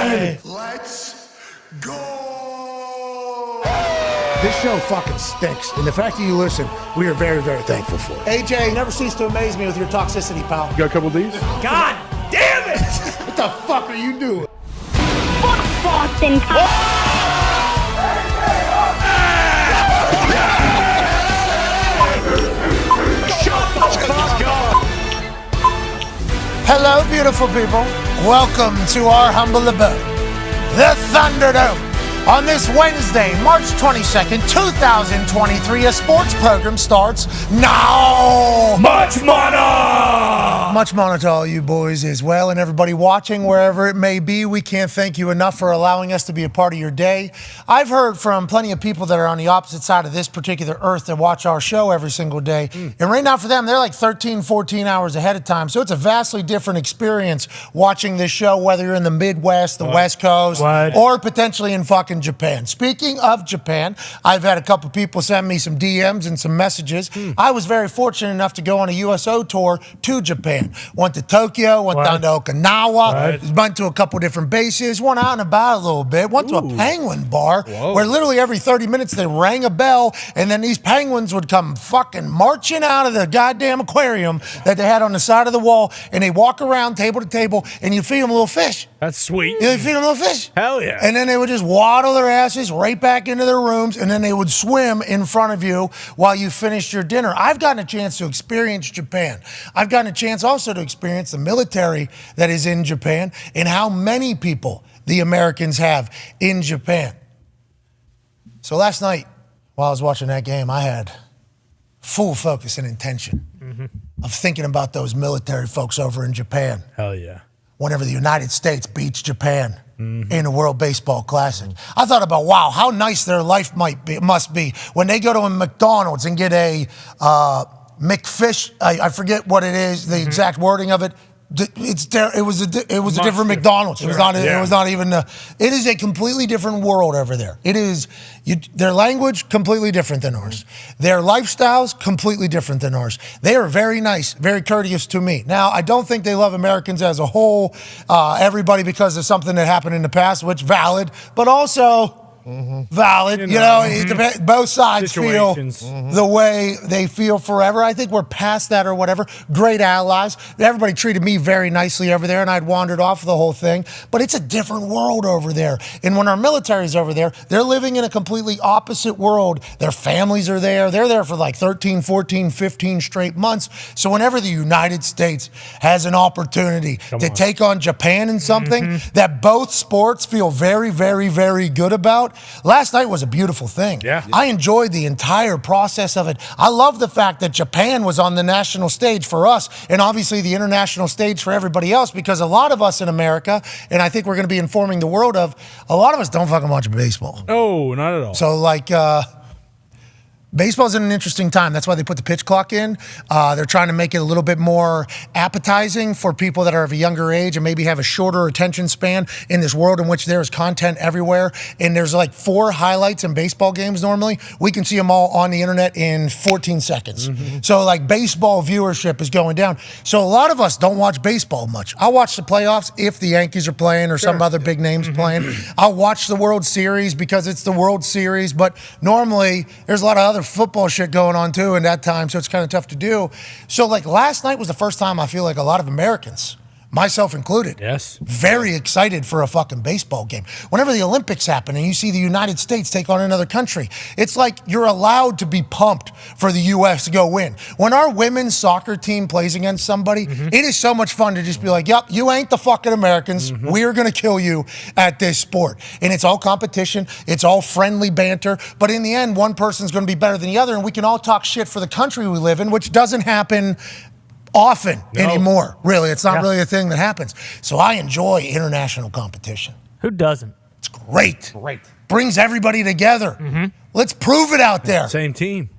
ready. Let's go. This show fucking stinks, and the fact that you listen, we are very, very thankful for it. AJ, never cease to amaze me with your toxicity, pal. You got a couple of these? God damn it! What the fuck are you doing? Fuck Boston. Hello, beautiful people. Welcome to our humble abode, the Thunderdome. On this Wednesday, March 22nd, 2023, a sports program starts now. Much mana! Much mana to all you boys as well, and everybody watching wherever it may be. We can't thank you enough for allowing us to be a part of your day. I've heard from plenty of people that are on the opposite side of this particular earth that watch our show every single day. And right now for them, they're like 13, 14 hours ahead of time. So it's a vastly different experience watching this show, whether you're in the Midwest, the West Coast, or potentially in fucking Japan. Speaking of Japan, I've had a couple people send me some DMs and some messages. I was very fortunate enough to go on a USO tour to Japan. Went to Tokyo, went down to Okinawa, went to a couple different bases, went out and about a little bit, went to a penguin bar where literally every 30 minutes they rang a bell and then these penguins would come fucking marching out of the goddamn aquarium that they had on the side of the wall, and they walk around table to table and you feed them a little fish. That's sweet. You feed them a little fish. Hell yeah. And then they would just waddle their asses right back into their rooms, and then they would swim in front of you while you finished your dinner. I've gotten a chance to experience Japan. I've gotten a chance also to experience the military that is in Japan and how many people the Americans have in Japan. So last night, while I was watching that game, I had full focus and intention of thinking about those military folks over in Japan. Hell yeah. Whenever the United States beats Japan in the World Baseball Classic. I thought about, wow, how nice their life must be when they go to a McDonald's and get a McFish. I forget what it is, the exact wording of it. It was a different McDonald's. Sure. It was not even. It is a completely different world over there. It is their language completely different than ours. Their lifestyles completely different than ours. They are very nice, very courteous to me. Now, I don't think they love Americans as a whole. Everybody because of something that happened in the past, which valid, but also. Valid, it depends. Both sides feel the way they feel forever. I think we're past that or whatever. Great allies. Everybody treated me very nicely over there, and I'd wandered off the whole thing. But it's a different world over there. And when our military's over there, they're living in a completely opposite world. Their families are there. They're there for like 13, 14, 15 straight months. So whenever the United States has an opportunity to take on Japan in something that both sports feel very, very, very good about, last night was a beautiful thing. Yeah. I enjoyed the entire process of it. I love the fact that Japan was on the national stage for us and obviously the international stage for everybody else, because a lot of us in America, and I think we're going to be informing the world of, a lot of us don't fucking watch baseball. Oh, not at all. So baseball's in an interesting time. That's why they put the pitch clock in. They're trying to make it a little bit more appetizing for people that are of a younger age and maybe have a shorter attention span in this world in which there is content everywhere. And there's like 4 highlights in baseball games normally. We can see them all on the internet in 14 seconds. So like baseball viewership is going down. So a lot of us don't watch baseball much. I'll watch the playoffs if the Yankees are playing or some other big names playing. I'll watch the World Series because it's the World Series. But normally there's a lot of other football shit going on too in that time, so it's kind of tough to do. So like last night was the first time I feel like a lot of Americans, myself included, very excited for a fucking baseball game. Whenever the Olympics happen and you see the United States take on another country, it's like you're allowed to be pumped for the U.S. to go win. When our women's soccer team plays against somebody, it is so much fun to just be like, yep, you ain't the fucking Americans. We're going to kill you at this sport. And it's all competition. It's all friendly banter. But in the end, one person's going to be better than the other, and we can all talk shit for the country we live in, which doesn't happen often anymore. Really, it's not really a thing that happens. So I enjoy international competition. Who doesn't? It's great. Brings everybody together. Let's prove it out there. Same team.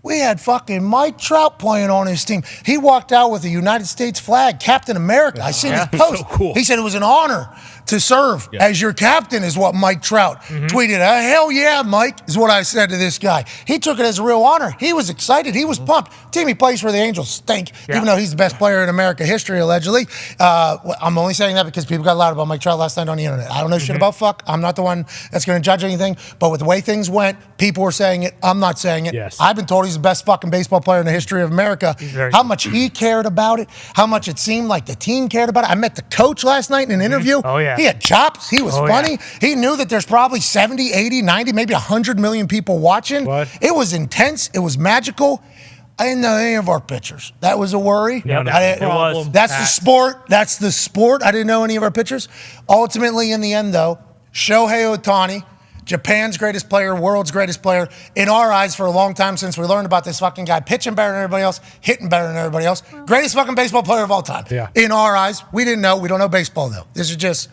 We had fucking Mike Trout playing on his team. He walked out with a United States flag, Captain America. I seen his post. So cool. He said it was an honor to serve as your captain is what Mike Trout tweeted. Hell yeah, Mike, is what I said to this guy. He took it as a real honor. He was excited. He was pumped. Team he plays for, the Angels, stink, even though he's the best player in America history, allegedly. I'm only saying that because people got loud about Mike Trout last night on the internet. I don't know shit about fuck. I'm not the one that's going to judge anything. But with the way things went, people were saying it. I'm not saying it. Yes. I've been told he's the best fucking baseball player in the history of America. How much he cared about it, how much it seemed like the team cared about it. I met the coach last night in an interview. Oh, yeah. He had chops. He was funny. Yeah. He knew that there's probably 70, 80, 90, maybe 100 million people watching. It was intense. It was magical. I didn't know any of our pitchers. That was a worry. Yeah, it was. That's the sport. That's the sport. I didn't know any of our pitchers. Ultimately, in the end, though, Shohei Ohtani, Japan's greatest player, world's greatest player, in our eyes for a long time since we learned about this fucking guy pitching better than everybody else, hitting better than everybody else. Greatest fucking baseball player of all time. Yeah. In our eyes. We didn't know. We don't know baseball, though. This is just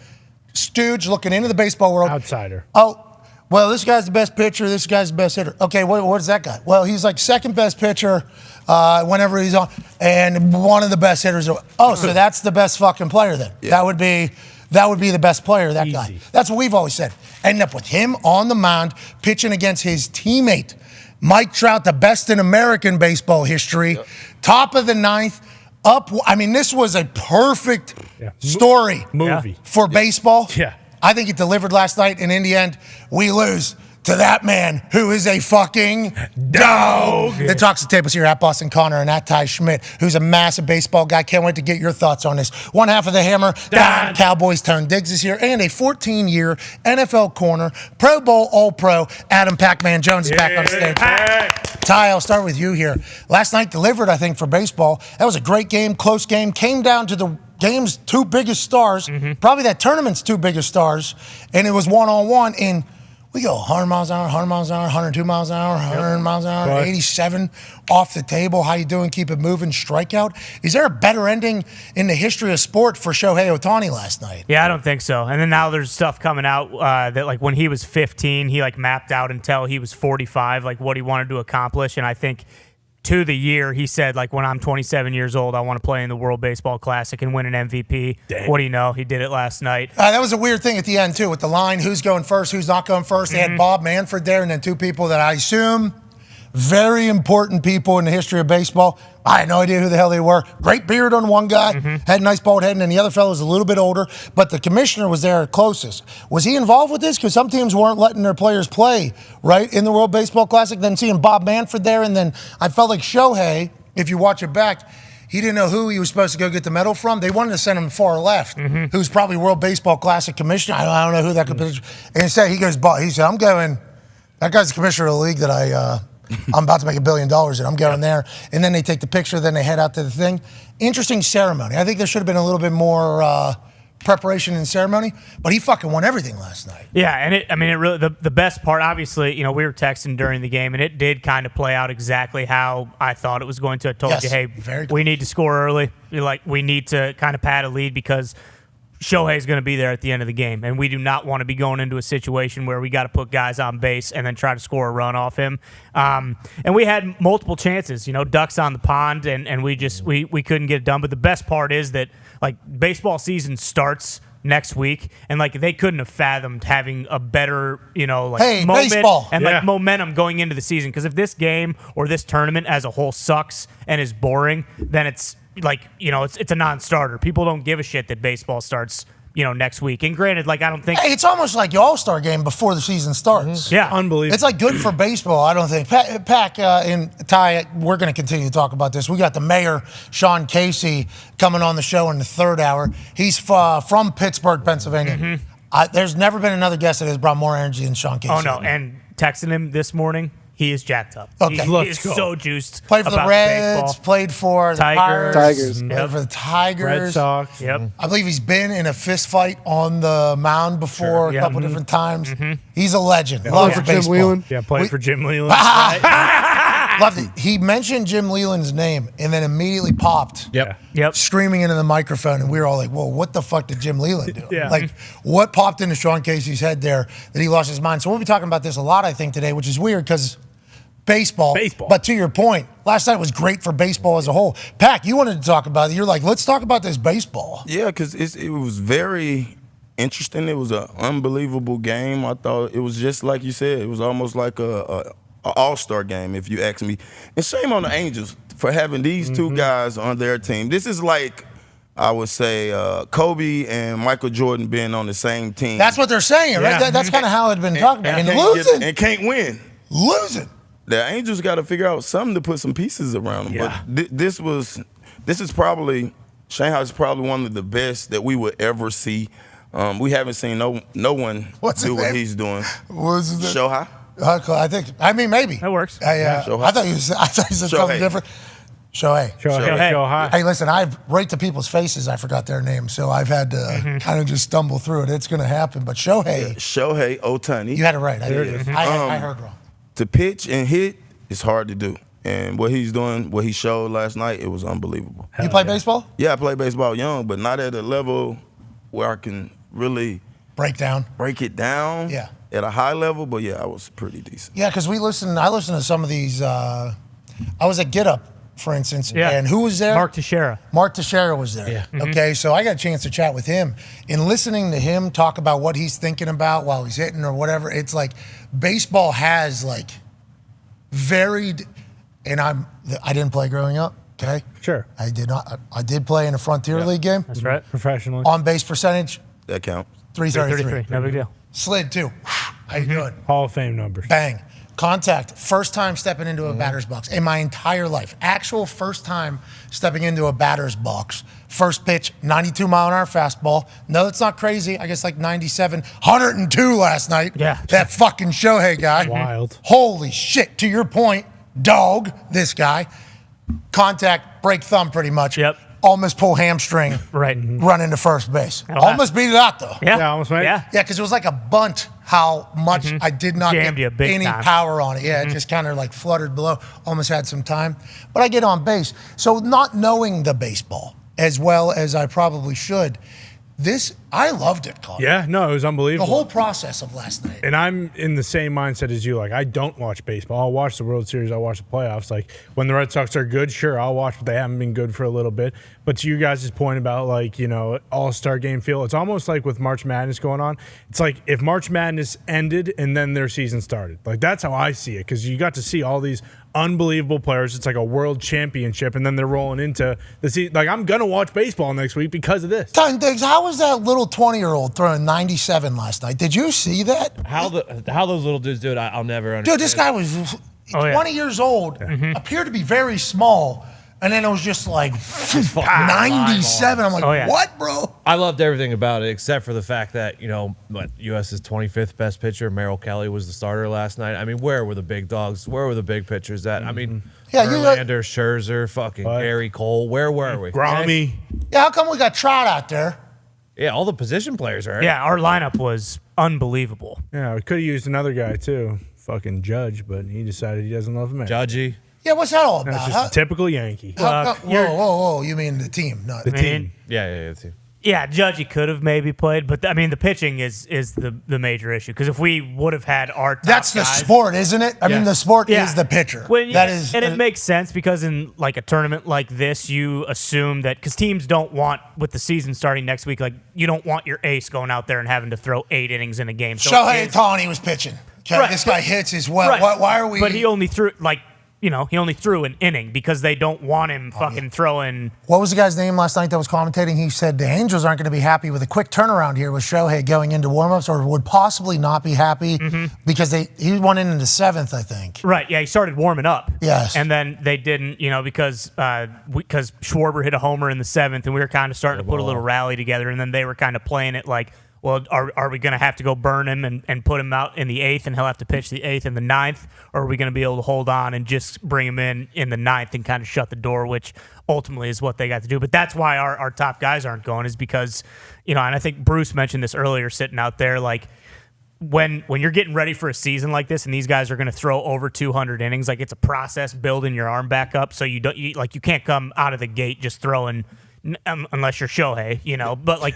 stooge looking into the baseball world. Outsider. Oh, well, this guy's the best pitcher. This guy's the best hitter. Okay, what is that guy? Well, he's like second best pitcher whenever he's on, and one of the best hitters. Oh, so that's the best fucking player then. Yeah. That would be the best player, that guy. That's what we've always said. Ended up with him on the mound, pitching against his teammate, Mike Trout, the best in American baseball history. Top of the ninth, up. I mean, this was a perfect story movie for baseball. Yeah. I think it delivered last night, and in the end, we lose to that man who is a fucking dog. The Talks the Tables here at Boston Connor and at Ty Schmidt, who's a massive baseball guy. Can't wait to get your thoughts on this. One half of the hammer, Dahn. Cowboys turn Diggs is here, and a 14-year NFL corner, Pro Bowl All-Pro, Adam Pac-Man Jones is back on the stage. Ty, I'll start with you here. Last night delivered, I think, for baseball. That was a great game, close game. Came down to the game's two biggest stars, probably that tournament's two biggest stars, and it was one-on-one, and we go 100 miles an hour, 100 miles an hour, 102 miles an hour, 100 miles an hour, 87 off the table. How you doing? Keep it moving. Strikeout. Is there a better ending in the history of sport for Shohei Ohtani last night? Yeah, I don't think so. And then now there's stuff coming out that like when he was 15, he like mapped out until he was 45, like what he wanted to accomplish. And I think to the year, he said, like, when I'm 27 years old, I want to play in the World Baseball Classic and win an MVP. What do you know? He did it last night. That was a weird thing at the end, too, with the line, who's going first, who's not going first. They had Bob Manfred there and then two people that I assume very important people in the history of baseball. I had no idea who the hell they were. Great beard on one guy, had a nice bald head, and then the other fellow was a little bit older, but the commissioner was there closest. Was he involved with this? Because some teams weren't letting their players play, right, in the World Baseball Classic. Then seeing Bob Manfred there, and then I felt like Shohei, if you watch it back, he didn't know who he was supposed to go get the medal from. They wanted to send him far left, who's probably World Baseball Classic commissioner. I don't know who that could be. And instead, he said, I'm going, that guy's the commissioner of the league that I'm about to make $1 billion and I'm going there. And then they take the picture, then they head out to the thing. Interesting ceremony. I think there should have been a little bit more preparation and ceremony, but he fucking won everything last night. Yeah, and it really, the best part, obviously, you know, we were texting during the game, and it did kind of play out exactly how I thought it was going to. I told you, hey, we need to score early. We need to kind of pad a lead because Shohei's going to be there at the end of the game, and we do not want to be going into a situation where we got to put guys on base and then try to score a run off him. And we had multiple chances, you know, ducks on the pond, and we couldn't get it done. But the best part is that, like, baseball season starts next week, and like they couldn't have fathomed having a better, you know, like moment baseball. And like momentum going into the season. Because if this game or this tournament as a whole sucks and is boring, then it's like, you know, it's a non-starter. People don't give a shit that baseball starts, you know, next week. And granted, like, I don't think it's almost like your All-Star game before the season starts. Yeah, unbelievable. It's like good for baseball. I don't think. Pac and Ty, we're going to continue to talk about this. We got the mayor, Sean Casey, coming on the show in the third hour. He's from Pittsburgh, Pennsylvania. There's never been another guest that has brought more energy than Sean Casey. Oh no! And texting him this morning, he is jacked up. Okay. He is so juiced. Played for the Reds, baseball. played for the Tigers. Played for the Tigers. Red Sox. Yep. I believe he's been in a fist fight on the mound before a couple different times. He's a legend. Love for baseball. Jim Leland. Yeah, played for Jim Leland. Loved it. He mentioned Jim Leland's name and then immediately popped. Yep. Screaming into the microphone, and we were all like, whoa, what the fuck did Jim Leland do? Yeah. Like, what popped into Sean Casey's head there that he lost his mind? So we'll be talking about this a lot, I think, today, which is weird because baseball. But to your point, last night was great for baseball as a whole. Pac, you wanted to talk about it. You're like, let's talk about this baseball. Yeah, because it was very interesting. It was an unbelievable game. I thought it was just like you said. It was almost like a all-star game, if you ask me. And shame on the Angels for having these two guys on their team. This is like, I would say, Kobe and Michael Jordan being on the same team. That's what they're saying, right? That's kind of how it's been talked about. And losing. And can't win. Losing. The Angels got to figure out something to put some pieces around them. Yeah. But this is probably, Shanghai's probably one of the best that we would ever see. We haven't seen no one do what he's doing. What's his name? Shohei? I mean, maybe. That works. I thought you said something different. Shohei. Hey, listen, I've right to people's faces. I forgot their names, so I've had to kind of just stumble through it. It's going to happen. But Shohei. Shohei Ohtani. You had it right. I heard wrong. To pitch and hit is hard to do. And what he's doing, what he showed last night, it was unbelievable. You play baseball? Yeah, I played baseball young, but not at a level where I can really break it down. Yeah. At a high level, but yeah, I was pretty decent. Yeah, because I listened to some of these. I was at Get Up, for instance, and who was there? Mark Teixeira. Mark Teixeira was there. Yeah. Okay, so I got a chance to chat with him. And listening to him talk about what he's thinking about while he's hitting or whatever, it's like baseball has like varied. And I didn't play growing up. Okay. Sure. I did not. I did play in a Frontier League game. That's right. Professionally. On base percentage. That counts. 333. No big deal. Slid too. How you doing? Hall of Fame numbers. Bang. Contact. First time stepping into a batter's box in my entire life. Actual first time stepping into a batter's box. First pitch, 92-mile-an-hour fastball. No, that's not crazy. I guess like 97. 102 last night. Yeah. That fucking Shohei guy. Wild. Holy shit. To your point, dog, this guy. Contact, break thumb pretty much. Yep. Almost pull hamstring. Right. Run into first base. Almost beat it out, though. Yeah. Almost made it. Yeah. Yeah, because it was like a bunt how much I did not Jammed you get big any time. power on it. Yeah, it just kind of like fluttered below. Almost had some time. But I get on base. So not knowing the baseball as well as I probably should, I loved it, Connor. Yeah, no, it was unbelievable. The whole process of last night. And I'm in the same mindset as you. Like, I don't watch baseball. I'll watch the World Series. I'll watch the playoffs. Like, when the Red Sox are good, sure, I'll watch, but they haven't been good for a little bit. But to you guys' point about, like, all-star game feel, it's almost like with March Madness going on. It's like if March Madness ended and then their season started. Like, that's how I see it, because you got to see all these unbelievable players. It's like a world championship, and then they're rolling into the season. Like, I'm going to watch baseball next week because of this. Time Diggs, how was that little 20-year-old throwing 97 last night? Did you see that? How those little dudes do it, I'll never understand. Dude, this guy was 20 years old, appeared to be very small, and then it was just like 97. I'm like, what, bro? I loved everything about it except for the fact that, U.S.'s 25th best pitcher, Merrill Kelly, was the starter last night. I mean, where were the big dogs? Where were the big pitchers at? I mean, Verlander, Scherzer, fucking Gary Cole. Where were we? Grammy. Yeah, how come we got Trout out there? Yeah, all the position players are. Yeah, our lineup was unbelievable. Yeah, we could have used another guy, too. Fucking Judge, but he decided he doesn't love him. Judgy. Yeah, what's that all about? That's just a typical Yankee. Whoa. You mean the team, not the team. Yeah, the team. Yeah, Judgy could have maybe played, but I mean, the pitching is the major issue, because if we would have had our top That's the guys, sport, isn't it? I mean, the sport is the pitcher. And it makes sense, because in like a tournament like this, you assume that, because teams don't want, with the season starting next week, like, you don't want your ace going out there and having to throw 8 innings in a game. So Shohei Ohtani was pitching. Okay, this guy hits as well. Right. Why are we? But he only threw he only threw an inning because they don't want him throwing. What was the guy's name last night that was commentating? He said the Angels aren't going to be happy with a quick turnaround here with Shohei going into warmups, or would possibly not be happy because he won in the 7th, I think. Right. Yeah, he started warming up. Yes. And then they didn't, because Schwarber hit a homer in the 7th, and we were kind of starting to put a little rally together, and then they were kind of playing it like, well, are we going to have to go burn him and put him out in the 8th, and he'll have to pitch the 8th and the 9th? Or are we going to be able to hold on and just bring him in the 9th and kind of shut the door, which ultimately is what they got to do. But that's why our top guys aren't going, is because, and I think Bruce mentioned this earlier sitting out there, like, when you're getting ready for a season like this and these guys are going to throw over 200 innings, like, it's a process building your arm back up. So you can't come out of the gate just throwing, unless you're Shohei, but like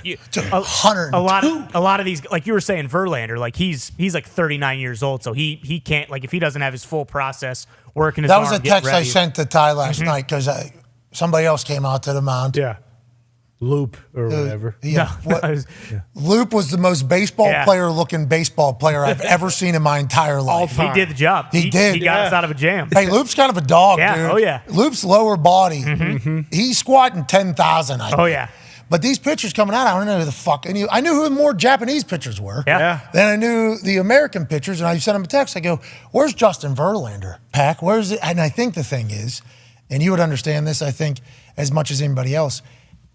a lot of these, like you were saying, Verlander, like he's like 39 years old, so he can't, like, if he doesn't have his full process working his arm. That was a text I sent to Ty last night, because somebody else came out to the mound. Yeah. Loop or whatever. Loop was the most baseball player-looking baseball player I've ever seen in my entire life. He did the job. He did. He got us out of a jam. Hey, Loop's kind of a dog, dude. Oh, yeah. Loop's lower body. He's squatting 10,000, I think. Oh, yeah. But these pitchers coming out, I don't know who the fuck. I knew who more Japanese pitchers were. Yeah. Then I knew the American pitchers, and I sent him a text. I go, where's Justin Verlander, Pack? Where's it? And I think the thing is, and you would understand this, I think, as much as anybody else,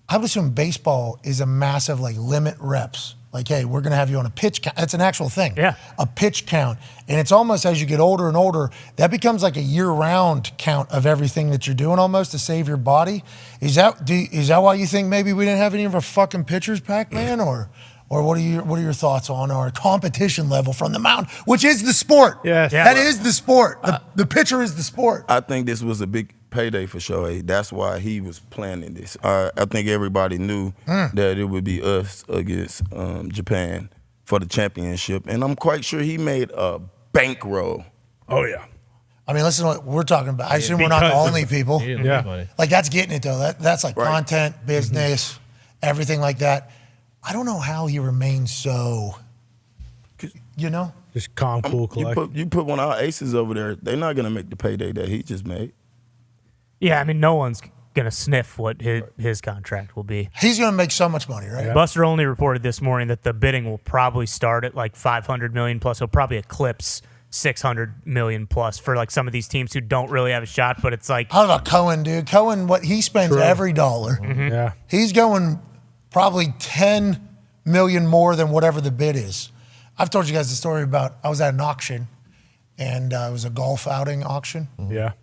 I would assume baseball is a massive, limit reps. Hey, we're going to have you on a pitch count. That's an actual thing. Yeah. A pitch count. And it's almost as you get older and older, that becomes like a year-round count of everything that you're doing almost to save your body. Is that why you think maybe we didn't have any of our fucking pitchers, Pac-Man? Or what are your thoughts on our competition level from the mound, which is the sport? Yes. That is the sport. The pitcher is the sport. I think this was a big payday for Shohei. That's why he was planning this. I think everybody knew that it would be us against Japan for the championship, and I'm quite sure he made a bankroll. Oh, yeah. I mean, listen to what we're talking about. I assume we're not the only people. That's getting it, though. That's like content, business, everything like that. I don't know how he remains so, just calm, cool, collected. You put one of our aces over there, they're not going to make the payday that he just made. Yeah, I mean, no one's going to sniff what his contract will be. He's going to make so much money, right? Yeah. Buster only reported this morning that the bidding will probably start at $500 million plus. He'll probably eclipse $600 million plus for some of these teams who don't really have a shot. But it's how about Cohen, dude? Cohen, what he spends every dollar. Yeah, he's going probably $10 million more than whatever the bid is. I've told you guys the story about I was at an auction, and it was a golf outing auction. Yeah.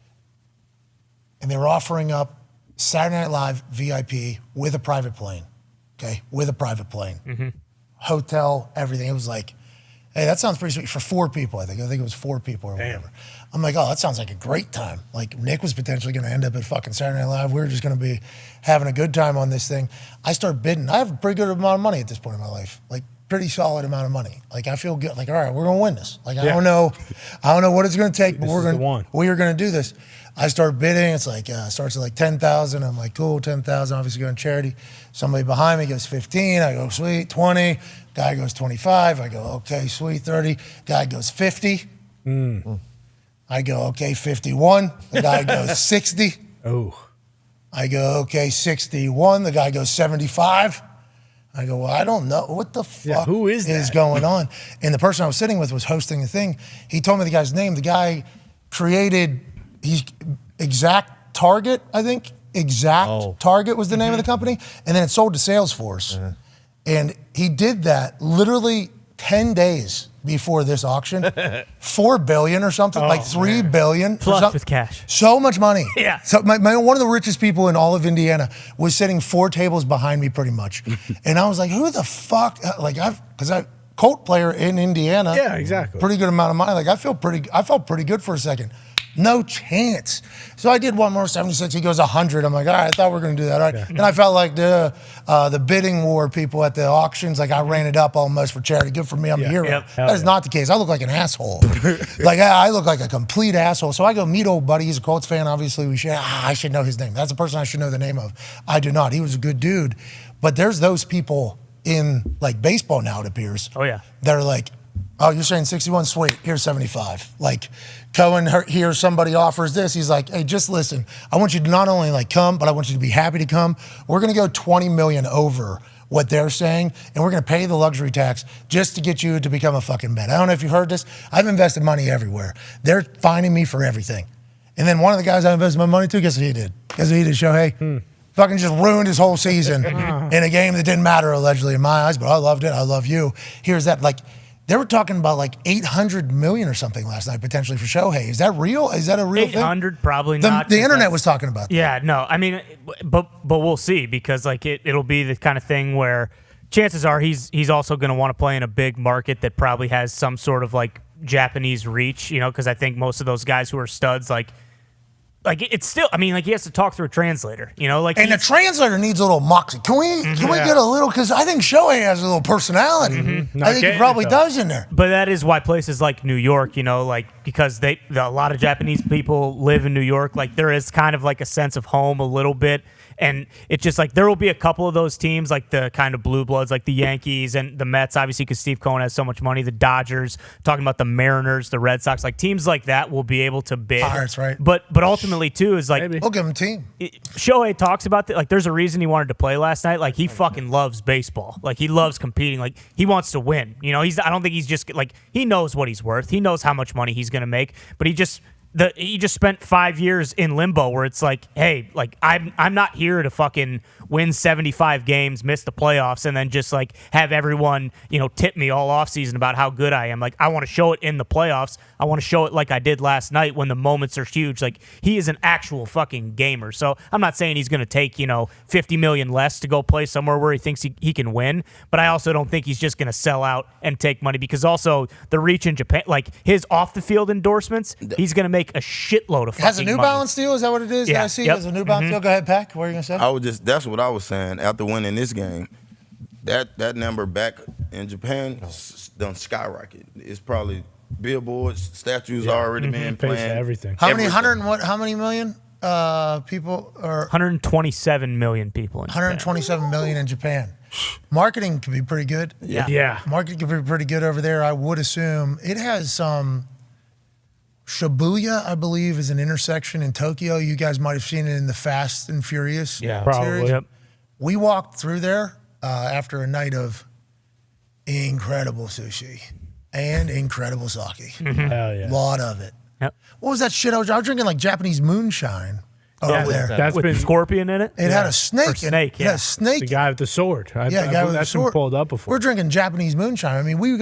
And they were offering up Saturday Night Live VIP with a private plane. Okay, with a private plane. Hotel, everything. It was hey, that sounds pretty sweet for 4 people, I think. I think it was 4 people or whatever. I'm like, oh, that sounds like a great time. Nick was potentially going to end up at fucking Saturday Night Live. We were just going to be having a good time on this thing. I start bidding. I have a pretty good amount of money at this point in my life. Pretty solid amount of money. I feel good. All right, we're going to win this. I don't know what it's going to take, but we are going to do this. I start bidding. It's starts at 10,000. I'm like, cool, 10,000. Obviously going charity. Somebody behind me goes 15. I go, sweet, 20. Guy goes 25. I go, okay, sweet, 30. Guy goes 50. I go, okay, 51. The guy goes 60. Oh. I go, okay, 61. The guy goes 75. I go, well, I don't know. What the fuck who is going on? And the person I was sitting with was hosting the thing. He told me the guy's name. The guy created Exact Target, I think. Target was the name of the company. And then it sold to Salesforce. And he did that literally 10 days before this auction. $4 billion or something, $3 billion. Flush with cash. So much money. Yeah. So one of the richest people in all of Indiana was sitting 4 tables behind me pretty much. And I was like, who the fuck? Because I Colt player in Indiana. Yeah, exactly. Pretty good amount of money. I felt pretty good for a second. No chance. So I did one more, 76. He goes 100. I'm like, all right, I thought we were going to do that. All right. Yeah. And I felt like the bidding war people at the auctions, I ran it up almost for charity. Good for me. I'm a hero. Yep. That is not the case. I look like an asshole. I look like a complete asshole. So I go meet old buddy. He's a Colts fan. Obviously, I should know his name. That's the person I should know the name of. I do not. He was a good dude. But there's those people in baseball now, it appears. Oh, yeah. That are oh, you're saying 61? Sweet. Here's 75. Cohen hears somebody offers this. He's like, hey, just listen. I want you to not only come, but I want you to be happy to come. We're going to go $20 million over what they're saying, and we're going to pay the luxury tax just to get you to become a fucking bet. I don't know if you heard this. I've invested money everywhere. They're fining me for everything. And then one of the guys I invested my money to, guess what he did? Shohei? Fucking just ruined his whole season in a game that didn't matter, allegedly, in my eyes, but I loved it. I love you. Here's that. They were talking about $800 million or something last night potentially for Shohei. Is that real? Is that a real thing? 800 probably not. The internet was talking about that. Yeah, no. I mean, but we'll see because it'll be the kind of thing where chances are he's also going to want to play in a big market that probably has some sort of Japanese reach. Because I think most of those guys who are studs it's still. I mean, he has to talk through a translator. And the translator needs a little moxie. Can we get a little? Because I think Shohei has a little personality. I think he probably does in there. But that is why places like New York, because a lot of Japanese people live in New York. There is kind of a sense of home a little bit. And it's just like there will be a couple of those teams, like the kind of blue bloods, like the Yankees and the Mets, obviously, because Steve Cohen has so much money. The Dodgers, talking about the Mariners, the Red Sox, like teams like that will be able to bid. Pirates, right? But ultimately, too, is like we'll give them a team. Shohei talks about that. Like, there's a reason he wanted to play last night. Like, he fucking loves baseball. Like, he loves competing. Like, he wants to win. You know, I don't think he's just like, he knows what he's worth. He knows how much money he's going to make, but he just spent 5 years in limbo where it's like, hey, like I'm not here to fucking win 75 games, miss the playoffs, and then just like have everyone, tip me all offseason about how good I am. Like, I want to show it in the playoffs. I want to show it like I did last night when the moments are huge. Like, he is an actual fucking gamer. So I'm not saying he's going to take, $50 million less to go play somewhere where he thinks he can win, but I also don't think he's just going to sell out and take money, because also the reach in Japan, like his off the field endorsements, he's going to make a shitload of fucking Has a New money. Balance deal? Is that what it is? Yeah. I see. Yep. Has a New Balance deal? Go ahead, Pac. What are you going to say? That's what I was saying. After winning this game, that number back in Japan done skyrocket. It's probably billboards, statues already being Pays planned. everything. How many million people are 127 million people in Japan. 127 million in Japan. Marketing could be pretty good. Yeah. Marketing could be pretty good over there. I would assume it has some. Shibuya, I believe, is an intersection in Tokyo. You guys might have seen it in the Fast and Furious series. Probably. Yep. We walked through there after a night of incredible sushi and incredible sake. Hell yeah. A lot of it. Yep. What was that shit? I was drinking like Japanese moonshine over there. That's With been Scorpion in it? It had a snake. Or in snake, it. It had a snake. the guy with the sword. Yeah, the guy with the that's sword. been pulled up before. We're drinking Japanese moonshine. I mean, we were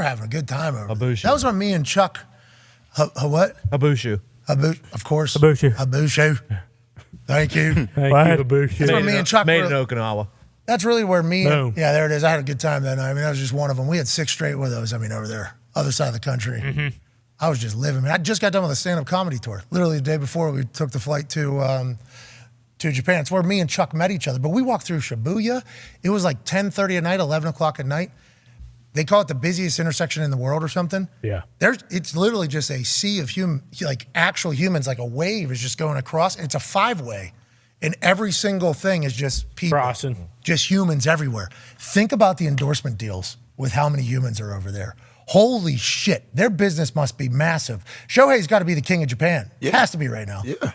having a good time over there. Abushu. That was when me and Chuck, what? Abushu. Of course. Abushu. Abushu. Thank you. Thank you, Abushi. That's where me and Chuck Made were. in Okinawa. That's really where me Boom. yeah, there it is. I had a good time that night. I mean, that was just one of them. We had 6 straight with those, over there, other side of the country. I was just living. I just got done with a stand-up comedy tour. Literally the day before we took the flight to Japan. It's where me and Chuck met each other. But we walked through Shibuya. It was like 10:30 at night, 11 o'clock at night. They call it the busiest intersection in the world or something. Yeah. It's literally just a sea of actual humans, like a wave is just going across. It's a 5-way. And every single thing is just people. Crossing. Just humans everywhere. Think about the endorsement deals with how many humans are over there. Holy shit. Their business must be massive. Shohei's got to be the king of Japan. Yeah. Has to be right now. Yeah.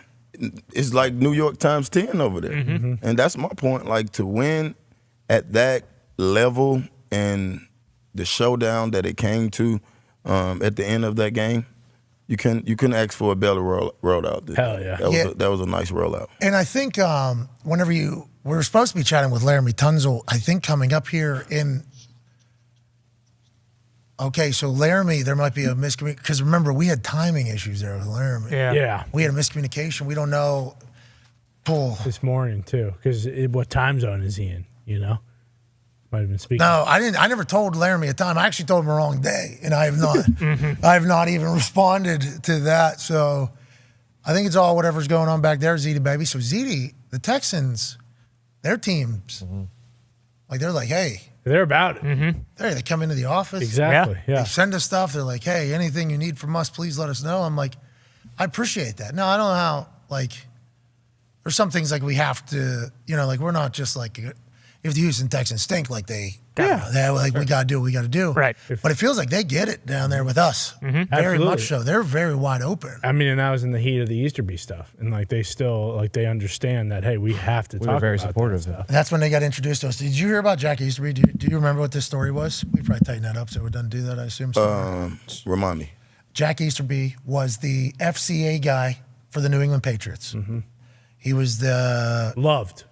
It's like New York times 10 over there. And that's my point. Like, to win at that level and the showdown that it came to at the end of that game, you couldn't ask for a better rollout. Hell yeah. That was a nice rollout. And I think whenever we were supposed to be chatting with Laramie Tunsil, I think coming up here in. Okay, so Laramie, there might be a miscommunication. Because remember, we had timing issues there with Laramie. Yeah. We had a miscommunication. We don't know. This morning, too. Because what time zone is he in, Might have been speaking. No, I didn't. I never told Laramie a time. I actually told him the wrong day, and I have not. I have not even responded to that. So I think it's all whatever's going on back there, Ziti baby. So Ziti, the Texans, their teams, they're like, hey. They're about it. They come into the office. Exactly. Yeah. They send us stuff. They're like, hey, anything you need from us, please let us know. I'm like, I appreciate that. No, I don't know how, there's some things we have to, we're not just if the Houston Texans stink, we got to do what we got to do. Right. But it feels like they get it down there with us. Very Absolutely. much so. They're very wide open. I mean, and that was in the heat of the Easterby stuff. And they still, they understand that, hey, we have to talk about were very that supportive. stuff. That's when they got introduced to us. Did you hear about Jack Easterby? Do you remember what this story was? We probably tighten that up so we're done do that, I assume. Remind me. Jack Easterby was the FCA guy for the New England Patriots. He was the Loved.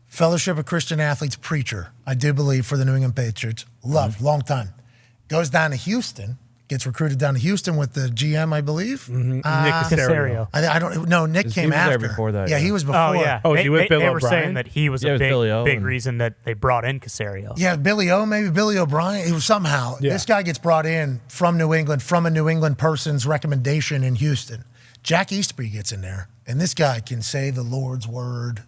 Fellowship of Christian Athletes preacher, I do believe, for the New England Patriots. Loved, long time. Goes down to Houston, gets recruited down to Houston with the GM, I believe. Nick Caserio. I don't know. Nick came was there after. before that, Yeah, yeah. he was before. Oh, yeah. Oh, is he with Bill They were O'Brien? saying that he was Yeah, it a was Billy O big and- reason that they brought in Caserio. Yeah, Billy O, maybe Billy O'Brien. It was somehow. Yeah. This guy gets brought in from New England, from a New England person's recommendation in Houston. Jack Easterby gets in there, and this guy can say the Lord's word.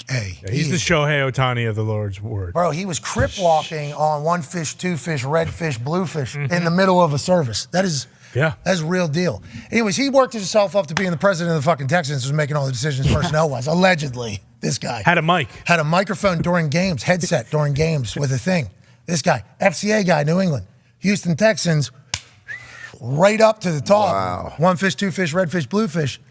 Hey. He's the Shohei Ohtani of the Lord's word. Bro, he was crip walking on 1 fish, 2 fish, red fish, blue fish in the middle of a service. That is Yeah. That's real deal. Anyways, he worked himself up to being the president of the fucking Texans, was making all the decisions personnel-wise. Allegedly, this guy. Had a mic. Had a microphone during games, headset during games with a thing. This guy, FCA guy, New England. Houston Texans, right up to the top. Wow. One fish, two fish, red fish, blue fish.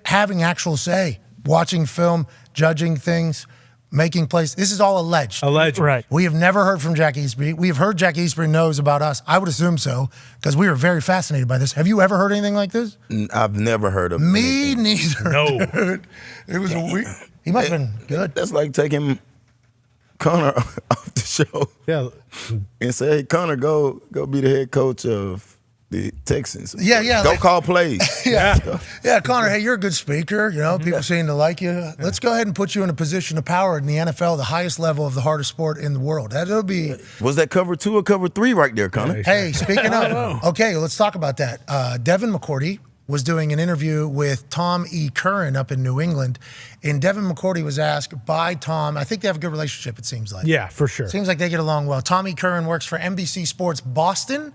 Having actual say, watching film, judging things, making plays. This is all alleged. Alleged. Right. We have never heard from Jack Eastbury. We have heard Jack Eastbury knows about us. I would assume so, because we were very fascinated by this. Have you ever heard anything like this? I've never heard of Me anything. neither. No. Dude. It was weird. He must have been good. That's like taking Connor off the show Yeah. and say, hey, Connor, go be the head coach of the Texans. Yeah. Go like- call plays. Yeah, Connor, hey, you're a good speaker. You know, people seem to like you. Let's go ahead and put you in a position of power in the NFL, the highest level of the hardest sport in the world. That'll be. Was that cover 2 or cover 3 right there, Connor? Hey, speaking of, okay, let's talk about that. Devin McCourty was doing an interview with Tom E. Curran up in New England, and Devin McCourty was asked by Tom. I think they have a good relationship, it seems like. Yeah, for sure. Seems like they get along well. Tom E. Curran works for NBC Sports Boston.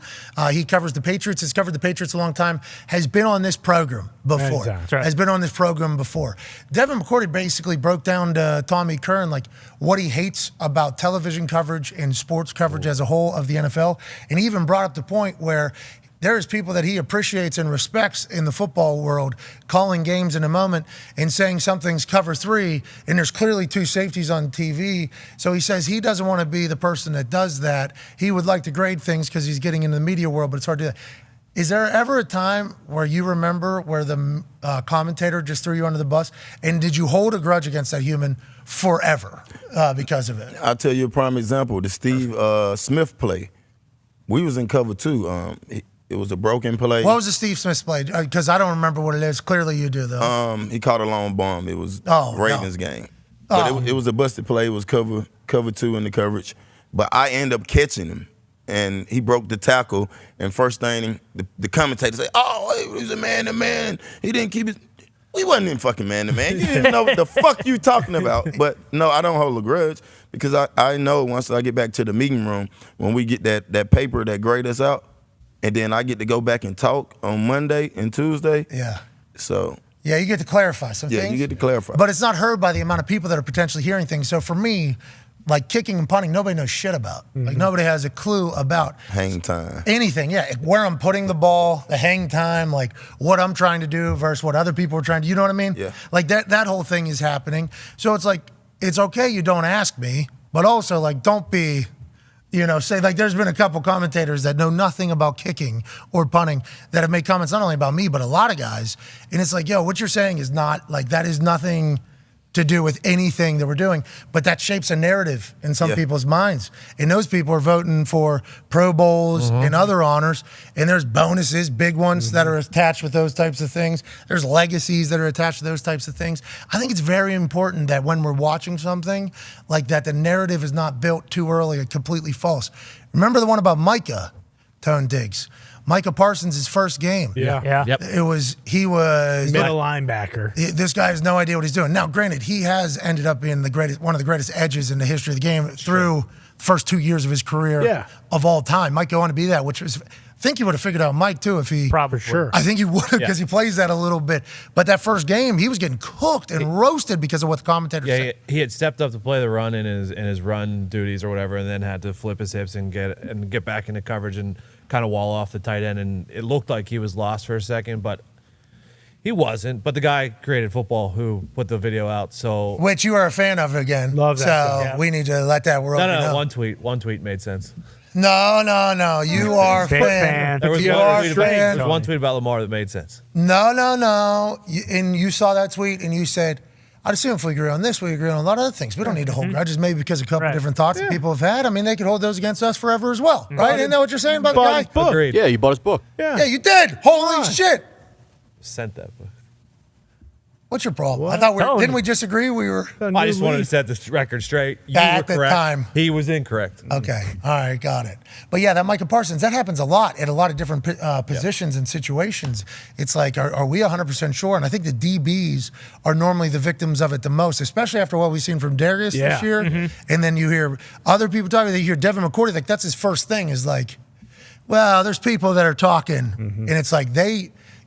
He covers the Patriots, has covered the Patriots a long time, has been on this program before. That's right. Has been on this program before. Devin McCourty basically broke down to Tom E. Curran like what he hates about television coverage and sports coverage as a whole of the NFL. And he even brought up the point where there's people that he appreciates and respects in the football world calling games in a moment and saying something's cover 3 and there's clearly 2 safeties on TV. So he says he doesn't want to be the person that does that. He would like to grade things because he's getting into the media world, but it's hard to do that. Is there ever a time where you remember where the commentator just threw you under the bus? And did you hold a grudge against that human forever because of it? I'll tell you a prime example. The Steve Smith play. We was in cover 2. It was a broken play. What was the Steve Smith play? Because I don't remember what it is. Clearly you do, though. He caught a long bomb. It was Ravens game. Oh. But it was a busted play. It was cover 2 in the coverage. But I end up catching him. And he broke the tackle. And first thing, the commentator say, oh, he was a man-to-man. He didn't keep his... We wasn't in fucking man-to-man. You didn't even know what the fuck you talking about. But no, I don't hold a grudge because I know once I get back to the meeting room, when we get that paper that grade us out, and then I get to go back and talk on Monday and Tuesday. Yeah. So. Yeah, you get to clarify some things. Yeah, you get to clarify. But it's not heard by the amount of people that are potentially hearing things. So for me, like kicking and punting, nobody knows shit about. Like nobody has a clue about hang time. Anything, yeah. Where I'm putting the ball, the hang time, like what I'm trying to do versus what other people are trying to, you know what I mean? Yeah. Like that whole thing is happening. So it's like, it's okay you don't ask me, but also like don't be, say like there's been a couple commentators that know nothing about kicking or punting that have made comments not only about me, but a lot of guys. And it's like, yo, what you're saying is not like, that is nothing to do with anything that we're doing, but that shapes a narrative in some people's minds. And those people are voting for Pro Bowls and other honors, and there's bonuses, big ones that are attached with those types of things. There's legacies that are attached to those types of things. I think it's very important that when we're watching something like that, the narrative is not built too early or completely false. Remember the one about Micah, Tone Diggs? Micah Parsons' first game. Yeah. Yep. He was middle linebacker. This guy has no idea what he's doing. Now, granted, he has ended up being one of the greatest edges in the history of the game through the first 2 years of his career of all time. Might go on to be that, which was, I think he would have figured out Mike too if he probably sure. I think he would have because he plays that a little bit. But that first game, he was getting cooked and roasted because of what the commentators said. He had stepped up to play the run in his run duties or whatever, and then had to flip his hips and get back into coverage and kind of wall off the tight end, and it looked like he was lost for a second, but he wasn't. But the guy created football who put the video out, so which you are a fan of again. Love that. So we need to let that world know. One tweet made sense. No. You are a fan. There was you are a fan. One tweet about Lamar that made sense. No. And you saw that tweet and you said, I'd assume if we agree on this, we agree on a lot of other things. We don't need to hold grudges, maybe because a couple different thoughts that people have had. I mean, they could hold those against us forever as well, right? Isn't that what you're saying about the guy? Book. Agreed. Yeah, you bought his book. Yeah, you did. Holy shit. Sent that book. What's your problem? I thought didn't we just agree we were? I just wanted to set this record straight. You At were the correct. time. He was incorrect. Okay. All right. Got it. But yeah, that Micah Parsons, that happens a lot at a lot of different positions and situations. It's like, are we 100% sure? And I think the DBs are normally the victims of it the most, especially after what we've seen from Darius this year. And then you hear other people talking, you hear Devin McCourty, like that's his first thing is like, Well, there's people that are talking, and it's like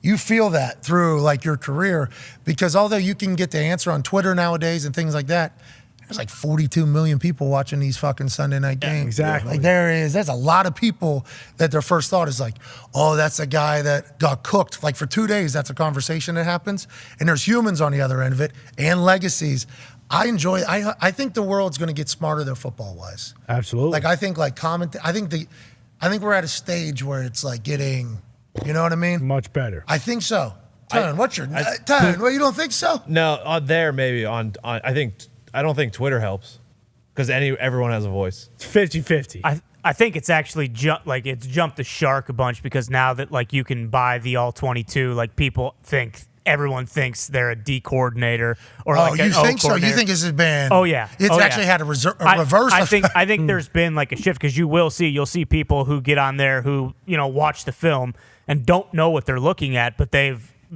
you feel that through like your career, because although you can get the answer on Twitter nowadays and things like that, there's like 42 million people watching these fucking Sunday night games. Exactly. Like there's a lot of people that their first thought is like, oh, that's a guy that got cooked. Like for 2 days, that's a conversation that happens. And there's humans on the other end of it and legacies. I think the world's going to get smarter though, football wise. Absolutely. Like I think I think we're at a stage where it's like getting, you know what I mean? Much better. I think so. Well, you don't think so? No, maybe I don't think Twitter helps because everyone has a voice. It's 50-50. I think it's actually jumped the shark a bunch, because now that like you can buy the all 22, like everyone thinks they're a D coordinator or like an O think so? You think this has been? Oh yeah, it's actually had a reverse. I think there's been like a shift, because you'll see people who get on there who watch the film and don't know what they're looking at, but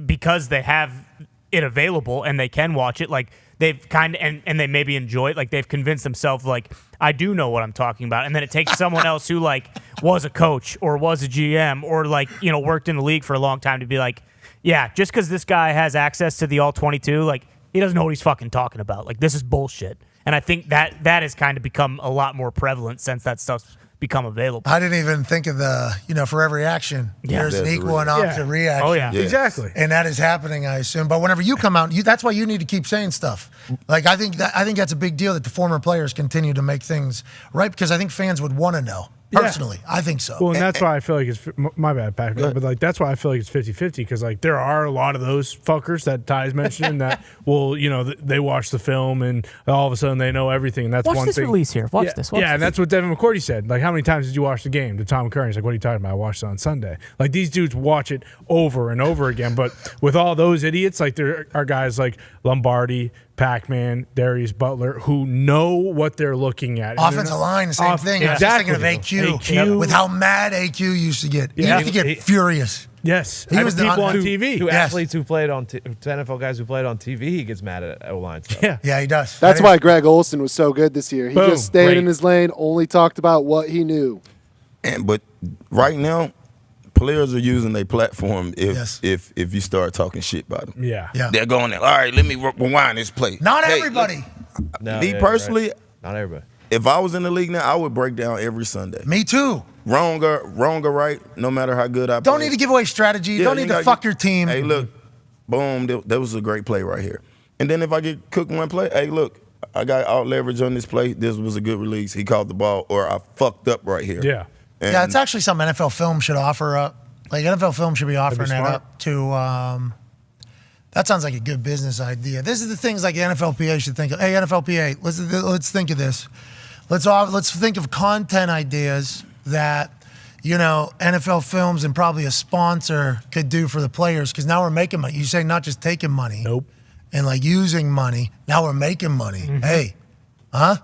because they have it available and they can watch it, like they've kind of and they maybe enjoy it, like they've convinced themselves like I do know what I'm talking about, and then it takes someone else who like was a coach or was a GM or like worked in the league for a long time to be like, yeah, just because this guy has access to the all 22, like he doesn't know what he's fucking talking about. Like this is bullshit. And I think that has kind of become a lot more prevalent since that stuff's become available. I didn't even think of for every action, there's an equal and opposite reaction. Oh yeah, exactly. And that is happening, I assume. But whenever you come out, that's why you need to keep saying stuff. Like I think that's a big deal that the former players continue to make things right, because I think fans would want to know. Personally, I think so. Well, and that's why I feel like it's my bad, Pat. But like that's why I feel like it's 50-50, because like there are a lot of those fuckers that Ty's mentioned that will they watch the film and all of a sudden they know everything. And that's watch one this thing. Release here. Watch this. And that's what Devin McCourty said. Like, how many times did you watch the game? To Tom Curry, he's like, "What are you talking about? I watched it on Sunday." Like these dudes watch it over and over again. But with all those idiots, like there are guys like Lombardi, Pac-Man, Darius Butler, who know what they're looking at. Offensive line, the same thing. Yeah. I was just thinking of AQ. With how mad AQ used to get. He used to get furious. Yes. He was people on TV. Two athletes who played on two NFL guys who played on TV, he gets mad at O-line stuff. Yeah, he does. That's why Greg Olsen was so good this year. He just stayed in his lane, only talked about what he knew. But right now, players are using their platform if you start talking shit about them. Yeah. They're going there. All right, let me rewind this play. Not everybody. Me personally, right. Not everybody. If I was in the league now, I would break down every Sunday. Me too. Wrong or right, no matter how good I play. Don't need to give away strategy. Don't need to fuck your team. Hey, look, boom, that was a great play right here. And then if I get cooked one play, hey, look, I got out leverage on this play. This was a good release. He caught the ball, or I fucked up right here. Yeah. And it's actually something NFL Film should offer up. Like NFL Film should be offering that up to. That sounds like a good business idea. This is the things like the NFLPA should think of. Hey, NFLPA, let's think of this. Let's think of content ideas that NFL Films and probably a sponsor could do for the players, because now we're making money. You say not just taking money. Nope. And like using money. Now we're making money. Mm-hmm. Hey, huh?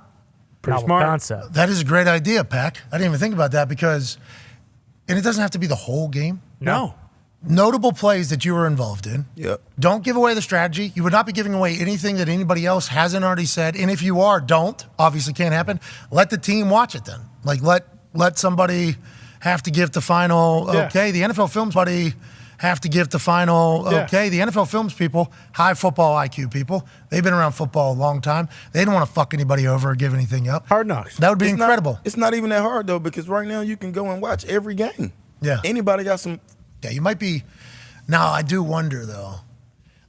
Pretty smart concept. That is a great idea, Pac. I didn't even think about that, and it doesn't have to be the whole game. No. Notable plays that you were involved in. Yep. Don't give away the strategy. You would not be giving away anything that anybody else hasn't already said. And if you are, don't. Obviously can't happen. Let the team watch it then. Like let somebody have to give the final okay. The NFL Films buddy have to give the final okay. The NFL Films people, high football IQ people, they've been around football a long time. They don't want to fuck anybody over or give anything up. Hard knocks. That would be incredible. It's not even that hard though, because right now you can go and watch every game. Yeah. Anybody got some. Yeah, you might be. Now, I do wonder, though,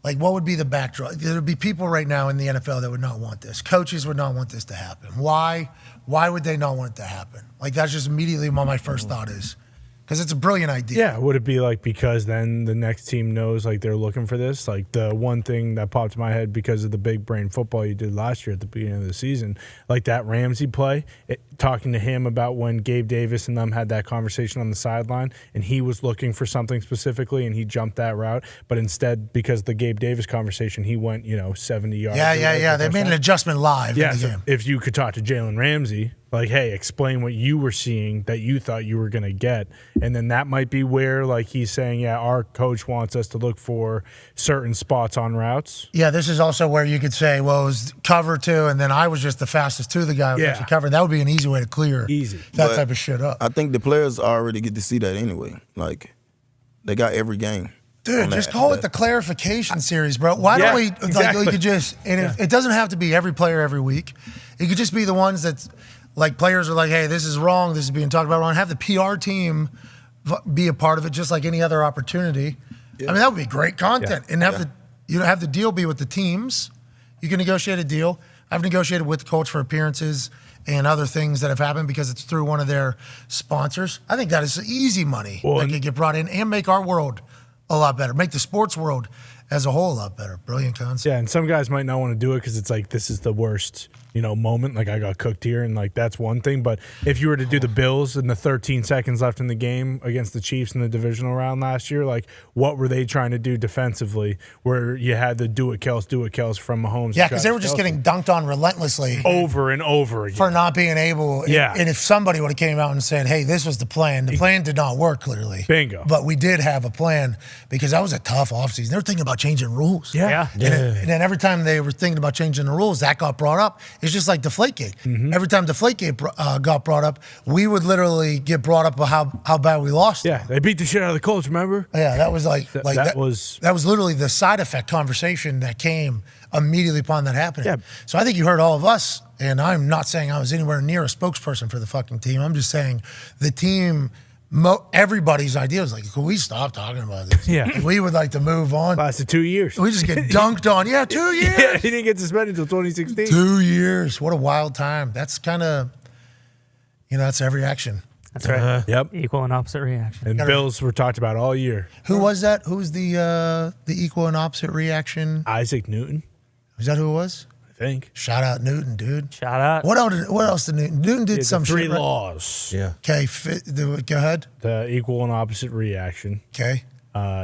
like what would be the backdrop? There would be people right now in the NFL that would not want this. Coaches would not want this to happen. Why? Why would they not want it to happen? Like that's just immediately what my first thought is. Because it's a brilliant idea. Yeah, would it be like because then the next team knows like they're looking for this? Like the one thing that popped in my head because of the big brain football you did last year at the beginning of the season, like that Ramsey play, talking to him about when Gabe Davis and them had that conversation on the sideline, and he was looking for something specifically and he jumped that route, but instead because the Gabe Davis conversation, he went 70 yards. Yeah. They made an adjustment live in the game. If you could talk to Jalen Ramsey, Like, hey, explain what you were seeing that you thought you were going to get. And then that might be where, like, he's saying, yeah, our coach wants us to look for certain spots on routes. Yeah, this is also where you could say, well, it was cover 2, and then I was just the fastest to the guy who actually covered. That would be an easy way to clear that type of shit up. I think the players already get to see that anyway. Like, they got every game. Dude, just call it the clarification series, bro. Why don't we, like, we could just, and it doesn't have to be every player every week. It could just be the ones that, like, players are like, hey, this is wrong, this is being talked about wrong. Have the PR team be a part of it, just like any other opportunity. I mean, that would be great content. And have the deal be with the teams. You can negotiate a deal. I've negotiated with the coach for appearances and other things that have happened because it's through one of their sponsors. I think that is easy money that can get brought in and make our world a lot better, make the sports world as a whole a lot better. Brilliant concept. Yeah, and some guys might not want to do it because it's like, this is the worst, moment. Like, I got cooked here, and like that's one thing. But if you were to do the Bills in the 13 seconds left in the game against the Chiefs in the divisional round last year, like, what were they trying to do defensively? Where you had the do it Kels from Mahomes. Yeah, because they were just getting dunked on relentlessly over and over again for not being able. Yeah, and if somebody would have came out and said, "Hey, this was the plan," the plan did not work clearly. Bingo. But we did have a plan because that was a tough offseason. They were thinking about changing rules. Yeah. And then every time they were thinking about changing the rules, that got brought up. It's just like Deflategate. Every time Deflategate got brought up, we would literally get brought up about how bad we lost. Yeah, they beat the shit out of the Colts, remember? Yeah, that was that was literally the side effect conversation that came immediately upon that happening. Yeah. So I think you heard all of us, and I'm not saying I was anywhere near a spokesperson for the fucking team. I'm just saying the team. Everybody's idea was like, could we stop talking about this? Yeah. We would like to move on. Lasted 2 years. We just get dunked on. Yeah, 2 years. Yeah, he didn't get suspended until 2016. 2 years. What a wild time. That's kind of, that's every action. That's right. Yep. Equal and opposite reaction. And Bills were talked about all year. Who was that? Who was the equal and opposite reaction? Isaac Newton. Is that who it was? I think. Shout out Newton, dude. Shout out. What else did Newton? Newton did some three shit. laws. Yeah. Okay, go ahead. The equal and opposite reaction. Okay.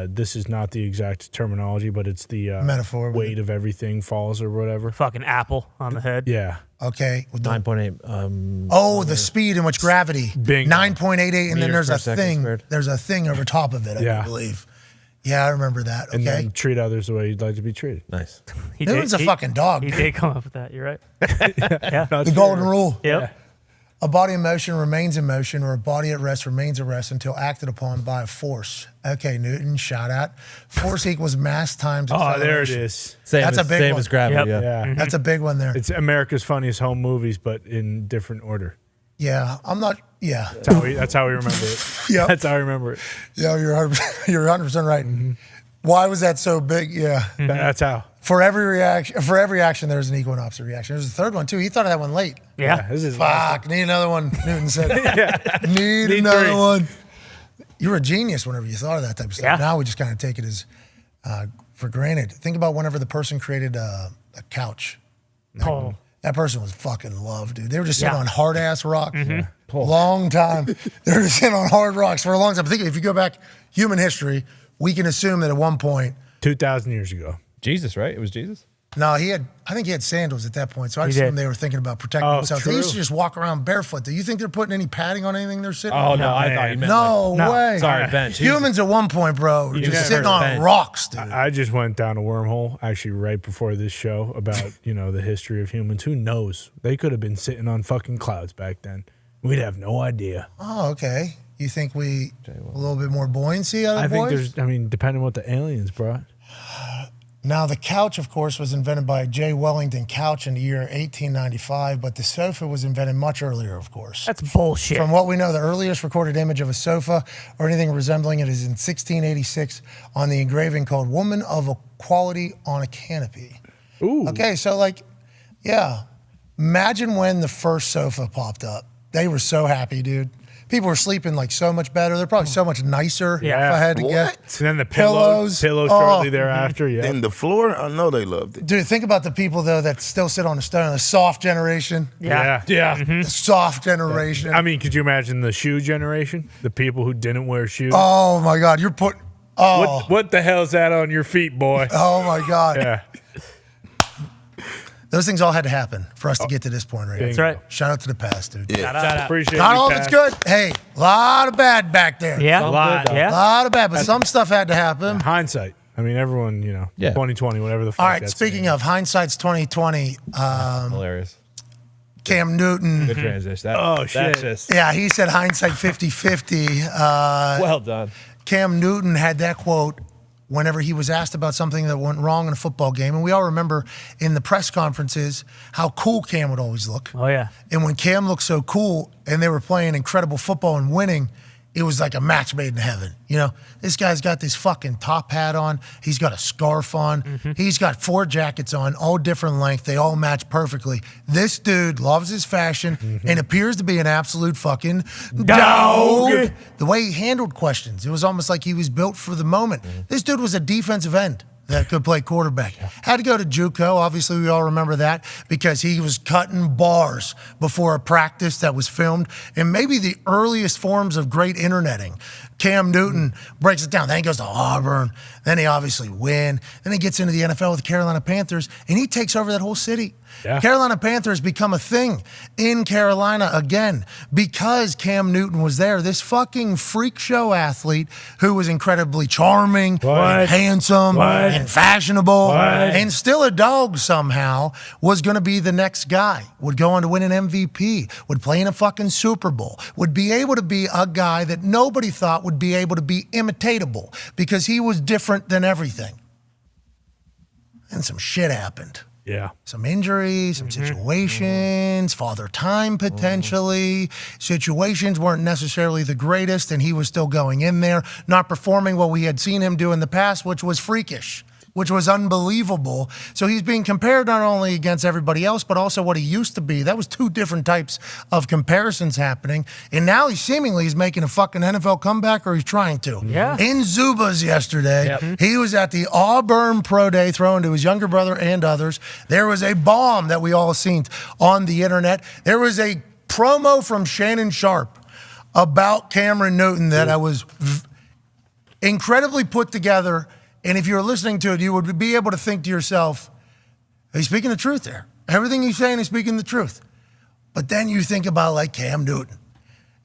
This is not the exact terminology, but it's the metaphor. Weight of everything falls or whatever. Fucking apple on the head. Yeah. Okay. 9.8. The speed in which gravity. Bingo. 9.88, and then there's a thing. squared. There's a thing over top of it. I believe. Yeah, I remember that. Okay. And then treat others the way you'd like to be treated. Nice. Newton's a fucking dog. He did come up with that. You're right. The golden rule. Yep. Yeah. A body in motion remains in motion, or a body at rest remains at rest until acted upon by a force. Okay, Newton, shout out. Force equals mass times acceleration. Oh, there it is. That's a big one. As gravity. Yep. Yeah. Yeah. That's a big one there. It's America's Funniest Home Movies, but in different order. Yeah, I'm not. Yeah. That's how we remember it. Yeah. That's how I remember it. Yeah, you're 100% right. Why was that so big? Yeah. That's how. For every action, there's an equal and opposite reaction. There's a third one too. He thought of that one late. Yeah. This is Fuck, need another one. Newton said. Need Need another 3. one. You were a genius whenever you thought of that type of stuff. Yeah. Now we just kind of take it as for granted. Think about whenever the person created a couch. Oh. That person was fucking loved, dude. They were just sitting on hard ass rocks. Mm-hmm. Long time. They were just sitting on hard rocks for a long time. Think if you go back human history, we can assume that at one point 2,000 years ago. Jesus, right? It was Jesus? No, I think he had sandals at that point. So I He assume did. they were thinking about protecting Oh, themselves. true. They used to just walk around barefoot. Do you think they're putting any padding on anything they're sitting Oh, on? no, I thought you meant No No. way. Sorry, bench. Humans at one point, bro, were just sitting on bench. rocks, dude. I just went down a wormhole actually right before this show about, the history of humans. Who knows? They could have been sitting on fucking clouds back then. We'd have no idea. Oh, okay. You think a little bit more buoyancy out of I the think boys? depending on what the aliens brought. Now, the couch, of course, was invented by J. Wellington Couch in the year 1895, but the sofa was invented much earlier, of course. That's bullshit. From what we know, the earliest recorded image of a sofa or anything resembling it is in 1686 on the engraving called Woman of Equality on a Canopy. Ooh. Okay, so imagine when the first sofa popped up. They were so happy, dude. People were sleeping so much better. They're probably so much nicer, Yeah. if I had to guess. And then the Pillows. pillow Oh. shortly thereafter. Yeah. And the floor, I know they loved it. Dude, think about the people, though, that still sit on the stone. The soft generation. Yeah. The soft generation. I mean, could you imagine the shoe generation? The people who didn't wear shoes? Oh, my God. You're putting... Oh. What the hell's that on your feet, boy? Oh, my God. Yeah. Those things all had to happen for us to get to this point right here. That's right. Shout out to the past, dude. Yeah. Shout out. Appreciate Not you, all of it's Pat. good. Hey, a lot of bad back there. Yeah. A lot. Yeah. A lot of bad, but some stuff had to happen. Hindsight. I mean, everyone, 2020, whatever the fuck. All right, that's speaking of hindsight's 2020, Hilarious. Cam Newton. Good transition. shit. That's just Yeah, he said hindsight 50-50. well done. Cam Newton had that quote whenever he was asked about something that went wrong in a football game. And we all remember in the press conferences how cool Cam would always look. Oh, yeah. And when Cam looked so cool and they were playing incredible football and winning, it was like a match made in heaven. This guy's got this fucking top hat on. He's got a scarf on. He's got 4 jackets on, all different length. They all match perfectly. This dude loves his fashion and appears to be an absolute fucking dog. The way he handled questions, it was almost like he was built for the moment. This dude was a defensive end that could play quarterback. Had to go to JUCO. Obviously, we all remember that because he was cutting bars before a practice that was filmed. And maybe the earliest forms of great interneting. Cam Newton breaks it down. Then he goes to Auburn. Then he obviously win. Then he gets into the NFL with the Carolina Panthers, and he takes over that whole city. Yeah. Carolina Panthers become a thing in Carolina again because Cam Newton was there. This fucking freak show athlete who was incredibly charming, and handsome, and fashionable, and still a dog somehow, was going to be the next guy, would go on to win an MVP, would play in a fucking Super Bowl, would be able to be a guy that nobody thought would be able to be imitatable because he was different than everything. And some shit happened. Yeah. Some injuries, some situations, father time potentially. Situations weren't necessarily the greatest, and he was still going in there, not performing what we had seen him do in the past, which was freakish, which was unbelievable. So he's being compared not only against everybody else, but also what he used to be. That was 2 different types of comparisons happening. And now he's making a fucking NFL comeback, or he's trying to. Yeah. In Zubaz yesterday, he was at the Auburn Pro Day throwing to his younger brother and others. There was a bomb that we all seen on the internet. There was a promo from Shannon Sharp about Cameron Newton that I was incredibly put together. And if you're listening to it, you would be able to think to yourself, he's speaking the truth there. Everything he's saying is speaking the truth. But then you think about like Cam Newton.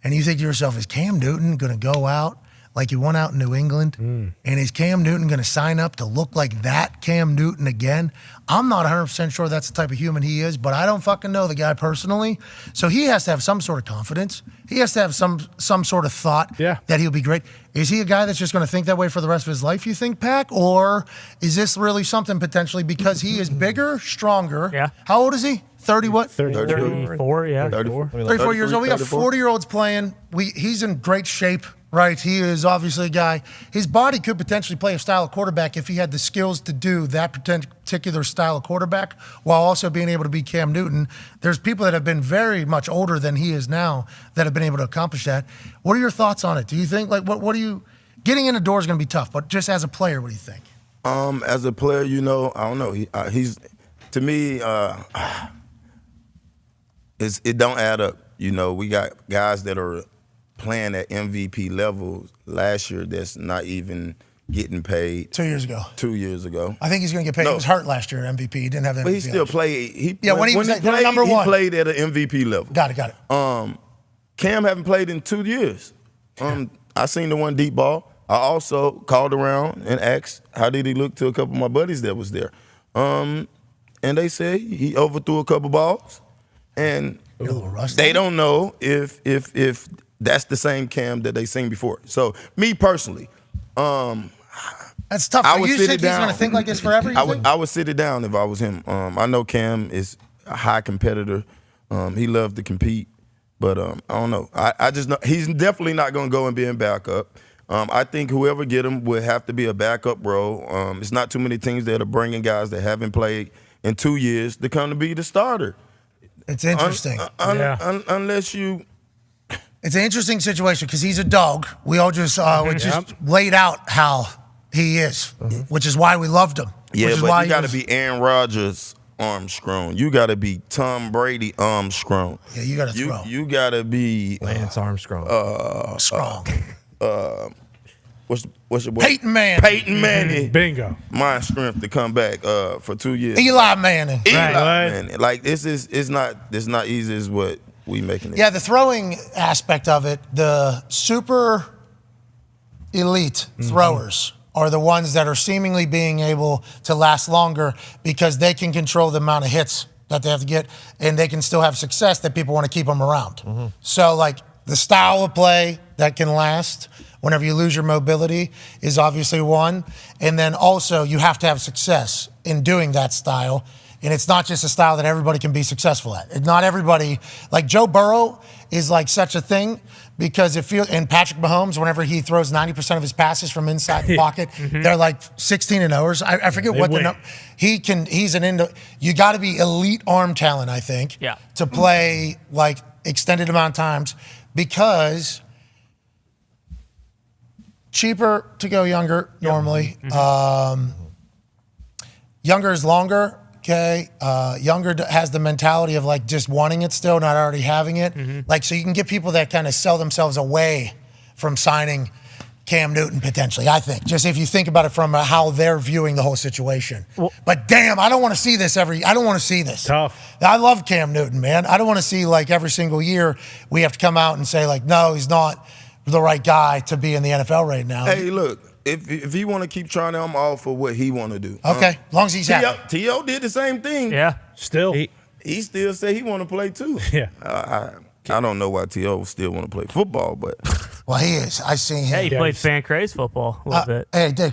And you think to yourself, is Cam Newton going to go out like he went out in New England? And is Cam Newton going to sign up to look like that Cam Newton again? I'm not 100% sure that's the type of human he is, but I don't fucking know the guy personally. So he has to have some sort of confidence. He has to have some sort of thought that he'll be great. Is he a guy that's just going to think that way for the rest of his life, you think, Pac? Or is this really something potentially because he is bigger, stronger? Yeah. How old is he? 30 what? 34, yeah. 34 years old. We got 40-year-olds playing. He's in great shape, right? He is obviously a guy. His body could potentially play a style of quarterback if he had the skills to do that particular style of quarterback while also being able to be Cam Newton. There's people that have been very much older than he is now that have been able to accomplish that. What are your thoughts on it? Do you think, like, what do you, getting in the door is going to be tough, but just as a player, what do you think? As a player, I don't know. He's, to me, it don't add up. We got guys that are playing at MVP levels last year that's not even getting paid. 2 years ago. 2 years ago. I think he's going to get paid. He was hurt last year, MVP. He didn't have the MVP. But he still played. When he was played, number one. He played at an MVP level. Got it. Cam haven't played in 2 years. I seen the one deep ball. I also called around and asked how did he look to a couple of my buddies that was there. And they said he overthrew a couple balls. And they don't know if that's the same Cam that they seen before. So me personally, that's tough. I would you sit think it he's down. going to think like this forever? I would sit it down if I was him. I know Cam is a high competitor. He loves to compete, but I don't know. I just know he's definitely not going to go and be in backup. I think whoever get him would have to be a backup role. It's not too many teams that are bringing guys that haven't played in 2 years to come to be the starter. It's interesting. Unless you. It's an interesting situation because he's a dog. We all just laid out how he is, which is why we loved him. Yeah, but you got to be Aaron Rodgers Armstrong. You got to be Tom Brady Armstrong. Yeah, you got to throw. You got to be Lance Armstrong. Strong. What's what's your boy? Peyton Manning. Peyton Manning. Bingo. My strength to come back for 2 years. Eli Manning. Eli Manning. Like it's not easy as what we making it. Yeah, the throwing aspect of it, the super elite throwers are the ones that are seemingly being able to last longer because they can control the amount of hits that they have to get, and they can still have success that people want to keep them around. So, like, the style of play that can last whenever you lose your mobility is obviously one. And then also you have to have success in doing that style. And it's not just a style that everybody can be successful at. Not everybody, like Joe Burrow is like such a thing because and Patrick Mahomes, whenever he throws 90% of his passes from inside the pocket, they're like 16-0ers. I forget what the number. You got to be elite arm talent, I think, to play like extended amount of times because cheaper to go younger normally. Younger is longer. Okay, younger has the mentality of like just wanting it still, not already having it. Like, so you can get people that kind of sell themselves away from signing Cam Newton potentially, I think. Just if you think about it from how they're viewing the whole situation. But damn, I don't want to see this I don't want to see this. Tough. I love Cam Newton, man. I don't want to see like every single year we have to come out and say like, no, he's not the right guy to be in the NFL right now. Hey, look. If he want to keep trying, I'm all for what he want to do. Okay, as long as he's happy. T.O. did the same thing. Yeah, still. He still said he want to play too. Yeah. I don't know why T.O. still want to play football, but. Well, he is. I seen him. Yeah, he played fan craze football a little bit. Hey, did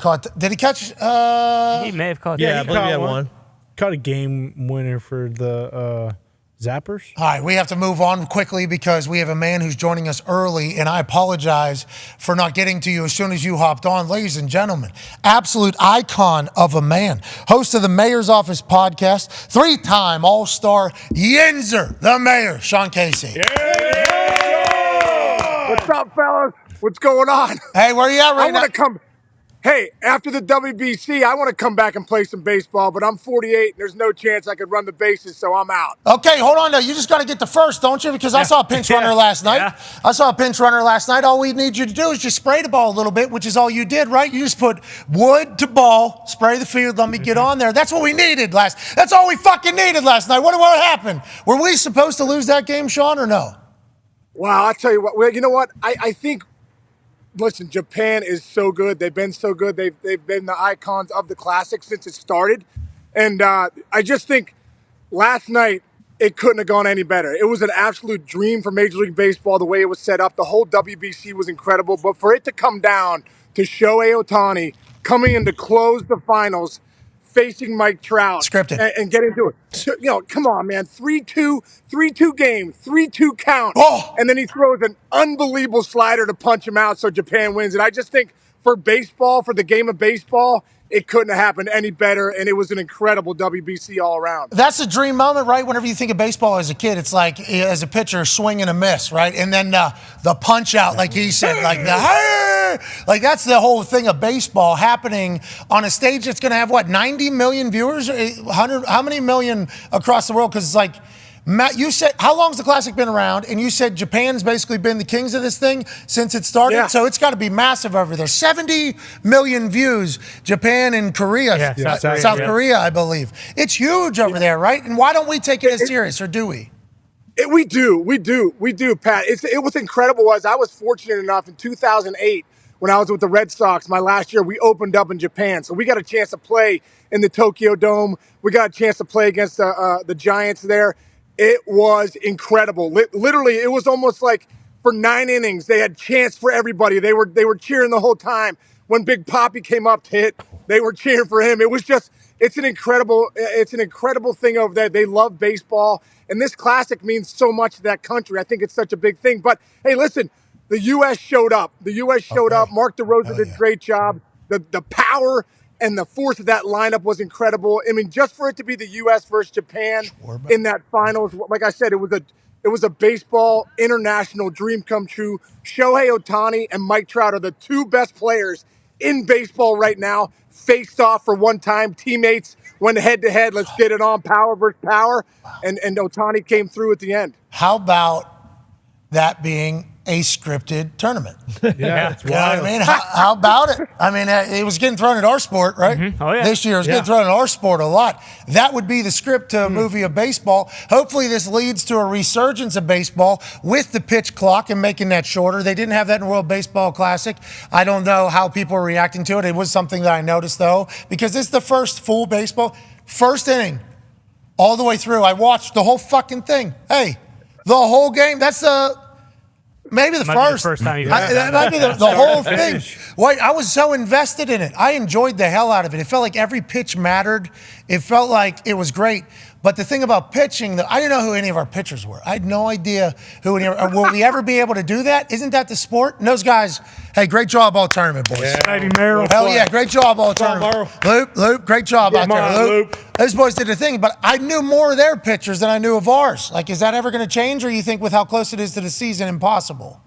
he catch? He may have caught. Yeah, I believe he had one. Caught a game winner for the Zappers. All right, we have to move on quickly because we have a man who's joining us early, and I apologize for not getting to you as soon as you hopped on. Ladies and gentlemen, absolute icon of a man, host of the Mayor's Office podcast, three-time All-Star Yinzer, the Mayor, Sean Casey. What's up, fellas? What's going on? Hey, where you at right now? Hey, after the WBC, I want to come back and play some baseball, but I'm 48 and there's no chance I could run the bases, so I'm out. Okay, hold on, though. You just got to get the first, don't you? Because I saw a pinch runner last night. Yeah. I saw a pinch runner last night. All we need you to do is just spray the ball a little bit, which is all you did, right? You just put wood to ball, spray the field, let me get on there. That's what we needed That's all we fucking needed last night. What happened? Were we supposed to lose that game, Sean, or no? Wow, I'll tell you what. Well, you know what? I think, listen, Japan is so good. They've been so good. They've been the icons of the Classic since it started. And I just think last night it couldn't have gone any better. It was an absolute dream for Major League Baseball, the way it was set up. The whole WBC was incredible. But for it to come down to Shohei Ohtani coming in to close the finals, facing Mike Trout. Scripted. And get into it. So, come on, man. 3-2 game, 3-2 count. Oh. And then he throws an unbelievable slider to punch him out so Japan wins. And I just think for baseball, for the game of baseball, it couldn't have happened any better, and it was an incredible WBC all around. That's a dream moment, right? Whenever you think of baseball as a kid, it's like, as a pitcher, swing and a miss, right? And then the punch out, like he said, like the like that's the whole thing of baseball happening on a stage that's going to have, 90 million viewers? 100? How many million across the world? Because it's like, Matt, you said, how long's the Classic been around? And you said Japan's basically been the kings of this thing since it started. Yeah. So it's got to be massive over there. 70 million views, Japan and Korea, South Korea, I believe. It's huge over there, right? And why don't we take it as serious, or do we? We do, Pat. It was incredible. I was fortunate enough in 2008 when I was with the Red Sox, my last year, we opened up in Japan. So we got a chance to play in the Tokyo Dome. We got a chance to play against the Giants there. It was incredible. Literally, it was almost like for 9 innings, they had chants for everybody. They were cheering the whole time. When Big Papi came up to hit, they were cheering for him. It was just, it's an incredible thing over there. They love baseball. And this Classic means so much to that country. I think it's such a big thing. But hey, listen, the U.S. showed up. Up. Mark DeRosa did a great job. The power and the force of that lineup was incredible. I mean, just for it to be the U.S. versus Japan in that finals, like I said, it was a baseball international dream come true. Shohei Ohtani and Mike Trout are the two best players in baseball right now. Faced off for one time, teammates went head to head. Let's get it on, power versus power, and Ohtani came through at the end. How about that being a scripted tournament. Yeah, it's You know what I wild. mean? How about it? I mean, it was getting thrown at our sport, right? Oh, yeah. This year it was getting thrown at our sport a lot. That would be the script to a movie of baseball. Hopefully this leads to a resurgence of baseball with the pitch clock and making that shorter. They didn't have that in World Baseball Classic. I don't know how people are reacting to it. It was something that I noticed, though, because this is the first full baseball, first inning, all the way through. I watched the whole fucking thing. Hey, the whole game. That's maybe the first time you've that might be the whole thing. Wait, I was so invested in it. I enjoyed the hell out of it. It felt like every pitch mattered. It felt like it was great. But the thing about pitching, I didn't know who any of our pitchers were. I had no idea who any. Will we ever be able to do that? Isn't that the sport? And those guys, hey, great job all tournament, boys. Hell yeah, great job all tournament. Loop, great job out there, Loop. Those boys did the thing, but I knew more of their pitchers than I knew of ours. Like, is that ever going to change, or you think with how close it is to the season, impossible?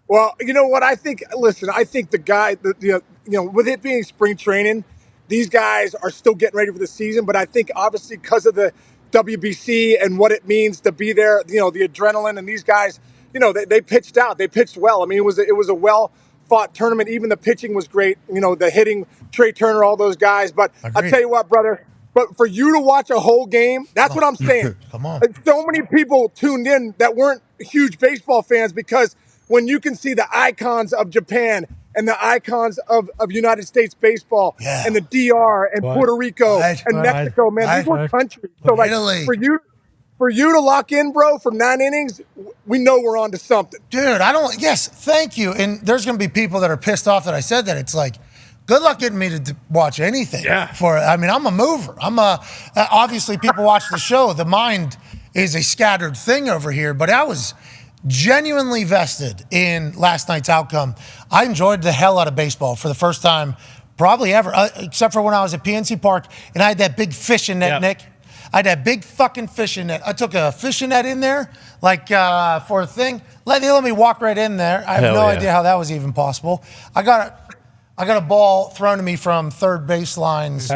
Well, you know what I think. Listen, I think the guy, with it being spring training, these guys are still getting ready for the season. But I think obviously because of the WBC and what it means to be there, the adrenaline, and these guys, they pitched out. They pitched well. I mean, it was a well fought tournament. Even the pitching was great. The hitting, Trey Turner, all those guys. But I'll tell you what, brother. But for you to watch a whole game, that's what I'm saying. Come on. And so many people tuned in that weren't huge baseball fans, because when you can see the icons of Japan and the icons of United States baseball and the DR and Puerto Rico and Mexico, man, these were countries. So, like, for you to lock in, bro, for 9 innings, we know we're on to something. Dude, yes, thank you. And there's going to be people that are pissed off that I said that. It's like, good luck getting me to watch anything. Yeah. I'm a mover. Obviously people watch the show. The mind is a scattered thing over here, but I was genuinely vested in last night's outcome. I enjoyed the hell out of baseball for the first time probably ever, except for when I was at PNC Park and I had that big fishing net, Nick. I had that big fucking fishing net. I took a fishing net in there, for a thing. Let me walk right in there. I have no idea how that was even possible. I got a ball thrown to me from third baseline's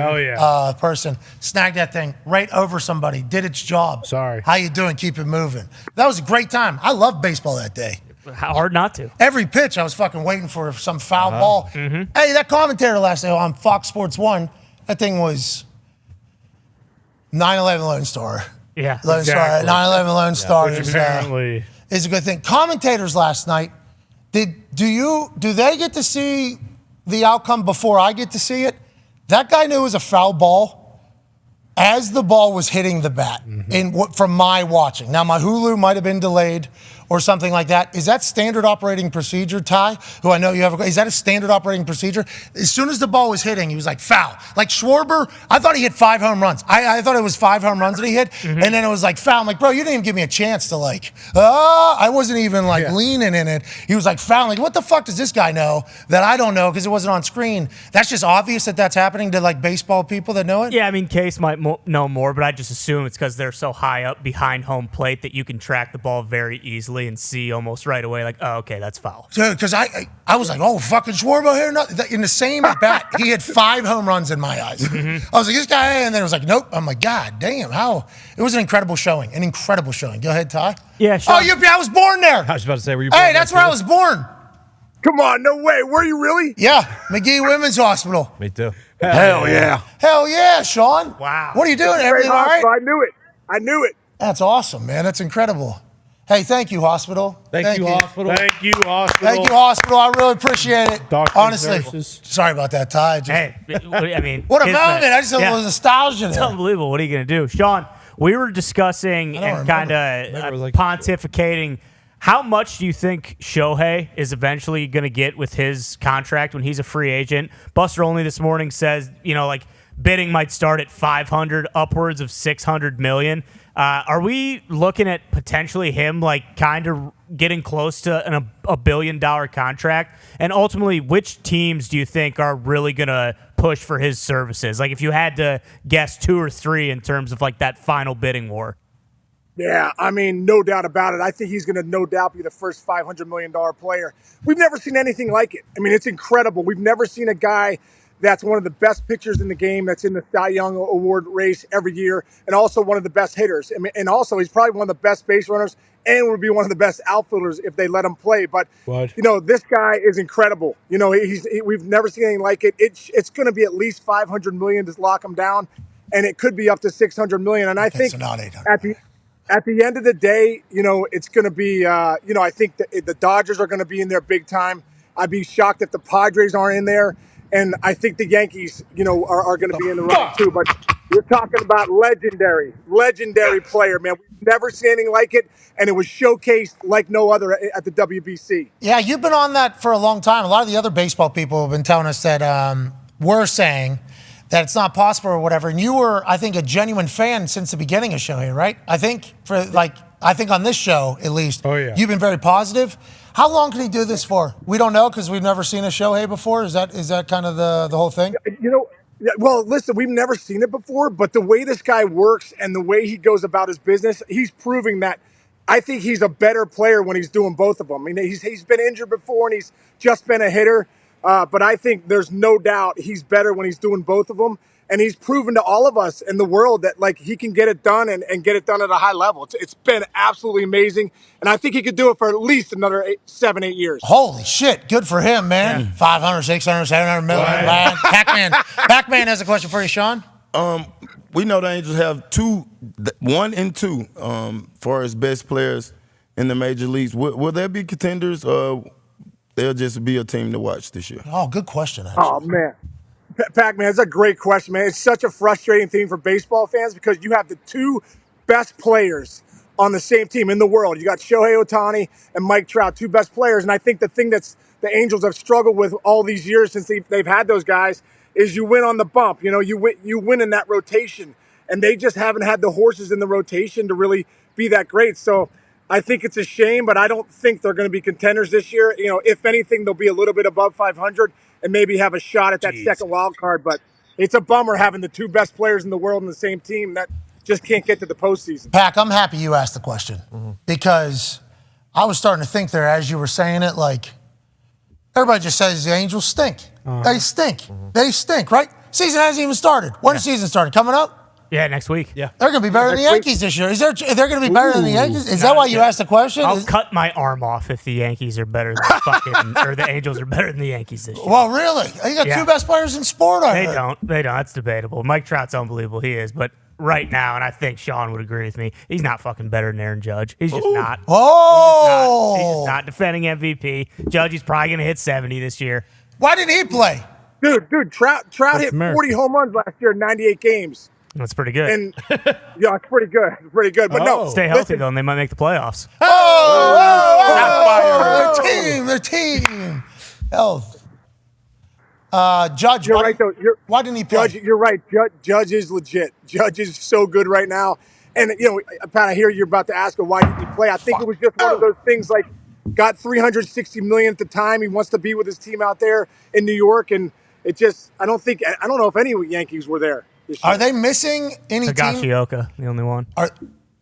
person. Snagged that thing right over somebody. Did its job. Sorry. How you doing? Keep it moving. That was a great time. I loved baseball that day. How hard not to? Every pitch, I was fucking waiting for some foul ball. Hey, that commentator last night on Fox Sports 1, that thing was 9/11 Lone Star. Yeah. Lone Star. 9/11 Lone Star Which apparently is a good thing. Commentators last night, do they get to see the outcome before I get to see it? That guy knew it was a foul ball as the ball was hitting the bat from my watching. Now, my Hulu might have been delayed or something like that. Is that standard operating procedure, Ty, who I know you have? Is that a standard operating procedure? As soon as the ball was hitting, he was like, foul. Like Schwarber, I thought he hit 5 home runs. I thought it was 5 home runs that he hit, and then it was like foul. I'm like, bro, you didn't even give me a chance to I wasn't even leaning in it. He was like foul. Like, what the fuck does this guy know that I don't know because it wasn't on screen? That's just obvious that that's happening to baseball people that know it? Yeah, I mean, Case might know more, but I just assume it's because they're so high up behind home plate that you can track the ball very easily and see almost right away, okay, that's foul. Because I was like, oh, fucking Schwarber here. In the same at bat, he had 5 home runs in my eyes. I was like, this guy, and then it was like, nope. I'm like, God damn, how? It was an incredible showing. Go ahead, Ty. Yeah, sure. Oh, I was born there. I was about to say, were you born Hey, that's where I was born. Come on, no way. Were you really? Yeah, McGee Women's Hospital. Me too. Hell yeah. Hell yeah, Sean. Wow. What are you doing? Everything all right? I knew it. That's awesome, man. That's incredible. Hey, thank you, hospital. Thank you, hospital. Thank you, hospital. Thank you, hospital. I really appreciate it. Doctors, honestly. nurses. Sorry about that, Ty. I mean, what a moment. I just had a little nostalgia there. It's unbelievable. What are you going to do? Sean, we were discussing and kind of pontificating. How much do you think Shohei is eventually going to get with his contract when he's a free agent? Buster Olney this morning says, bidding might start at 500, upwards of 600 million. Are we looking at potentially him kind of getting close to a $1 billion contract? And ultimately, which teams do you think are really going to push for his services? If you had to guess 2 or 3 in terms of that final bidding war. Yeah, I mean, no doubt about it. I think he's going to no doubt be the first $500 million player. We've never seen anything like it. I mean, it's incredible. We've never seen a guy that's one of the best pitchers in the game, that's in the Cy Young Award race every year, and also one of the best hitters. And also, he's probably one of the best base runners and would be one of the best outfielders if they let him play. But, this guy is incredible. We've never seen anything like it. It's going to be at least $500 million to lock him down, and it could be up to $600 million. And I think at the end of the day, it's going to be, I think the Dodgers are going to be in there big time. I'd be shocked if the Padres aren't in there. And I think the Yankees, are going to be in the running too. But you're talking about legendary player, man. We've never seen anything like it, and it was showcased like no other at the WBC. Yeah, you've been on that for a long time. A lot of the other baseball people have been telling us that we're saying that it's not possible or whatever. And you were, I think, a genuine fan since the beginning of Shohei, right? I think on this show, at least, you've been very positive. How long can he do this for? We don't know because we've never seen a Shohei before. Is that kind of the whole thing? Well, listen, we've never seen it before, but the way this guy works and the way he goes about his business, he's proving that. I think he's a better player when he's doing both of them. I mean, he's been injured before and he's just been a hitter, but I think there's no doubt he's better when he's doing both of them. And he's proven to all of us in the world that, he can get it done and get it done at a high level. It's been absolutely amazing. And I think he could do it for at least another 7-8 years. Holy shit. Good for him, man. 500, 600, 700 million. Pac-Man has a question for you, Sean. We know the Angels have 1 and 2 for as best players in the major leagues. Will there be contenders or they'll just be a team to watch this year? Oh, good question, actually. Oh, man. Pac-Man, it's a great question, man. It's such a frustrating thing for baseball fans because you have the 2 best players on the same team in the world. You got Shohei Ohtani and Mike Trout, 2 best players. And I think the thing that's the Angels have struggled with all these years since they've had those guys is you win on the bump. You win in that rotation. And they just haven't had the horses in the rotation to really be that great. So I think it's a shame, but I don't think they're going to be contenders this year. If anything, they'll be a little bit above 500 and maybe have a shot at that second wild card. But it's a bummer having the 2 best players in the world on the same team that just can't get to the postseason. Pac, I'm happy you asked the question because I was starting to think there as you were saying it, everybody just says the Angels stink. They stink. They stink, right? Season hasn't even started. When the season started? Coming up? Yeah, next week. Yeah. They're going to be better than the Yankees this year. They're going to be better than the Yankees? Is that why you asked the question? I'll cut my arm off if the Yankees are better than or the Angels are better than the Yankees this year. Well, really? You got 2 best players in sport, I heard. They don't. That's debatable. Mike Trout's unbelievable. He is. But right now, and I think Sean would agree with me, he's not fucking better than Aaron Judge. He's just not. Oh! He's just not defending MVP. Judge is probably going to hit 70 this year. Why didn't he play? Dude, Trout hit 40 home runs last year in 98 games. That's pretty good. And it's pretty good. Pretty good. But no. Stay healthy, though, and they might make the playoffs. Their team. Health. Judge, you're right, though. Why didn't he play? Judge, you're right. Judge is legit. Judge is so good right now. And, Pat, I hear you're about to ask him why didn't he play. I think it was just one of those things got $360 million at the time. He wants to be with his team out there in New York. And I don't know if any Yankees were there. Are they missing any team? Higashioka, the only one.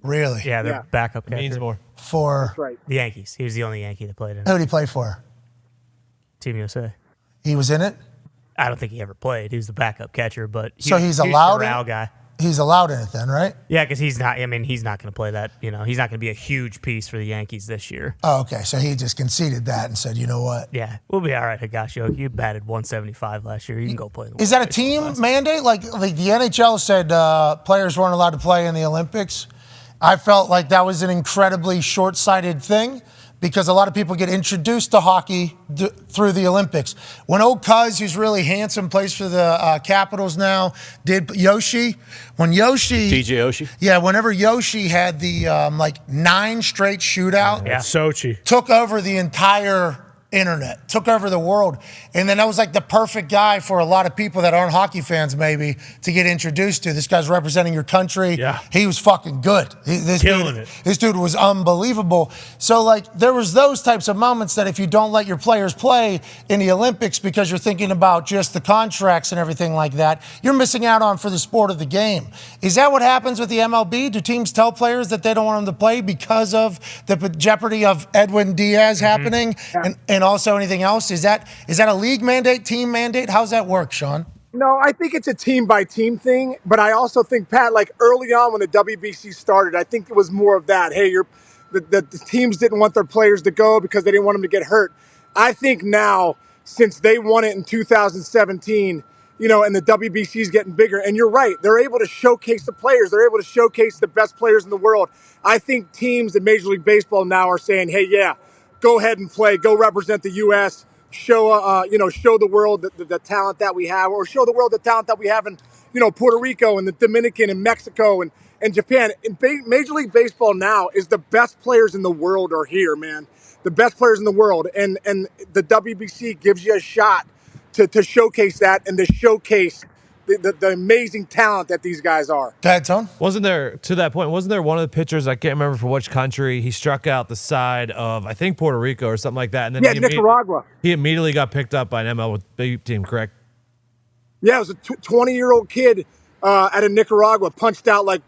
Really? Yeah, their backup catcher. Means more. For the Yankees. He was the only Yankee that played in it. Who did he play for? Team USA. He was in it? I don't think he ever played. He was the backup catcher, but he's allowed in it? Guy. He's allowed in it then, right? Yeah, because he's not going to play that. He's not going to be a huge piece for the Yankees this year. Oh, okay. So he just conceded that and said, you know what? Yeah, we'll be all right, Higashioka. You batted 175 last year. You can go play. Is that a team mandate? Like the NHL said players weren't allowed to play in the Olympics. I felt like that was an incredibly short-sighted thing because a lot of people get introduced to hockey through the Olympics. When old Cuz, who's really handsome, plays for the Capitals now, did Yoshi. When Yoshi... DJ Yoshi? Yeah, whenever Yoshi had the 9 straight shootout... Sochi. Took over the entire internet, took over the world. And then that was like the perfect guy for a lot of people that aren't hockey fans maybe to get introduced to. This guy's representing your country. Yeah. He was fucking good. Killing it. This dude was unbelievable. So there was those types of moments that if you don't let your players play in the Olympics because you're thinking about just the contracts and everything like that, you're missing out on for the sport of the game. Is that what happens with the MLB? Do teams tell players that they don't want them to play because of the jeopardy of Edwin Diaz happening? And and also anything else? Is that a league mandate, team mandate? How's that work, Sean? No, I think it's a team-by-team thing, but I also think, Pat, like early on when the WBC started, I think it was more of that. Hey, the teams didn't want their players to go because they didn't want them to get hurt. I think now, since they won it in 2017, and the WBC is getting bigger, and you're right, they're able to showcase the players. They're able to showcase the best players in the world. I think teams in Major League Baseball now are saying, hey, yeah, go ahead and play, go represent the U.S., show the world the talent that we have, or show the world the talent that we have in, Puerto Rico and the Dominican and Mexico and Japan. And Major League Baseball now is the best players in the world are here, man. The best players in the world. And the WBC gives you a shot to showcase that and to showcase the amazing talent that these guys are. Go ahead, Tone. Wasn't there one of the pitchers, I can't remember for which country, he struck out the side of, I think, Puerto Rico or something like that. And then Nicaragua. He immediately got picked up by an MLB team, correct? Yeah, it was a 20-year-old kid out of Nicaragua, punched out like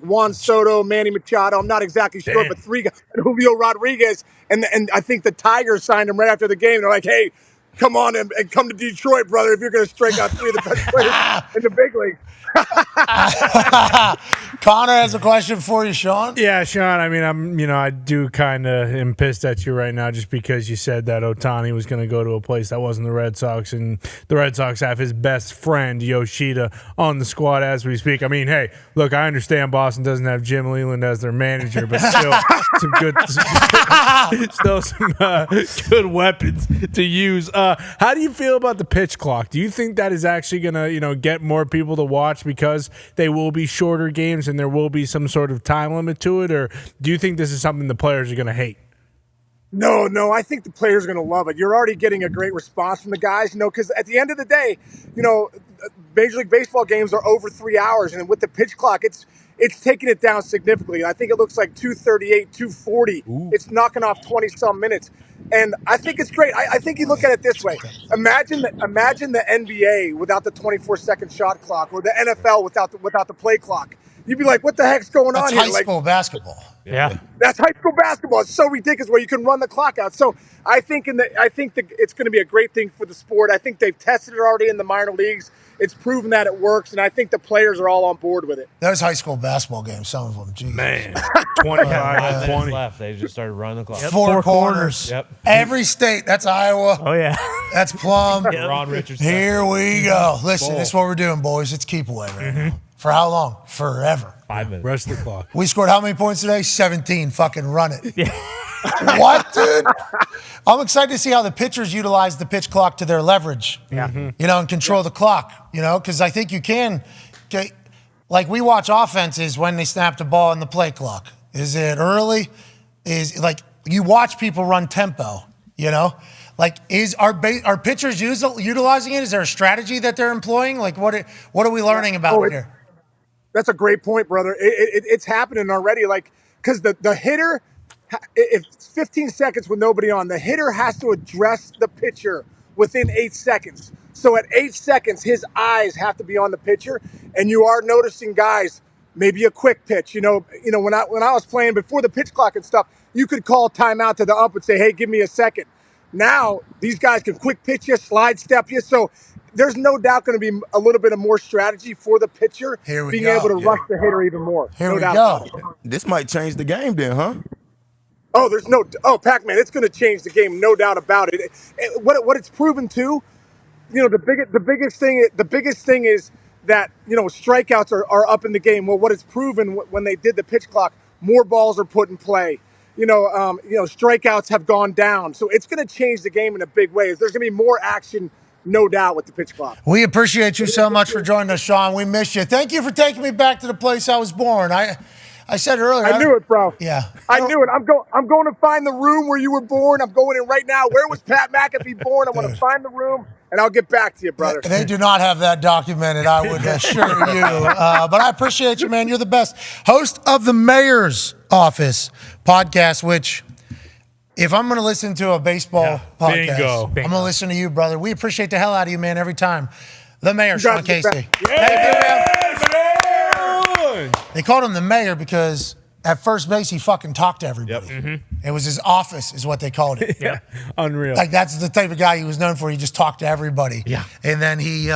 Juan Soto, Manny Machado. I'm not exactly sure, but three guys, and Julio Rodriguez. And I think the Tigers signed him right after the game. They're like, hey, come on and come to Detroit, brother, if you're going to strike out three of the best players in the big league. Connor has a question for you, Sean. Yeah, Sean. I mean, I do kind of am pissed at you right now just because you said that Ohtani was going to go to a place that wasn't the Red Sox, and the Red Sox have his best friend Yoshida on the squad as we speak. I mean, hey, look, I understand Boston doesn't have Jim Leland as their manager, but still some good weapons to use. How do you feel about the pitch clock? Do you think that is actually going to, get more people to watch because they will be shorter games and there will be some sort of time limit to it? Or do you think this is something the players are going to hate? No, I think the players are going to love it. You're already getting a great response from the guys, because at the end of the day, Major League Baseball games are over 3 hours, and with the pitch clock, it's taking it down significantly. I think it looks like 2:38, 2:40. Ooh. It's knocking off 20-some minutes. And I think it's great. I think you look at it this way. Imagine the NBA without the 24-second shot clock, or the NFL without the play clock. You'd be like, what the heck's going on here? That's high school basketball. Yeah. That's high school basketball. It's so ridiculous where you can run the clock out. So I think it's going to be a great thing for the sport. I think they've tested it already in the minor leagues. It's proven that it works, and I think the players are all on board with it. Those high school basketball games, some of them, geez. Man, 25 20 left. They just started running the clock. Yep. Four corners. Yep. Every state. That's Iowa. Oh, yeah. That's Plum. Ron Richardson. Here we go. Listen, this is what we're doing, boys. It's keep away right now. For how long? Forever. 5 minutes. Rest of the clock. We scored how many points today? 17. Fucking run it. Yeah. What, dude? I'm excited to see how the pitchers utilize the pitch clock to their leverage. Yeah. And control the clock, because I think you can. Like, we watch offenses when they snap the ball in the play clock. Is it early? You watch people run tempo, Like, are pitchers utilizing it? Is there a strategy that they're employing? Like, what are we learning about here? That's a great point, brother. It's happening already. Like, because the hitter, if it's 15 seconds with nobody on, the hitter has to address the pitcher within 8 seconds. So at 8 seconds, his eyes have to be on the pitcher, and you are noticing guys, maybe a quick pitch. When I was playing before the pitch clock and stuff, you could call timeout to the ump and say, hey, give me a second. Now, these guys can quick pitch you, slide step you. So there's no doubt going to be a little bit of more strategy for the pitcher being able to rush the hitter even more. Here we go. This might change the game then, huh? Oh, Pac-Man, it's going to change the game, no doubt about it. What it's proven too, the biggest thing is that strikeouts are up in the game. Well, what it's proven when they did the pitch clock, more balls are put in play. Strikeouts have gone down, so it's going to change the game in a big way. There's going to be more action, no doubt, with the pitch clock. We appreciate you so much for joining us, Sean. We miss you. Thank you for taking me back to the place I was born. I said it earlier. I knew it, bro. Yeah. I knew it. I'm going to find the room where you were born. I'm going in right now. Where was Pat McAfee born? I want to find the room, and I'll get back to you, brother. They do not have that documented, I would assure you. But I appreciate you, man. You're the best. Host of the Mayor's Office podcast, which, if I'm going to listen to a baseball podcast, I'm going to listen to you, brother. We appreciate the hell out of you, man, every time. The Mayor, Sean Casey. Yeah, They called him the Mayor because at first base, he fucking talked to everybody. It was his office, is what they called it. Yeah, unreal. Like, that's the type of guy he was known for. He just talked to everybody. Yeah. And then he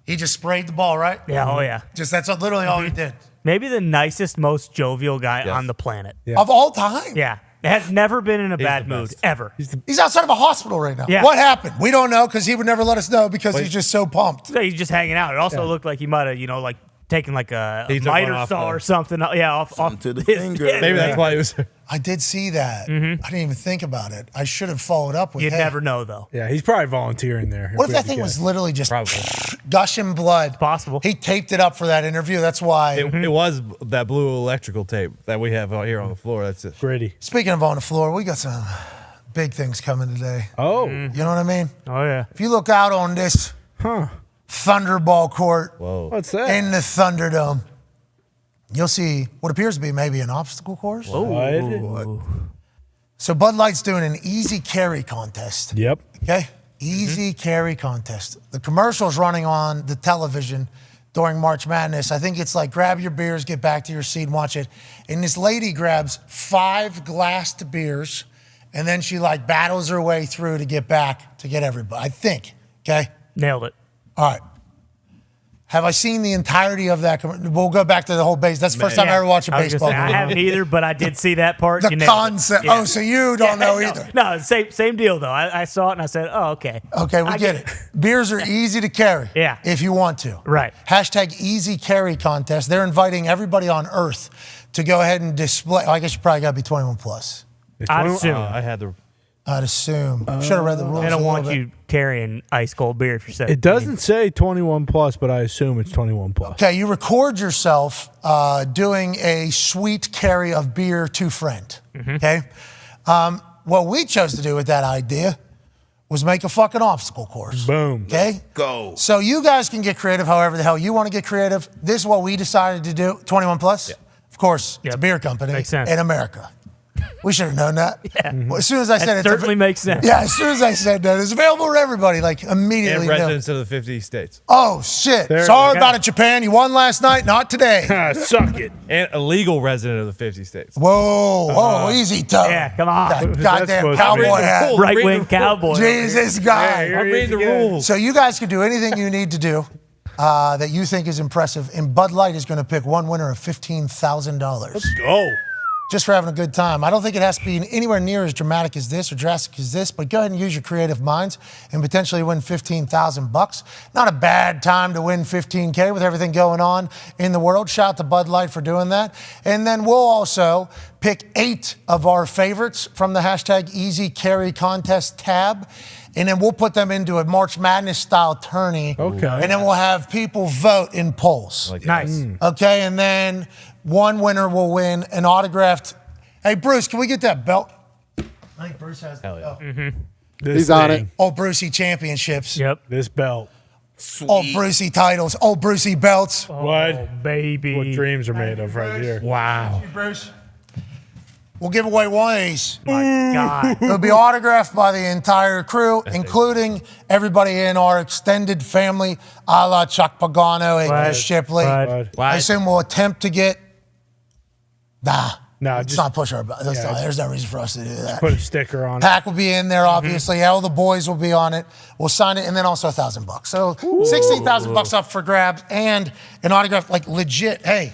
just sprayed the ball, right? Yeah, oh yeah. Just that's literally all he did. Maybe the nicest, most jovial guy on the planet. Of all time. Yeah. Has never been in a bad mood, ever. He's outside of a hospital right now. Yeah. What happened? We don't know because he would never let us know because he's just so pumped. So he's just hanging out. It also looked like he might have, like taken like a He took one miter off saw the- or something. Yeah, off to the his finger. head. Maybe that's why he was. I did see that. I didn't even think about it. I should have followed up with You'd hey, never know, though. Yeah, he's probably volunteering there. What if that thing was literally just Probably. gushing blood? Possible. He taped it up for that interview. That's why. It was that blue electrical tape that we have out here on the floor. That's it. Gritty. Speaking of on the floor, we got some big things coming today. Oh. You know what I mean? Oh, yeah. If you look out on this Thunderball court What's that? in the Thunderdome, you'll see what appears to be maybe an obstacle course. What? So Bud Light's doing an easy carry contest. Yep. Okay? Easy carry contest. The commercial's running on the television during March Madness. I think it's like grab your beers, get back to your seat and watch it. And this lady grabs 5 glassed beers and then she like battles her way through to get back to get everybody. I think. Okay? Nailed it. All right. Have I seen the entirety of that? We'll go back to the whole base. That's the first time I ever watched a I was baseball gonna say, game. I haven't either, but I did see that part. The You nailed it. concept. Yeah. Oh, so you don't know no, either. No, same deal, though. I saw it and I said, oh, okay. Okay, we I get it. Beers are easy to carry. Yeah. If you want to. Right. Hashtag easy carry contest. They're inviting everybody on Earth to go ahead and display. I guess you probably got to be 21 plus. I'd assume. I had the. I'd assume. Should have read the rules. They don't a want little you carrying ice cold beer if you're 17. It doesn't say 21 plus, but I assume it's 21 plus. Okay, you record yourself doing a sweet carry of beer to friend. Okay? What we chose to do with that idea was make a fucking obstacle course. Boom. Okay? Go. So you guys can get creative however the hell you want to get creative. This is what we decided to do. 21 plus? Yeah. Of course, it's a beer company Makes sense. in America. We should have known that. Yeah. Well, as soon as I said That it, certainly makes sense. Yeah, as soon as I said that, it's available to everybody. Like immediately. And knew. residents of the 50 states. Oh shit! There Sorry we go. about it, Japan. You won last night, not today. Suck it. And a legal resident of the 50 states. Whoa, easy toe. Yeah, come on. That What's that goddamn supposed to cowboy mean? hat. Right wing cowboy. Jesus, guy. Yeah, I'm reading the again. rules. So you guys can do anything you need to do that you think is impressive, and Bud Light is going to pick one winner of $15,000 Go. just for having a good time. I don't think it has to be anywhere near as dramatic as this or drastic as this, but go ahead and use your creative minds and potentially win $15,000. Not a bad time to win $15K with everything going on in the world. Shout out to Bud Light for doing that. And then we'll also pick 8 of our favorites from the hashtag Easy Carry Contest tab. And then we'll put them into a March Madness style tourney. Okay. And then we'll have people vote in polls. Nice. Okay, and then one winner will win an autographed. Hey, Bruce, can we get that belt? I think Bruce has the belt. This He's on thing, it. Old Brucey championships. Yep. This belt. Old Brucey titles. Old Brucey belts. What? Oh, baby. What dreams are made of right here. Wow. Bruce. We'll give away one of these. My God. It'll be autographed by the entire crew, including everybody in our extended family, a la Chuck Pagano and Right. Chris Shipley. Right. I assume we'll attempt to get. Nah. No, let's just- not push our. Yeah, There's no reason for us to do that. Put a sticker on it. Pack will be in there, obviously. All the boys will be on it. We'll sign it, and then also $1,000. So $16,000 up for grabs and an autograph, like legit. Hey,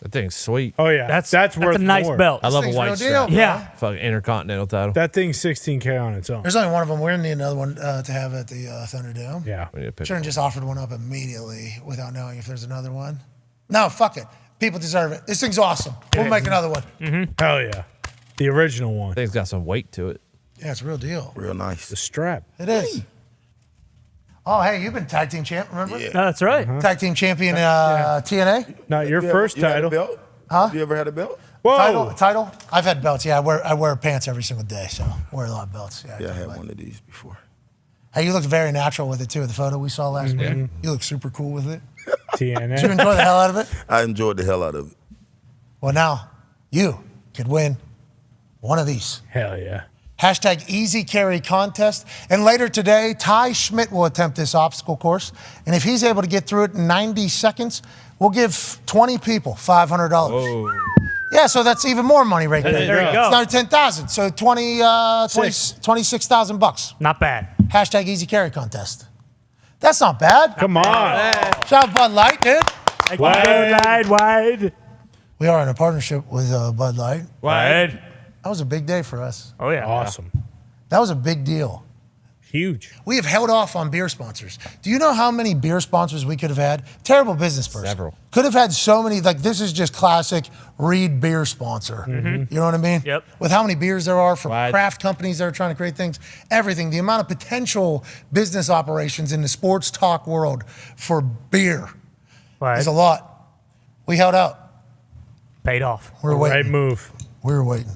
That thing's sweet. Oh yeah, That's worth a nice more. belt. I love a thing's white real strap. deal, Yeah. Fucking intercontinental title. That thing's 16K on its own. there's only one of them. We're going to need another one to have at the Thunderdome. Yeah. We need a picture. Shouldn't have just offered one up immediately without knowing if there's another one. No, fuck it. People deserve it. This thing's awesome. We'll make another one. Hell yeah. The original one. Thing's got some weight to it. Yeah, it's a real deal. Real nice. The strap. It is. Oh, hey, you've been tag team champ, remember? Yeah. No, that's right. Tag team champion TNA. Not your first You had a title. belt? Huh? You ever had a belt? Whoa. Title? I've had belts. Yeah, I wear pants every single day, so I wear a lot of belts. Yeah, I had one of these before. Hey, you looked very natural with it too. The photo we saw last week. You look super cool with it. Did you TNA. enjoy the hell out of it? I enjoyed the hell out of it. Well, now you could win one of these. Hell yeah. Hashtag easy carry contest. And later today, Ty Schmidt will attempt this obstacle course. And if he's able to get through it in 90 seconds, we'll give 20 people $500. Yeah, so that's even more money right there. There you go. It's another 10,000. So 26,000 bucks. Not bad. Hashtag easy carry contest. That's not bad. Come on. Shout out Bud Light, dude. Wide. We are in a partnership with Bud Light. Wide. That was a big day for us. Oh, yeah. Awesome. That was a big deal. Huge. We have held off on beer sponsors. Do you know how many beer sponsors we could have had? Terrible business person. Several. Could have had so many. Like, this is just classic Reed beer sponsor. You know what I mean? Yep. With how many beers there are from Right. craft companies that are trying to create things, everything. The amount of potential business operations in the sports talk world for beer is a lot. We held out. Paid off. We were waiting. Right move. We were waiting.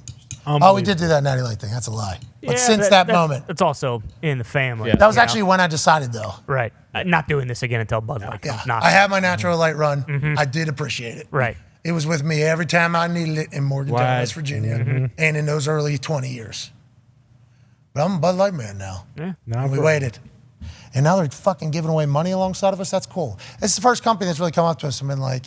Oh, we did do that Natty Light thing. That's a lie. But since that moment. It's also in the family. That was actually when I decided, though. Right. Not doing this again until Bud Light comes. I had my natural light run. I did appreciate it. Right. It was with me every time I needed it in Morgantown, West Virginia, and in those early 20 years. But I'm a Bud Light man now. Yeah. And we waited. And now they're fucking giving away money alongside of us. That's cool. It's the first company that's really come up to us and been like,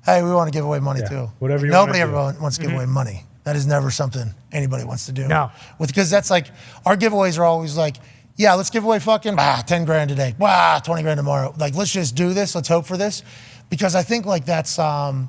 hey, we want to give away money too. Whatever you Nobody want to ever wants to give away money. That is never something anybody wants to do. No. Because that's like, our giveaways are always like, yeah, let's give away fucking 10 grand today. 20 grand tomorrow. Like, let's just do this. Let's hope for this. Because I think like that's, I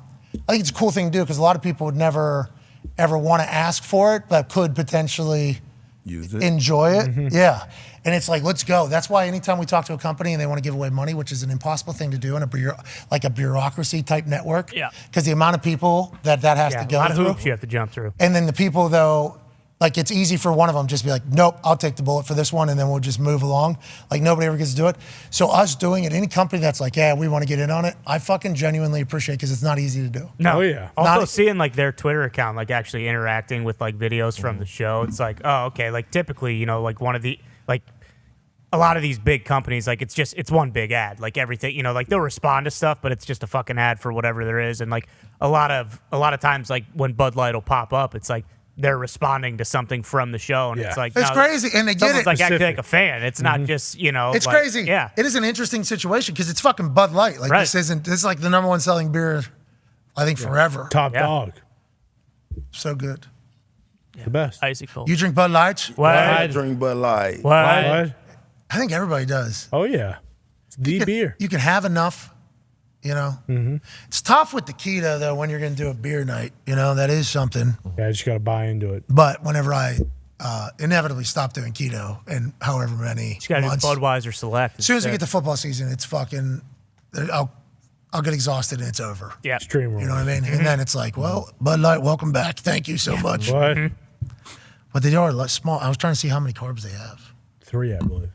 think it's a cool thing to do because a lot of people would never ever want to ask for it, but could potentially enjoy it. Yeah. And it's like, let's go. That's why anytime we talk to a company and they want to give away money, which is an impossible thing to do in a bureaucracy type network. Yeah. Because the amount of people that has to go through. A lot of hoops you have to jump through. And then the people, though, like it's easy for one of them just be like, nope, I'll take the bullet for this one, and then we'll just move along. Like nobody ever gets to do it. So us doing it, any company that's like, yeah, we want to get in on it, I fucking genuinely appreciate because it's not easy to do. No. Oh, yeah. Also seeing like their Twitter account, like actually interacting with like videos from the show, it's like, oh, okay. Like typically, you know, like one of the, like a lot of these big companies, like it's one big ad. Like everything, you know, like they'll respond to stuff, but it's just a fucking ad for whatever there is. And like a lot of times, like when Bud Light will pop up, it's like they're responding to something from the show, and it's like it's crazy, and they get it. Like acting like a fan. It's not just It's like, crazy. Yeah, it is an interesting situation because it's fucking Bud Light. Like this is like the number one selling beer, I think forever. Top dog. So good. The best. Icy cold. You drink Bud Lights? What? I drink Bud Light. What? I think everybody does. Oh yeah, it's the beer. You can have enough. You know, it's tough with the keto though when you're going to do a beer night. You know, that is something. Yeah, I just got to buy into it. But whenever I inevitably stop doing keto in however many months, Budweiser Select. As soon as we get to football season, it's fucking. I'll get exhausted and it's over. Yeah, extreme. You know what I mean? And then it's like, well, Bud Light, welcome back. Thank you so much. What? But they are like small. I was trying to see how many carbs they have. 3, I believe.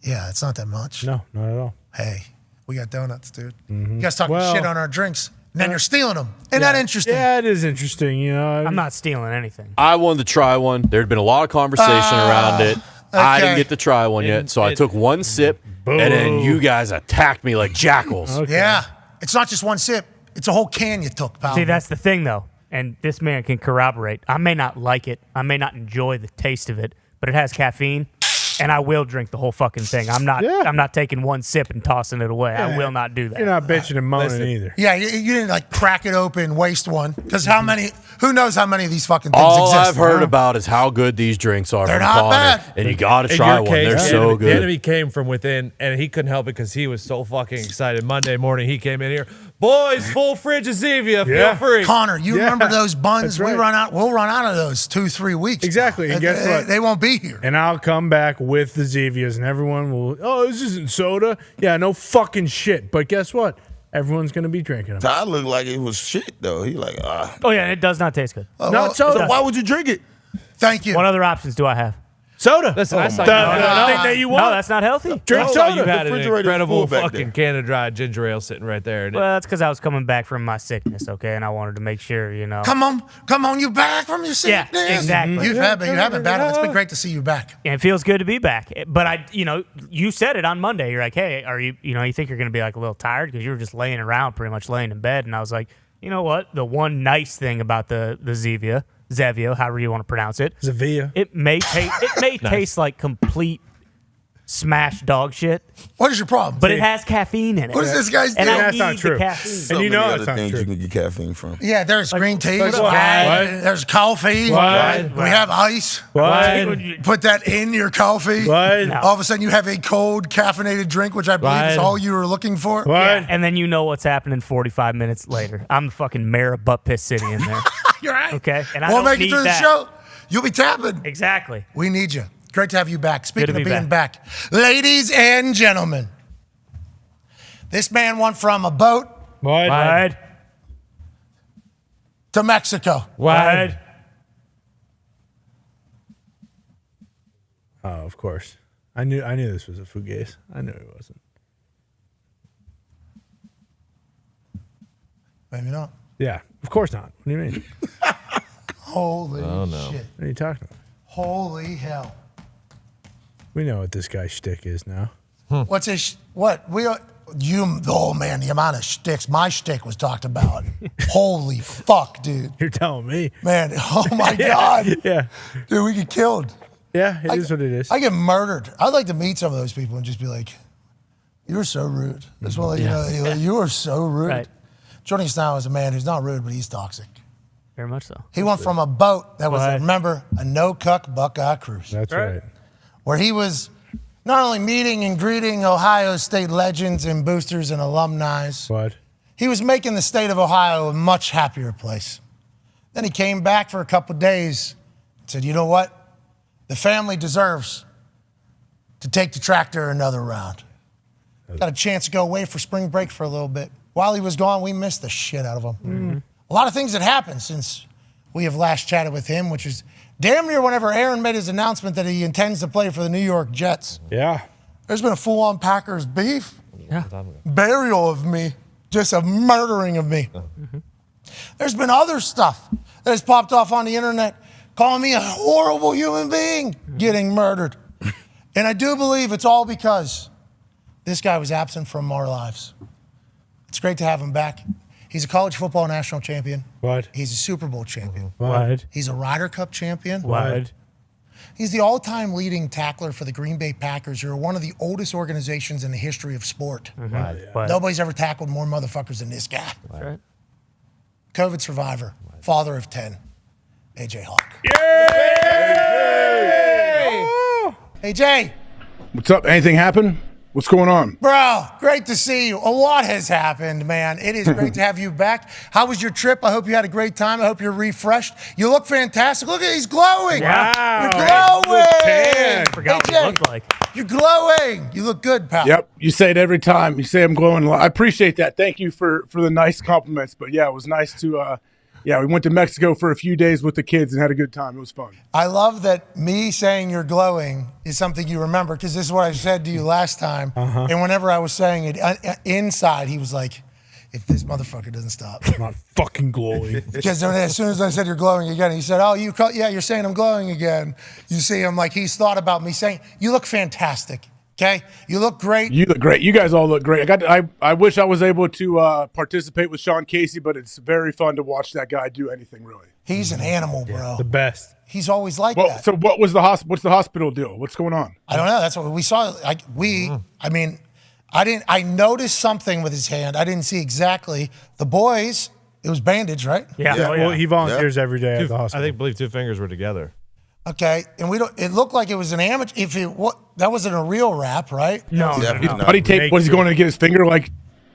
Yeah, it's not that much. No, not at all. Hey, we got donuts, dude. You guys talking shit on our drinks, and then you're stealing them. Isn't yeah, that interesting? Yeah, it is interesting. You know, I'm not stealing anything. I wanted to try one. There'd been a lot of conversation around it. I didn't get to try one yet, so I took one sip, and then you guys attacked me like jackals. Okay. Yeah, it's not just one sip; it's a whole can you took, pal. See, that's the thing, though, and this man can corroborate. I may not like it, I may not enjoy the taste of it, but it has caffeine. And I will drink the whole fucking thing. I'm not taking one sip and tossing it away. I will not do that. You're not bitching and moaning either. Yeah, you didn't like crack it open, waste one. Because how many? Who knows how many of these fucking things All exist? I've heard about is how good these drinks are. They're from not Connor, bad. and you got to In try your one. case, They're the so enemy- good. The enemy came from within, and he couldn't help it because he was so fucking excited. Monday morning, he came in here. Boys, full fridge of Zevia. Feel free. Connor, you remember those buns? Right. We'll run out of those 2-3 weeks. Exactly. And guess what? They won't be here. And I'll come back with the Zevias, and everyone will, oh, this isn't soda. Yeah, no fucking shit. But guess what? Everyone's going to be drinking them. Todd looked like it was shit, though. He like, Oh, yeah, it does not taste good. Not soda. So why would you drink it? Thank you. What other options do I have? Soda. Listen, I saw the you thing that you want. No, that's not healthy. Drink I saw soda. you had an refrigerator's incredible full back fucking can of dry ginger ale sitting right there. Well, that's because I was coming back from my sickness, okay, and I wanted to make sure, you know. Come on, you back from your sickness? Yeah, exactly. You haven't battled. It's been great to see you back. And it feels good to be back. But you said it on Monday. You're like, hey, are you think you're going to be like a little tired because you were just laying around, pretty much laying in bed. And I was like, you know what? The one nice thing about the Zevia, however you want to pronounce it, Zevia. it may taste like complete smash dog shit. What is your problem? But it has caffeine in it. What is this guy's And doing? I That's not need true. the caffeine. So And you many know other that's not things true. you can get caffeine from. Yeah, there's green tea. What? There's coffee. What? We have ice. What? Put that in your coffee. What? No. All of a sudden, you have a cold, caffeinated drink, which I believe is What? all you were looking for. What? Yeah, and then you know what's happening 45 minutes later. I'm the fucking mayor of Butt Piss City in there. You're right. Okay? And I We'll don't make it need through that. the show. You'll be tapping. Exactly. We need you. Great to have you back. Speaking to of be being back, ladies and gentlemen, this man went from a boat What? to Mexico. What? Oh, of course. I knew this was a fugazi. I knew it wasn't. Maybe not. Yeah, of course not. What do you mean? Holy Oh, no. shit. What are you talking about? Holy hell. We know what this guy's shtick is now. What's his, what? Oh man, the amount of shticks. My shtick was talked about. Holy fuck, dude. You're telling me. Man, oh my God. Yeah. Dude, we get killed. Yeah, it is what it is. I get murdered. I'd like to meet some of those people and just be like, you were so rude. Just want to let you know, you were so rude. Right. Johnny Stein is a man who's not rude, but he's toxic. Very much so. He went from a boat that was, What? remember, a no-cuck Buckeye cruise. That's right. Where he was not only meeting and greeting Ohio State legends and boosters and alumni, What? he was making the state of Ohio a much happier place. Then he came back for a couple days and said, you know what? The family deserves to take the tractor another round. Got a chance to go away for spring break for a little bit. While he was gone, we missed the shit out of him. Mm-hmm. A lot of things had happened since we have last chatted with him, which is damn near whenever Aaron made his announcement that he intends to play for the New York Jets. Yeah. There's been a full-on Packers beef. Yeah. Burial of me. Just a murdering of me. There's been other stuff that has popped off on the internet calling me a horrible human being getting murdered. And I do believe it's all because this guy was absent from our lives. It's great to have him back. He's a college football national champion. What? He's a Super Bowl champion. What? He's a Ryder Cup champion. What? He's the all-time leading tackler for the Green Bay Packers, who are one of the oldest organizations in the history of sport. What? Nobody's ever tackled more motherfuckers than this guy. That's right. COVID survivor, father of 10, AJ Hawk. Hey, Jay. What's up? Anything happen? What's going on? Bro, great to see you. A lot has happened, man. It is great to have you back. How was your trip? I hope you had a great time. I hope you're refreshed. You look fantastic. Look at he's glowing. Wow. You're glowing. I forgot what you looked like. You're glowing. You look good, pal. Yep. You say it every time. You say I'm glowing. I appreciate that. Thank you for the nice compliments. But yeah, it was nice to we went to Mexico for a few days with the kids and had a good time. It was fun. I love that me saying you're glowing is something you remember, because this is what I said to you last time. And whenever I was saying it inside, he was like, if this motherfucker doesn't stop. I'm not fucking glowing. Because as soon as I said you're glowing again, he said, oh, you're saying I'm glowing again. You see him like he's thought about me saying, you look fantastic. Okay, you look great. You look great. You guys all look great. I wish I was able to participate with Sean Casey, but it's very fun to watch that guy do anything really. He's an animal, bro. The best. He's always like that. So what's the hospital deal? What's going on? I don't know. That's what we saw. I noticed something with his hand. I didn't see exactly. The boys, it was bandaged, right? Yeah. Well, he volunteers every day at the hospital. I believe two fingers were together. Okay, and it looked like it was an amateur. That wasn't a real wrap, right? No. Putty tape. Was he going to get his finger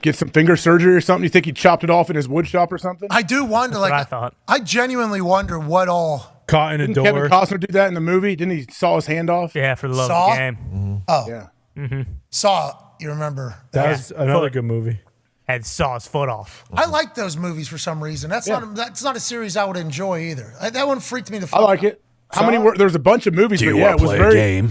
get some finger surgery or something? You think he chopped it off in his wood shop or something? I do wonder. That's what I thought. I genuinely wonder what all caught in a Didn't door. Kevin Costner do that in the movie? Didn't he saw his hand off? Yeah, for the love Saw? of the game. Oh, Yeah. Saw. You remember? That was another good movie. Had saw his foot off. I like those movies for some reason. That's not a series I would enjoy either. That one freaked me the fuck I like out. it. How many were there's a bunch of movies, but yeah, it was very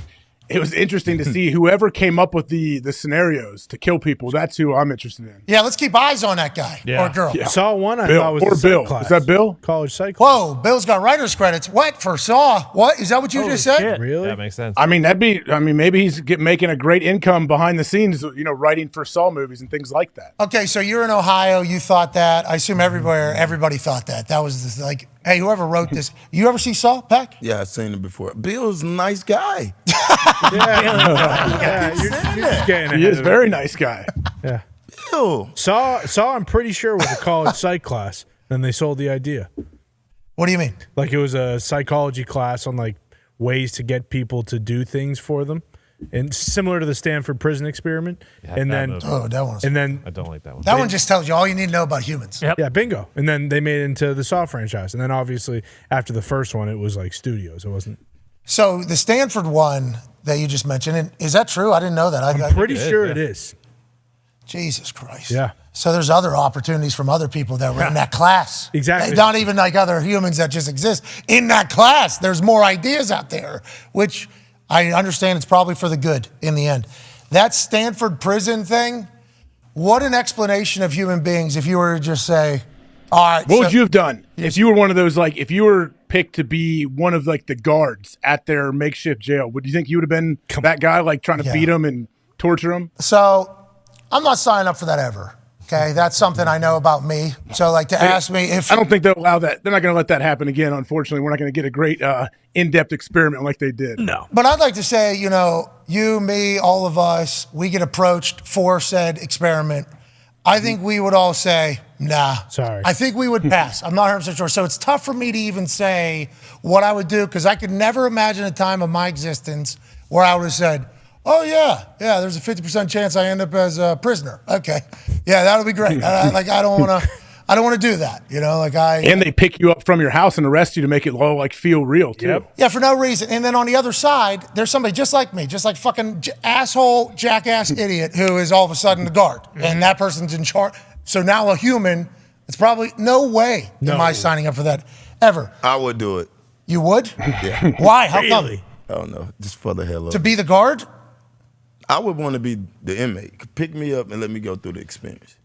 It was interesting to see whoever came up with the scenarios to kill people. That's who I'm interested in. Yeah, let's keep eyes on that guy or girl. Yeah. Saw one. I Bill. thought was Or the psych Bill. class. Is that Bill? College psych. Whoa, Bill's got writer's credits. What for Saw? What is that? What you just said? shit. Really? That makes sense. I mean, maybe he's making a great income behind the scenes, writing for Saw movies and things like that. Okay, so you're in Ohio. You thought that. I assume everybody thought that. That was Hey, whoever wrote this, you ever see Saw, Pack? Yeah, I've seen him before. Bill's a nice guy. You're just getting He is ahead a of very it. nice guy. Yeah. Bill. Saw, I'm pretty sure was a college psych class. Then they sold the idea. What do you mean? Like it was a psychology class on like ways to get people to do things for them, and similar to the Stanford prison experiment. And then, I don't like that one. That one just tells you all you need to know about humans. Yeah, bingo. And then they made it into the Saw franchise. And then obviously after the first one, it was like studios. It wasn't. So the Stanford one that you just mentioned, is that true? I didn't know that. I'm pretty sure it is. Jesus Christ. Yeah. So there's other opportunities from other people that were in that class. Exactly. Not even like other humans that just exist. In that class, there's more ideas out there, which I understand it's probably for the good in the end. That Stanford prison thing, what an explanation of human beings if you were to just say, all right. What would you have done if you were one of those, like, if you were picked to be one of, like, the guards at their makeshift jail? Would you think you would have been that guy, like, trying to beat them and torture them? So I'm not signing up for that ever. Okay, that's something I know about me. So, like, to ask me if I don't think they'll allow that. They're not going to let that happen again. Unfortunately, we're not going to get a great in-depth experiment like they did. No. But I'd like to say, you know, you, me, all of us, we get approached for said experiment. I think we would all say, nah. Sorry. I think we would pass. I'm not 100% sure. So it's tough for me to even say what I would do because I could never imagine a time of my existence where I would have said, oh, yeah, there's a 50% chance I end up as a prisoner. Okay. Yeah, that'll be great. I don't want to do that, you know, And they pick you up from your house and arrest you to make it all, like, feel real, too. Yep. Yeah, for no reason. And then on the other side, there's somebody just like me, just like fucking asshole, jackass idiot who is all of a sudden the guard. And that person's in charge. So now a human, it's probably no way am I signing up for that ever. I would do it. You would? Yeah. Why? How come? I don't know. Just for the hell of To it. be the guard? I would want to be the inmate. Pick me up and let me go through the experience.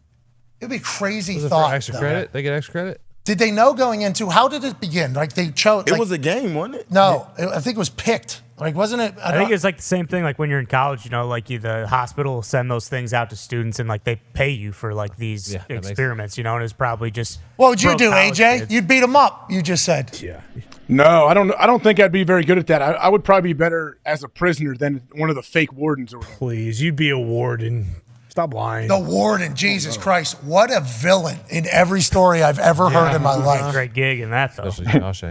It'd be crazy Was it thought. for extra though. credit? They get extra credit? Did they know going into, how did it begin? Like they chose. It was a game, wasn't it? No, I think it was picked. Like, wasn't it? I think it's like the same thing. Like when you're in college, you know, like the hospital will send those things out to students, and like they pay you for like these experiments, you know. And it's probably just. What would you broke do, college AJ? kids. You'd beat them up. You just said. Yeah. No, I don't think I'd be very good at that. I would probably be better as a prisoner than one of the fake wardens. Please, you'd be a warden. Stop lying. The warden, Jesus Christ, what a villain in every story I've ever heard in my life. Great gig in that though. Especially Josh.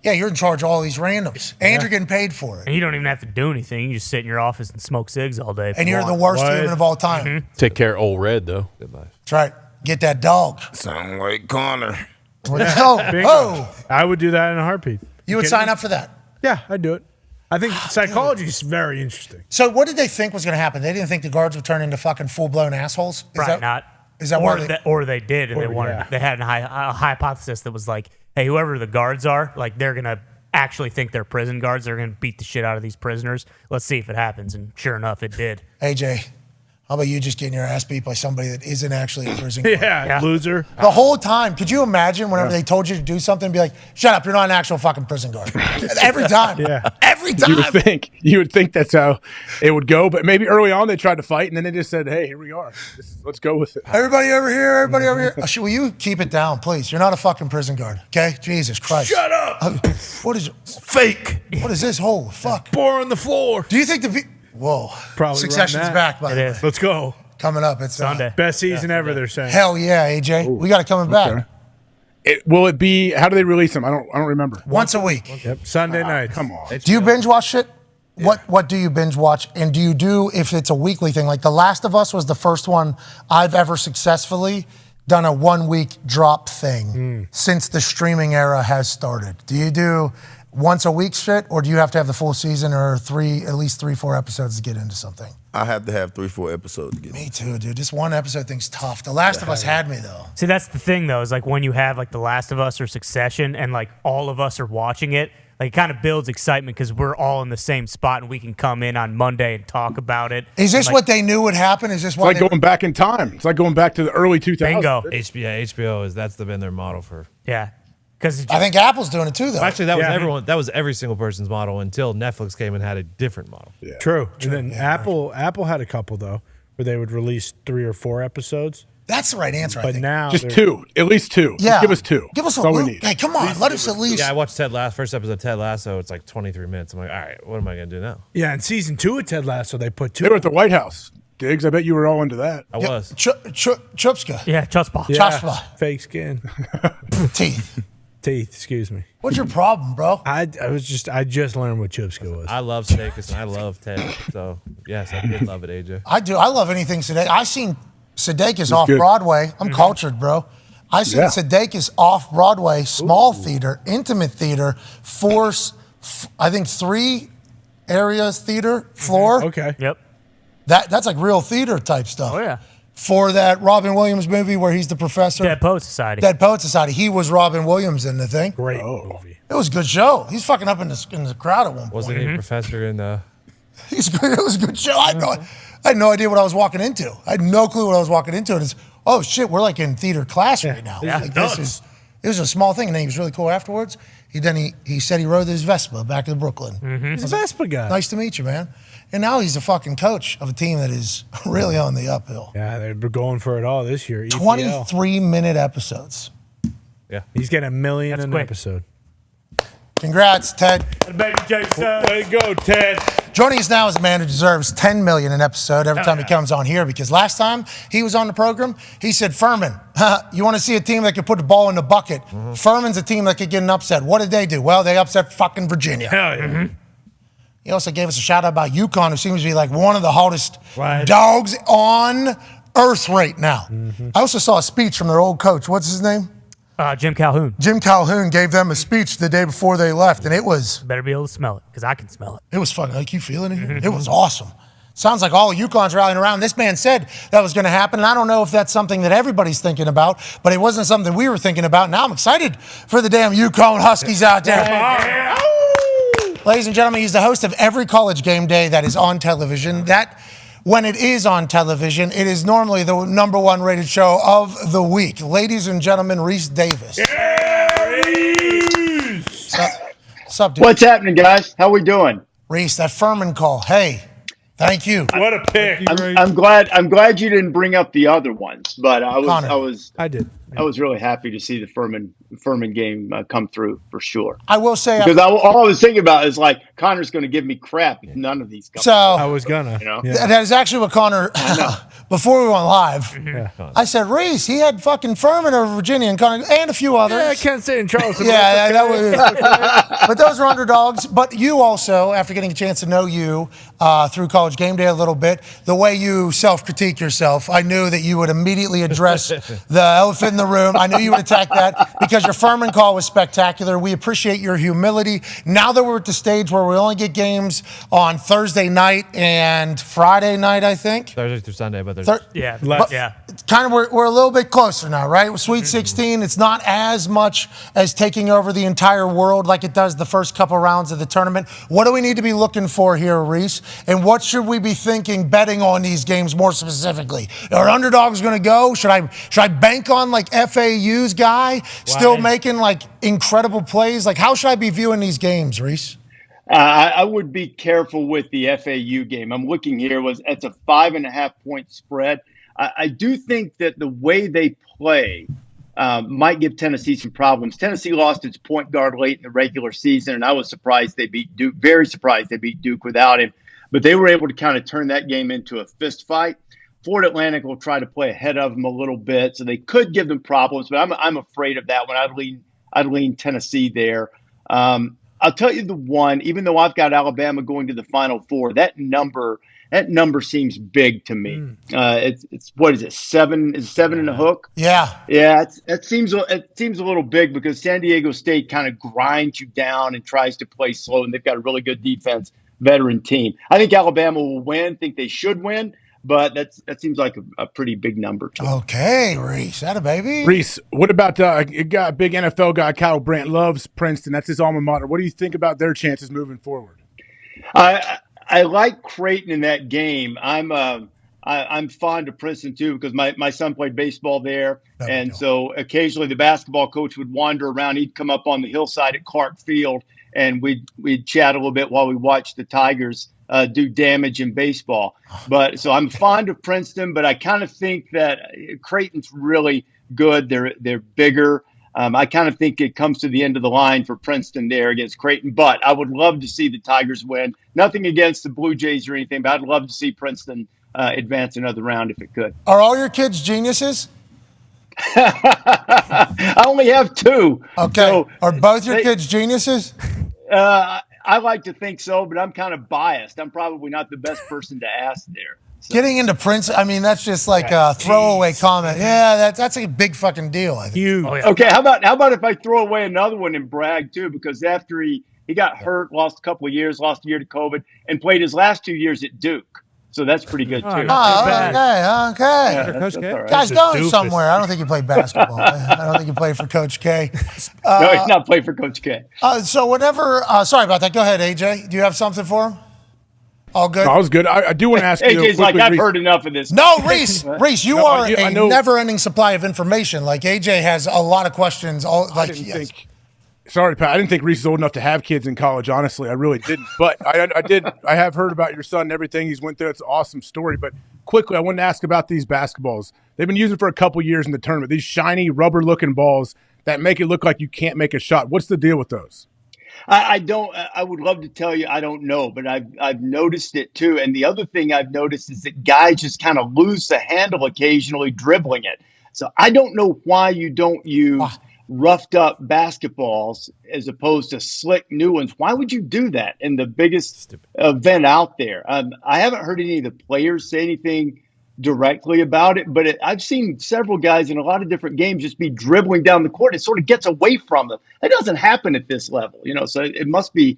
Yeah, you're in charge of all these randoms, and you're getting paid for it. And you don't even have to do anything. You just sit in your office and smoke cigs all day. if And you you're the want. worst human of all time. Take care of old Red, though. That's right. Get that dog. Sound like Connor. Oh, I would do that in a heartbeat. you would sign up for that. Yeah, I'd do it. I think psychology is very interesting. So what did they think was going to happen? They didn't think the guards would turn into fucking full-blown assholes? Probably not. Is that or why or they did, and Or, they wanted. yeah. They had a hypothesis that was like, hey, whoever the guards are, like they're gonna actually think they're prison guards. They're gonna beat the shit out of these prisoners. Let's see if it happens. And sure enough, it did. AJ, how about you just getting your ass beat by somebody that isn't actually a prison guard? Yeah, loser. The whole time. Could you imagine whenever they told you to do something, be like, shut up, you're not an actual fucking prison guard. Every time. Yeah. Every time. You would think that's how it would go, but maybe early on they tried to fight, and then they just said, "Hey, here we are. Let's go with it." Everybody over here, everybody over here. Will you keep it down, please? You're not a fucking prison guard, okay? Jesus Christ. Shut up! What is Fake. What is this? Holy fuck. Bore on the floor. Do you think whoa. Probably Succession's run that. back, by the way. is. Let's go. Coming up. It's Sunday. Best season ever, they're saying. Hell yeah, AJ. We got it coming back. Will it be? How do they release them? I don't remember. Once a week. Yep. Sunday night. Come on. Do you binge watch shit? What do you binge watch? And do you do, if it's a weekly thing, like The Last of Us was the first one I've ever successfly done a 1 week drop thing since the streaming era has started. Do you do once a week shit, or do you have to have the full season or at least 3-4 episodes to get into something? I have to have 3-4 episodes to get Me too, dude. This one episode thing's tough. The Last of Us had me though. See, that's the thing though, is like when you have like The Last of Us or Succession, and like all of us are watching it. Like, it kind of builds excitement because we're all in the same spot and we can come in on Monday and talk about it. Is this like, what they knew would happen? Is this It's why like going back in time. It's like going back to the early 2000s. Bingo. HBO that's been their model for. Yeah. Because I think Apple's doing it too, though. Actually, that was every single person's model until Netflix came and had a different model. True. And then Apple had a couple though, where they would release 3 or 4 episodes. That's the right answer, I But think. now Just two. At least two. Yeah. Just give us two. Give us That's a all we loop. need. Hey, come on. Let us at least. Yeah, I watched first episode of Ted Lasso. It's like 23 minutes. I'm like, all right, what am I going to do now? Yeah, in season 2 of Ted Lasso, they put 2. They were at the White House. Diggs, I bet you were all into that. I was. Chupska. Yeah, Chutzpah. Chutzpah. Fake skin. Teeth. Teeth, excuse me. What's your problem, bro? I just learned what Chupska was. I love Sudeikis and I love Ted. So, yes, I did love it, AJ. I do. I love anything Sudeikis. I seen Sudeikis off good. Broadway. I'm cultured, bro. I seen Sudeikis off Broadway, small theater, intimate theater, I think 3 areas theater floor. Okay. Yep. That's like real theater type stuff. Oh, yeah. For that Robin Williams movie where he's the professor. Dead Poet Society. Dead Poet Society. He was Robin Williams in the thing. Great movie. It was a good show. He's fucking up in the crowd at one point. Wasn't he a professor in the... He's good. It was a good show. I had no idea what I was walking into. I had no clue what I was walking into. And it's, oh shit, we're like in theater class right now. Yeah. Like, it was a small thing, and then he was really cool afterwards. He said he rode his Vespa back to Brooklyn. He's a Vespa guy. Nice to meet you, man. And now he's a fucking coach of a team that is really on the uphill. Yeah, they're going for it all this year. EPL. 23-minute episodes. Yeah. He's getting $1 million an quick. episode. Congrats, Ted. Baby Jason. Way to go, Ted. Joining us now is a man who deserves $10 million an episode every time he comes on here, because last time he was on the program, he said, Furman, you want to see a team that could put the ball in the bucket? Furman's a team that could get an upset. What did they do? Well, they upset fucking Virginia. Hell yeah. He also gave us a shout out about UConn, who seems to be like one of the hottest dogs on earth right now. I also saw a speech from their old coach. What's his name? Jim Calhoun. Jim Calhoun gave them a speech the day before they left, and it was... Better be able to smell it, because I can smell it. It was fucking, like, you feeling it? It was awesome. Sounds like all of UConn's rallying around. This man said that was going to happen, and I don't know if that's something that everybody's thinking about, but it wasn't something we were thinking about. Now I'm excited for the damn UConn Huskies out there. Ladies and gentlemen, he's the host of every college game day that is on television. When it is on television, it is normally the #1 rated show of the week. Ladies and gentlemen, Rece Davis. Sup, dude? What's happening, guys? How we doing? Rece, that Furman call. Hey, thank you. What a pick. I'm glad you didn't bring up the other ones, but I did. I was really happy to see the Furman game come through for sure. I will say, because all I was thinking about is like Connor's going to give me crap if none of these come. So I was gonna. You know? That is actually what Connor. Before we went live, I said, Rece, he had fucking Furman over Virginia and Connor and a few others. Yeah, Kent State and Charleston. Yeah, that was. But those were underdogs. But you also, after getting a chance to know you through College Game Day a little bit, the way you self-critique yourself, I knew that you would immediately address the elephant in the room. I knew you would attack that because your Furman call was spectacular. We appreciate your humility. Now that we're at the stage where we only get games on Thursday night and Friday night, I think. Thursday through Sunday, but there's... Kind of, we're a little bit closer now, right? With Sweet 16, it's not as much as taking over the entire world like it does the first couple rounds of the tournament. What do we need to be looking for here, Rece? And what should we be thinking, betting on these games more specifically? Are underdogs going to go? Should I bank on like FAU's guy still making like incredible plays? Like, how should I be viewing these games, Rece? I would be careful with the FAU game. I'm looking here. It's a 5.5 point spread. I do think that the way they play might give Tennessee some problems. Tennessee lost its point guard late in the regular season, and I was surprised they beat Duke. Very surprised they beat Duke without him. But they were able to kind of turn that game into a fist fight. Florida Atlantic will try to play ahead of them a little bit, so they could give them problems. But I'm afraid of that one. I'd lean Tennessee there. I'll tell you the one, even though I've got Alabama going to the Final Four, that number seems big to me. It's what is it? 7 is 7 and a hook? Yeah. Yeah. It seems a little big because San Diego State kind of grinds you down and tries to play slow, and they've got a really good defense, veteran team. I think Alabama will win. Think they should win. But that seems like a pretty big number to me. Okay, Rece, that a baby. Rece, what about a big NFL guy, Kyle Brandt, loves Princeton. That's his alma mater. What do you think about their chances moving forward? I like Creighton in that game. I'm fond of Princeton too because my son played baseball there, so occasionally the basketball coach would wander around. He'd come up on the hillside at Clark Field, and we'd chat a little bit while we watched the Tigers do damage in baseball. But so I'm fond of Princeton, but I kind of think that Creighton's really good. They're bigger. I kind of think it comes to the end of the line for Princeton there against Creighton, but I would love to see the Tigers win. Nothing against the Blue Jays or anything, but I'd love to see Princeton advance another round if it could. Are all your kids geniuses? I only have 2. Okay. So are both your kids geniuses? I like to think so, but I'm kind of biased. I'm probably not the best person to ask there. So. Getting into Prince, I mean, that's just like a throwaway comment. Yeah, that's a big fucking deal. I think. Huge. Oh, yeah. Okay, how about if I throw away another one and brag too? Because after he got hurt, lost a couple of years, lost a year to COVID, and played his last 2 years at Duke. So that's pretty good too. Okay. Yeah, Coach K. Guy's going somewhere. I don't think he played basketball. I don't think he played for Coach K. No, he's not playing for Coach K. So whenever, sorry about that. Go ahead, AJ. Do you have something for him? All good? No, I was good. I do want to ask you AJ's quickly, like, I've Reese. heard enough of this. No, Rece, you are I a know. never-ending supply of information. Like, AJ has a lot of questions. Sorry, Pat. I didn't think Reese is old enough to have kids in college. Honestly, I really didn't. But I did. I have heard about your son and everything he's went through. It's an awesome story. But quickly, I wanted to ask about these basketballs. They've been using for a couple years in the tournament. These shiny, rubber-looking balls that make it look like you can't make a shot. What's the deal with those? I don't. I would love to tell you I don't know, but I've noticed it too. And the other thing I've noticed is that guys just kind of lose the handle occasionally dribbling it. So I don't know why you don't use roughed up basketballs as opposed to slick new ones. Why would you do that in the biggest event out there? I haven't heard any of the players say anything directly about it, but I've seen several guys in a lot of different games just be dribbling down the court. It sort of gets away from them. That doesn't happen at this level, so it must be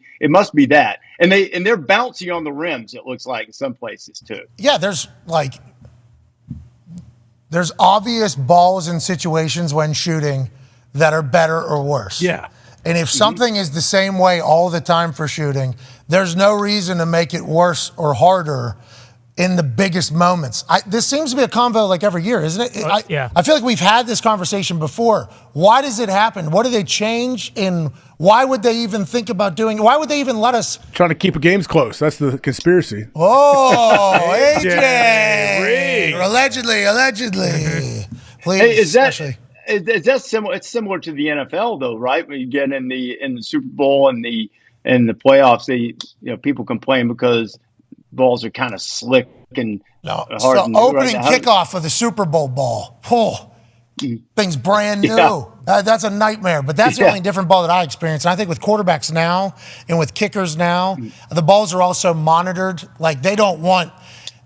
that. And they're bouncing on the rims, it looks like, in some places too. Yeah, there's obvious balls and situations when shooting that are better or worse. Yeah. And if something is the same way all the time for shooting, there's no reason to make it worse or harder in the biggest moments. This seems to be a convo like every year, isn't it? Yeah. I feel like we've had this conversation before. Why does it happen? What do they change? And why would they even think about doing it? Why would they even let us? Trying to keep the games close. That's the conspiracy. Oh, AJ. Allegedly. Please. Hey, is that similar? It's similar to the NFL though, right? When you get in the Super Bowl and the playoffs, people complain because balls are kind of slick and hard. So opening kickoff of the Super Bowl ball. Thing's brand new. Yeah. That's a nightmare. But that's the only different ball that I experience. And I think with quarterbacks now and with kickers now, the balls are also monitored. Like they don't want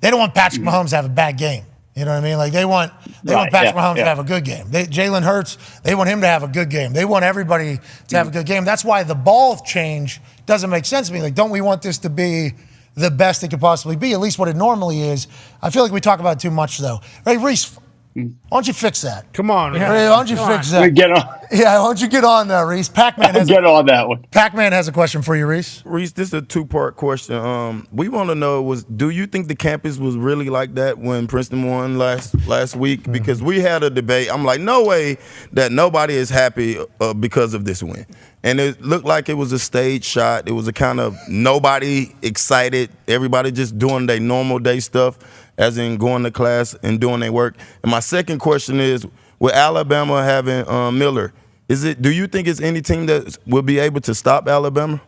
Patrick Mahomes to have a bad game. You know what I mean? Like they want Patrick Mahomes to have a good game. Jalen Hurts, they want him to have a good game. They want everybody to have a good game. That's why the ball change doesn't make sense to me. Like, don't we want this to be the best it could possibly be, at least what it normally is? I feel like we talk about it too much, though. Hey, Rece, why don't you fix that? Come on, Why don't you fix that? Get on. Yeah, why don't you get on that, Rece? Pac-Man on that one. Pac-Man has a question for you, Rece. Rece, this is a two-part question. We want to know do you think the campus was really like that when Princeton won last week? Because we had a debate. I'm like, no way that nobody is happy because of this win. And it looked like it was a stage shot. It was a kind of nobody excited, everybody just doing their normal day stuff, as in going to class and doing their work. And my second question is, with Alabama having Miller, do you think it's any team that will be able to stop Alabama?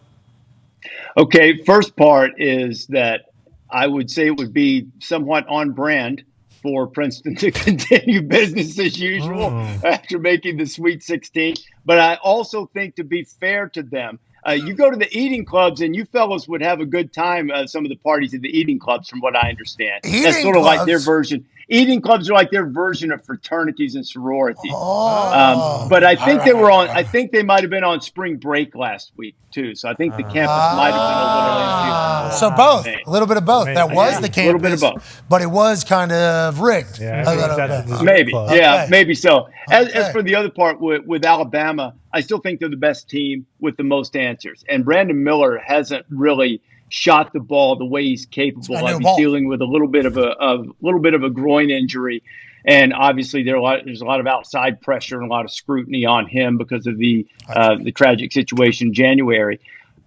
Okay, first part is that I would say it would be somewhat on brand for Princeton to continue business as usual after making the Sweet 16. But I also think, to be fair to them, you go to the eating clubs and you fellas would have a good time, some of the parties at the eating clubs, from what I understand. That's sort of like their version. Eating clubs are like their version of fraternities and sororities. But I think they were on. I think they might have been on spring break last week too. So I think the campus might have been a little. So both, a little bit of both. That was the campus, a little bit of both, but it was kind of rigged. Maybe, maybe so. As for the other part with Alabama, I still think they're the best team with the most answers, and Brandon Miller hasn't really shot the ball the way he's capable of. He's dealing with a little bit of a groin injury, and obviously there's a lot of outside pressure and a lot of scrutiny on him because of the tragic situation in January.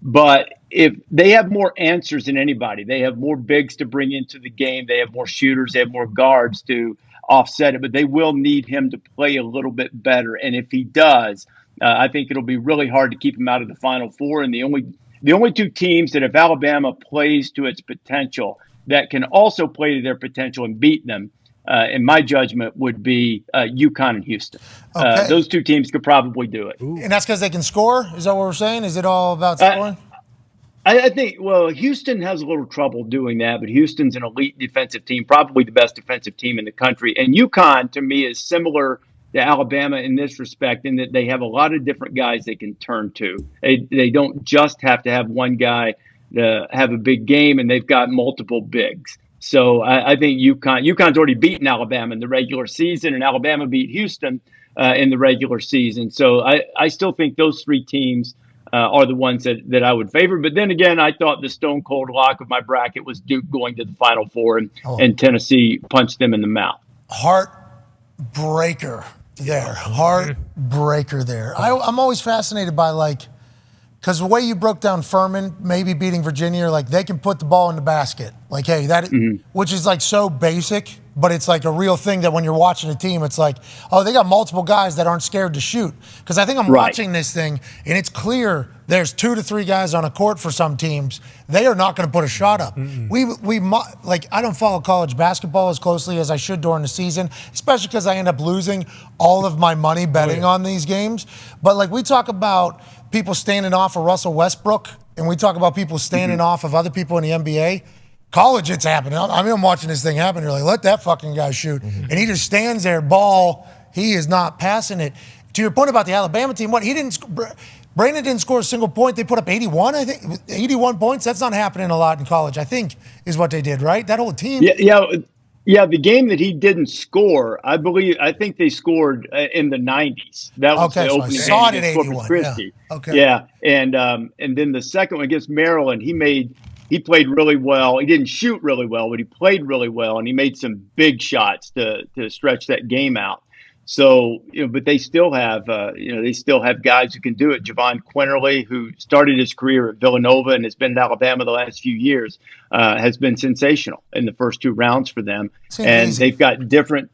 But if they have more answers than anybody, they have more bigs to bring into the game. They have more shooters. They have more guards to offset it. But they will need him to play a little bit better. And if he does, I think it'll be really hard to keep him out of the Final Four. And the only two teams that if Alabama plays to its potential that can also play to their potential and beat them, in my judgment, would be UConn and Houston. Okay. Those two teams could probably do it. And that's because they can score? Is that what we're saying? Is it all about scoring? I think, well, Houston has a little trouble doing that, but Houston's an elite defensive team, probably the best defensive team in the country. And UConn, to me, is similar to Alabama in this respect, in that they have a lot of different guys they can turn to. They don't just have to have one guy to have a big game, and they've got multiple bigs. So I think UConn's already beaten Alabama in the regular season, and Alabama beat Houston in the regular season. So I still think those three teams are the ones that I would favor. But then again, I thought the stone cold lock of my bracket was Duke going to the Final Four, and Tennessee punched them in the mouth. Heartbreaker there. Heartbreaker there. I'm always fascinated by, because the way you broke down Furman, maybe beating Virginia, they can put the ball in the basket. Hey, which is so basic, but it's a real thing that when you're watching a team, it's oh, they got multiple guys that aren't scared to shoot. Because I think I'm watching this thing, and it's clear there's 2 to 3 guys on a court for some teams. They are not going to put a shot up. I don't follow college basketball as closely as I should during the season, especially because I end up losing all of my money betting on these games. But we talk about people standing off of Russell Westbrook, and we talk about people standing off of other people in the NBA. College, it's happening. I'm watching this thing happen. You're let that fucking guy shoot. And he just stands there, ball. He is not passing it. To your point about the Alabama team, Brandon didn't score a single point. They put up 81, I think. 81 points. That's not happening a lot in college, I think, is what they did, right? That whole team. Yeah, the game that he didn't score, I think they scored in the 90s. That was the opening game against Corpus Christi. Yeah. Okay. Yeah, and then the second one against Maryland, he played really well. He didn't shoot really well, but he played really well, and he made some big shots to stretch that game out. So, but they still have, guys who can do it. Javon Quinterly, who started his career at Villanova and has been at Alabama the last few years, has been sensational in the first 2 rounds for them. They've got different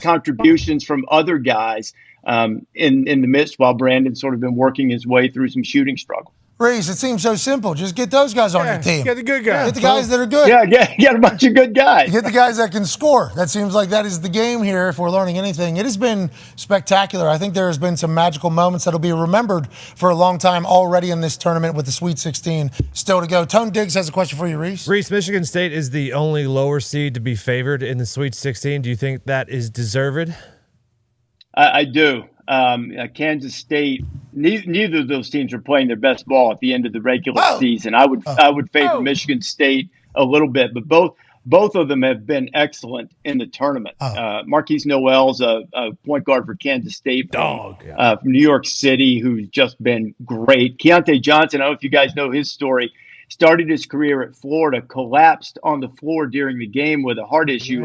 contributions from other guys in the midst, while Brandon's sort of been working his way through some shooting struggle. Rece, it seems so simple. Just get those guys on your team. Get the good guys. Get the guys that are good. Yeah, get a bunch of good guys. Get the guys that can score. That seems like that is the game here if we're learning anything. It has been spectacular. I think there has been some magical moments that will be remembered for a long time already in this tournament with the Sweet 16 still to go. Tone Diggs has a question for you, Rece. Rece, Michigan State is the only lower seed to be favored in the Sweet 16. Do you think that is deserved? I do. Kansas State, neither of those teams are playing their best ball at the end of the regular season. I would favor Michigan State a little bit, but both of them have been excellent in the tournament. Marquise Noel's a point guard for Kansas State from New York City, who's just been great. Keontae Johnson, I don't know if you guys know his story, started his career at Florida, collapsed on the floor during the game with a heart issue.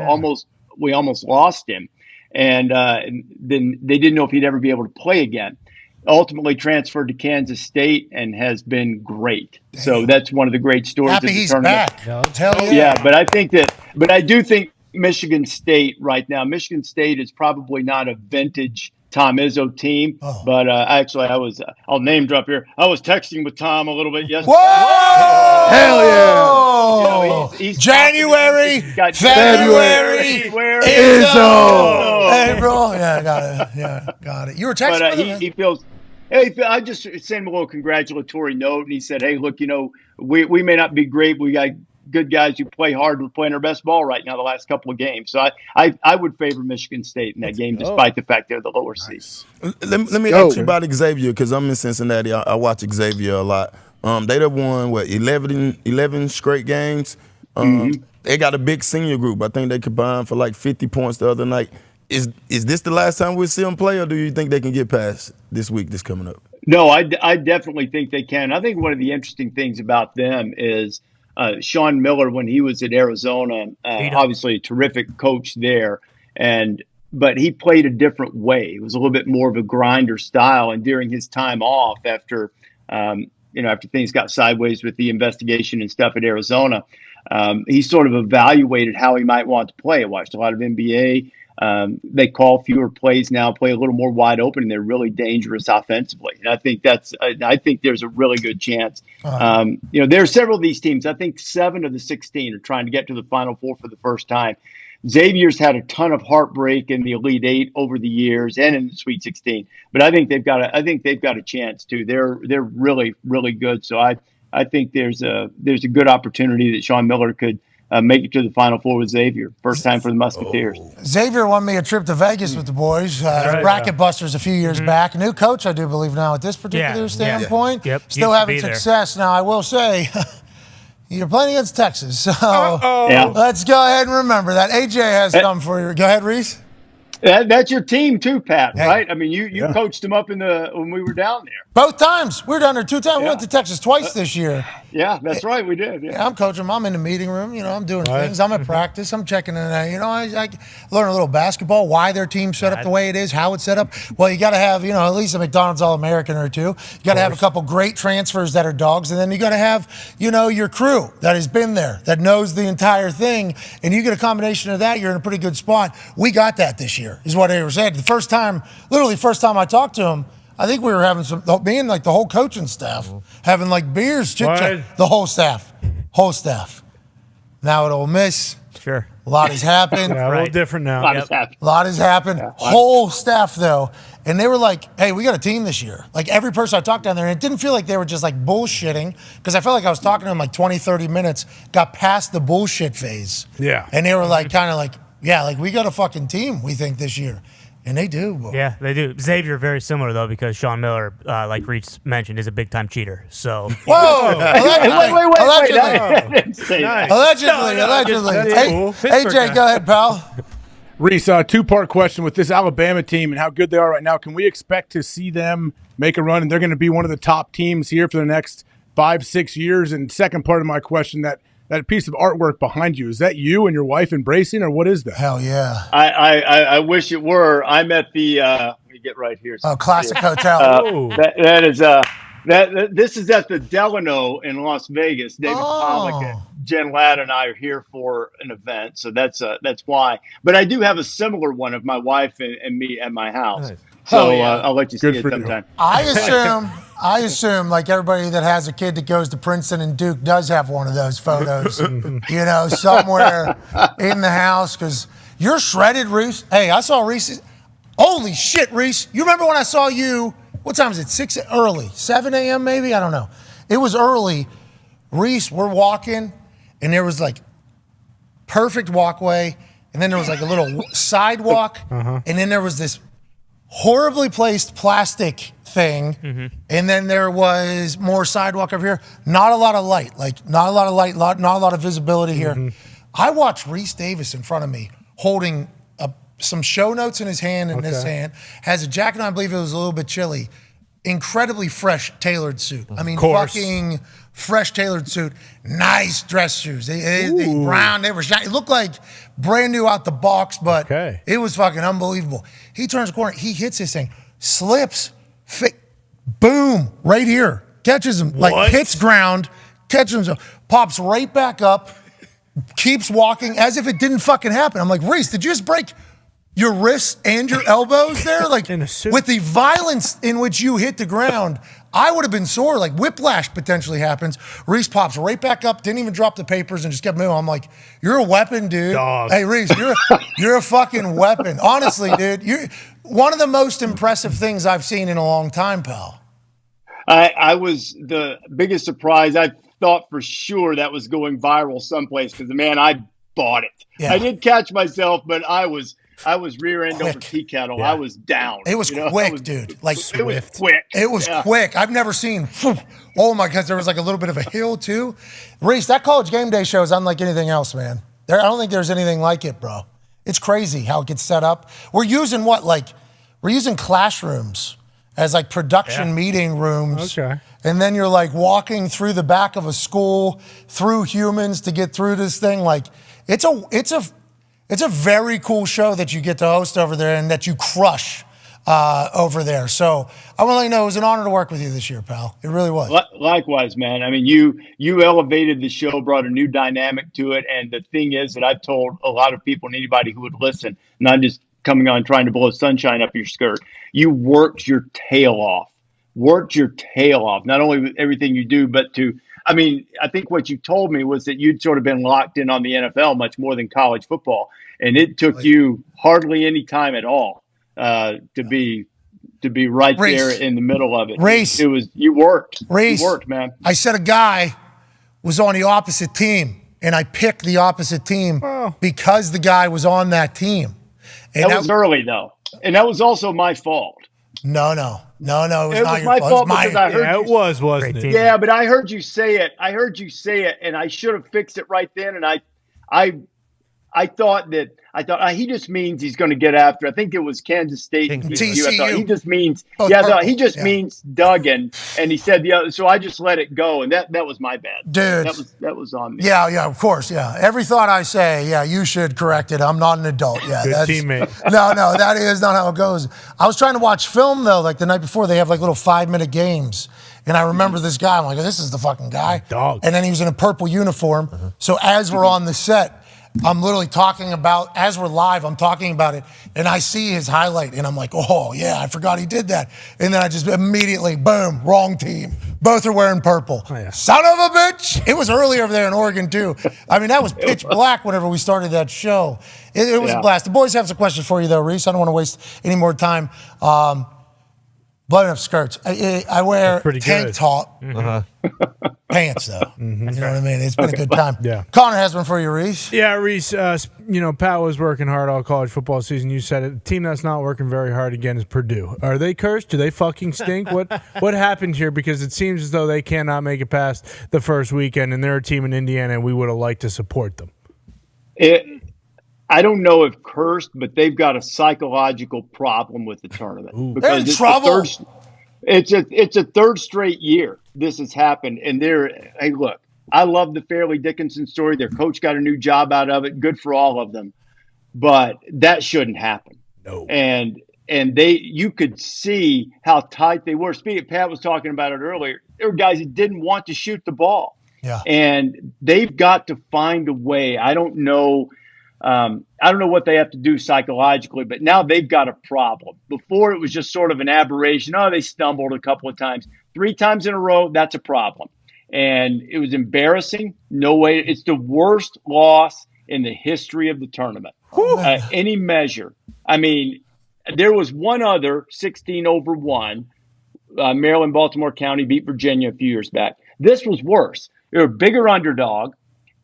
We almost lost him. And then they didn't know if he'd ever be able to play again. Ultimately transferred to Kansas State and has been great. Damn. So that's one of the great stories Happy of the he's tournament. Back. Hell yeah. Yeah, but I do think Michigan State right now, Michigan State is probably not a vintage Tom Izzo team, but I'll name drop here. I was texting with Tom a little bit yesterday. Whoa! Hell yeah! He's January, February, Izzo. Hey, bro. Yeah, got it. You were texting but he feels. Hey, I just sent him a little congratulatory note, and he said, "Hey, look, we may not be great, but we got good guys who play hard. We're playing our best ball right now the last couple of games." So I would favor Michigan State in that game, despite the fact they're the lower seed. Let me ask you about Xavier, because I'm in Cincinnati. I watch Xavier a lot. They'd have won, 11 straight games. They got a big senior group. I think they combined for 50 points the other night. Is this the last time we'll see them play, or do you think they can get past this week that's coming up? No, I definitely think they can. I think one of the interesting things about them is Sean Miller, when he was at Arizona, obviously a terrific coach there, but he played a different way. It was a little bit more of a grinder style, and during his time off after after things got sideways with the investigation and stuff at Arizona, he sort of evaluated how he might want to play. I watched a lot of NBA. They call fewer plays now, play a little more wide open, and they're really dangerous offensively. And I think there's a really good chance. There are several of these teams. I think 7 of the 16 are trying to get to the Final Four for the first time. Xavier's had a ton of heartbreak in the Elite Eight over the years and in the Sweet 16, but I think they've got a chance too. They're really, really good. So I think there's a good opportunity that Sean Miller could make it to the Final Four with Xavier. First time for the Musketeers. Xavier won me a trip to Vegas with the boys, Bracket Busters a few years back. New coach, I do believe now at this particular standpoint. Yep. Still having success. Now, I will say, you're playing against Texas, so let's go ahead and remember that. AJ has come for you. Go ahead, Rece. That's your team too, Pat, right? I mean, you coached them up when we were down there. Both times. We were down there 2 times. We went to Texas twice this year. Yeah, that's right. We did. Yeah. I'm coaching them. I'm in the meeting room. I'm doing things. I'm at practice. I'm checking in. I learn a little basketball, why their team's set up the way it is, how it's set up. Well, you got to have, at least a McDonald's All-American or two. You got to have a couple great transfers that are dogs. And then you got to have, your crew that has been there, that knows the entire thing. And you get a combination of that, you're in a pretty good spot. We got that this year, is what they were saying. The first time I talked to him, I think we were having being like the whole coaching staff, having like beers, chit-chat, the whole staff. Now at Ole Miss, sure, a lot has happened. A little different now. A lot has happened. Whole staff though, and they were like, "Hey, we got a team this year." Like every person I talked down there, and it didn't feel like they were just like bullshitting, because I felt like I was talking to them like 20, 30 minutes, got past the bullshit phase. Yeah, and they were like, kind of like, "Yeah, like we got a fucking team, we think this year." And they do. Boy. Yeah, they do. Xavier, very similar, though, because Sean Miller, like Reach mentioned, is a big-time cheater. So. Whoa! Allegedly. That's cool. AJ, go ahead, pal. Rece, 2-part question with this Alabama team and how good they are right now. Can we expect to see them make a run, and they're going to be one of the top teams here for the next 5-6 years? And second part of my question, that piece of artwork behind you, is that you and your wife embracing, or what is that? Hell yeah. I wish it were. I'm at the let me get right here. Classic Hotel. This is at the Delano in Las Vegas. David Pollock and Jen Ladd and I are here for an event, so that's why. But I do have a similar one of my wife and me at my house. Nice. So I'll let you see it sometime. I assume, like everybody that has a kid that goes to Princeton and Duke does have one of those photos, somewhere in the house, because you're shredded, Rece. Hey, I saw Rece. Holy shit, Rece. You remember when I saw you, what time is it? 6 early, 7 a.m. maybe? I don't know. It was early. Rece, we're walking, and there was like perfect walkway, and then there was like a little sidewalk, and then there was this horribly placed plastic thing, and then there was more sidewalk over here. Not a lot of light, not a lot of visibility here. I watched Rece Davis in front of me holding some show notes in his hand, in his hand, has a jacket on, I believe it was a little bit chilly. Incredibly fresh, tailored suit. I mean, fucking fresh, tailored suit. Nice dress shoes. They brown, they were shiny. It looked like brand new out the box, but it was fucking unbelievable. He turns the corner, he hits this thing, slips, boom, right here. Catches him, hits ground, catches him, pops right back up, keeps walking as if it didn't fucking happen. I'm like, Rece, did you just break your wrists and your elbows there? Like, with the violence in which you hit the ground, I would have been sore. Like, whiplash potentially happens. Rece pops right back up, didn't even drop the papers, and just kept moving. I'm like, you're a weapon, dude. Dog. Hey, Rece, you're a fucking weapon. Honestly, dude, you're one of the most impressive things I've seen in a long time, pal. I was the biggest surprise. I thought for sure that was going viral someplace because, man, I bought it. Yeah. I did catch myself, but I was rear end over tea kettle. Yeah. I was down. It was quick, dude. Like Swift. It was quick. It was quick. I've never seen. Oh my God! There was like a little bit of a hill too. Rece, that College Game Day show is unlike anything else, man. I don't think there's anything like it, bro. It's crazy how it gets set up. We're using we're using classrooms as like production meeting rooms. Okay. And then you're like walking through the back of a school through humans to get through this thing. Like it's a very cool show that you get to host over there and that you crush. over there. So I want to let you know it was an honor to work with you this year, pal. It really was. Likewise, man. I mean, you elevated the show, brought a new dynamic to it. And the thing is that I've told a lot of people and anybody who would listen, not just coming on trying to blow sunshine up your skirt, you worked your tail off. Not only with everything you do, but I think what you told me was that you'd sort of been locked in on the NFL much more than college football. And it took you hardly any time at all to be right there in the middle of it. You worked. You worked, man. I said a guy was on the opposite team, and I picked the opposite team because the guy was on that team. And that was early, though. And that was also my fault. No. It was not your my fault because I heard it was, wasn't it? Yeah, but I heard you say it. And I should have fixed it right then. And I thought he just means he's going to get after. I think it was Kansas State and TCU. I thought he just means means Duggan, and he said the other. So I just let it go, and that was my bad, dude. That was on me. Yeah, of course, yeah. Every thought I say, you should correct it. I'm not an adult. Yeah, good teammate. No, that is not how it goes. I was trying to watch film though, like the night before. They have like little 5-minute games. And I remember this guy. I'm like, this is the fucking guy. Dog. And then he was in a purple uniform. So as we're on the set, I'm literally talking about, as we're live, I'm talking about it, and I see his highlight, and I'm like, oh, yeah, I forgot he did that. And then I just immediately, boom, wrong team. Both are wearing purple. Oh, yeah. Son of a bitch. It was early over there in Oregon, too. I mean, that was pitch black whenever we started that show. It was a blast. The boys have some questions for you, though, Rece. I don't want to waste any more time. Blowing up skirts. I wear tank top. Pants, though. You know what I mean? It's been a good time. Yeah. Connor has one for you, Rece. Yeah, Rece, Pat was working hard all college football season. You said it. The team that's not working very hard again is Purdue. Are they cursed? Do they fucking stink? What happened here? Because it seems as though they cannot make it past the first weekend, and they're a team in Indiana, and we would have liked to support them. I don't know if cursed, but they've got a psychological problem with the tournament. They're in trouble. It's a third straight year this has happened. And hey, look, I love the Fairleigh Dickinson story. Their coach got a new job out of it. Good for all of them. But that shouldn't happen. No. And you could see how tight they were. Pat was talking about it earlier. There were guys that didn't want to shoot the ball. Yeah. And they've got to find a way. I don't know what they have to do psychologically, but now they've got a problem. Before it was just sort of an aberration. Oh, they stumbled a couple of times. 3 times in a row, that's a problem. And it was embarrassing. No way. It's the worst loss in the history of the tournament. Any measure. I mean, there was one other 16-1. Maryland, Baltimore County beat Virginia a few years back. This was worse. They were a bigger underdog.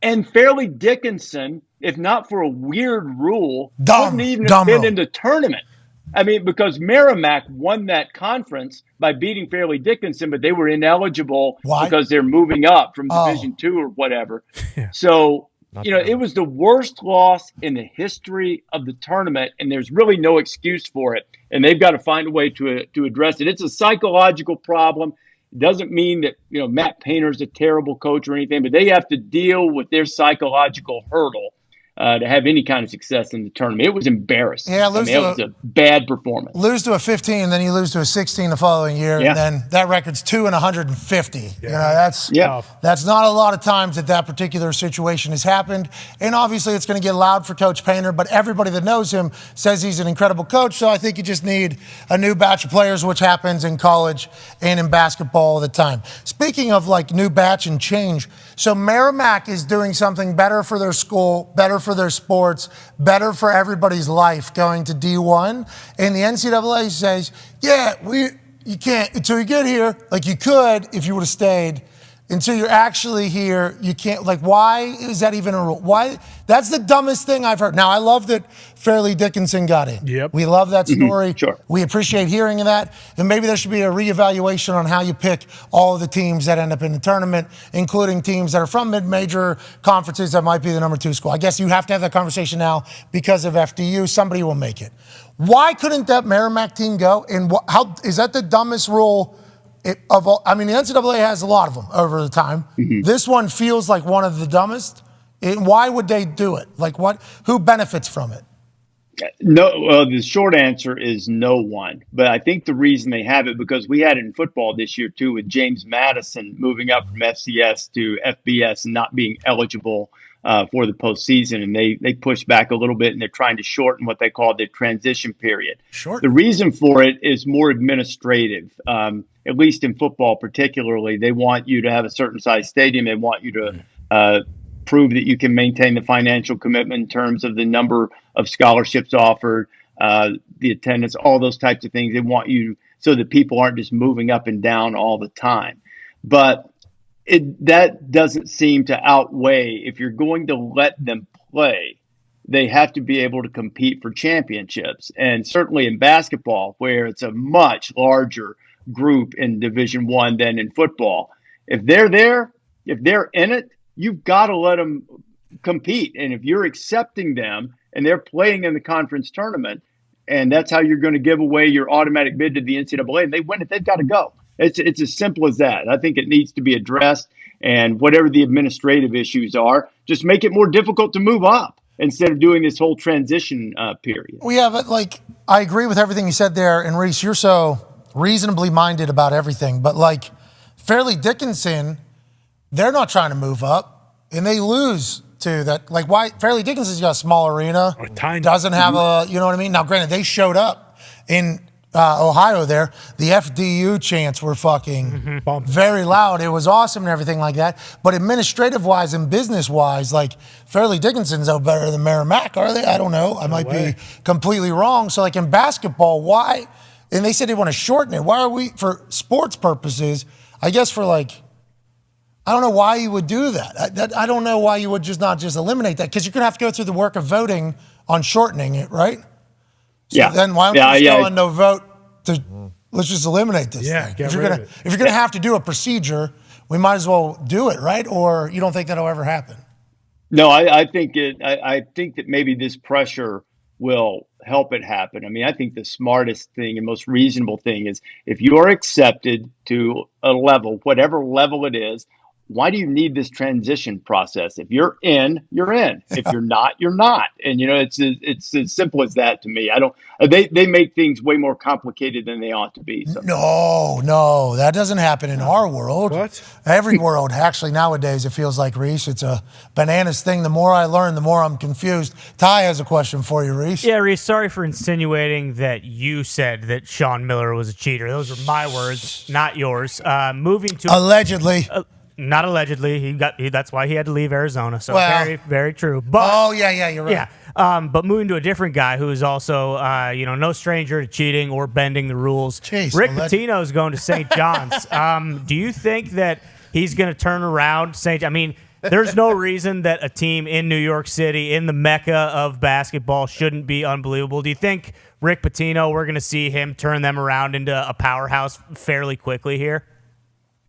And Fairleigh Dickinson, if not for a weird rule, wouldn't even have been in the tournament. I mean, because Merrimack won that conference by beating Fairleigh Dickinson, but they were ineligible because they're moving up from Division II or whatever. Yeah. So, it was the worst loss in the history of the tournament, and there's really no excuse for it. And they've got to find a way to address it. It's a psychological problem. It doesn't mean that, Matt Painter's a terrible coach or anything, but they have to deal with their psychological hurdle to have any kind of success in the tournament. It was embarrassing. Yeah, it was a bad performance. Lose to a 15, then you lose to a 16 the following year, and then that record's 2-150. Yeah. That's not a lot of times that particular situation has happened. And obviously it's going to get loud for Coach Painter, but everybody that knows him says he's an incredible coach, so I think you just need a new batch of players, which happens in college and in basketball all the time. Speaking of new batch and change, so Merrimack is doing something better for their school, better for their sports, better for everybody's life going to D1. And the NCAA says, you can't, until you get here, you could if you would have stayed. Until you're actually here, you can't. Why is that even a rule? Why? That's the dumbest thing I've heard. Now, I love that Fairleigh Dickinson got in. Yep. We love that story. Sure. We appreciate hearing that. And maybe there should be a reevaluation on how you pick all of the teams that end up in the tournament, including teams that are from mid-major conferences that might be the number 2 school. I guess you have to have that conversation now because of FDU. Somebody will make it. Why couldn't that Merrimack team go? And how is that the dumbest rule? The NCAA has a lot of them over the time. This one feels like one of the dumbest. Why would they do it? Who benefits from it? No, well, the short answer is no one. But I think the reason they have it, because we had it in football this year too, with James Madison moving up from FCS to FBS and not being eligible for the postseason, and they pushed back a little bit, and they're trying to shorten what they call the transition period. The reason for it is more administrative. At least in football, particularly, they want you to have a certain size stadium. They want you to prove that you can maintain the financial commitment in terms of the number of scholarships offered, the attendance, all those types of things. They want you so that people aren't just moving up and down all the time. But that doesn't seem to outweigh, if you're going to let them play, they have to be able to compete for championships. And certainly in basketball, where it's a much larger group in Division I than in football, if they're there, if they're in it, you've got to let them compete. And if you're accepting them and they're playing in the conference tournament, and that's how you're going to give away your automatic bid to the NCAA, and they win it, they've got to go. It's as simple as that. I think it needs to be addressed, and whatever the administrative issues are, just make it more difficult to move up instead of doing this whole transition period. Well, yeah, but like, I agree with everything you said there. And Rece, you're so reasonably minded about everything. But like, Fairleigh Dickinson, they're not trying to move up, and they lose to that. Like, why? Fairleigh Dickinson's got a small arena, doesn't have a, you know what I mean? Now, granted, they showed up in Ohio there. The FDU chants were fucking very loud. It was awesome and everything like that. But administrative-wise and business-wise, like, Fairleigh Dickinson's no better than Merrimack, are they? I don't know. I might be completely wrong. So, like, in basketball, why? And they said they want to shorten it. Why are we, for sports purposes, I guess for like, I don't know why you would do that. I don't know why you would not just eliminate that, because you're going to have to go through the work of voting on shortening it, right? So then why don't we just go on no vote to let's just eliminate this thing? If you're gonna have to do a procedure, we might as well do it, right? Or you don't think that'll ever happen? No, I think that maybe this pressure will help it happen. I mean, I think the smartest thing and most reasonable thing is, if you're accepted to a level, whatever level it is, why do you need this transition process? If you're in, you're in. If you're not, you're not. And, you know, it's as simple as that to me. They make things way more complicated than they ought to be. So. No, that doesn't happen in our world. What? Every world, actually, nowadays, it feels like, Rece, it's a bananas thing. The more I learn, the more I'm confused. Ty has a question for you, Rece. Yeah, Rece, sorry for insinuating that you said that Sean Miller was a cheater. Those are my words, not yours. Moving to allegedly. Not allegedly. That's why he had to leave Arizona. So very, very true. But you're right. Yeah. But moving to a different guy who is also, no stranger to cheating or bending the rules. Jeez, Rick Pitino is going to St. John's. Do you think that he's going to turn around St. I mean, there's no reason that a team in New York City, in the mecca of basketball, shouldn't be unbelievable. Do you think Rick Pitino, we're going to see him turn them around into a powerhouse fairly quickly here?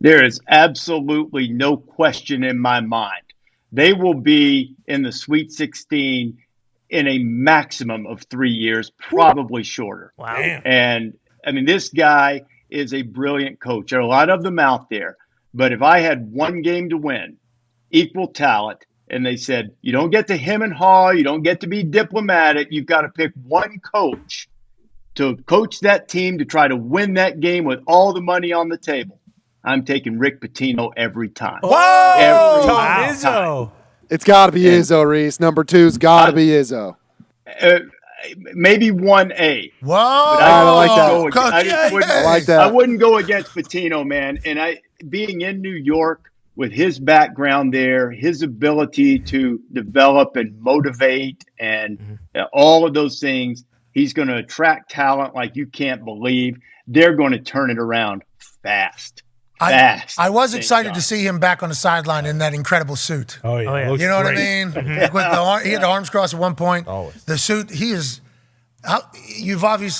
There is absolutely no question in my mind. They will be in the Sweet 16 in a maximum of 3 years, probably shorter. Wow. And, I mean, this guy is a brilliant coach. There are a lot of them out there. But if I had one game to win, equal talent, and they said, you don't get to hem and haw, you don't get to be diplomatic, you've got to pick one coach to coach that team to try to win that game with all the money on the table, I'm taking Rick Pitino every time. Whoa! Every Izzo. It's got to be Izzo, Rece. Number two's got to be Izzo. Maybe 1A. Whoa! I like that. I wouldn't go against Pitino, man. And being in New York with his background there, his ability to develop and motivate and all of those things, he's going to attract talent like you can't believe. They're going to turn it around fast. I was excited to see him back on the sideline in that incredible suit. Oh, yeah. You know what I mean? He had the arms crossed at one point. The suit, he is. I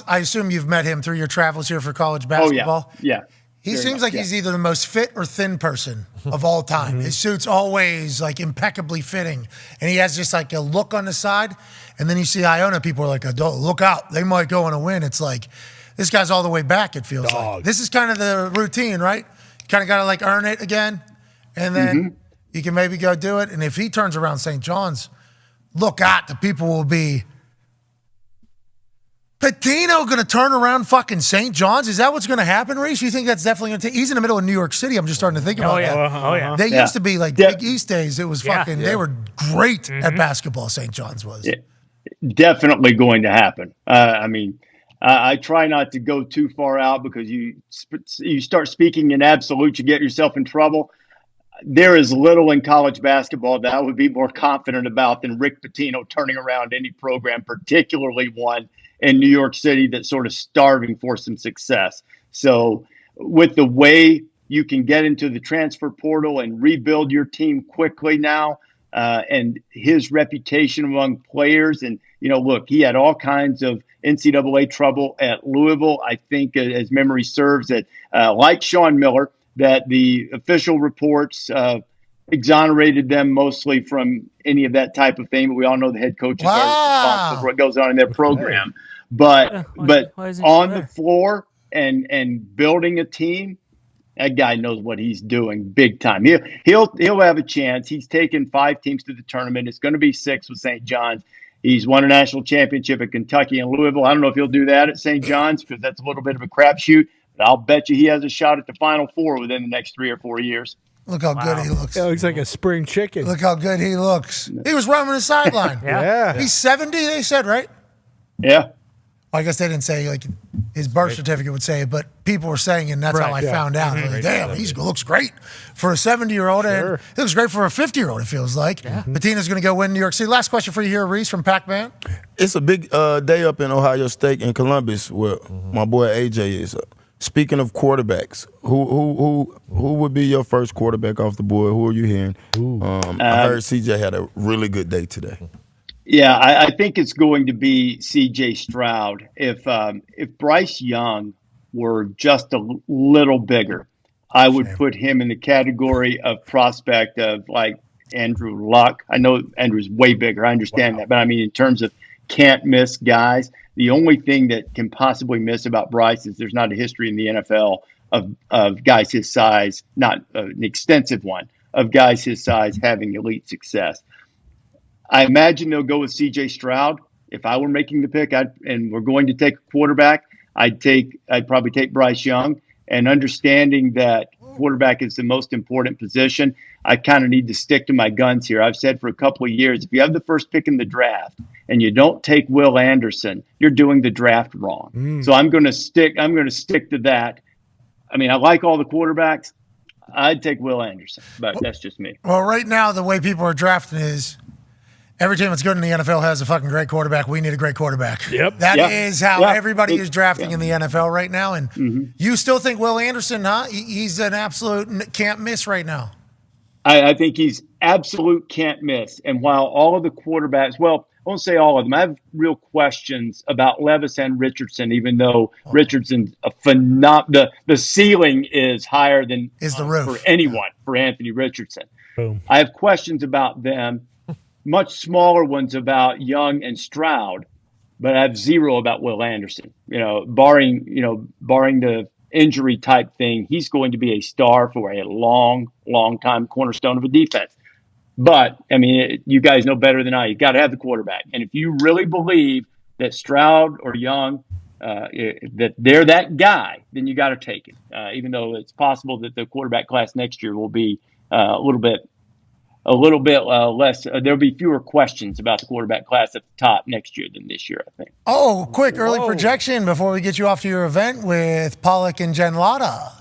assume you've met him through your travels here for college basketball. Oh, yeah. He seems like he's either the most fit or thin person of all time. His suit's always like impeccably fitting, and he has just like a look on the side. And then you see Iona, people are like, look out, they might go on a win. It's like, this guy's all the way back, it feels like. This is kind of the routine, right? You kind of got to like earn it again, and then you can maybe go do it. And if he turns around St. John's, look out, the people will be Pitino going to turn around fucking St. John's? Is that what's going to happen, Rece? You think that's definitely going to take? He's in the middle of New York City. I'm just starting to think about that. They used to be like Big East days. It was fucking, they were great at basketball, St. John's was. Yeah. Definitely going to happen. I mean, I try not to go too far out because you start speaking in absolutes, you get yourself in trouble. There is little in college basketball that I would be more confident about than Rick Pitino turning around any program, particularly one in New York City that's sort of starving for some success. So with the way you can get into the transfer portal and rebuild your team quickly now, and his reputation among players, and look, he had all kinds of NCAA trouble at Louisville. I think, as memory serves, that like Sean Miller, that the official reports exonerated them mostly from any of that type of thing. But we all know the head coaches are responsible for what goes on in their program. But on the floor and building a team, that guy knows what he's doing big time. He'll have a chance. He's taken 5 teams to the tournament. It's going to be 6 with St. John's. He's won a national championship at Kentucky and Louisville. I don't know if he'll do that at St. John's because that's a little bit of a crapshoot. But I'll bet you he has a shot at the Final Four within the next 3 or 4 years. Look how good he looks. He looks like a spring chicken. Look how good he looks. He was running the sideline. He's 70, they said, right? Yeah. I guess they didn't say, like, his birth certificate would say it, but people were saying it, and that's how I found out. Like, damn, he looks great for a 70-year-old, and he looks great for a 50-year-old, it feels like. Patina's going to go win New York City. Last question for you here, Rece, from Pac-Man. It's a big day up in Ohio State in Columbus where my boy AJ is. Speaking of quarterbacks, who would be your first quarterback off the board? Who are you hearing? I heard CJ had a really good day today. Yeah, I think it's going to be C.J. Stroud. If Bryce Young were just a little bigger, I would put him in the category of prospect of like Andrew Luck. I know Andrew's way bigger. I understand that. But I mean, in terms of can't miss guys, the only thing that can possibly miss about Bryce is there's not a history in the NFL of guys his size, not an extensive one, of guys his size having elite success. I imagine they'll go with C.J. Stroud. If I were making the pick, and we're going to take a quarterback, I'd probably take Bryce Young. And understanding that quarterback is the most important position, I kind of need to stick to my guns here. I've said for a couple of years, if you have the first pick in the draft and you don't take Will Anderson, you're doing the draft wrong. So I'm going to stick to that. I mean, I like all the quarterbacks. I'd take Will Anderson, but that's just me. Well, right now, the way people are drafting is every team that's good in the NFL has a fucking great quarterback. We need a great quarterback. Yep. That is how everybody is drafting in the NFL right now. And you still think Will Anderson, huh? He's an absolute can't miss right now. I think he's absolute can't miss. And while all of the quarterbacks, well, I won't say all of them, I have real questions about Levis and Richardson, even though Richardson's a the ceiling is higher than the roof for anyone, for Anthony Richardson. Boom. I have questions about them. Much smaller ones about Young and Stroud, but I have zero about Will Anderson. Barring the injury type thing, he's going to be a star for a long, long time, cornerstone of a defense. But I mean, you guys know better than I. You got to have the quarterback, and if you really believe that Stroud or Young, that they're that guy, then you got to take it. Even though it's possible that the quarterback class next year will be a little bit less. There'll be fewer questions about the quarterback class at the top next year than this year, I think. Oh, quick early projection before we get you off to your event with Pollock and Jen Latta.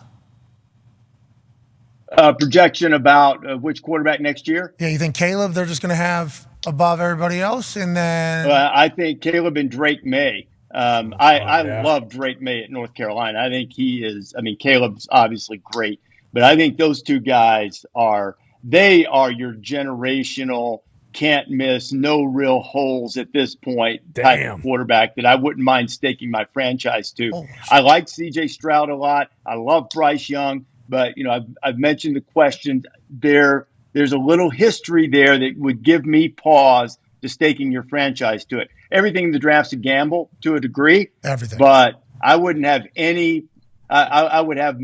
Projection about which quarterback next year? Yeah, you think Caleb they're just going to have above everybody else? And then I think Caleb and Drake May. I love Drake May at North Carolina. I think he is. I mean, Caleb's obviously great, but I think those two guys are your generational, can't miss, no real holes at this point type of quarterback that I wouldn't mind staking my franchise to. I like C.J. Stroud a lot. I love Bryce Young, but I've mentioned the question there. There's a little history there that would give me pause to staking your franchise to it. Everything in the draft's a gamble to a degree. Everything, but I wouldn't have any. I would have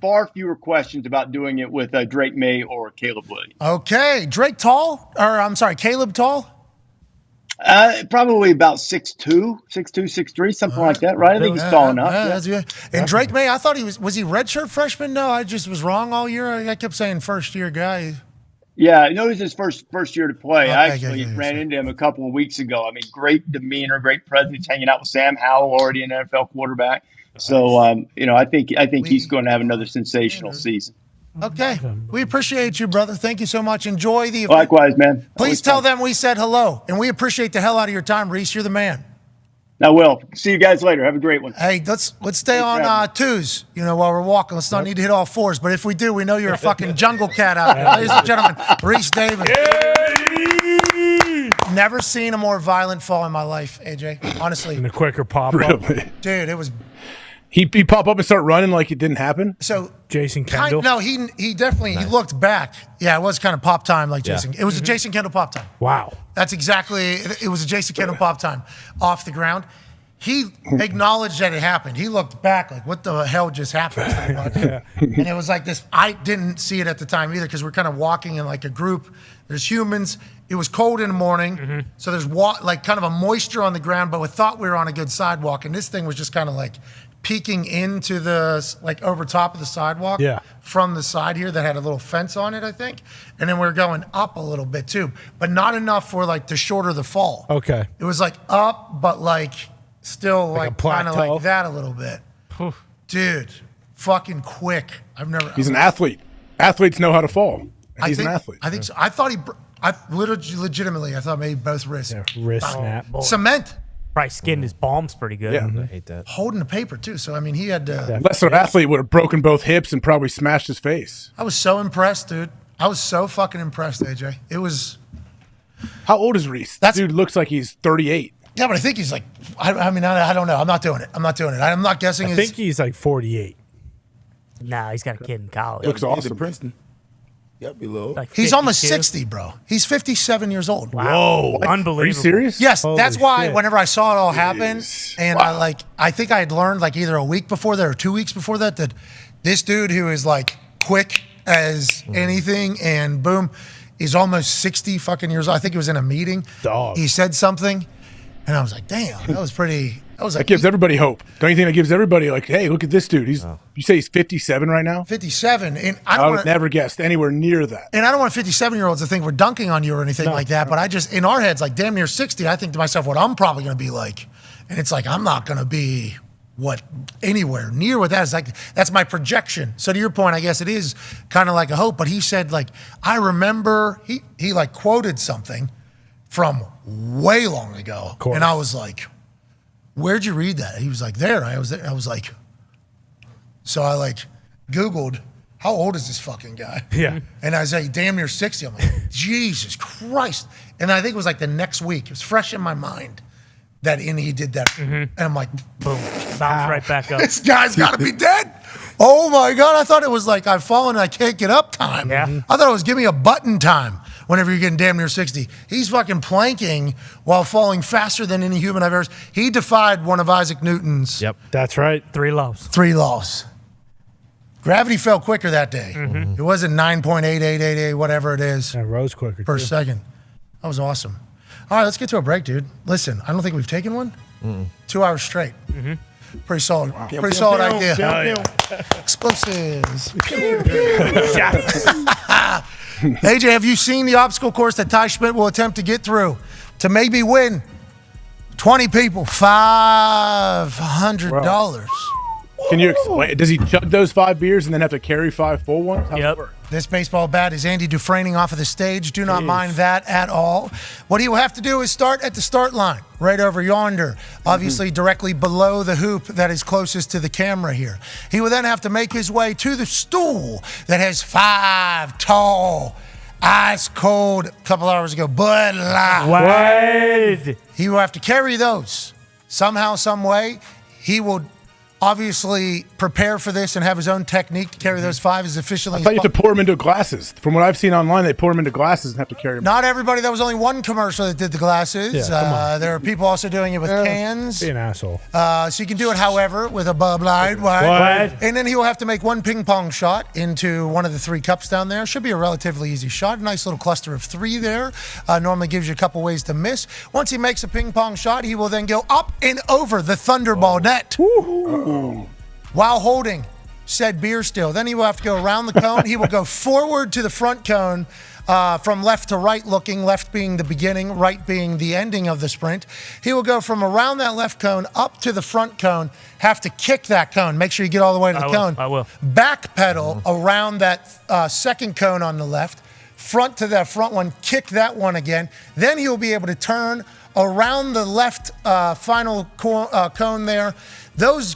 far fewer questions about doing it with Drake May or Caleb Williams. Okay. Caleb tall? Probably about 6'2", 6'3", something like that, right? I think he's tall enough. Yeah, that's good. And Drake May, I thought he was he redshirt freshman? No, I just was wrong all year. I kept saying first-year guy. Yeah, I know it was his first year to play. I actually ran into him a couple of weeks ago. I mean, great demeanor, great presence, hanging out with Sam Howell, already an NFL quarterback. So, I think he's going to have another sensational season. Okay. We appreciate you, brother. Thank you so much. Enjoy the event. Likewise, man. Please tell them we said hello. And we appreciate the hell out of your time, Rece. You're the man. I will. See you guys later. Have a great one. Hey, let's stay on twos, while we're walking. Let's not need to hit all fours. But if we do, we know you're a fucking jungle cat out there. Ladies and gentlemen, Rece Davis. Never seen a more violent fall in my life, AJ. Honestly. And a quicker pop up. Really? Dude, it was... He pop up and start running like it didn't happen? So Jason Kendall? No, he definitely he looked back. Yeah, it was kind of pop time like Jason. It was a Jason Kendall pop time. Wow. That's exactly it was a Jason Kendall pop time off the ground. He acknowledged that it happened. He looked back like, what the hell just happened? And it was like this. I didn't see it at the time either because we're kind of walking in like a group. There's humans. It was cold in the morning. So there's like kind of a moisture on the ground, but we thought we were on a good sidewalk. And this thing was just kind of like peeking into over top of the sidewalk from the side here that had a little fence on it, I think. And then we were going up a little bit too, but not enough for like to shorter the fall. Okay. It was like up, but like still like kind of plateau? like that a little bit. Dude, fucking quick. He's an athlete. Athletes know how to fall. He's an athlete. I think so. I thought legitimately, I thought maybe both wrists. Wrist snap. Cement. Probably skinned his palms pretty good. Yeah. I hate that. Holding the paper too. So I mean, he had to. Lesser athlete would have broken both hips and probably smashed his face. I was so impressed, dude. I was so fucking impressed, AJ. It was. How old is Rece? That dude looks like he's 38. Yeah, but I think he's like. I mean, I don't know. I'm not doing it. I'm not guessing. I think he's like 48. Nah, he's got a kid in college. Looks awesome. Princeton. Yep, be low. Like he's almost 52. 60, bro. He's 57 years old. Wow. Whoa. Unbelievable. Are you serious? Yes, Holy that's why shit. whenever I saw it all happen, and I think I had learned like either a week before that or 2 weeks before that this dude who is like quick as anything and boom, is almost 60 fucking years old. I think he was in a meeting. Dog. He said something, and I was like, damn, that was pretty. That gives everybody hope. Don't you think that gives everybody like, hey, look at this dude. You say he's 57 right now? 57, and I would have never guessed anywhere near that. And I don't want 57-year-olds to think we're dunking on you or anything like that, but I just, in our heads, like damn near 60, I think to myself what I'm probably going to be like. And it's like, I'm not going to be anywhere near what that is. Like, that's my projection. So to your point, I guess it is kind of like a hope, but he said like, I remember, he like quoted something from way long ago. And I was like, where'd you read that? He was like, there. I was there. I was like, so I like Googled, how old is this fucking guy? Yeah. And I was like, damn near 60. I'm like, Jesus Christ. And I think it was like the next week. It was fresh in my mind that he did that. And I'm like, boom. Bounce right back up. This guy's got to be dead. Oh my God. I thought it was like I've fallen and I can't get up time. Yeah. I thought it was give me a button time whenever you're getting damn near 60. He's fucking planking while falling faster than any human I've ever seen. He defied one of Isaac Newton's. Yep. That's right. 3 laws. 3 laws. Gravity fell quicker that day. It wasn't 9.8888, whatever it is. It rose quicker per too. second. That was awesome. All right, let's get to a break, dude. Listen, I don't think we've taken one. 2 hours straight. Pretty solid. Pretty solid idea. Explosives. AJ, have you seen the obstacle course that Ty Schmidt will attempt to get through to maybe win 20 people $500? Can you explain? Does he chug those 5 beers and then have to carry 5 full ones? How's it work? This baseball bat is Andy Dufresning off of the stage. Do not mind that at all. What he will have to do is start at the start line, right over yonder, obviously directly below the hoop that is closest to the camera here. He will then have to make his way to the stool that has 5 tall, ice cold, a couple hours ago, Bud Light. He will have to carry those somehow, some way. He will obviously prepare for this and have his own technique to carry those 5 as efficiently I as thought you possible. have to pour them into glasses. From what I've seen online, they pour them into glasses and have to carry them. Not everybody. That was only one commercial that did the glasses. Yeah, come on. There are people also doing it with cans. Be an asshole. So you can do it, however, with a Bud Light. What? And then he will have to make one ping pong shot into one of the 3 cups down there. Should be a relatively easy shot. A nice little cluster of 3 there. Normally gives you a couple ways to miss. Once he makes a ping pong shot, he will then go up and over the Thunderball net while holding said beer still. Then he will have to go around the cone. He will go forward to the front cone from left to right looking, left being the beginning, right being the ending of the sprint. He will go from around that left cone up to the front cone, have to kick that cone. Make sure you get all the way to the cone. I will. Backpedal around that second cone on the left, front to that front one, kick that one again. Then he'll be able to turn around the left final cone there. Those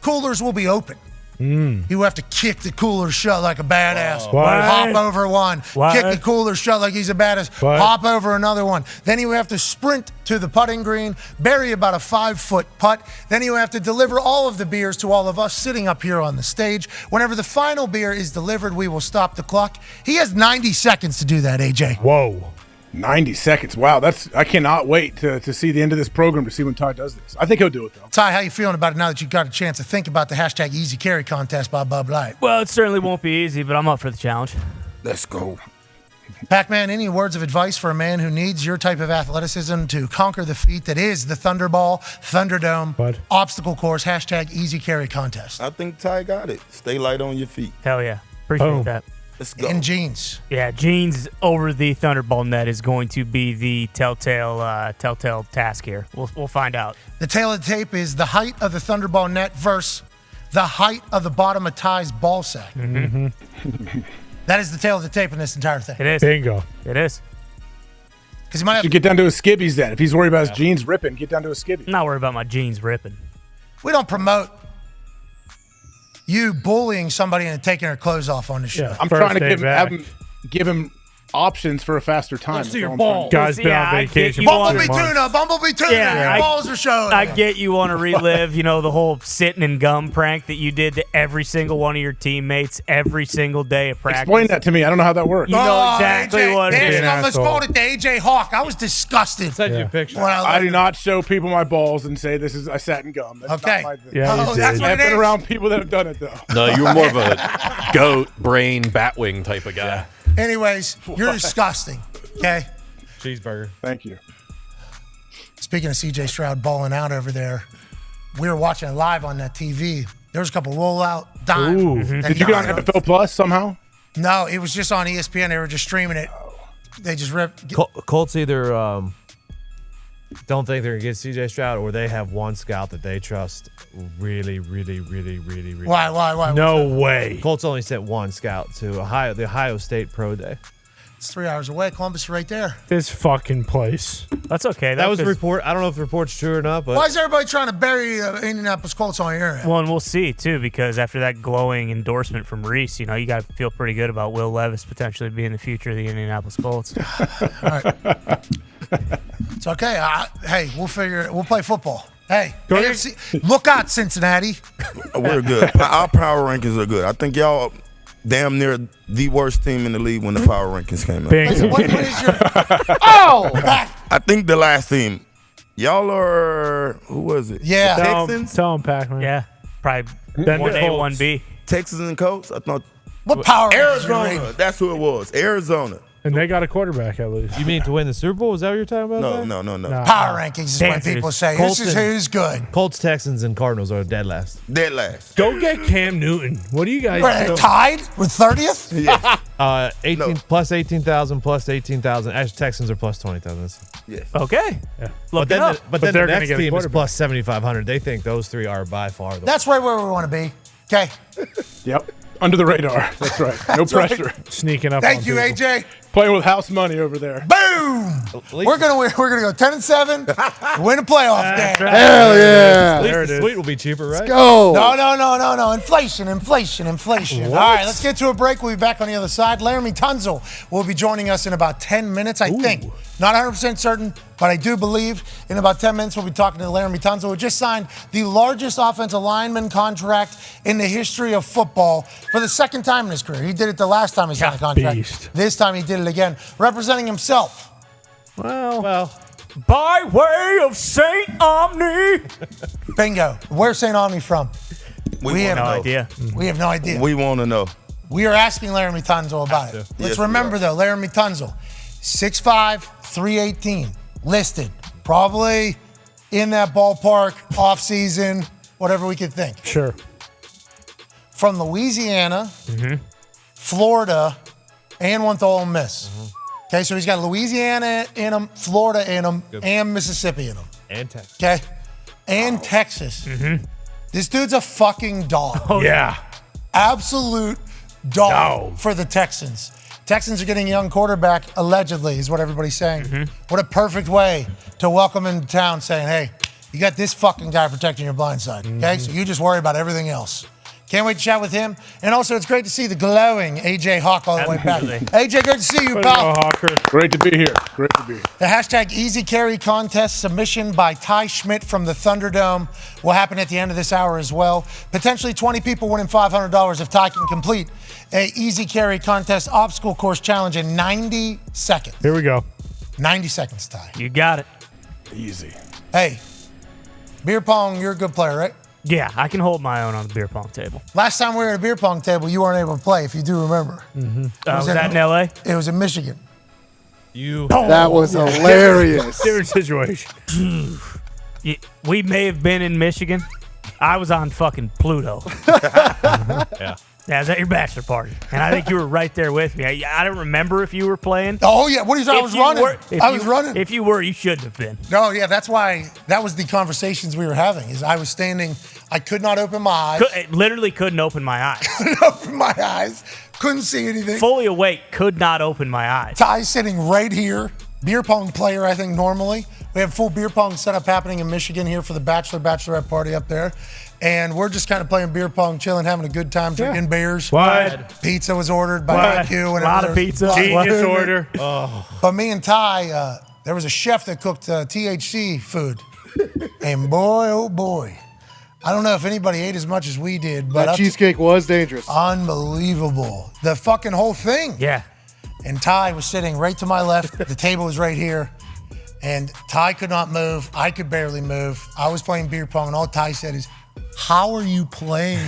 coolers will be open. He will have to kick the cooler shut like a badass. Hop over one. Kick the cooler shut like he's a badass. Hop over another one. Then he will have to sprint to the putting green, bury about a 5-foot putt. Then he will have to deliver all of the beers to all of us sitting up here on the stage. Whenever the final beer is delivered, we will stop the clock. He has 90 seconds to do that, AJ. Whoa. 90 seconds. Wow, I cannot wait to see the end of this program to see when Ty does this. I think he'll do it, though. Ty, how you feeling about it now that you've got a chance to think about the hashtag Easy Carry contest by Bud Light? Well, it certainly won't be easy, but I'm up for the challenge. Let's go. Pac-Man, any words of advice for a man who needs your type of athleticism to conquer the feat that is the Thunderball, Thunderdome, obstacle course, hashtag Easy Carry contest? I think Ty got it. Stay light on your feet. Hell yeah. Appreciate that. Let's go. In jeans. Yeah, jeans over the Thunderball net is going to be the telltale task here. We'll find out. The tail of the tape is the height of the Thunderball net versus the height of the bottom of Ty's ball sack. That is the tail of the tape in this entire thing. It is. Bingo. It is. Because he might have to get down to his skibbies then. If he's worried about his jeans ripping, get down to his skibbies. I'm not worried about my jeans ripping. We don't promote you bullying somebody and taking their clothes off on the show. I'm trying to give him options for a faster time. Let's see your balls. Guys been on vacation. Bumblebee tuna, your balls are showing. I get you want to relive, the whole sitting and gum prank that you did to every single one of your teammates every single day of practice. Explain that to me. I don't know how that works. You know exactly AJ, what it is. Let's call it to AJ Hawk. I was disgusted. Send you a picture. I do not show people my balls and say I sat in gum. That's Okay. not my thing. Yeah, you did. That's what I've it been is. around people that have done it, though. No, you're more of a goat, brain, batwing type of guy. Anyways, you're disgusting. Okay. Cheeseburger. Thank you. Speaking of CJ Stroud balling out over there, we were watching it live on that TV. There was a couple rollout dimes. Ooh. Did you get on NFL Plus somehow? No, it was just on ESPN. They were just streaming it. They just ripped. Colts either don't think they're going to get C.J. Stroud, or they have one scout that they trust really. Why? No way. Colts only sent one scout to the Ohio State Pro Day. It's 3 hours away. Columbus is right there. This fucking place. That's okay. That was a report. I don't know if the report's true or not, but Why is everybody trying to bury Indianapolis Colts on your end? Well, and we'll see, too, because after that glowing endorsement from Rece, you got to feel pretty good about Will Levis potentially being the future of the Indianapolis Colts. All right. It's okay. Hey, we'll figure it. We'll play football. Hey, AFC, look out, Cincinnati. We're good. Our power rankings are good. I think y'all damn near the worst team in the league when the power rankings came out. What is your... Oh! I think the last team. Y'all are... Who was it? Yeah. The Texans? Tell them, Pac-Man. Yeah. Probably Then 1A, Colts. 1B. Texans and Colts? I thought... What power Arizona. That's who it was. Arizona. And they got a quarterback at least. you mean to win the Super Bowl? Is that what you're talking about? No. Power rankings is when people say, this is who's good. Colts, Texans, and Cardinals are dead last. Dead last. Go get Cam Newton. What do you guys We're do? tied with 30th? Yeah. 18 plus 18,000 plus 18,000. Actually, Texans are plus 20,000. Yes. Okay. Yeah. Look But then, it up. but then they're the gonna next get a team is quarterback. plus 7,500. They think those three are by far the That's right where we want to be. Okay. Yep. Under the radar. That's right. No pressure. Sneaking up Thank on you, people. AJ. Playing with house money over there. Boom! We're gonna go 10-7, win a playoff game. Hell yeah! At least the suite will be cheaper, right? Let's go. No. Inflation. All right, let's get to a break. We'll be back on the other side. Laramie Tunsil will be joining us in about 10 minutes, I think. Not 100% certain, but I do believe in about 10 minutes we'll be talking to Laramie Tunsil, who just signed the largest offensive lineman contract in the history of football for the second time in his career. He did it the last time he signed a contract. Beast. This time he did it again, representing himself. Well. By way of St. Omni. Bingo. Where's St. Omni from? We have no idea. We have no idea. We want to know. We are asking Laramie Tunsil about it. Let's remember, though, Laramie Tunsil, 6'5", 318, listed. Probably in that ballpark, off-season, whatever we could think. Sure. From Louisiana, Florida, and went to Ole Miss. Okay, so he's got Louisiana in him, Florida in him, and Mississippi in him. And Texas. Okay? And Texas. This dude's a fucking dog. Yeah. Absolute dog for the Texans. Texans are getting a young quarterback, allegedly, is what everybody's saying. What a perfect way to welcome him to town, saying, hey, you got this fucking guy protecting your blind side, okay? So you just worry about everything else. Can't wait to chat with him. And also, it's great to see the glowing AJ Hawk all the way back. AJ, great to see you, pal. Great to be here. Great to be here. The hashtag Easy Carry Contest submission by Ty Schmidt from the Thunderdome will happen at the end of this hour as well. Potentially 20 people winning $500 if Ty can complete a Easy Carry Contest obstacle course challenge in 90 seconds. Here we go. 90 seconds, Ty. You got it. Easy. Hey, beer pong, you're a good player, right? Yeah, I can hold my own on the beer pong table. Last time we were at a beer pong table, you weren't able to play, if you do remember. Was that in L.A.? It was in Michigan. That was hilarious. Different situation. We may have been in Michigan. I was on fucking Pluto. Yeah. Yeah, I was at your bachelor party, and I think you were right there with me. I don't remember if you were playing. Oh, yeah. What is I was running. I was running. If you were, you shouldn't have been. No, yeah, that's why that was the conversations we were having. Is I was standing, I could not open my eyes. Literally couldn't open my eyes. Couldn't open my eyes. Couldn't see anything. Fully awake, could not open my eyes. Ty's sitting right here. Beer pong player, I think, normally. We have full beer pong setup happening in Michigan here for the bachelorette party up there. And we're just kind of playing beer pong, chilling, having a good time, drinking beers. What? Pizza was ordered by IQ. A lot of pizza. Genius order. But me and Ty, there was a chef that cooked THC food. And boy, oh boy. I don't know if anybody ate as much as we did. But that cheesecake was dangerous. Unbelievable. The fucking whole thing. Yeah. And Ty was sitting right to my left. The table was right here. And Ty could not move. I could barely move. I was playing beer pong, and all Ty said is, how are you playing?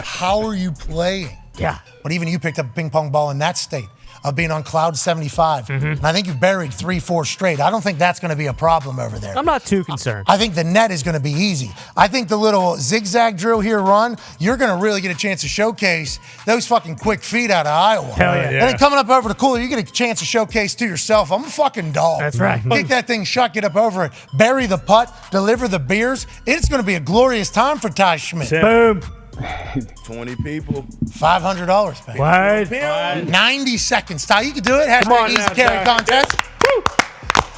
How are you playing? Yeah. But even you picked up a ping pong ball in that state of being on cloud 75. And I think you buried 3-4 straight. I don't think that's going to be a problem over there. I'm not too concerned. I think the net is going to be easy. I think the little zigzag drill here run, you're going to really get a chance to showcase those fucking quick feet out of Iowa. Hell yeah. And then coming up over the cooler, you get a chance to showcase to yourself, I'm a fucking dog. That's right. Kick that thing shut, get up over it, bury the putt, deliver the beers. It's going to be a glorious time for Ty Schmidt. Boom. 20 people. $500, baby. What? 90 seconds. Ty, you can do it. Hashtag Easy Carry Contest. Woo.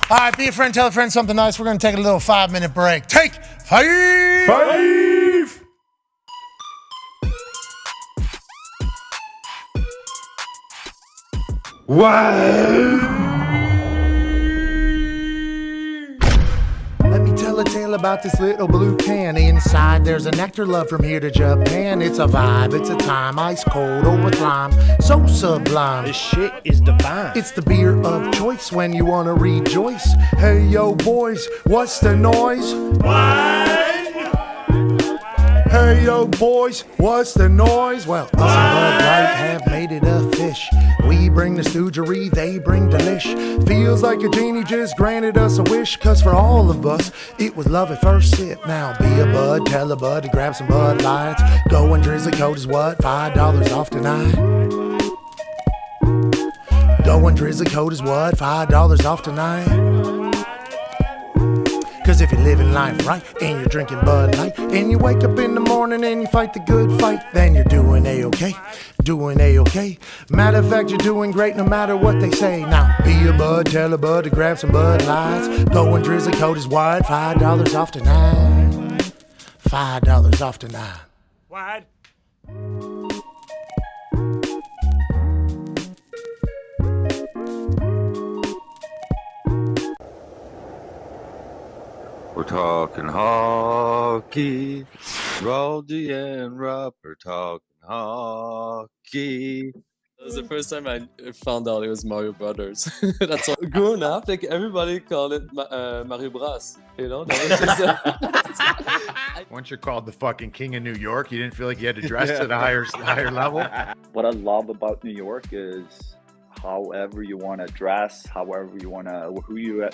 All right, be a friend, tell a friend something nice. We're going to take a little 5-minute break. Take 5. Let me tell a tale about this little blue can. Inside there's a nectar love from here to Japan. It's a vibe, it's a time, ice cold or with lime. So sublime. This shit is divine. It's the beer of choice when you want to rejoice. Hey yo boys, what's the noise? Hey yo boys, what's the noise? Well, us and Bud Light have made it a fish. We bring the stoogery, they bring delish. Feels like a genie just granted us a wish. Cause for all of us, it was love at first sip. Now be a bud, tell a bud to grab some Bud Lights. Going Drizzly Code is what? $5 off tonight. Going Drizzly Code is what? $5 off tonight. Cause if you're living life right and you're drinking Bud Light and you wake up in the morning and you fight the good fight, then you're doing A-okay, doing A-okay. Matter of fact, you're doing great no matter what they say. Now, be a bud, tell a bud to grab some Bud Lights. Go and drizzle coat is wide, $5 off tonight. $5 off tonight. Wide. We're talking hockey. Roldy and Rupper talking hockey. That was the first time I found out it was Mario Brothers. That's all. Growing up, like everybody called it Mario Bros. You know, that was just Once you're called the fucking king of New York, you didn't feel like you had to dress to the higher level. What I love about New York is however you want to dress, however you want to, who you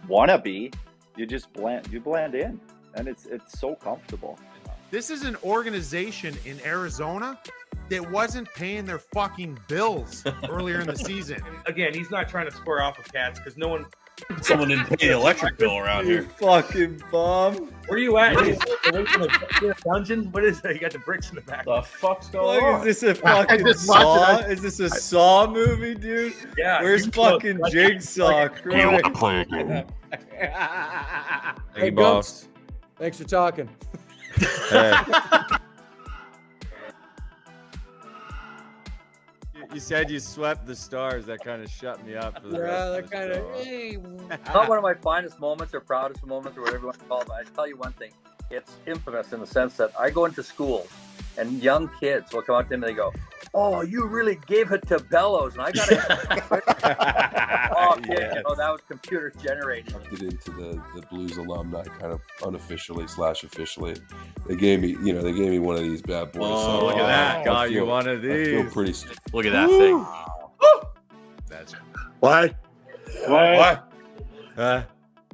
want to be, you just blend in, and it's so comfortable. This is an organization in Arizona that wasn't paying their fucking bills earlier in the season. Again, he's not trying to square off with Cats because no one. Someone didn't pay the electric bill around You here. fucking bum. Where you at? Away from the dungeon? What is that? You got the bricks in the back. The fuck's going on? Is this a fucking Saw? Is this a Saw movie, dude? Yeah. Where's fucking Jigsaw? You want to play a game? Hey, boss. Thanks for talking. Hey. You said you swept the stars. That kind of shut me up. For the rest that of the kind of. show. Hey. Not one of my finest moments or proudest moments or whatever you want to call it, but I tell you one thing. It's infamous in the sense that I go into schools and young kids will come up to me and they go, "Oh, you really gave it to Bellows." And I got to, oh, kid, Yes. you know, that was computer generated. Get into the Blues alumni kind of unofficially / officially. They gave me one of these bad boys. Oh, so look at that. I Got you feel- one of I feel these. pretty. Look at that thing. That's What?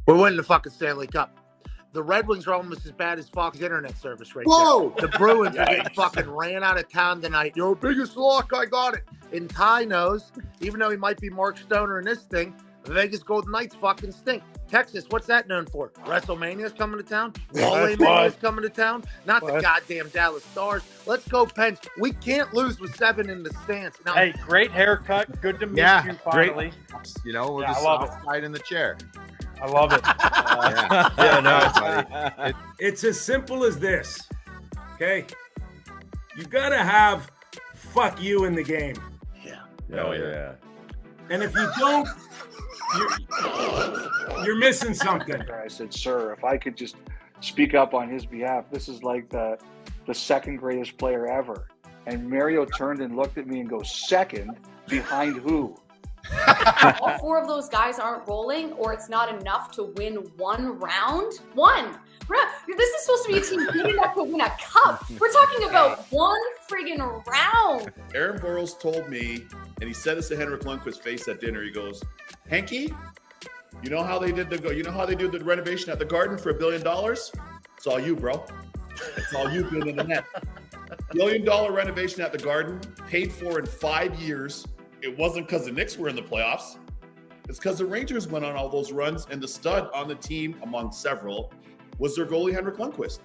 We're winning the fucking Stanley Cup. The Red Wings are almost as bad as Fox internet service right Whoa! there. The Bruins are getting fucking ran out of town tonight. Your biggest lock, I got it. And Ty knows, even though he might be Mark Stoner in this thing, the Vegas Golden Knights fucking stink. Texas, what's that known for? WrestleMania's coming to town? Mania's coming to town? Not the goddamn Dallas Stars. Let's go, Pens. We can't lose with 7 in the stands. Now, Hey, great haircut. Good to meet you finally. You know, we're Yeah, the I love soft side in the chair. I love it. No, It's as simple as this, okay? You gotta have fuck you in the game. Oh yeah. And if you don't, you're missing something. I said, "Sir, if I could just speak up on his behalf, this is like the second greatest player ever." And Mario turned and looked at me and goes, "Second? Behind who?" All 4 of those guys aren't rolling, or it's not enough to win one round. This is supposed to be a team good enough to win a cup. We're talking about one friggin' round. Aaron Burrows told me, and he said this to Henrik Lundqvist's face at dinner. He goes, "Henke, you know how they did the renovation at the Garden for $1 billion? It's all you, bro. It's all you building the net. $1 billion renovation at the Garden, paid for in 5 years. It wasn't because the Knicks were in the playoffs. It's because the Rangers went on all those runs, and the stud on the team, among several, was their goalie, Henrik Lundqvist."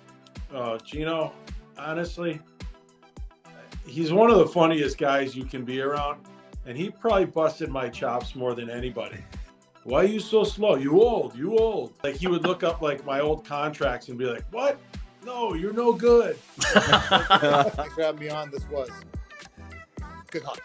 Gino, honestly, he's one of the funniest guys you can be around, and he probably busted my chops more than anybody. Why are you so slow? You old. Like, he would look up, like, my old contracts and be like, what? No, you're no good. Grabbed me on. This was good hockey.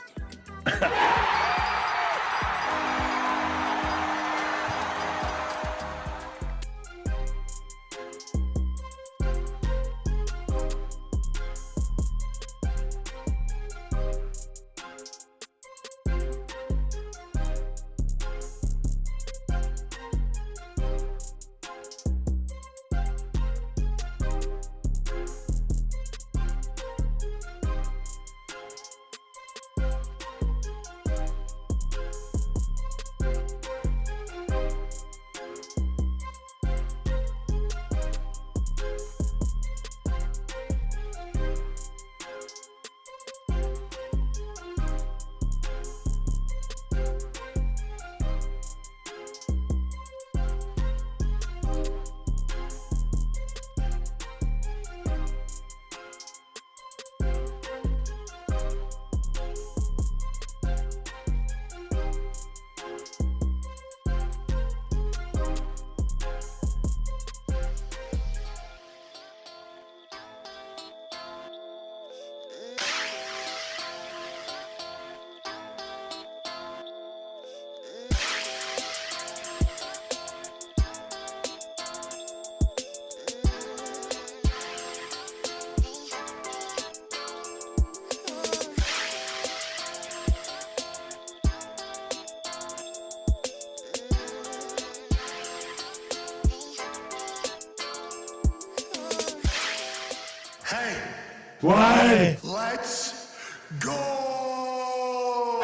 What? Let's go!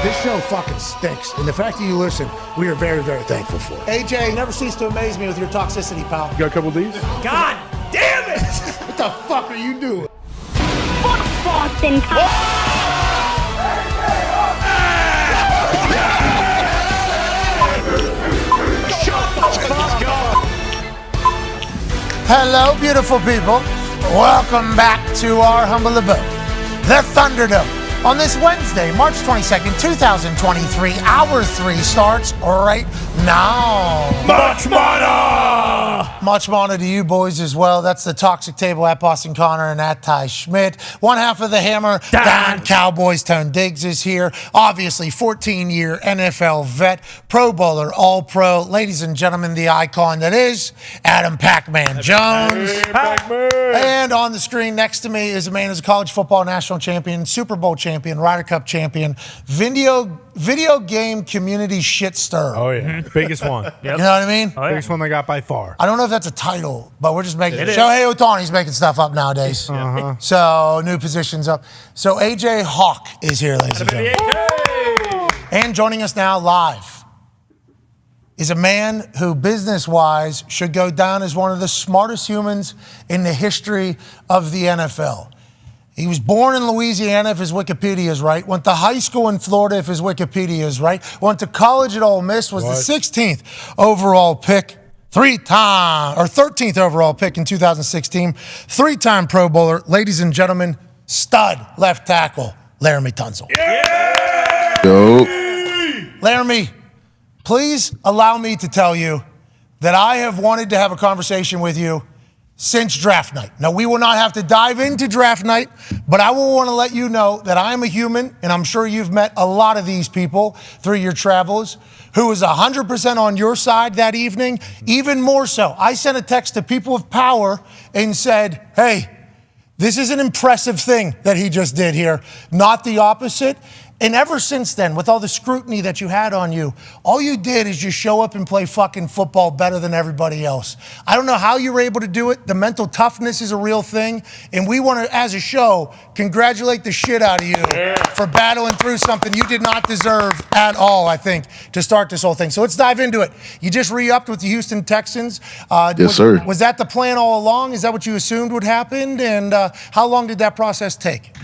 This show fucking stinks, and the fact that you listen, we are very, very thankful for it. AJ, you never cease to amaze me with your toxicity, pal. You got a couple of these? God damn it! What the fuck are you doing? Boston. Hello, beautiful people. Welcome back to our humble abode, the Thunderdome. On this Wednesday, March 22nd, 2023, Hour 3 starts right now. Much money! Much money to you boys as well. That's the Toxic Table at Boston Connor and at Ty Schmidt. One half of the Hammer, Dahn Cowboys. Tone Diggs is here. Obviously, 14-year NFL vet, Pro Bowler, All-Pro. Ladies and gentlemen, the icon that is Adam Pac-Man Jones. And on the screen next to me is a man who's a college football national champion, Super Bowl champion, Ryder Cup champion, video game community shit stirrer. Oh, yeah. Biggest one. Yep. You know what I mean? Oh, yeah. Biggest one they got by far. I don't know if that's a title, but we're just making it. It is. Shohei Ohtani's making stuff up nowadays. Uh-huh. So, new positions up. So, AJ Hawk is here, ladies and gentlemen. And joining us now live is a man who, business-wise, should go down as one of the smartest humans in the history of the NFL. He was born in Louisiana, if his Wikipedia is right. Went to high school in Florida, if his Wikipedia is right. Went to college at Ole Miss, was the 16th overall pick. 13th overall pick in 2016. Three-time Pro Bowler. Ladies and gentlemen, stud left tackle, Laramie Tunsil. Yo. Laramie, please allow me to tell you that I have wanted to have a conversation with you since draft night. Now, we will not have to dive into draft night, but I will want to let you know that I am a human, and I'm sure you've met a lot of these people through your travels, who was 100% on your side that evening, even more so. I sent a text to people of power and said, hey, this is an impressive thing that he just did here, not the opposite. And ever since then, with all the scrutiny that you had on you, all you did is just show up and play fucking football better than everybody else. I don't know how you were able to do it. The mental toughness is a real thing. And we want to, as a show, congratulate the shit out of you for battling through something you did not deserve at all, I think, to start this whole thing. So let's dive into it. You just re-upped with the Houston Texans. Yes, sir. Was that the plan all along? Is that what you assumed would happen? And how long did that process take?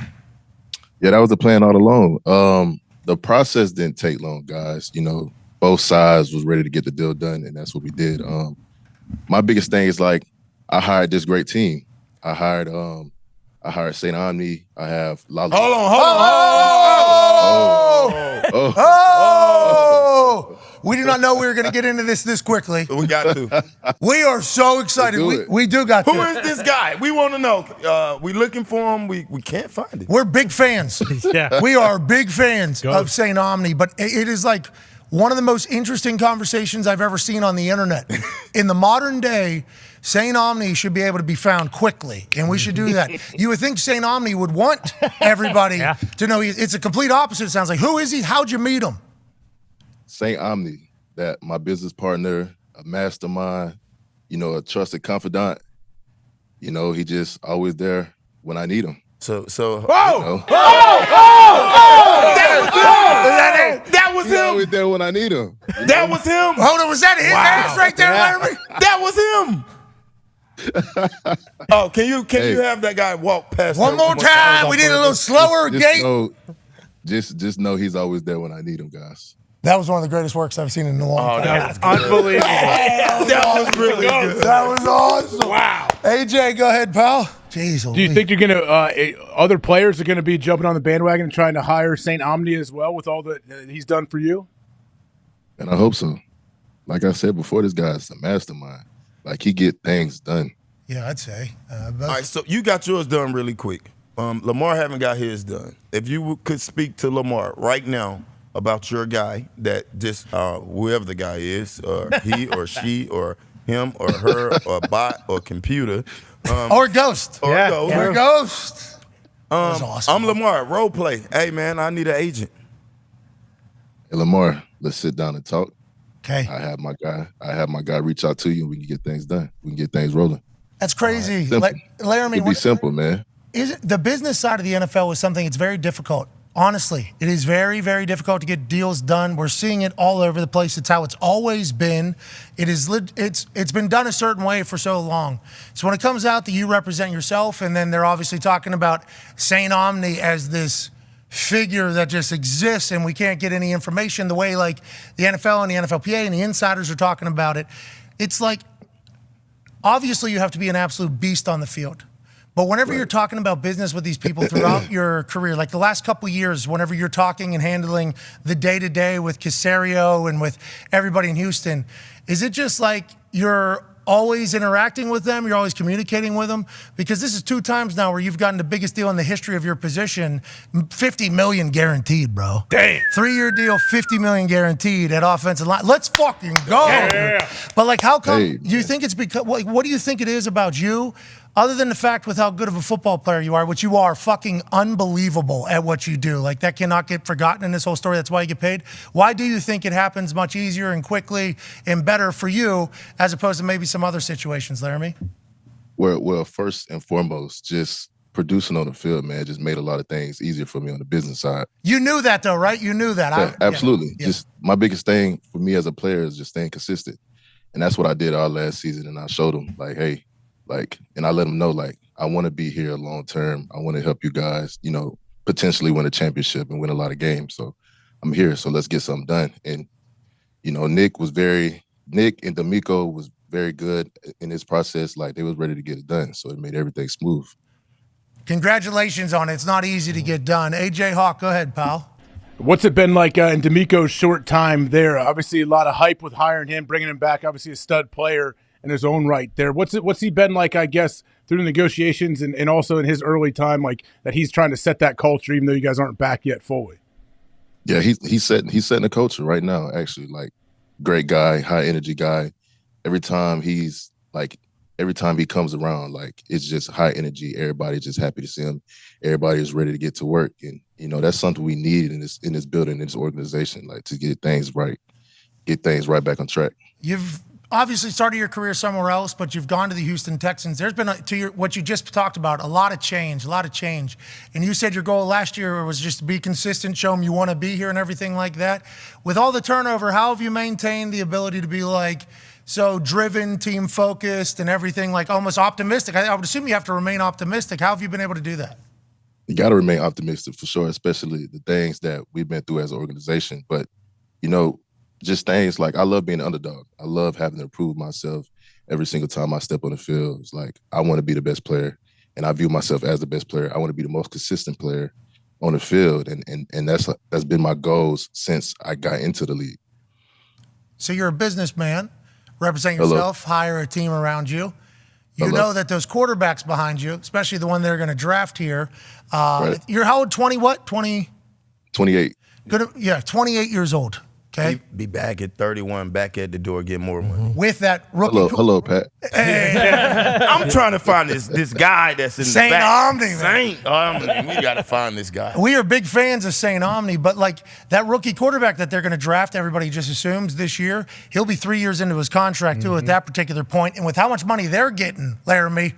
Yeah, that was the plan all along. The process didn't take long, guys. You know, both sides was ready to get the deal done, and that's what we did. My biggest thing is, like, I hired this great team. I hired St. Omni. I have Lala. Hold on. We did not know we were going to get into this quickly. We got to. We are so excited. We do got to. Who is this guy? We want to know. We looking for him. We can't find him. We're big fans. Yeah. We are big fans of St. Omni, but it is like one of the most interesting conversations I've ever seen on the internet. In the modern day, St. Omni should be able to be found quickly, and we should do that. You would think St. Omni would want everybody to know. It's a complete opposite, it sounds like. Who is he? How'd you meet him? St. Omni, that my business partner, a mastermind, you know, a trusted confidant. You know, he just always there when I need him. That was He's him. always there when I need him. That was him. Hold on, was that his ass right there, Laramie? That was him. Oh, can you have that guy walk past? One more time. We need a little slower gait. Just know he's always there when I need him, guys. That was one of the greatest works I've seen in a long time. That was unbelievable. That was really good. That was awesome. Wow. AJ, go ahead, pal. Jeez, do you think you're gonna other players are gonna be jumping on the bandwagon and trying to hire St. Omni as well with all that he's done for you? And I hope so. Like I said before, this guy's a mastermind. Like, he get things done. Yeah, I'd say. All right, so you got yours done really quick. Lamar haven't got his done. If you could speak to Lamar right now about your guy, that just whoever the guy is, or he or she or him or her or bot or computer. Or ghost. Or ghost. Or ghost. That was awesome. I'm Lamar. Role play. Hey, man, I need an agent. Hey, Lamar, let's sit down and talk. Okay. I have my guy reach out to you, and we can get things done. We can get things rolling. That's crazy. Simple. Laramie, It'd be simple, man. The business side of the NFL is something that's very difficult. Honestly, it is very, very difficult to get deals done. We're seeing it all over the place. It's how it's always been. It's been done a certain way for so long. So when it comes out that you represent yourself, and then they're obviously talking about St. Omni as this figure that just exists and we can't get any information the way like the NFL and the NFLPA and the insiders are talking about it, it's like, obviously you have to be an absolute beast on the field. But whenever you're talking about business with these people throughout your career, like the last couple of years, whenever you're talking and handling the day-to-day with Caserio and with everybody in Houston, is it just like you're always interacting with them, you're always communicating with them? Because this is 2 times now where you've gotten the biggest deal in the history of your position, $50 million guaranteed, bro. Damn. 3-year deal, $50 million guaranteed at offensive line. Let's fucking go. Yeah. But like, how come, do you think it's because, what do you think it is about you? Other than the fact with how good of a football player you are, which you are fucking unbelievable at what you do. Like, that cannot get forgotten in this whole story. That's why you get paid. Why do you think it happens much easier and quickly and better for you as opposed to maybe some other situations, Laramie? Well, first and foremost, just producing on the field, man, just made a lot of things easier for me on the business side. You knew that, though, right? You knew that. Yeah, absolutely. Yeah. Just my biggest thing for me as a player is just staying consistent. And that's what I did all last season. And I showed them, like, hey, like, and I let them know, like, I want to be here long term. I want to help you guys, you know, potentially win a championship and win a lot of games. So I'm here. So let's get something done. And, you know, Nick and D'Amico was very good in this process. Like, they was ready to get it done. So it made everything smooth. Congratulations on it. It's not easy to get done. AJ Hawk, go ahead, pal. What's it been like in D'Amico's short time there? Obviously, a lot of hype with hiring him, bringing him back. Obviously, a stud player in his own right there. What's he been like, I guess, through the negotiations and also in his early time, like that he's trying to set that culture, even though you guys aren't back yet fully? Yeah, he's setting the culture right now, actually. Like, great guy, high energy guy. Every time he comes around, like, it's just high energy. Everybody's just happy to see him. Everybody is ready to get to work. And, you know, that's something we need in this building, in this organization, like, to get things right back on track. You've obviously started your career somewhere else, but you've gone to the Houston Texans. There's been, what you just talked about, a lot of change. And you said your goal last year was just to be consistent, show them you want to be here and everything like that. With all the turnover, how have you maintained the ability to be like so driven, team focused, and everything, like almost optimistic? I would assume you have to remain optimistic. How have you been able to do that? You got to remain optimistic for sure, especially the things that we've been through as an organization. But, you know, just things like, I love being an underdog. I love having to prove myself every single time I step on the field. It's like, I want to be the best player, and I view myself as the best player. I want to be the most consistent player on the field, and that's been my goals since I got into the league. So you're a businessman, represent yourself, hire a team around you. You know that those quarterbacks behind you, especially the one they're going to draft here, right. You're how old, 20 what? 28. Good, yeah, 28 years old. Okay. Be back at 31, back at the door, get more money. With that rookie. Hello, Pat. Hey. I'm trying to find this guy that's in St. the back. Omni, man. St. Omni. We got to find this guy. We are big fans of St. Omni, but like that rookie quarterback that they're going to draft, everybody just assumes this year, he'll be 3 years into his contract too at that particular point. And with how much money they're getting, Laramie,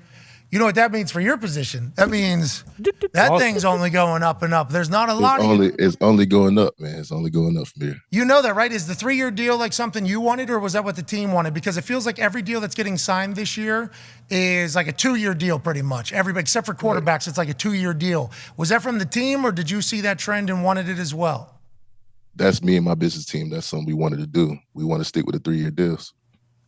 you know what that means for your position? That means that thing's only going up and up. There's not a lot of It's only going up, man. It's only going up from here. You know that, right? Is the 3-year deal like something you wanted, or was that what the team wanted? Because it feels like every deal that's getting signed this year is like a 2-year deal pretty much. Everybody, except for quarterbacks, it's like a 2-year deal. Was that from the team, or did you see that trend and wanted it as well? That's me and my business team. That's something we wanted to do. We want to stick with the 3-year deals.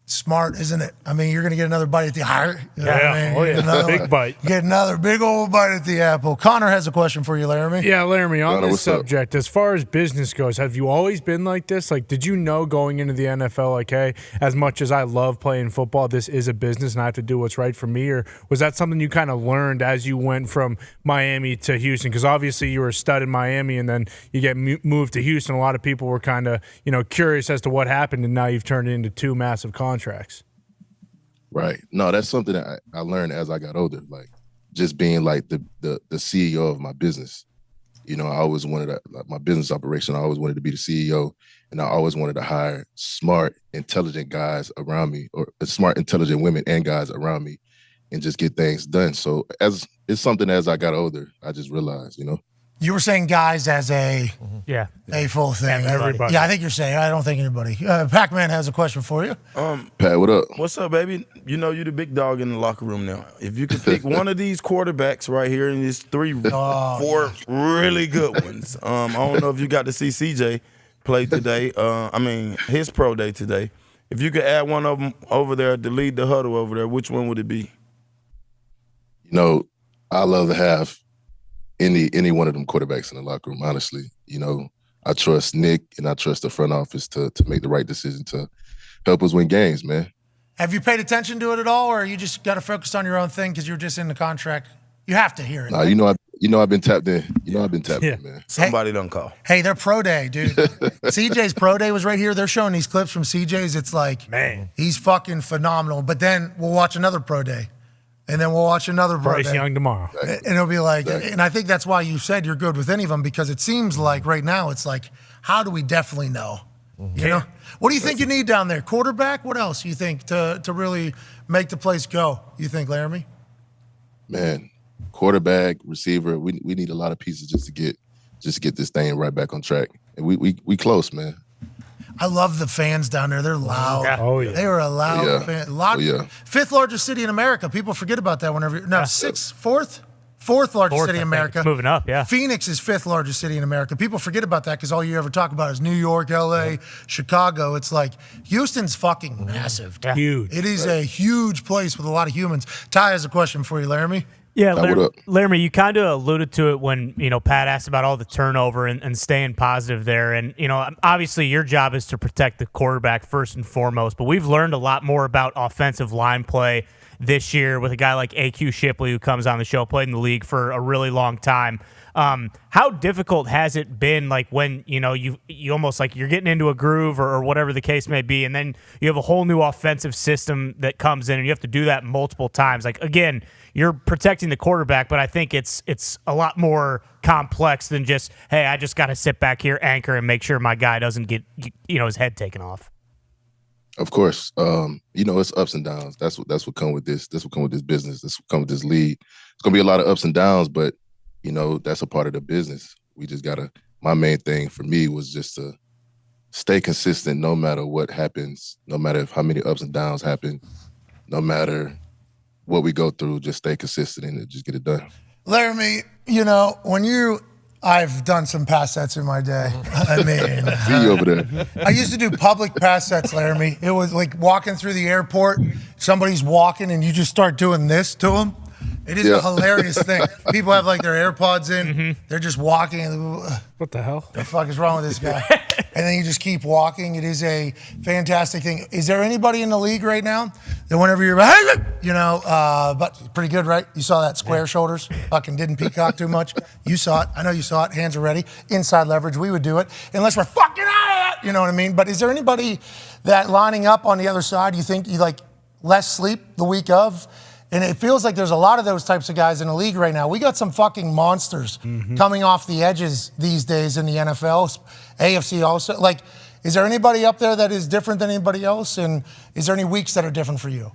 Smart, isn't it? I mean, you're going to get another bite at the apple. You know yeah, what I mean? Big bite. Get another big old bite at the apple. Connor has a question for you, Laramie. Yeah, Laramie, on Connor, this subject, as far as business goes, have you always been like this? Like, did you know going into the NFL, like, hey, as much as I love playing football, this is a business and I have to do what's right for me? Or was that something you kind of learned as you went from Miami to Houston? Because obviously you were a stud in Miami and then you get moved to Houston. A lot of people were kind of, curious as to what happened, and now you've turned it into 2 massive contracts. Right. No, that's something that I learned as I got older, like just being like the CEO of my business. I always wanted my business operation. I always wanted to be the CEO, and I always wanted to hire smart, intelligent guys around me, or smart, intelligent women and guys around me. and just get things done. So as it's something as I got older, I just realized, You were saying guys as a full thing. Everybody. Yeah, I think you're saying. I don't think anybody. Pac-Man has a question for you. Pat, what up? What's up, baby? You know you the big dog in the locker room now. If you could pick one of these quarterbacks right here, and there's four really good ones. I don't know if you got to see CJ play today. His pro day today. If you could add one of them over there to lead the huddle over there, which one would it be? I love to have any one of them quarterbacks in the locker room, honestly. I trust Nick and I trust the front office to make the right decision to help us win games, man. Have you paid attention to it at all, or you just got to focus on your own thing because you're just in the contract? You have to hear it. Nah, right? I've been tapped in. I've been tapped in, man. Somebody don't call. Hey, their pro day, dude. CJ's pro day was right here. They're showing these clips from CJ's. It's like, man, he's fucking phenomenal. But then we'll watch another pro day. And then we'll watch another pro Bryce day. Young tomorrow. And it'll be like, and I think that's why you said you're good with any of them, because it seems like right now it's like, how do we definitely know? You know? What do you think you need down there? Quarterback? What else you think to really make the place go? You think, Laramie? Man, quarterback, receiver, we need a lot of pieces just to get this thing right back on track. And we close, man. I love the fans down there. They're loud. Yeah. Oh, yeah. They were a loud fan. Fifth largest city in America. People forget about that whenever. No, fourth largest city in America. It's moving up, yeah. Phoenix is fifth largest city in America. People forget about that because all you ever talk about is New York, LA, Chicago. It's like Houston's fucking massive. Yeah. Huge. It is a huge place with a lot of humans. Ty has a question for you, Laramie. Yeah, Laramie, you kind of alluded to it when, Pat asked about all the turnover and staying positive there. And, obviously your job is to protect the quarterback first and foremost, but we've learned a lot more about offensive line play this year with a guy like AQ Shipley, who comes on the show, played in the league for a really long time. How difficult has it been, like when you almost like you're getting into a groove or whatever the case may be, and then you have a whole new offensive system that comes in and you have to do that multiple times? Like, again, you're protecting the quarterback, but I think it's a lot more complex than just, hey, I just got to sit back here, anchor, and make sure my guy doesn't get his head taken off. Of course, it's ups and downs. That's what come with this. That's what come with this business. That's what come with this league. It's gonna be a lot of ups and downs, but that's a part of the business. We just gotta. My main thing for me was just to stay consistent, no matter what happens, no matter how many ups and downs happen, no matter what we go through. Just stay consistent and just get it done. Laramie, I've done some pass sets in my day. See you over there. I used to do public pass sets, Laramie. It was like walking through the airport. Somebody's walking and you just start doing this to them. It is a hilarious thing. People have like their AirPods in. Mm-hmm. They're just walking. What the hell? The fuck is wrong with this guy? And then you just keep walking. It is a fantastic thing. Is there anybody in the league right now that whenever you're, but pretty good, right? You saw that square shoulders. Fucking didn't peacock too much. You saw it. I know you saw it. Hands are ready. Inside leverage. We would do it unless we're fucking out of that. You know what I mean? But is there anybody that lining up on the other side, you think you like less sleep the week of? And it feels like there's a lot of those types of guys in the league right now. We got some fucking monsters coming off the edges these days in the NFL, AFC also. Like, is there anybody up there that is different than anybody else? And is there any weeks that are different for you?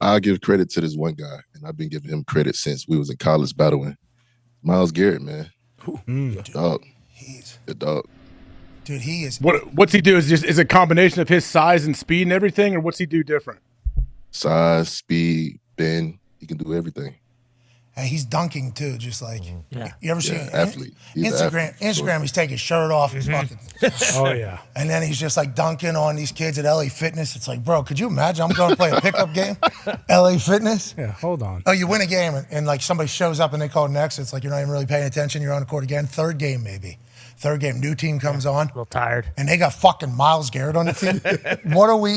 I'll give credit to this one guy, and I've been giving him credit since we was in college battling. Myles Garrett, man. Good dog. Good dog. Dude, he is. What's he do? Is it a combination of his size and speed and everything, or what's he do different? Size, speed, bend, he can do everything. Hey, he's dunking too, just like you ever see athlete. Instagram, he's taking his shirt off, he's fucking oh yeah. And then he's just like dunking on these kids at LA Fitness. It's like, bro, could you imagine I'm going to play a pickup game? LA Fitness? Yeah, hold on. Oh, you win a game and like somebody shows up and they call next. It's like you're not even really paying attention, you're on the court again. Third game, new team comes on. A little tired. And they got fucking Myles Garrett on the team. What are we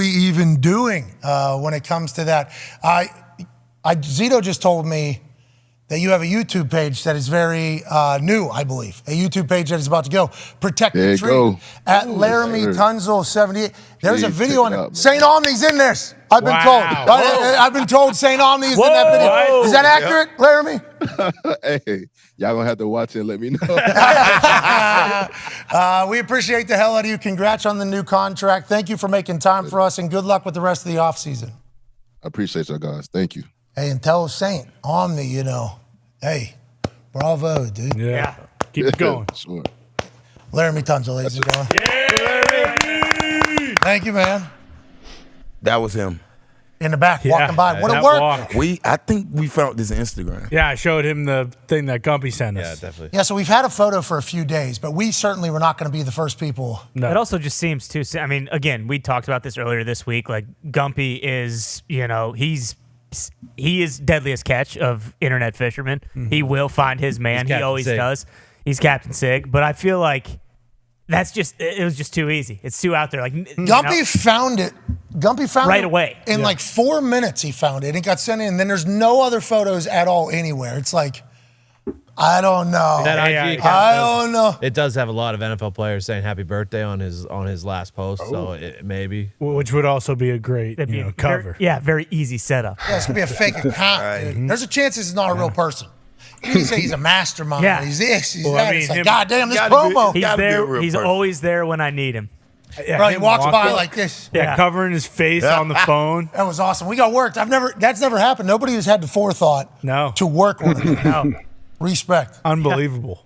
even doing when it comes to that? Zito just told me that you have a YouTube page that is very new, I believe. A YouTube page that is about to go. Protect the Tree at Laramie Tunsil 78. There's a video on it. St. Omni's in this. I've been told. I've been told St. Omni is in that video. Is that accurate, Laramie? Hey, y'all gonna have to watch it and let me know. We appreciate the hell out of you. Congrats on the new contract. Thank you for making time for us, and good luck with the rest of the offseason. I appreciate y'all guys. Thank you. Hey, and tell Saint Omni, hey, bravo, dude. Yeah. Keep it going. Sure. Laramie Tunsil, ladies and gentlemen. Thank you, man. That was him. In the back, walking by. What a work. I think we found this Instagram. Yeah, I showed him the thing that Gumpy sent us. Yeah, definitely. Yeah, so we've had a photo for a few days, but we certainly were not going to be the first people. No. It also just seems too. I mean, again, we talked about this earlier this week. Like Gumpy is, he is deadliest catch of internet fishermen. Mm-hmm. He will find his man. He always Sig. does. He's Captain Sig. But I feel like it was just too easy. It's too out there. Like Gumpy found it. Gumpy found Right it away. In like 4 minutes. He found it. It got sent in. And then there's no other photos at all anywhere. It's like, I don't know. That IG account I don't know. It does have a lot of NFL players saying happy birthday on his last post, so maybe. Which would also be a great cover. Very easy setup. Yeah, it's going to be a fake account, dude. There's a chance this is not a real person. You can say he's a mastermind. Yeah. He's this, he's Well, that. I mean, It's like, him- goddamn, this promo. He's there. He's always there when I need him. Bro, he walks by like this. Yeah, covering his face on the phone. That was awesome. We got worked. That's never happened. Nobody has had the forethought to work with him. Respect. Unbelievable.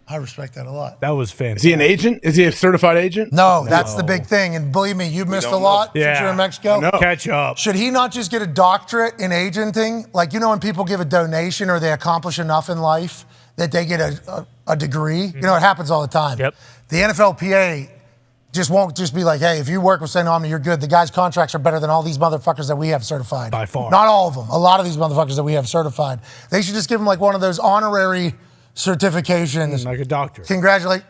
I respect that a lot. That was Is fantastic. he an agent? Is he a certified agent? No, that's the big thing. And believe me, you've missed a lot since you're in Mexico. No. Catch up. Should he not just get a doctorate in agenting? Like, when people give a donation or they accomplish enough in life that they get a degree? It happens all the time. Yep. The NFLPA just won't just be like, hey, if you work with St. Omni, you're good. The guys' contracts are better than all these motherfuckers that we have certified. By far. Not all of them. A lot of these motherfuckers that we have certified. They should just give them like one of those honorary certifications. Like a doctor. Congratulate.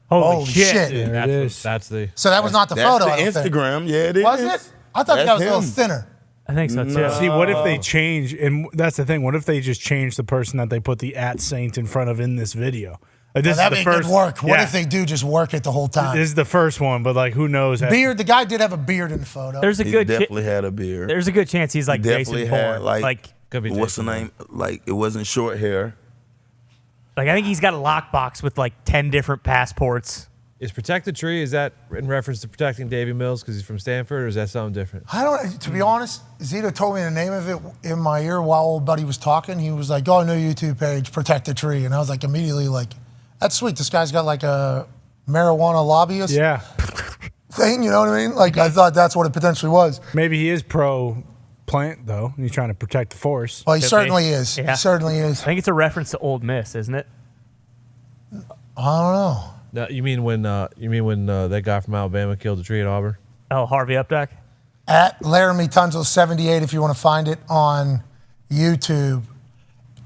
Holy shit. There That's, it is. that's the. So that was not the That's photo. the I don't think. Instagram. Yeah, it is. Was it? I thought that That's was a little him. thinner. I think so too. See, what if they change? And that's the thing. What if they just change the person that they put the @Saint in front of in this video? Like, this That'd is be the first good work. What yeah. if they do just work it the whole time? This is the first one, but like, who knows? Beard. The guy did have a beard in the photo. There's a He good. definitely had a beard. There's a good chance he's like Definitely Jason had Bourne. like what's the name? Like it wasn't short hair. Like I think he's got a lockbox with like 10 different passports. Is Protect the Tree, is that in reference to protecting Davy Mills because he's from Stanford, or is that something different? I don't. To be honest, Zito told me the name of it in my ear while old buddy was talking. He was like, "Oh, no YouTube page, Protect the Tree," and I was like, immediately like, "That's sweet. This guy's got like a marijuana lobbyist thing." You know what I mean? Like I thought that's what it potentially was. Maybe he is pro plant though. He's trying to protect the forest. Well, he certainly is. Yeah. He certainly is. I think it's a reference to Old Miss, isn't it? I don't know. No, you mean when that guy from Alabama killed the tree at Auburn? Oh, Harvey Updike? At Laramie Tunsil 78, if you want to find it on YouTube.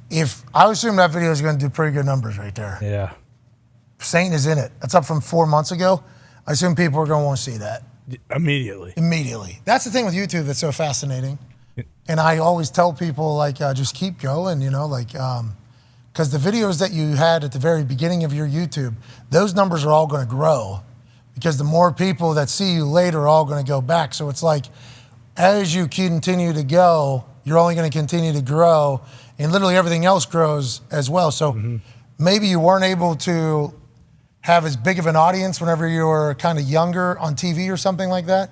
If I would assume that video is going to do pretty good numbers right there. Yeah. Saint is in it. That's up from 4 months ago. I assume people are going to want to see that. Immediately. That's the thing with YouTube that's so fascinating. And I always tell people, like, just keep going, because the videos that you had at the very beginning of your YouTube, those numbers are all going to grow because the more people that see you later are all going to go back. So it's like, as you continue to go, you're only going to continue to grow, and literally everything else grows as well. So maybe you weren't able to have as big of an audience whenever you were kind of younger on TV or something like that.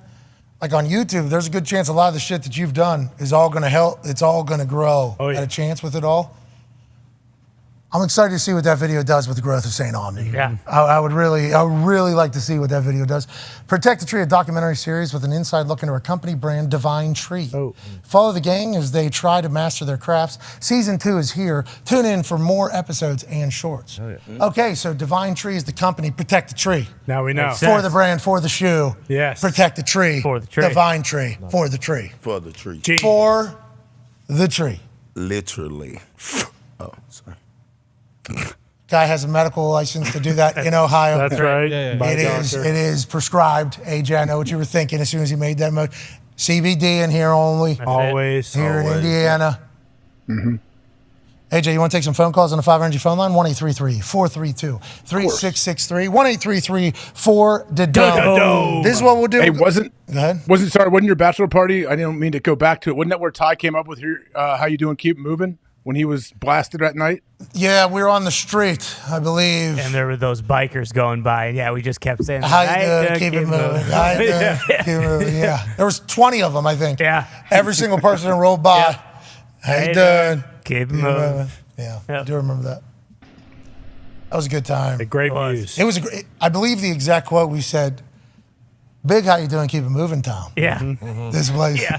Like on YouTube, there's a good chance a lot of the shit that you've done is all going to help. It's all going to grow at a chance with it all. I'm excited to see what that video does with the growth of St. Omni. Yeah. I would really like to see what that video does. Protect the Tree, a documentary series with an inside look into our company brand, Divine Tree. Follow the gang as they try to master their crafts. Season 2 is here. Tune in for more episodes and shorts. Okay, so Divine Tree is the company. Protect the Tree. Now we know. For the brand, for the shoe. Yes. Protect the tree. For the tree. Divine Tree. For the tree. For the tree. For the tree. Literally. Oh, sorry. Guy has a medical license to do that in Ohio. That's right. By It is. doctor. It is prescribed. AJ, I know what you were thinking as soon as you made that move. CBD in here only. Always. Here in Always. Indiana. AJ, you want to take some phone calls on the 500 phone line? 1-833-432-3663. 1-833-4DO. This is what we'll do. Hey, Go ahead. wasn't your bachelor party? I didn't mean to go back to it. Wasn't that where Ty came up with your how you doing? Keep moving. when he was blasted at night? Yeah, we were on the street, I believe. And there were those bikers going by, and we just kept saying, How you doing? Keep it moving. How you doing? Keep it moving. Yeah. There was 20 of them, I think. Yeah. Every single person that rolled by. How you doing? Keep it moving. Yeah, I do remember that. That was a good time. Great views. It was I believe the exact quote we said, "Big, how you doing? Keep it moving, Tom." Yeah. This place. Yeah.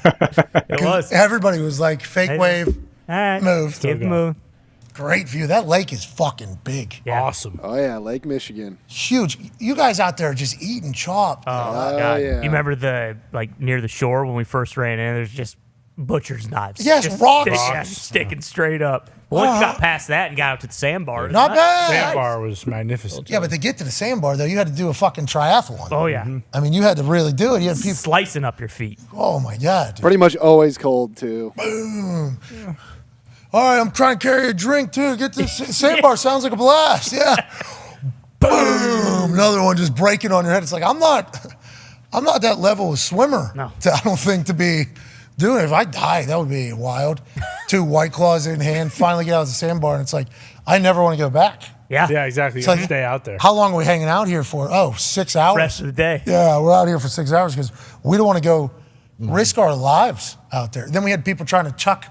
It was. Everybody was like, fake wave, All right. move. Keep it moving. Great view. That lake is fucking big. Yeah. Awesome. Oh, yeah, Lake Michigan. Huge. You guys out there just eating chop. Oh, my God. yeah. You remember near the shore when we first ran in, there's just butcher's knives. Yes, Just rocks. sticking straight up. Once we got past that and got out to the sandbar. it was Not nice. bad. Sandbar was magnificent. Yeah, but to get to the sandbar, though, you had to do a fucking triathlon. Oh, yeah. I mean, you had to really do it. You had people. Slicing up your feet. Oh, my God. Dude. Pretty much always cold, too. Boom. All right, I'm trying to carry a drink, too. Get this sandbar. Sounds like a blast. Yeah. Boom. Another one just breaking on your head. It's like, I'm not that level of swimmer. No. I don't think to be doing it. If I die, that would be wild. 2 White Claws in hand, finally get out of the sandbar, and it's like, I never want to go back. Yeah. Yeah, exactly. It's You like, gotta stay out there. How long are we hanging out here for? Oh, 6 hours. Rest of the day. Yeah, we're out here for 6 hours because we don't want to go risk our lives out there. Then we had people trying to chuck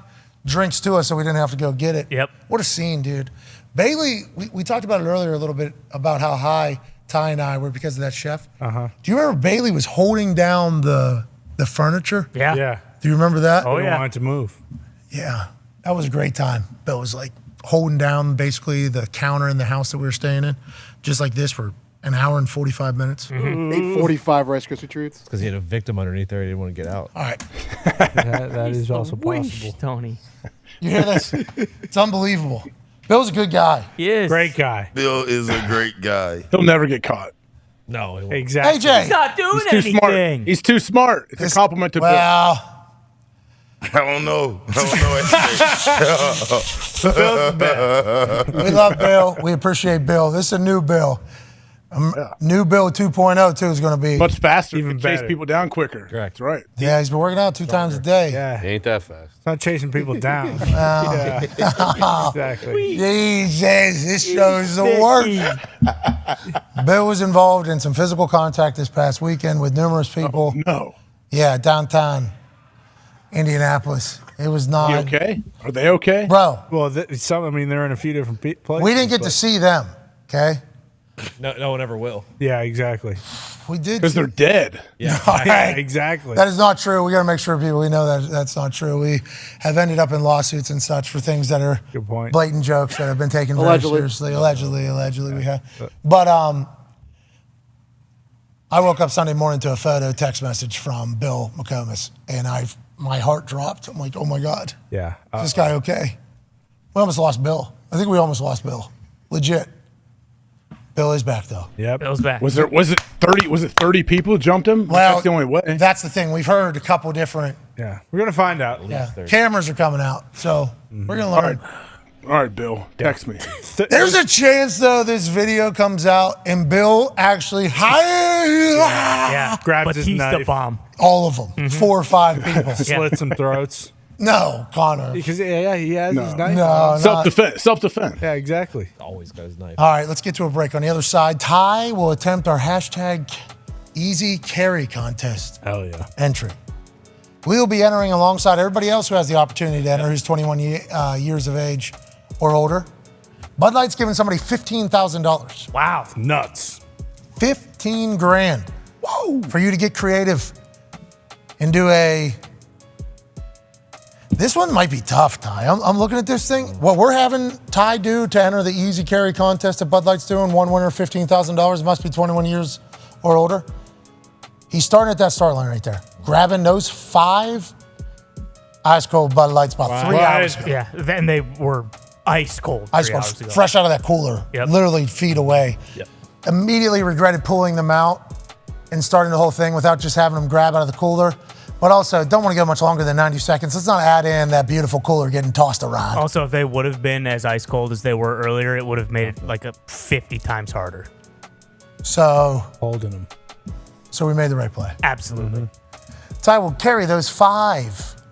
drinks to us so we didn't have to go get it. Yep. What a scene, dude. Bailey, we talked about it earlier a little bit about how high Ty and I were because of that chef. Uh-huh. Do you remember Bailey was holding down the furniture? Yeah. Yeah. Do you remember that? Oh, We don't yeah. want it to move. Yeah. That was a great time. Bill was like holding down basically the counter in the house that we were staying in, just like this for an hour and 45 minutes. 845 Rice Krispie Treats. Because he had a victim underneath there. He didn't want to get out. All right. That is also possible. Tony. You hear this? It's unbelievable. Bill's a good guy. He is. Great guy. Bill is a great guy. He'll never get caught. No, he won't. Exactly. Hey, Jay. He's not doing He's too anything. smart. He's too smart. It's a compliment to Bill. Well, I don't know. we love Bill. We appreciate Bill. This is a new Bill. New Bill 2.0 too is going to be Much faster. Even Even chase better. people down quicker. Correct. That's right. Yeah, he's been working out 2 times a day. Yeah. He ain't that fast. It's not chasing people down. Yeah. Exactly. Jesus, this show is the worst. Bill was involved in some physical contact this past weekend with numerous people. No. Yeah, downtown Indianapolis. It was not. You okay? Are they okay? Bro, Well, they're in a few different places. we didn't get to but- see them, okay? No one ever will. Yeah, exactly. We did. Because they're dead. Yeah. All Yeah, right. exactly. That is not true. We got to make sure we know that that's not true. We have ended up in lawsuits and such for things that are Good point. blatant jokes that have been taken very Allegedly. seriously. Allegedly, we have. But I woke up Sunday morning to a photo text message from Bill McComas, and my heart dropped. I'm like, oh my God, Yeah. is this guy okay? We almost lost Bill. I think we almost lost Bill. Legit. Bill is back though. Yep. Bill's back. Was it 30 people jumped him? Well, That's the only way. That's the thing. We've heard a couple different. Yeah. We're gonna find out. Yeah, cameras are coming out, so we're gonna learn. All right, Bill. Text me. There's a chance though this video comes out and Bill actually Yeah. Grabs his Batista knife. bomb. all of them, 4 or 5 people. Slit some throats. No, Connor. Because he has his knife. No, Self-defense. Self-defense. Yeah, exactly. Always got his knife. All right, let's get to a break. On the other side, Ty will attempt our hashtag easy carry contest Hell yeah. entry. We will be entering alongside everybody else who has the opportunity to enter who's 21 years of age or older. Bud Light's giving somebody $15,000. Wow. Nuts. 15 grand. Whoa. For you to get creative and do this one might be tough, Ty. I'm looking at this thing. What we're having Ty do to enter the easy carry contest that Bud Light's doing, one winner, $15,000, must be 21 years or older. He's starting at that start line right there. Grabbing those 5 ice cold Bud Lights about 3 hours ago. Yeah. Then they were ice cold. Ice 3 cold, hours ago. fresh out of that cooler, Yep. literally feet away. Yep. Immediately regretted pulling them out and starting the whole thing without just having them grab out of the cooler. But also, don't want to go much longer than 90 seconds. Let's not add in that beautiful cooler getting tossed around. Also, if they would have been as ice cold as they were earlier, it would have made it like a 50 times harder. So, Holding him. so we made the right play. Absolutely. Ty will carry those 5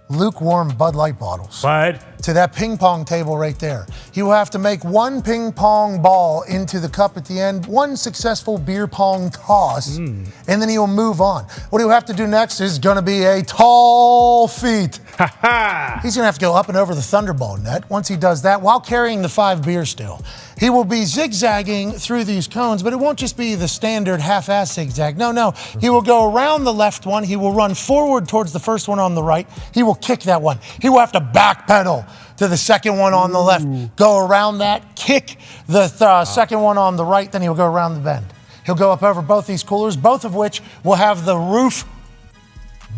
lukewarm Bud Light bottles Bud. to that ping pong table right there. He will have to make one ping pong ball into the cup at the end, one successful beer pong toss, and then he will move on. What he'll have to do next is going to be a tall feat. He's going to have to go up and over the Thunderball net. Once he does that, while carrying the 5 beers still, he will be zigzagging through these cones, but it won't just be the standard half-ass zigzag. No. He will go around the left one. He will run forward towards the first one on the right. He will kick that one. He will have to backpedal to the second one on the left, go around that, kick the second one on the right, then he'll go around the bend. He'll go up over both these coolers, both of which will have the roof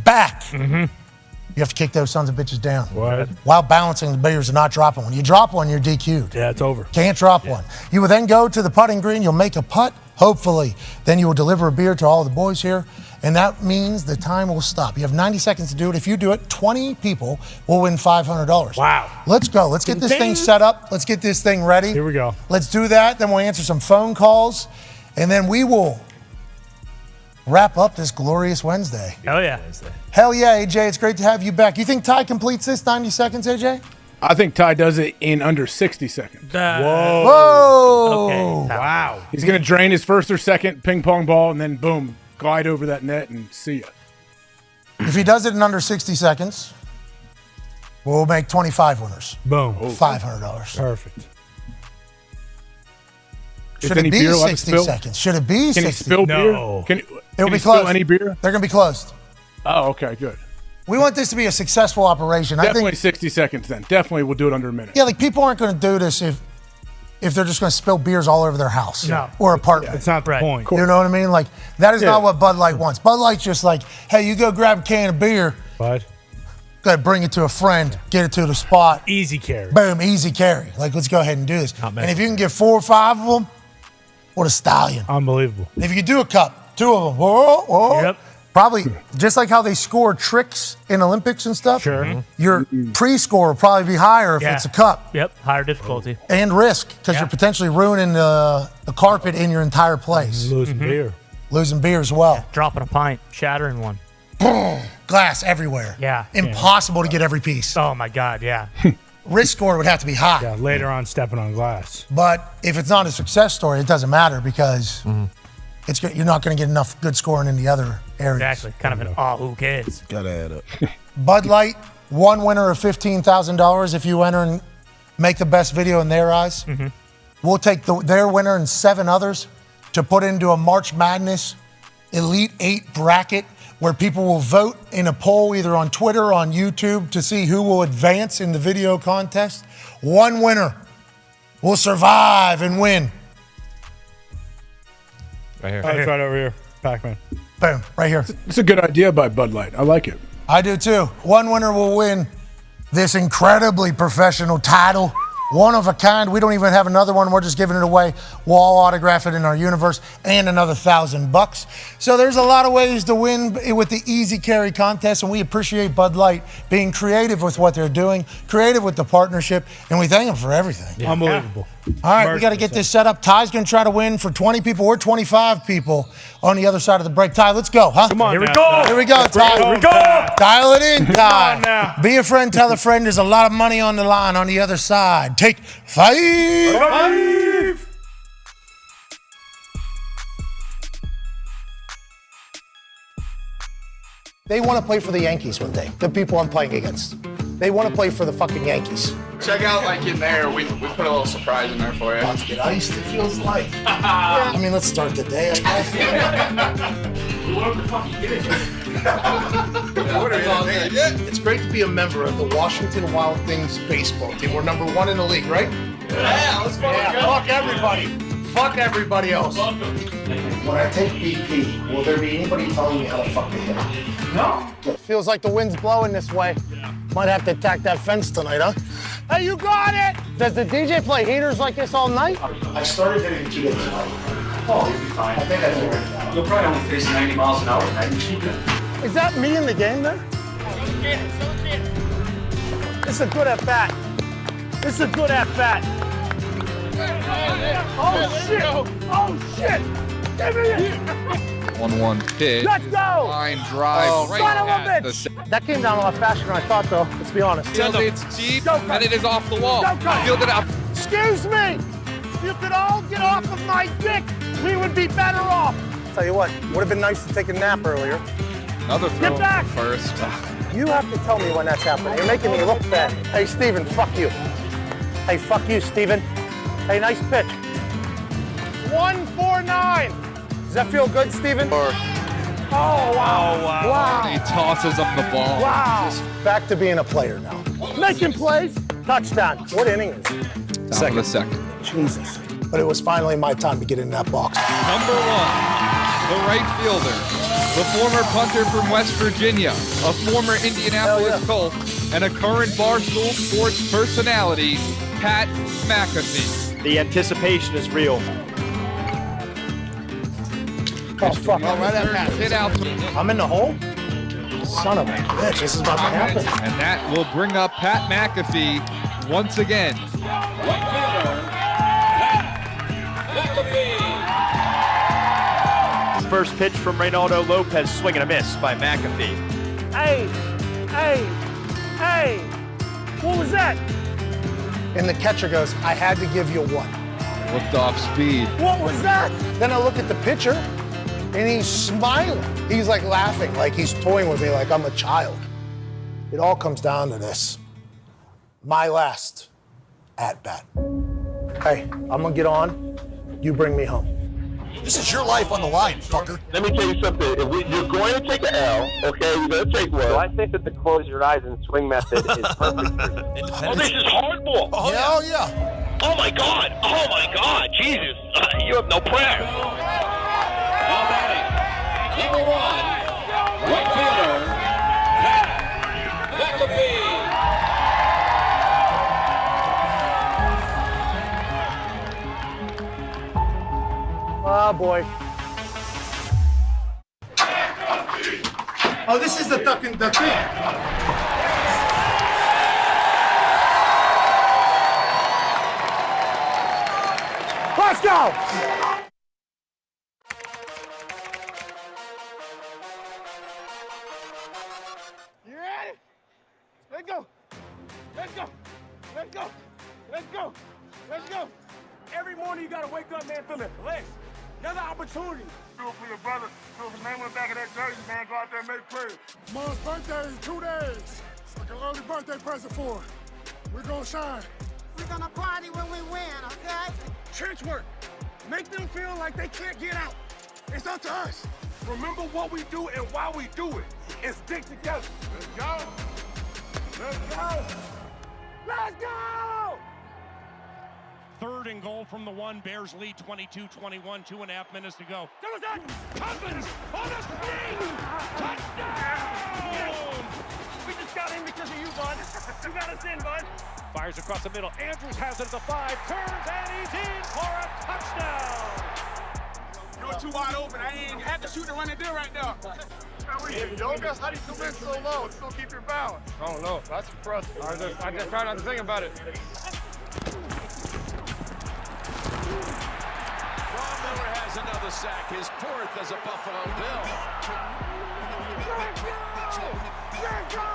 back. You have to kick those sons of bitches down. What? While balancing the beers and not dropping one. You drop one, you're DQ'd. Yeah, it's over. Can't drop one. You will then go to the putting green. You'll make a putt, hopefully. Then you will deliver a beer to all the boys here. And that means the time will stop. You have 90 seconds to do it. If you do it, 20 people will win $500. Wow. Let's go. Let's get this thing set up. Let's get this thing ready. Here we go. Let's do that. Then we'll answer some phone calls. And then we will wrap up this glorious Wednesday. Hell yeah. Hell yeah, AJ. It's great to have you back. You think Ty completes this 90 seconds, AJ? I think Ty does it in under 60 seconds. Whoa. Okay. Wow. He's going to drain his first or second ping pong ball and then boom, glide over that net and see ya. If he does it in under 60 seconds, we'll make 25 winners. Boom. $500. Perfect. Should it be 60 seconds? Should it be 60? Can he spill No. beer? Can It'll he be spill closed. any beer? They're going to be closed. Oh, okay, good. We want this to be a successful operation. Definitely I think, 60 seconds then. Definitely we'll do it under a minute. yeah, like people aren't going to do this if they're just going to spill beers all over their house or apartment. It's not the point. You know what I mean? Like, that is not what Bud Light wants. Bud Light's just like, hey, you go grab a can of beer, Bud. go ahead, bring it to a friend, get it to the spot. Easy carry. Boom, easy carry. Like, let's go ahead and do this. Not And if you can get 4 or 5 of them, what a stallion. Unbelievable. And if you could do a cup, 2 of them, whoa. Yep. Probably, just like how they score tricks in Olympics and stuff, Sure. your pre-score will probably be higher if it's a cup. Yep. Higher difficulty. And risk, because you're potentially ruining the carpet in your entire place. Losing beer. Losing beer as well. Dropping a pint, shattering one. Glass everywhere. Yeah. Impossible to get every piece. Oh my God, yeah. Risk score would have to be high. Yeah, later on stepping on glass. But if it's not a success story, it doesn't matter because you're not going to get enough good scoring in the other areas. Exactly. Kind of an who cares? Gotta add up. Bud Light, one winner of $15,000 if you enter and make the best video in their eyes. We'll take their winner and 7 others to put into a March Madness Elite 8 bracket where people will vote in a poll either on Twitter or on YouTube to see who will advance in the video contest. One winner will survive and win. Right here. Oh, it's right over here. Pac-Man. Boom, right here. It's a good idea by Bud Light. I like it. I do too. One winner will win this incredibly professional title. One of a kind. We don't even have another one. We're just giving it away. We'll all autograph it in our universe and another $1,000. So there's a lot of ways to win with the Easy Carry contest, and we appreciate Bud Light being creative with what they're doing, creative with the partnership, and we thank them for everything. Yeah. Unbelievable. All right, we got to get this set up. Ty's going to try to win for 20 people or 25 people on the other side of the break. Ty, let's go, huh? Come on. Here we go. Here we go, Ty. Here we go. Dial it in, Ty. on now. Be a friend, tell a friend. There's a lot of money on the line on the other side. Take 5. They want to play for the Yankees one day, the people I'm playing against. They want to play for the fucking Yankees. Check out, like, in there, we put a little surprise in there for you. About to get iced, it feels like. I mean, let's start the day, I guess. What the fuck you getting? It's great to be a member of the Washington Wild Things baseball team. We're number 1 in the league, right? Yeah, let's fucking go. Fuck everybody. Fuck everybody else. When I take BP, will there be anybody telling me how to fucking hit? No. It feels like the wind's blowing this way. Might have to attack that fence tonight, huh? Hey, you got it! Does the DJ play heaters like this all night? I started hitting 2 days tonight. Oh, you'll be fine. I think I figured it out. You'll probably only face 90 miles an hour, man. You should be good. Is that me in the game there? This is a good at bat. This is a good at bat. Oh shit! Oh shit! Give me it! 1-1 pitch. Let's go! Line drive right at the center. That came down a lot faster than I thought, though. Let's be honest. It's deep, and it is off the wall. Fielded up. Excuse me! If you could all get off of my dick, we would be better off. Tell you what, would have been nice to take a nap earlier. Another throw Get back! first. You have to tell me when that's happening. You're making me look bad. Hey, Steven, fuck you. Hey, fuck you, Steven. Hey, nice pitch. 149. Does that feel good, Steven? Oh, wow. Wow. He tosses up the ball. Wow. Back to being a player now. Making plays. Touchdown. What inning is it? Top of the second. Jesus. But it was finally my time to get in that box. Number 1, the right fielder, the former punter from West Virginia, a former Indianapolis Colt, and a current Barstool Sports personality, Pat McAfee. The anticipation is real. Oh, fuck. Hit out. I'm in the hole? Son of a bitch. This is about to happen. And that will bring up Pat McAfee once again. First pitch from Reynaldo Lopez, swing and a miss by McAfee. Hey! What was that? And the catcher goes, I had to give you one. Looked off speed. What was that? Then I look at the pitcher, and he's smiling. He's like laughing, like he's toying with me like I'm a child. It all comes down to this. My last at-bat. Hey, I'm gonna get on. You bring me home. This is your life on the line, fucker. Let me tell you something. You're going to take an L, okay? You're going to take one. So I think that the close your eyes and swing method is perfect for you. Oh, this is hardball. Oh, yeah. Oh, my God. Oh, my God. Jesus. You have no prayer. Number 1, right fielder, Pat McAfee. Oh, boy. Oh, this is the thing. Let's go! You ready? Let's go. Let's go. Let's go. Let's go. Let's go. Every morning you gotta wake up, man, feeling blessed. Another opportunity. Do it for your brother. Do it for the man on the back of that jersey, man. Go out there and make plays. Mom's birthday is 2 days. It's like an early birthday present for her. We're gonna shine. We're gonna party when we win, okay? Church work. Make them feel like they can't get out. It's up to us. Remember what we do and why we do it. And stick together. Let's go. Let's go. Let's go! 3rd and goal from the 1. Bears lead 22-21, 2.5 minutes to go. There was that. Cousins on the spring! Touchdown! We just got in because of you, bud. You got us in, bud. Fires across the middle. Andrews has it at the 5. Turns and he's in for a touchdown! You're too wide open. I ain't had to shoot and run it there right now. How are you, yoga? How do you come in so low and still keep your balance? I don't know. That's impressive. I just try not to think about it. Miller has another sack, his 4th as a Buffalo Bill. Let's go! Let's go!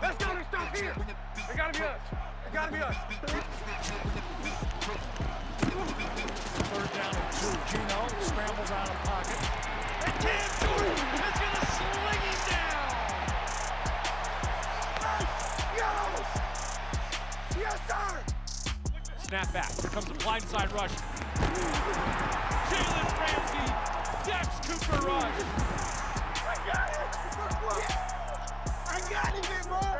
Let's go, let's stop here. It gotta be us. It gotta be us. 3rd down and 2. Gino scrambles out of pocket. And Cam Jordan is going to sling him down. Yes! Yes, sir! Snap back. Here comes a blindside rush. Jalen Ramsey decks Cooper Rush. I got it! I got it, big boy!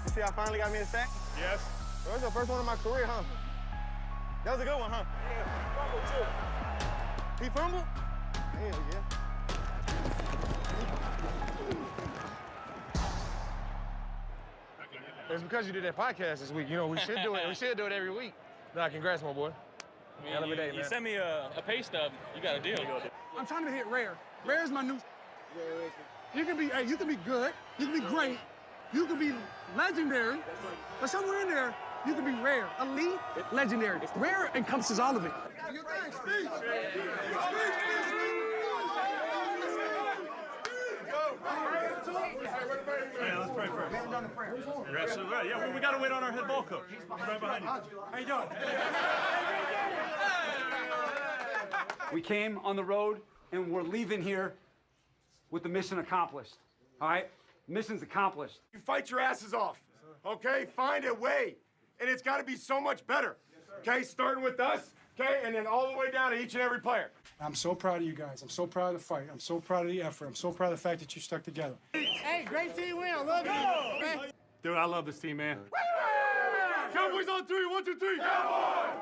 You see I finally got me a sack? Yes. That was the first one in my career, huh? That was a good one, huh? Yeah, fumbled too. He fumbled? Hell yeah. It's because you did that podcast this week. You know, we should do it. We should do it every week. Nah, congrats, my boy. Hell of a day, man. You send me a pay stub, you got a deal. I'm trying to hit rare. Rare is my new. You can be, hey, you can be good. You can be great. You can be legendary. But somewhere in there, you can be rare, elite, legendary. Rare encompasses all of it. Yeah, let's pray first. You're absolutely right. Yeah, we got to wait on our head ball coach. He's right behind you. How you doing? We came on the road, and we're leaving here with the mission accomplished. All right? Mission's accomplished. You fight your asses off, okay? Find a way, and it's got to be so much better, okay? Starting with us, okay, and then all the way down to each and every player. I'm so proud of you guys. I'm so proud of the fight. I'm so proud of the effort. I'm so proud of the fact that you stuck together. Hey, great team win. I love you. Dude, I love this team, man. Cowboys on 3, 1, 2, 3. Cowboys!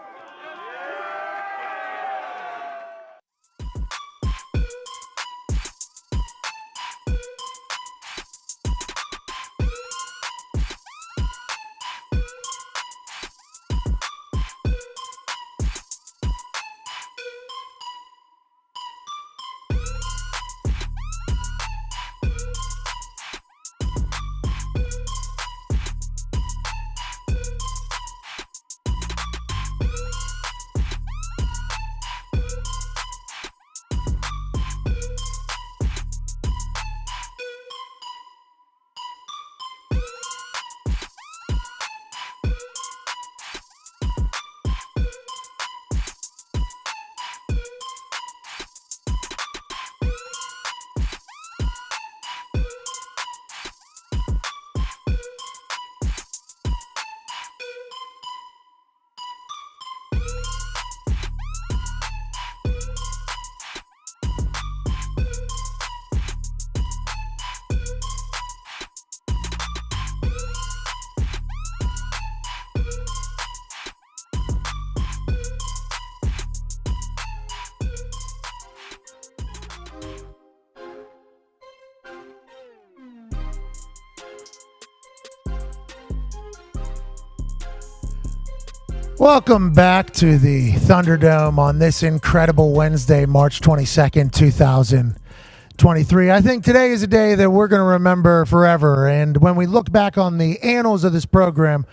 Welcome back to the Thunderdome on this incredible Wednesday, March 22nd, 2023. I think today is a day that we're going to remember forever. And when we look back on the annals of this program,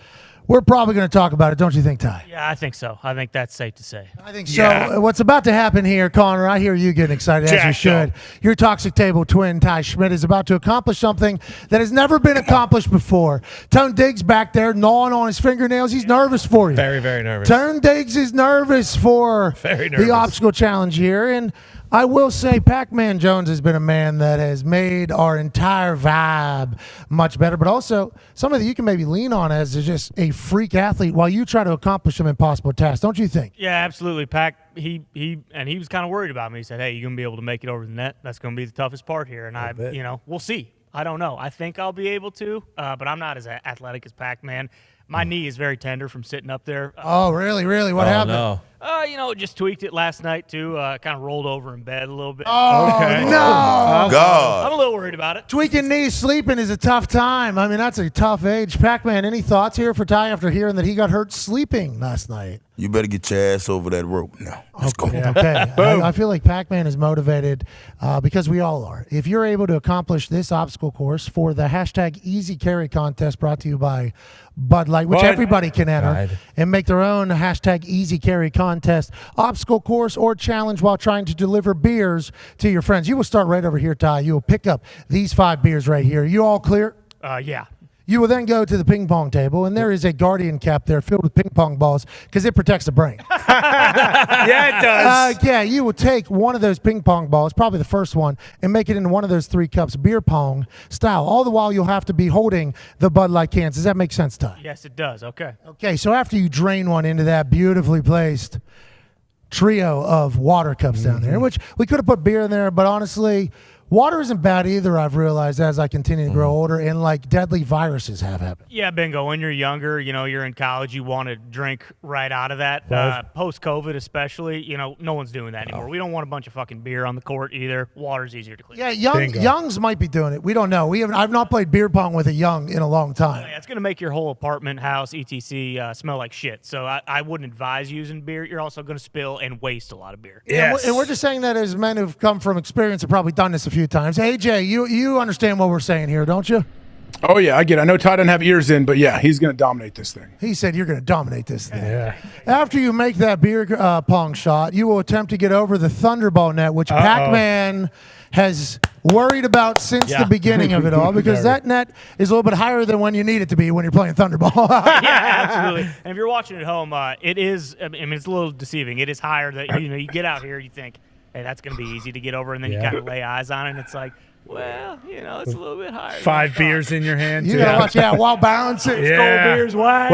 we're probably going to talk about it, don't you think, Ty? Yeah, I think so. I think that's safe to say. I think so. Yeah. What's about to happen here, Connor, I hear you getting excited, as you should. Your Toxic Table twin, Ty Schmidt, is about to accomplish something that has never been accomplished before. Tone Diggs back there gnawing on his fingernails. He's nervous for you. Very, very nervous. Tone Diggs is nervous for the obstacle challenge here. And I will say Pac-Man Jones has been a man that has made our entire vibe much better, but also somebody that you can maybe lean on as just a freak athlete while you try to accomplish some impossible tasks, don't you think? Yeah, absolutely. Pac, he was kind of worried about me. He said, "Hey, you're going to be able to make it over the net. That's going to be the toughest part here." And we'll see. I don't know. I think I'll be able to, but I'm not as athletic as Pac-Man. My knee is very tender from sitting up there. Oh, really? What happened? No. Just tweaked it last night, too. Kind of rolled over in bed a little bit. Oh, okay. No. God. I'm a little worried about it. Tweaking knees sleeping is a tough time. I mean, that's a tough age. Pac-Man, any thoughts here for Ty after hearing that he got hurt sleeping last night? You better get your ass over that rope now. Let's go. Okay. I feel like Pac-Man is motivated because we all are. If you're able to accomplish this obstacle course for the hashtag Easy Carry contest brought to you by Bud Light, which everybody can enter and make their own hashtag Easy Carry contest, obstacle course, or challenge while trying to deliver beers to your friends. You will start right over here, Ty. You will pick up these 5 beers right here. You all clear? Yeah. You will then go to the ping pong table, and there is a Guardian cap there filled with ping pong balls because it protects the brain. Yeah, it does. Yeah, you will take one of those ping pong balls, probably the first one, and make it into one of those 3 cups, beer pong style. All the while, you'll have to be holding the Bud Light cans. Does that make sense, Ty? Yes, it does. Okay. Okay, so after you drain one into that beautifully placed trio of water cups down there, which we could have put beer in there, but honestly, water isn't bad either, I've realized, as I continue to grow older, and like deadly viruses have happened. Yeah, bingo. When you're younger, you're in college, you want to drink right out of that. Post-COVID especially, no one's doing that anymore. We don't want a bunch of fucking beer on the court either. Water's easier to clean. Yeah, youngs might be doing it. We don't know. I've not played beer pong with a young in a long time. Yeah, it's going to make your whole apartment, house, etc. Smell like shit. So I wouldn't advise using beer. You're also going to spill and waste a lot of beer. Yes. And we're just saying that as men who've come from experience have probably done this a few times. AJ, you understand what we're saying here, don't you? Oh, yeah, I get it. I know Ty doesn't have ears in, but yeah, he's going to dominate this thing. He said you're going to dominate this thing. Yeah. After you make that beer pong shot, you will attempt to get over the Thunderball net, which Pac-Man has worried about since the beginning of it all, because that net is a little bit higher than when you need it to be when you're playing Thunderball. Yeah, absolutely. And if you're watching at home, it is. I mean, it's a little deceiving. It is higher. That you get out here, you think, hey, that's going to be easy to get over, and then you kind of lay eyes on it, and it's like, well, it's a little bit higher. 5 beers in your hand. You gotta watch, while balancing. Cold beers wide.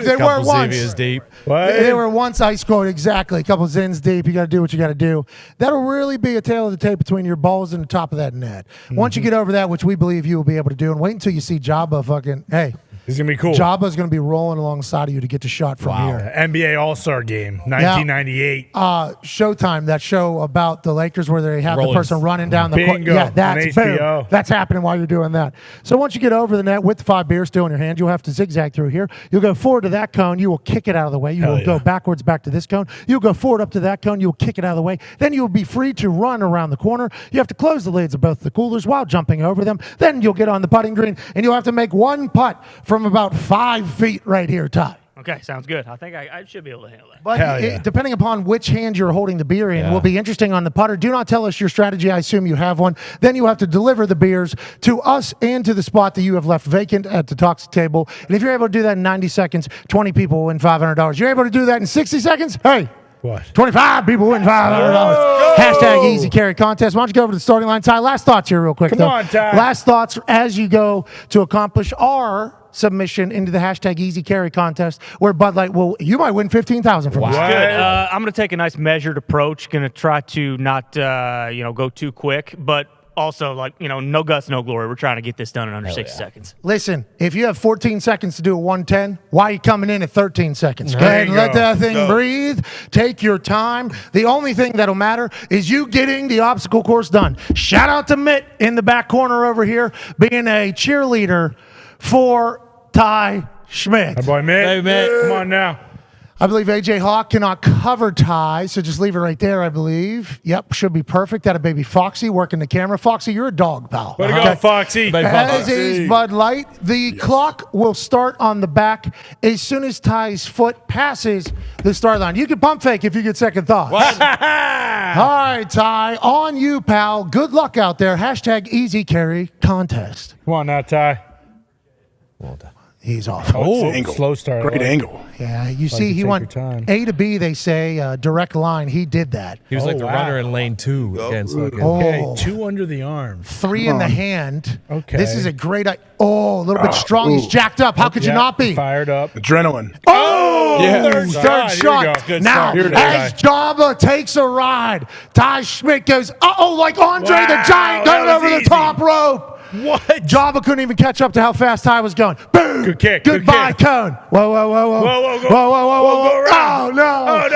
They were once. Zevias deep. They were once ice cold, exactly. A couple Zins deep. You got to do what you got to do. That'll really be a tail of the tape between your balls and the top of that net. Once you get over that, which we believe you will be able to do, and wait until you see Jabba fucking, hey. It's going to be cool. Jabba's going to be rolling alongside of you to get the shot from here. NBA All-Star Game, 1998. Showtime, that show about the Lakers where they have the person running down the court. Bingo. Yeah, that's on HBO. boom. That's happening while you're doing that. So once you get over the net with the 5 beers still in your hand, you'll have to zigzag through here. You'll go forward to that cone. You will kick it out of the way. You will go backwards back to this cone. You'll go forward up to that cone. You'll kick it out of the way. Then you'll be free to run around the corner. You have to close the lids of both the coolers while jumping over them. Then you'll get on the putting green, and you'll have to make one putt from about 5 feet right here, Ty. Okay, sounds good. I think I should be able to handle that. But depending upon which hand you're holding the beer in will be interesting on the putter. Do not tell us your strategy. I assume you have one. Then you have to deliver the beers to us and to the spot that you have left vacant at the toxic table. And if you're able to do that in 90 seconds, 20 people will win $500. You're able to do that in 60 seconds? Hey. What? 25 people win $500. Hashtag easy carry contest. Why don't you go over to the starting line, Ty? Last thoughts here real quick. Come on, Ty. Last thoughts as you go to accomplish our submission into the hashtag easy carry contest, where Bud Light you might win $15,000 from this. Good. I'm going to take a nice measured approach. Going to try to not go too quick, but also no guts, no glory. We're trying to get this done in under 60 seconds. Listen, if you have 14 seconds to do a 110, why are you coming in at 13 seconds? Go ahead and let that thing breathe. Take your time. The only thing that'll matter is you getting the obstacle course done. Shout out to Mitt in the back corner over here, being a cheerleader for Ty Schmidt. My boy Mitt. Hey, Mitt. Come on now. I believe A.J. Hawk cannot cover Ty, so just leave it right there, I believe. Yep, should be perfect. That a baby Foxy working the camera. Foxy, you're a dog, pal. Way to go, Foxy. As is Bud Light. The clock will start on the back as soon as Ty's foot passes the start line. You can pump fake if you get second thoughts. All right, Ty, on you, pal. Good luck out there. Hashtag easy carry contest. Come on now, Ty. Well done. He's off. Angle. Slow start. Great angle. Yeah, you see, he went A to B, they say, direct line. He did that. He was like the runner in lane 2 against fucking. Okay, 2 under the arm. 3 in the hand. Okay. This is a great. A little bit strong. He's jacked up. How could you not be? Fired up. Adrenaline. Third shot. Now, as Jabba takes a ride, Ty Schmidt goes, like Andre the Giant going over the top rope. What? Jabba couldn't even catch up to how fast Ty was going. Boom. Good kick. Goodbye, cone. Whoa. Go right. Oh, no.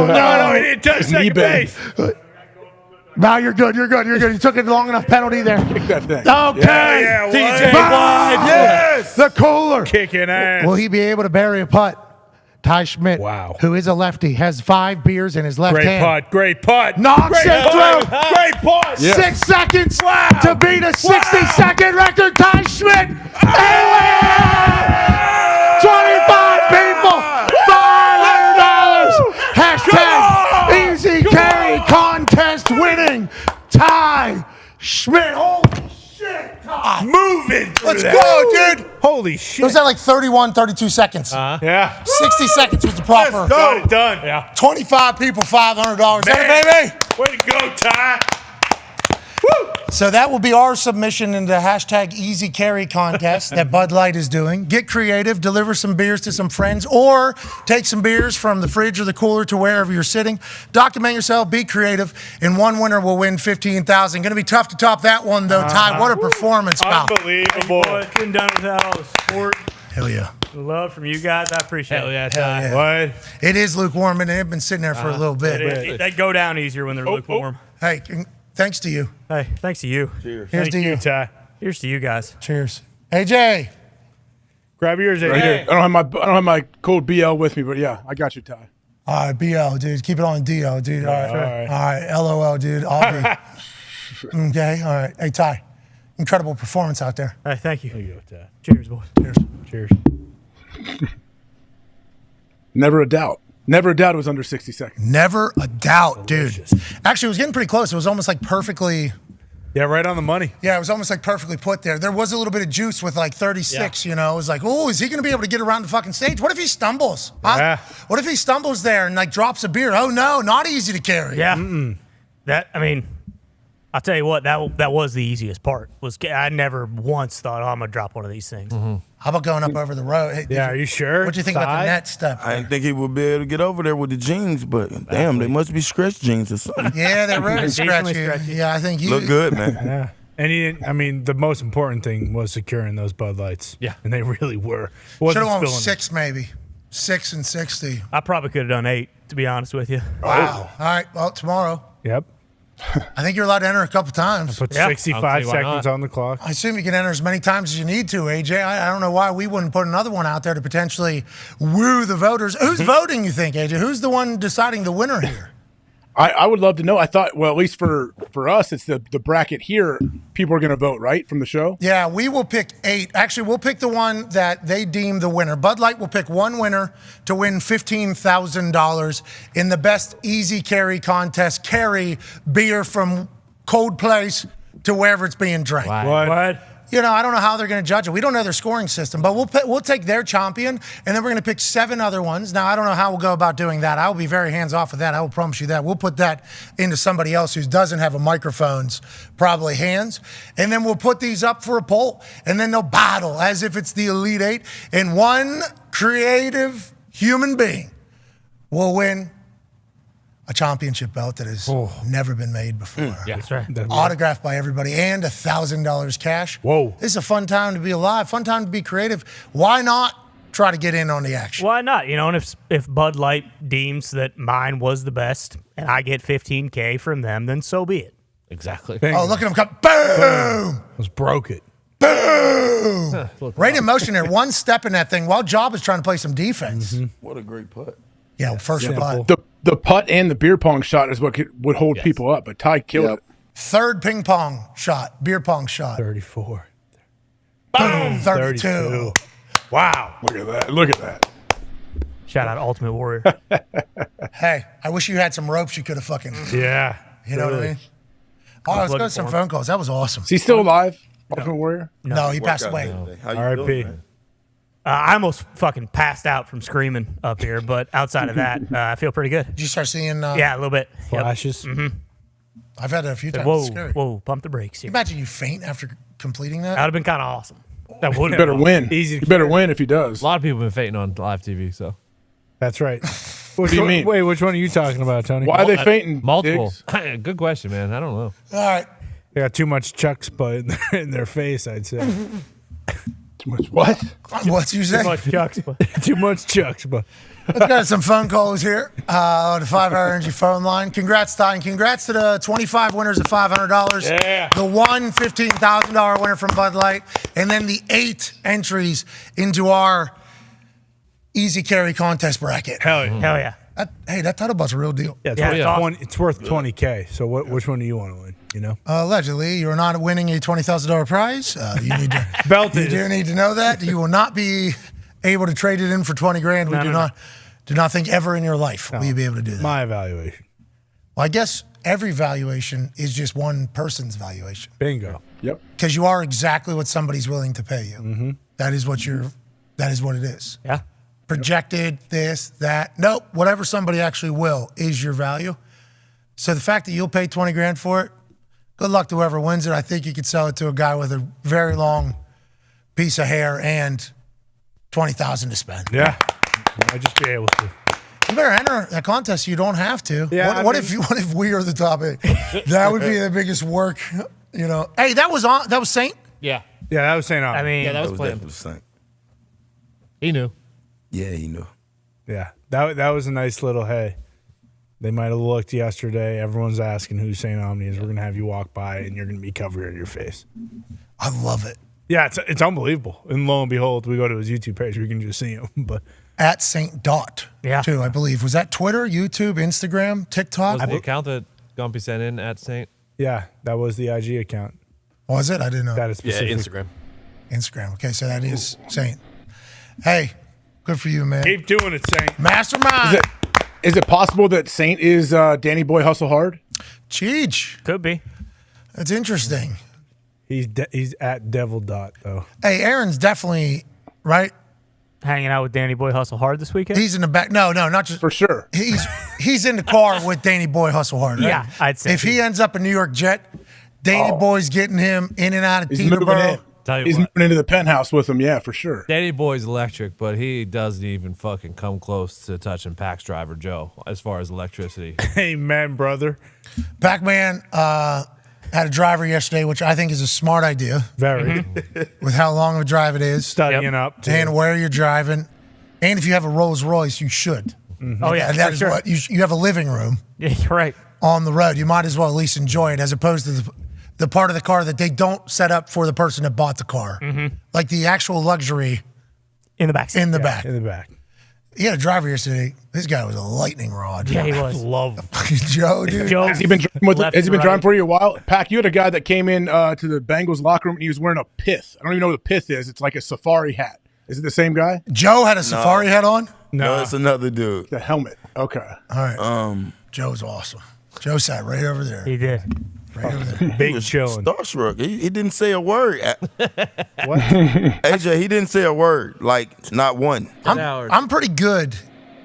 No, he didn't touch second base. Now you're good. You took a long enough penalty there. Kick that thing. Okay. Yeah, DJ wide. Yes. The cooler. Kicking ass. Will he be able to bury a putt? Ty Schmidt, who is a lefty, has 5 beers in his left hand. Great putt. Knocks it through. Great putt. 6 seconds to beat a 60-second record. Ty Schmidt. 25 people. $500. Hashtag easy carry contest winning. Ty Schmidt. Holy shit, Ty. Moving. Let's go, dude. Holy shit. It was at like 31, 32 seconds. Yeah. 60 seconds was the proper. Let's go. Done. Yeah. 25 people, $500. Man. Hey, baby. Way to go, Ty. Woo. So that will be our submission into the hashtag easy carry contest that Bud Light is doing. Get creative, deliver some beers to some friends, or take some beers from the fridge or the cooler to wherever you're sitting. Document yourself, be creative, and one winner will win $15,000. Going to be tough to top that one, though, Ty. What a performance, pal. Unbelievable. Couldn't done without all the support. Hell yeah. The love from you guys, I appreciate it. Hell yeah, Ty. Yeah. What? It is lukewarm, and they've been sitting there for a little bit. They go down easier when they're lukewarm. Hey, thanks to you. Hey, thanks to you. Cheers. Here's to you, Ty. Here's to you guys. Cheers. AJ. Grab yours, AJ. Right here. I don't have my cold BL with me, but yeah, I got you, Ty. All right, BL, dude. Keep it on DL, dude. All right. LOL, dude. I'll be. Okay, all right. Hey, Ty. incredible performance out there. All right, thank you. There you go with that. Cheers, boys. Cheers. Never a doubt. Never a doubt it was under 60 seconds. Never a doubt, dude. Actually, it was getting pretty close. It was almost like perfectly. Yeah, right on the money. Yeah, it was almost like perfectly put there. There was a little bit of juice with like 36, you know. It was like, oh, is he going to be able to get around the fucking stage? What if he stumbles? Huh? Yeah. What if he stumbles there and like drops a beer? Oh, no, not easy to carry. Yeah. I'll tell you what, that was the easiest part. I never once thought, I'm going to drop one of these things. How about going up over the road? Hey, Yeah, are you sure? What do you think about the net stuff? I didn't think he would be able to get over there with the jeans, but damn, they must be stretch jeans or something. Yeah, they're really Decently scratchy. scratchy. Yeah, I think you Look good, man. Yeah. And he didn't, I mean, the most important thing was securing those Bud Lights. Yeah. And they really were. should have won with spilling. 6 maybe. 6 and 60. I probably could have done 8, to be honest with you. Wow. All right, well, tomorrow. Yep. I think you're allowed to enter a couple times. Put Yeah. 65 seconds on the clock. I assume you can enter as many times as you need to, AJ. I don't know why we wouldn't put another one out there to potentially woo the voters. Who's voting, you think, AJ? Who's the one deciding the winner here? I would love to know. I thought, well, at least for us, it's the bracket here. People are going to vote, right, from the show? Yeah, we will pick 8. Actually, we'll pick the one that they deem the winner. Bud Light will pick one winner to win $15,000 in the best easy carry contest. Carry beer from cold place to wherever it's being drank. What? You know, I don't know how they're going to judge it. We don't know their scoring system, but we'll take their champion, and then we're going to pick 7 other ones. Now, I don't know how we'll go about doing that. I will be very hands-off with that. I will promise you that. We'll put that into somebody else who doesn't have a microphone's probably hands, and then we'll put these up for a poll, and then they'll battle as if it's the Elite 8, and one creative human being will win a championship belt that has never been made before. Yeah, that's right. Autographed by everybody and $1,000 cash. Whoa. This is a fun time to be alive, fun time to be creative. Why not try to get in on the action? Why not? You know, and if Bud Light deems that mine was the best and I get $15K from them, then so be it. Exactly. Oh, look at him come. Boom! Just broke it. Boom! Right in motion there. One step in that thing while Job is trying to play some defense. What a great putt. Yeah, first putt. The putt and the beer pong shot is what would hold people up, but Ty killed it. Third ping pong shot, beer pong shot. 34. Boom! 32. Wow. Look at that. Look at that. Shout out Ultimate Warrior. Hey, I wish you had some ropes you could have fucking. Yeah. You know what I mean? Oh, let's go to some phone calls. That was awesome. Is he still alive, Ultimate Warrior? No, he passed away. R.I.P. I almost fucking passed out from screaming up here, but outside of that, I feel pretty good. Did you start seeing? Yeah, a little bit. Flashes. Yep. Mm-hmm. I've had it a few times. Whoa, It's scary. whoa, pump the brakes Can here. you imagine you faint after completing that? That would have been kind of awesome. That would better win. Easy. You better win if he does. A lot of people have been fainting on live TV, so. That's right. What do you mean? Wait, which one are you talking about, Tony? Why are they fainting? Multiple. Diggs? Good question, man. I don't know. All right. They got too much chutzpah in their face, I'd say. Too much what? What'd you say? Too much chutzpah. Too much chutzpah. Let's go to some phone calls here. The 5-Hour Energy phone line. Congrats, Ty, and congrats to the 25 winners of $500. Yeah. The one $15,000 winner from Bud Light, and then the 8 entries into our easy carry contest bracket. Hell yeah. Hell yeah. Hey, that title but's a real deal. Yeah, it's, Yeah, worth, it's awesome. 20, it's worth $20K. So which one do you want to win? You know? Allegedly, you're not winning a $20,000 prize. You need to Belt You is. do need to know that. You will not be able to trade it in for 20 grand. We do not think ever in your life will you be able to do that. My evaluation. Well, I guess every valuation is just one person's valuation. Bingo. Yep. Because you are exactly what somebody's willing to pay you. Mm-hmm. That is what it is. Yeah. Projected, this, that. Nope. Whatever somebody actually will is your value. So the fact that you'll pay 20 grand for it, good luck to whoever wins it. I think you could sell it to a guy with a very long piece of hair and $20,000 to spend. Yeah. I might just be able to. You better enter that contest. You don't have to. Yeah, What if we are the top 8? That would be the biggest work. You know. Hey, that was Saint. Yeah. Yeah, that was saying. I mean, Yeah, that was planned. definitely Saint. He knew. Yeah, he knew. Yeah, that was a nice little hey. They might have looked yesterday. Everyone's asking who St. Omni is. We're gonna have you walk by, and you're gonna be covered in your face. I love it. Yeah, it's unbelievable. And lo and behold, we go to his YouTube page. We can just see him. But At Saint Dot. Yeah. Too, I believe. Was that Twitter, YouTube, Instagram, TikTok? Was the account that Gumpy sent in at Saint? yeah, that was the IG account. Was it? I didn't know. That is specific. Instagram. Instagram. Okay, so that is Saint. Hey, good for you, man. Keep doing it, Saint. Mastermind. Is it possible that Saint is Danny Boy Hustle Hard? Cheech. Could be. That's interesting. He's at Devil Dot though. Hey, Aaron's definitely right. Hanging out with Danny Boy Hustle Hard this weekend? He's in the back. No, not just for sure. He's in the car with Danny Boy Hustle Hard. Right? Yeah, I'd say. If he ends up in New York Jet, Danny Boy's getting him in and out of He's moving Teterboro. in. He's moving into the penthouse with him, yeah, for sure. Danny Boy's electric, but he doesn't even fucking come close to touching Pax driver Joe as far as electricity. Amen, brother. Pac-Man had a driver yesterday, which I think is a smart idea. Very. With how long of a drive it is. Studying up. Too. And where you're driving. And if you have a Rolls Royce, you should. Mm-hmm. Oh, yeah. And that for is sure. what you have a living room. Yeah, you're right. On the road. You might as well at least enjoy it as opposed to the part of the car that they don't set up for the person that bought the car. Mm-hmm. Like the actual luxury. In the back. In the back. In the back. He had a driver yesterday. This guy was a lightning rod. Yeah, he was. Love him. Joe, dude. Has he been driving for you a while? Pac, you had a guy that came in to the Bengals locker room and he was wearing a pith. I don't even know what a pith is. It's like a safari hat. Is it the same guy? Joe had a safari hat on? No, it's another dude. The helmet. Okay. All right. Joe's awesome. Joe sat right over there. He did. Right over there. Big chilling. Starstruck. He didn't say a word. What? AJ, he didn't say a word. Like, not one. I'm pretty good.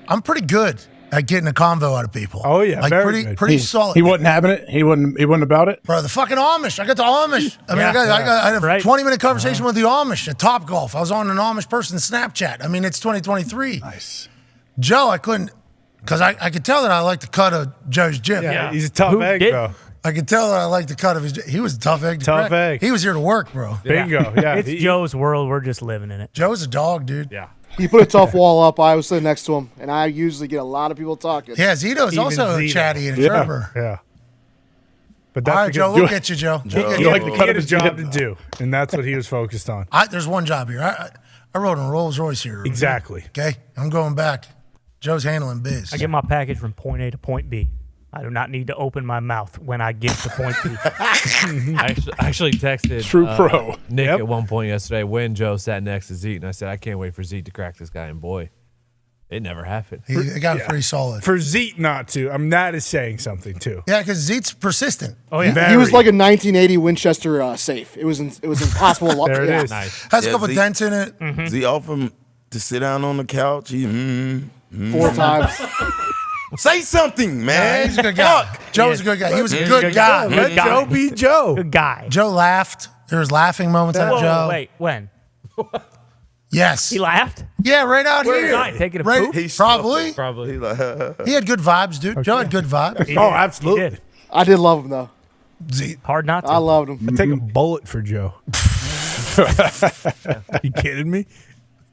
I'm pretty good at getting a convo out of people. Oh, yeah. Like very pretty good. solid. He wasn't having it? He wasn't about it? Bro, the fucking Amish. I got the Amish. I mean, I had a 20-minute conversation with the Amish at Top Golf. I was on an Amish person's Snapchat. I mean, it's 2023. Nice. Joe, I couldn't, because I could tell that I like the cut of Joe's jib. Yeah, he's a tough egg, though. I could tell that I like the cut of his jib. He was a tough egg. Tough egg. He was here to work, bro. Bingo. Yeah. It's Joe's world. We're just living in it. Joe's a dog, dude. Yeah. He put a tough wall up. I was sitting next to him, and I usually get a lot of people talking. Yeah, Zito's Even also Zito. chatty and chirper. Yeah. But All right, Joe, we'll get you, Joe. He had a job to do, and that's what he was focused on. There's one job here. I rode in a Rolls Royce here. Exactly. Okay, I'm going back. Joe's handling biz. I get my package from point A to point B. I do not need to open my mouth when I get to point B. I actually texted True pro. Nick at one point yesterday when Joe sat next to Zeke, and I said, I can't wait for Zeke to crack this guy, and boy, it never happened. He got pretty solid. For Zeke not to, that is saying something too. Yeah, because Zeke's persistent. Oh yeah, He was like a 1980 Winchester safe. It was impossible. There it yeah. is. Nice. Has a couple dents in it. Mm-hmm. Zeke offered him to sit down on the couch. He, 4 times. Say something, man. Yeah, he's a good guy. Joe's a good guy. He was a good guy. Let Joe be Joe. Good guy. Joe laughed. There was laughing moments out of Joe. Wait, when? Yes. He laughed? Yeah, right out Where here. was I? Taking a right, poop? Probably. Probably. He like, He had good vibes, dude. Joe had good vibes. He Oh, did. absolutely. He did. I did love him, though. Zeke. Hard not to. I loved him. I'd take a bullet for Joe. You kidding me?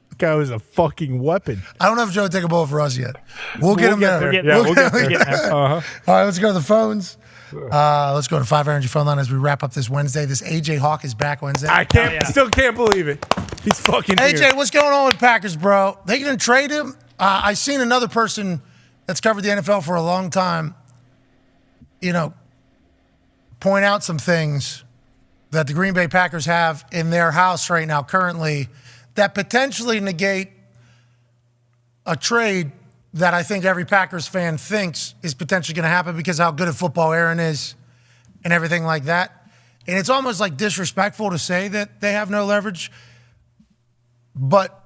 That guy was a fucking weapon. I don't know if Joe would take a bullet for us yet. We'll get him there. We'll get We'll get there. there. All right, let's go to the phones. Let's go to 5 Energy phone line as we wrap up this Wednesday. This AJ Hawk is back Wednesday. I still can't believe it. He's fucking AJ, here. what's going on with Packers, bro? They gonna trade him? I seen another person that's covered the NFL for a long time, point out some things that the Green Bay Packers have in their house right now currently that potentially negate a trade that I think every Packers fan thinks is potentially going to happen because of how good at football Aaron is and everything like that. And it's almost like disrespectful to say that they have no leverage, but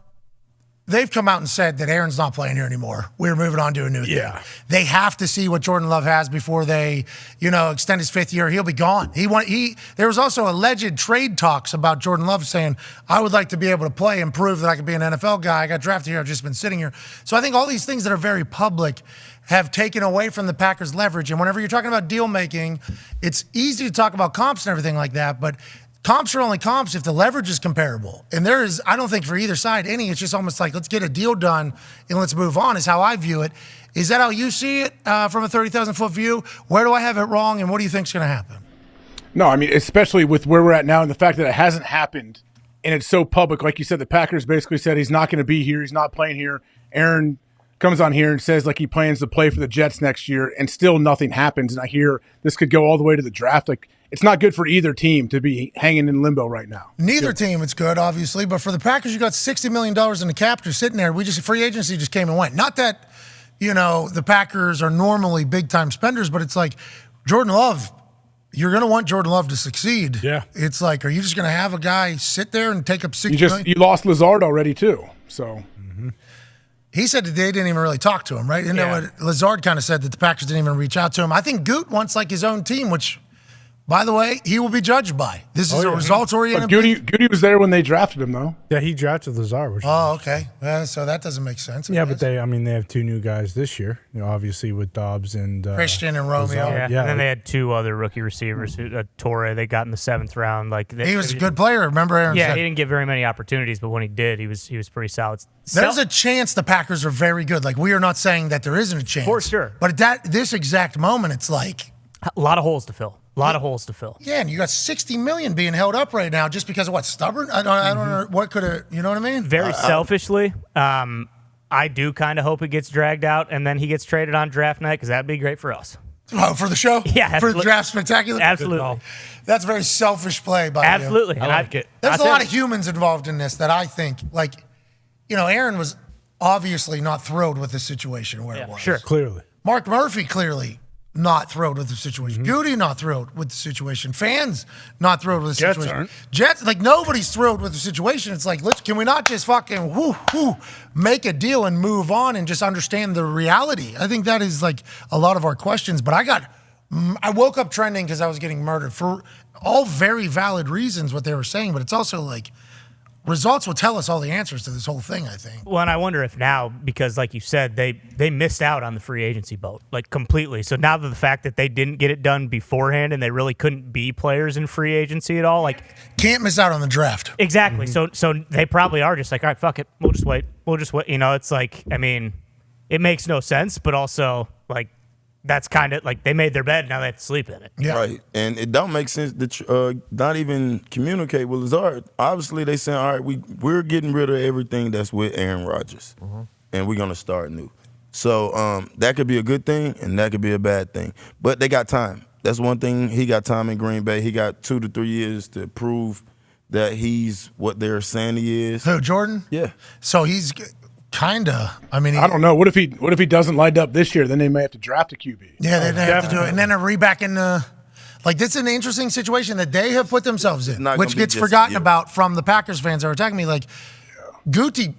they've come out and said that Aaron's not playing here anymore. We're moving on to a new thing. They have to see what Jordan Love has before they, extend his 5th year. He'll be gone. There was also alleged trade talks about Jordan Love saying, I would like to be able to play and prove that I could be an NFL guy. I got drafted here. I've just been sitting here. So I think all these things that are very public have taken away from the Packers' leverage. And whenever you're talking about deal making, it's easy to talk about comps and everything like that, but comps are only comps if the leverage is comparable. And there is, I don't think for either side any, it's just almost like, let's get a deal done and let's move on is how I view it. Is that how you see it from a 30,000-foot view? Where do I have it wrong and what do you think is going to happen? No, I mean, especially with where we're at now and the fact that it hasn't happened and it's so public. Like you said, the Packers basically said he's not going to be here. He's not playing here. Aaron comes on here and says like he plans to play for the Jets next year, and still nothing happens. And I hear this could go all the way to the draft. Like, it's not good for either team to be hanging in limbo right now. Neither team, it's good, obviously. But for the Packers, you got $60 million in the cap. You're sitting there. Free agency just came and went. Not that, the Packers are normally big-time spenders, but it's like Jordan Love, you're going to want Jordan Love to succeed. Yeah. It's like, are you just going to have a guy sit there and take up $60 million? You lost Lazard already, too. So he said that they didn't even really talk to him, right? Isn't that what Lazard kind of said, that the Packers didn't even reach out to him? I think Goot wants like his own team, which, by the way, he will be judged by. This is a results-oriented. Goody was there when they drafted him, though. Yeah, he drafted Lazard. Okay. So that doesn't make sense. Yeah, but they have two new guys this year. Obviously with Dobbs and Christian and Romeo. And then they had two other rookie receivers, Torre. They got in the 7th round. He was a good player. Remember, Aaron? Yeah, he didn't get very many opportunities, but when he did, he was pretty solid. There's a chance the Packers are very good. Like, we are not saying that there isn't a chance. For sure. But at this exact moment, it's like a lot of holes to fill. Yeah, and you got $60 million being held up right now just because of what? Stubborn? I don't know. What could have? You know what I mean? Very selfishly, I do kind of hope it gets dragged out and then he gets traded on draft night, because that'd be great for us. Oh, for the show? Yeah, for the draft spectacular. Absolutely. That's a very selfish play by you. Absolutely. I like it. There's a lot of humans involved in this that I think, Aaron was obviously not thrilled with the situation where it was. Sure. Clearly. Mark Murphy clearly not thrilled with the situation. Goody not thrilled with the situation. Fans not thrilled with the situation. Jets, nobody's thrilled with the situation. It's like, can we not just fucking make a deal and move on and just understand the reality? I think that is a lot of our questions. But I woke up trending because I was getting murdered for all very valid reasons what they were saying, but it's also results will tell us all the answers to this whole thing, I think. Well, and I wonder if now, because like you said, they missed out on the free agency boat, completely. So now the fact that they didn't get it done beforehand and they really couldn't be players in free agency at all, can't miss out on the draft. Exactly. So they probably are just all right, fuck it. We'll just wait. It's it makes no sense, but also that's kind of they made their bed, now they have to sleep in it. Yeah. Right. And it don't make sense to not even communicate with Lazard. Obviously, they saying, all right, we're getting rid of everything that's with Aaron Rodgers, and we're going to start new. So that could be a good thing, and that could be a bad thing. But they got time. That's one thing. He got time in Green Bay. He got 2 to 3 years to prove that he's what they're saying he is. Who, Jordan? Yeah. So he's... Kinda. I don't know. What if he doesn't line up this year? Then they may have to draft a QB. Yeah, they have to do it, and then back in the. This is an interesting situation that they have put themselves in, which gets forgotten about from the Packers fans that are attacking me. Guti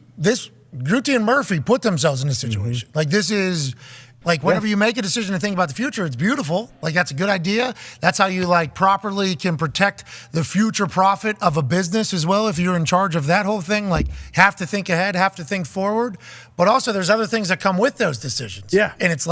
and Murphy put themselves in this situation. This is. Whenever you make a decision to think about the future, it's beautiful. That's a good idea. That's how you properly can protect the future profit of a business as well. If you're in charge of that whole thing, have to think ahead, have to think forward. But also there's other things that come with those decisions. Yeah. And it's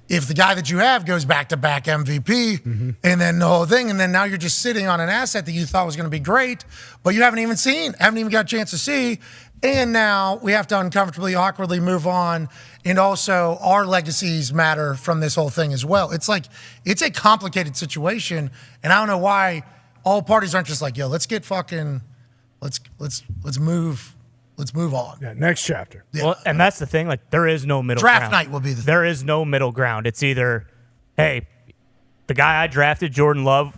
if the guy that you have goes back-to-back MVP and then the whole thing, and then now you're just sitting on an asset that you thought was going to be great, but you haven't even got a chance to see. And now we have to uncomfortably, awkwardly move on. And also our legacies matter from this whole thing as well. It's it's a complicated situation. And I don't know why all parties aren't just yo, let's get fucking, let's move on. Yeah, next chapter. Yeah. Well, and that's the thing. There is no middle ground. Draft night will be the thing. There is no middle ground. It's either, hey, the guy I drafted, Jordan Love,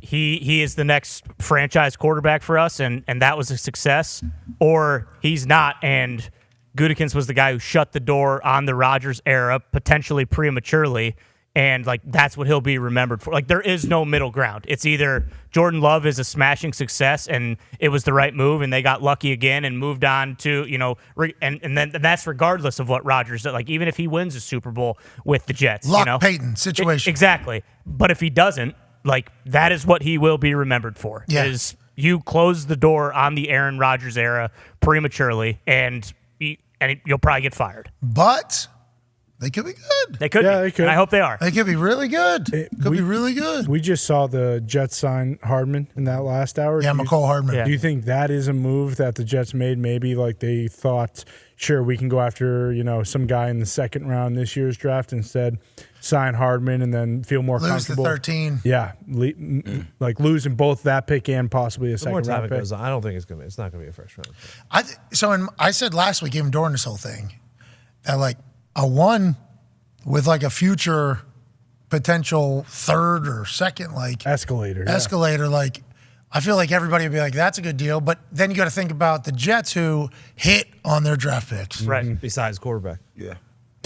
he is the next franchise quarterback for us, and that was a success, or he's not, and Gutekunst was the guy who shut the door on the Rodgers era, potentially prematurely, and that's what he'll be remembered for. There is no middle ground. It's either Jordan Love is a smashing success and it was the right move and they got lucky again and moved on to, and then that's regardless of what Rodgers did. Even if he wins a Super Bowl with the Jets. Peyton situation. Exactly. But if he doesn't, that is what he will be remembered for. Yeah. Is you close the door on the Aaron Rodgers era prematurely and you'll probably get fired. But they could be good. They could be. They could. And I hope they are. They could be really good. Could be really good. We just saw the Jets sign Hardman in that last hour. Yeah, McCall Hardman. Do you think that is a move that the Jets made? Maybe they thought, sure, we can go after some guy in the second round this year's draft instead, sign Hardman and then feel more comfortable. Lose the 13. Yeah, losing both that pick and possibly a The more second time round it pick. goes on, I don't think it's not gonna be a first round pick. I said last week, even during this whole thing, at like a 1 with like a future potential third or second like escalator. Like I feel like everybody would be like, that's a good deal. But then you got to think about the Jets who hit on their draft picks. Right. Besides quarterback. Yeah.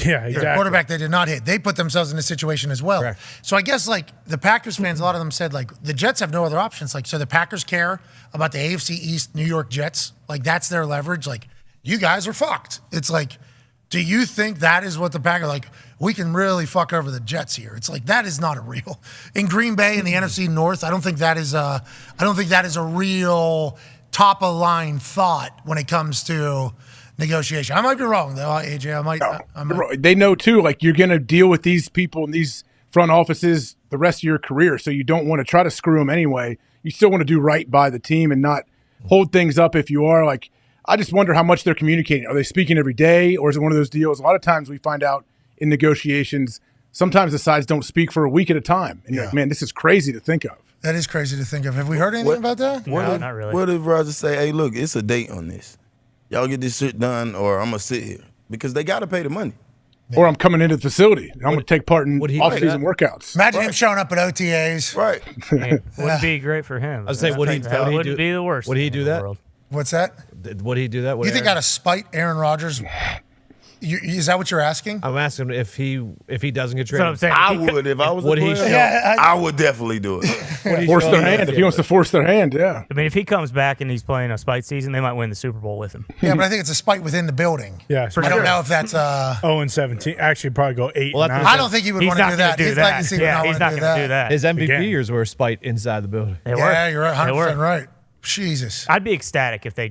Yeah, exactly. Quarterback they did not hit. They put themselves in a situation as well. Correct. So I guess like the Packers fans, a lot of them said like the Jets have no other options. Like, so the Packers care about the AFC East New York Jets. Like that's their leverage. Like you guys are fucked. It's like, do you think that is what the Packers like? We can really fuck over the Jets here. It's like that is not a real in Green Bay in the NFC North. I don't think that is a real top of line thought when it comes to negotiation. I might be wrong though, AJ. I might. They know too, like you're going to deal with these people in these front offices the rest of your career, so you don't want to try to screw them anyway. You still want to do right by the team and not hold things up if you are. Like, I just wonder how much they're communicating. Are they speaking every day, or is it one of those deals? A lot of times we find out in negotiations, sometimes the sides don't speak for a week at a time. And you're like, man, this is crazy to think of. That is crazy to think of. Have we heard anything about that? No, not really. What if Roger say, hey, look, it's a date on this. Y'all get this shit done or I'm going to sit here. Because they got to pay the money. Or I'm coming into the facility and I'm going to take part in off-season workouts. Imagine him showing up at OTAs. Right. Wouldn't be great for him. I was saying, would he wouldn't be the worst. Would he do that? What's that? Would he do that? You think out of spite, Aaron Rodgers? Is that what you're asking? I'm asking him if he doesn't get That's what I'm traded. saying. I would if I was Would a he player. show- I would definitely do it. Force their hand. If he wants to force their hand, yeah. I mean, if he comes back and he's playing a spite season, they might win the Super Bowl with him. Yeah, but I think it's a spite within the building. Yeah, I don't know if that's 0-17. Actually, probably go 8. Well, and I don't think he would He's want to not do gonna that. do His that. legacy would Yeah, not he's want not to do going to that. do that. His MVP Again. years were a spite inside the building. They were. Yeah, you're They were. 100% right. Jesus. I'd be ecstatic if they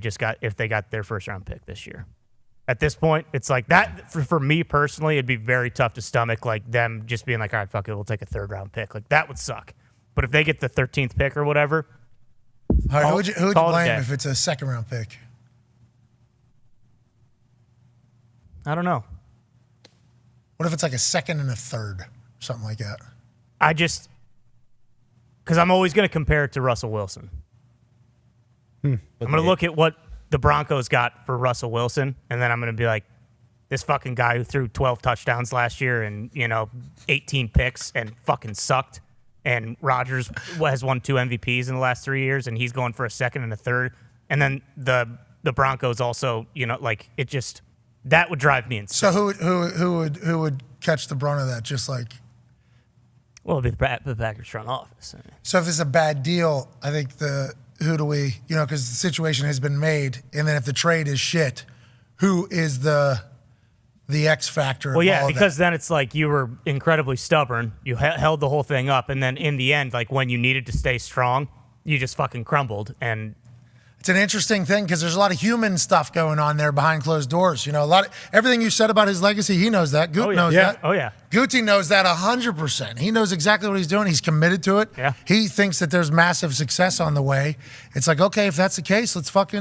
got their first round pick this year. At this point, it's like that for me personally, it'd be very tough to stomach like them just being like, all right, fuck it, we'll take a third round pick. Like that would suck. But if they get the 13th pick or whatever, All right, who would you call it a blame day. if it's a second round pick? I don't know. What if it's like a second and a third? Something like that. Because I'm always going to compare it to Russell Wilson. I'm going to look at what the Broncos got for Russell Wilson, and then I'm going to be like, this fucking guy who threw 12 touchdowns last year and, 18 picks and fucking sucked. And Rodgers has won 2 MVPs in the last 3 years, and he's going for a second and a third. And then the Broncos also, it just that would drive me insane. So who would catch the brunt of that? Just like, well, it'd be the Packers front office. so if it's a bad deal, I think who do we, because the situation has been made, and then if the trade is shit, who is the X factor? Well, yeah, of all because that? then it's like you were incredibly stubborn. You held the whole thing up, and then in the end, like when you needed to stay strong, you just fucking crumbled. And it's an interesting thing because there's a lot of human stuff going on there behind closed doors. Everything you said about his legacy, he knows that. Goot knows that. Oh, yeah. Gucci knows that 100%. He knows exactly what he's doing. He's committed to it. Yeah. He thinks that there's massive success on the way. It's like, okay, if that's the case, let's go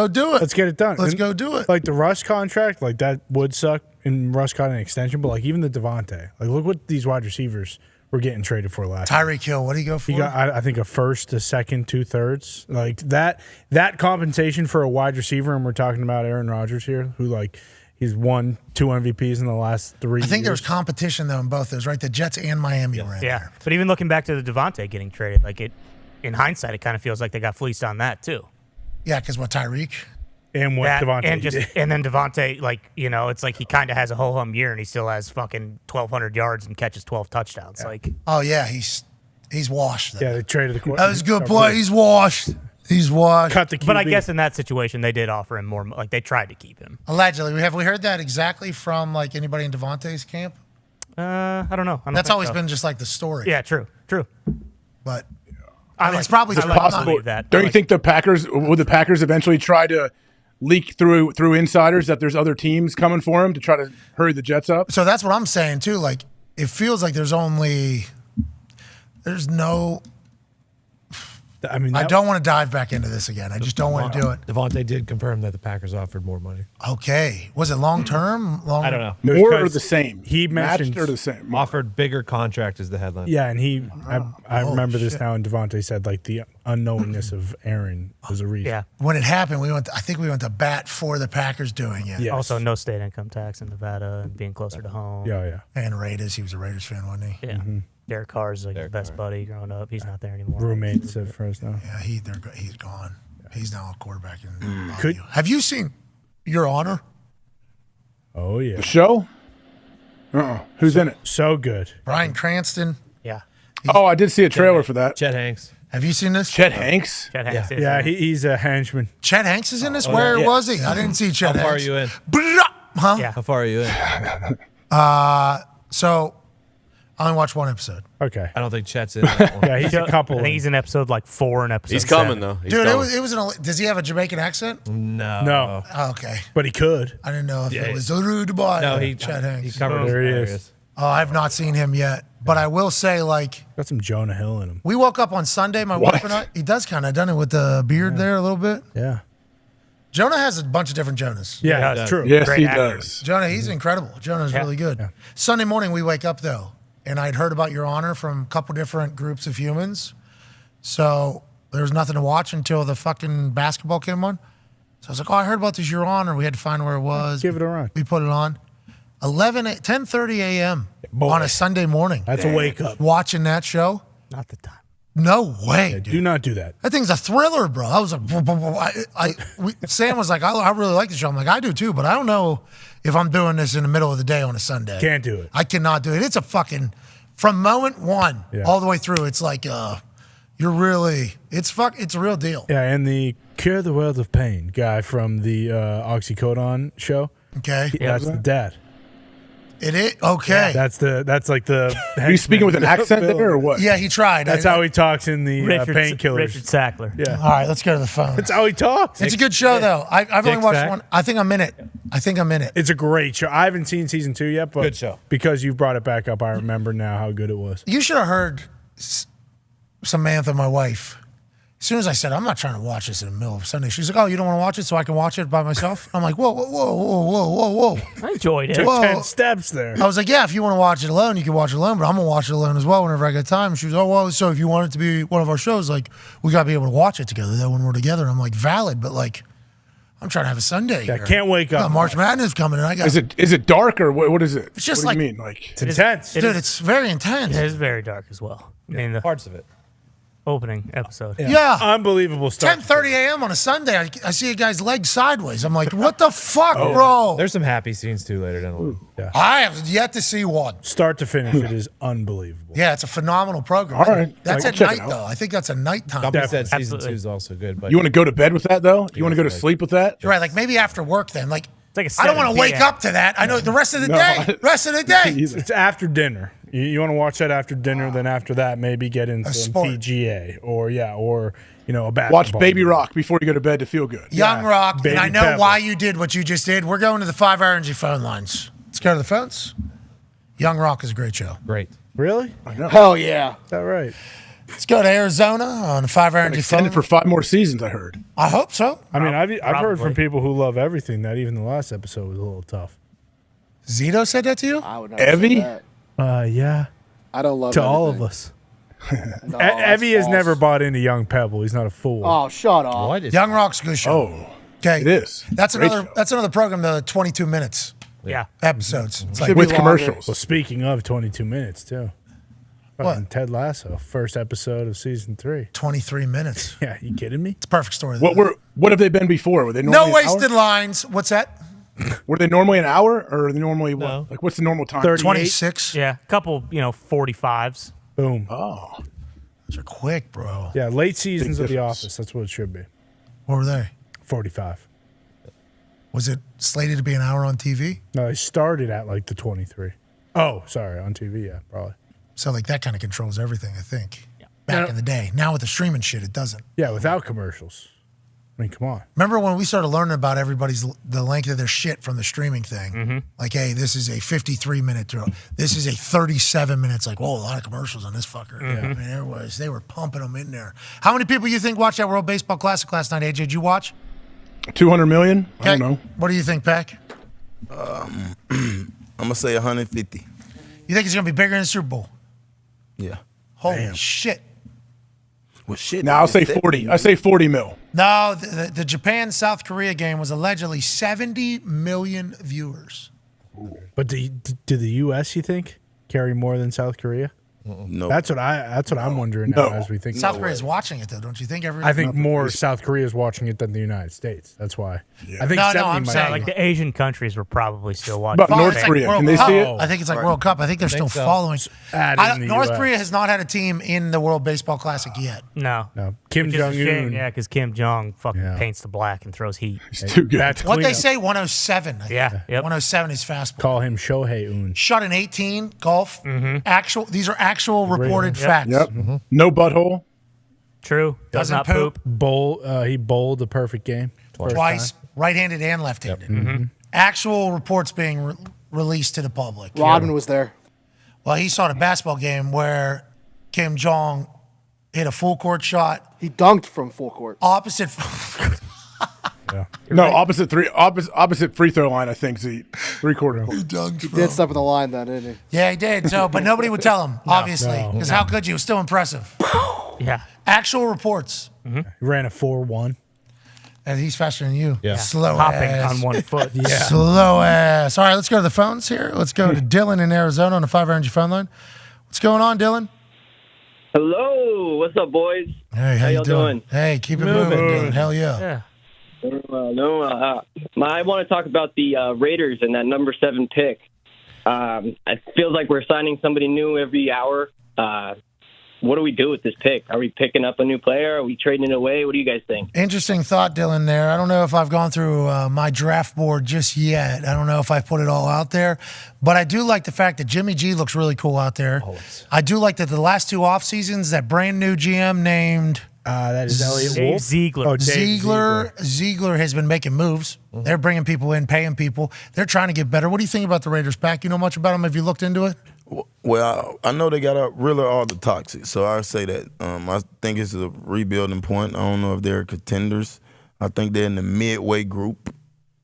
do it. Let's get it done. Let's go do it. Like the Rush contract, like that would suck, and Rush got an extension, but like even the Devontae, like look what these wide receivers were getting traded for last year. Tyreek Hill, what did he go for? He got, I think, a first, a second, 2/3. Like that compensation for a wide receiver, and we're talking about Aaron Rodgers here, who he's won 2 MVPs in the last 3 years. I think there was competition though in both those, right? The Jets and Miami were in there. But even looking back to the Devontae getting traded, in hindsight, it kind of feels like they got fleeced on that too. Yeah, because Tyreek? And what Devontae did. And then Devontae, it's like he kind of has a ho-hum year and he still has fucking 1,200 yards and catches 12 touchdowns. Yeah. Oh, yeah, he's washed. Yeah, they traded the quarterback. That was a good play. He's washed. He's washed. Cut the QB. But I guess in that situation, they did offer him more. Like, they tried to keep him. Allegedly. Have we heard that exactly from, anybody in Devontae's camp? I don't know. That's always been just, the story. Yeah, true. But it's probably possible. Don't you think the Packers eventually try to leak through insiders that there's other teams coming for him to try to hurry the Jets up? So that's what I'm saying too. It feels like there's I mean, I don't want to dive back into this again. I just don't want to do it. Devontae did confirm that the Packers offered more money. Okay. Was it long term? I don't know. More or the same? He mentioned Matched or the same? Offered bigger contract is the headline. Yeah, and I remember this shit. now, and Devontae said like the unknowingness of Aaron was a reason. Yeah. When it happened, I think we went to bat for the Packers doing it. Yes. Also, no state income tax in Nevada and being closer to home. Yeah. And Raiders. He was a Raiders fan, wasn't he? Yeah. Derek Carr's like his best buddy growing up. He's not there anymore. Roommates at first now. Yeah, he's gone. He's now a quarterback in Could- Have you seen Your Honor? Oh yeah. The show? Who's in it? So good. Bryan Cranston. Yeah. Oh, I did see a trailer for that. Chet Hanks. Have you seen this? Chet Hanks? Chet Hanks is Yeah, in it. he's a henchman. Chet Hanks is in this? Where yeah. was he? I didn't see Chet How far are Hanks. you in? Huh? Yeah. How far are you in? So I only watched one episode. Okay. I don't think Chet's in that one. Yeah, he's a couple. I think he's in episode like 4 and episode He's coming 7. though. He's Dude, coming. it was does he have a Jamaican accent? No. No. Oh, okay. But he could. I didn't know if Yeah. it was rude boy. No, he Chet Hanks. He covered There he his is. areas. Oh, I've not seen him yet. But I will say, like, Got some Jonah Hill in him. we woke up on Sunday, my wife and I. He does kind of done it with the beard there a little bit. Yeah. Jonah has a bunch of different Jonas. Yeah, that's true. Yes, Great he actor. does. Jonah, he's incredible. Jonah's really good. Sunday morning, we wake up, though, and I'd heard about Your Honor from a couple different groups of humans. So there was nothing to watch until the fucking basketball came on. So I was like, oh, I heard about this Your Honor. We had to find where it was. Give it a run. We put it on. 10:30 a.m. on a Sunday morning. That's a wake up. Watching that show. Not the time. No way, dude. Do not do that. That thing's a thriller, bro. I was like, Sam was like, I really like the show. I'm like, I do too, but I don't know if I'm doing this in the middle of the day on a Sunday. Can't do it. I cannot do it. It's a fucking, from moment one all the way through, it's like, it's a real deal. Yeah, and the Cure the World of Pain guy from the Oxycodone show. Okay. That's the dad. It is? Okay. That's like the. Are you speaking with an accent there or what? Yeah, he tried. That's how he talks in the Painkillers. Richard Sackler. Yeah. All right, let's go to the phone. That's how he talks. It's a good show, though. I've only Dick watched Sack. one. I think I'm in it. It's a great show. I haven't seen season 2 yet, but Good show. because you've brought it back up, I remember now how good it was. You should have heard Samantha, my wife. As soon as I said, I'm not trying to watch this in the middle of Sunday, she's like, oh, you don't want to watch it so I can watch it by myself? I'm like, whoa. I enjoyed it. Took Whoa. 10 steps there. I was like, yeah, if you want to watch it alone, you can watch it alone, but I'm going to watch it alone as well whenever I get time. She was, oh, well, so if you want it to be one of our shows, like, we got to be able to watch it together though when we're together. And I'm like, valid, but like, I'm trying to have a Sunday I here. can't wake up. March Madness coming, and I got Is it dark or what is it? It's just what do like- you mean? Like It's intense. dude, it's very intense. It is very dark as well. I mean, the Parts of it. opening episode. Yeah. Unbelievable stuff. 10:30 a.m. on a Sunday, I see a guy's leg sideways. I'm like, what the fuck, bro? There's some happy scenes too later down the line. I have yet to see one. Start to finish, it is unbelievable. Yeah, it's a phenomenal program. All right. That's I'll at check night, it out. though. I think that's a nighttime. Company said season Absolutely. 2 is also good, but you want to go to bed with that though? You want to go to sleep with that? You're right, like maybe after work then. Like, like a I don't want 7 to wake p.m. up to that. I know the rest of the No. day. Rest of the day. It's after dinner. You want to watch that after dinner, then after that, maybe get into some sport. PGA or a basketball. Watch Baby Rock before you go to bed to feel good. Young Rock, Baby and I know Pepper. why you did what you just did. We're going to the 5 Energy phone lines. Let's go to the phones. Young Rock is a great show. great. Really? Hell yeah. Is that right? Let's go to Arizona on the 5 Energy phone. Extended for 5 more seasons, I heard. I hope so. I mean, I've heard from Probably. people who love everything that even the last episode was a little tough. Zito said that to you? I would never say Evie? that. Yeah. I don't love To all of everything. us. No, that's Evie has false. never bought into Young Pebble. He's not a fool. Oh, shut up. What is Young Rock's a good show. Oh, Okay. it is. That's Great another show. that's another program, the 22 minutes Yeah. episodes. It's like, Should be With longer. commercials. Well, speaking of 22 minutes, too. What? Fucking Ted Lasso, first episode of season 3. 23 minutes. Yeah, you kidding me? It's a perfect story. What have they been before? Were they No normally an wasted hour? lines. What's that? Were they normally an hour or are they normally what? No. Like what's the normal time? 30. 26. Yeah. A couple, 45s. Boom. Oh. Those are quick, bro. Yeah, late seasons of The difference. Office. That's what it should be. What were they? 45. Was it slated to be an hour on TV? No, they started at like the 23. Oh, sorry, on TV, yeah, probably. So like that kind of controls everything, I think. Back in the day. Now with the streaming shit, it doesn't. Yeah, without commercials. I mean, come on. Remember when we started learning about the length of their shit from the streaming thing? Like, hey, this is a 53-minute drill. This is a 37 minutes. Like, whoa, a lot of commercials on this fucker. I mean, they were pumping them in there. How many people you think watched that World Baseball Classic last night, AJ? Did you watch? 200 million? I don't know. What do you think, Pac? I'm gonna say 150. You think it's gonna be bigger than the Super Bowl? Yeah. Holy shit. Well, shit. Now I'll say 40. I say 40 mil. No, the Japan-South Korea game was allegedly 70 million viewers. But do the U.S. you think carry more than South Korea? No. That's what I'm wondering now as we think. South Korea's watching it though, don't you think? I think more South Korea is watching it than the United States. That's why. I think I'm saying like the Asian countries were probably still watching. But North Korea, can they see it? I think it's like World Cup. I think they're still following. North Korea has not had a team in the World Baseball Classic yet. No. Kim Jong-un. Yeah, because Kim Jong fucking paints the black and throws heat. He's too good. What they say, 107. I think. Yeah, 107 is fastball. Call him Shohei-un. Shot in 18 golf. These are actual reported facts. Yep. No butthole. True. Doesn't poop. He bowled the perfect game. Twice. Right-handed and left-handed. Actual reports being released to the public. Rodman was there. Well, he saw the basketball game where Kim Jong hit a full court shot. He dunked from full court. Opposite. No, opposite free throw line, I think. Three-quarter. He dunked He did step in the line then, didn't he? Yeah, he did. So, but nobody would tell him, obviously, because how could you? It was still impressive. Yeah. Actual reports. He ran a 4.1. And he's faster than you. Yeah. Slow Hopping ass. on one foot. Yeah. Slow ass. All right, let's go to the phones here. Let's go to Dylan in Arizona on the 5 Energy phone line. What's going on, Dylan? Hello. What's up, boys? Hey, how you doing? Hey, keep it moving, Dylan. Hell yeah. I want to talk about the Raiders and that number 7 pick. It feels like we're signing somebody new every hour. What do we do with this pick? Are we picking up a new player? Are we trading it away? What do you guys think? Interesting thought, Dylan, there. I don't know if I've gone through my draft board just yet. I don't know if I put it all out there. But I do like the fact that Jimmy G looks really cool out there. Always. I do like that the last 2 off seasons, that brand new GM named... that is Elliott Dave Wolf. Ziegler. Oh, Dave Ziegler has been making moves. They're bringing people in, paying people. They're trying to get better. What do you think about the Raiders, Pac? You know much about them? Have you looked into it? Well, I know they got rid of all the toxic, so I say that. I think it's a rebuilding point. I don't know if they're contenders. I think they're in the midway group.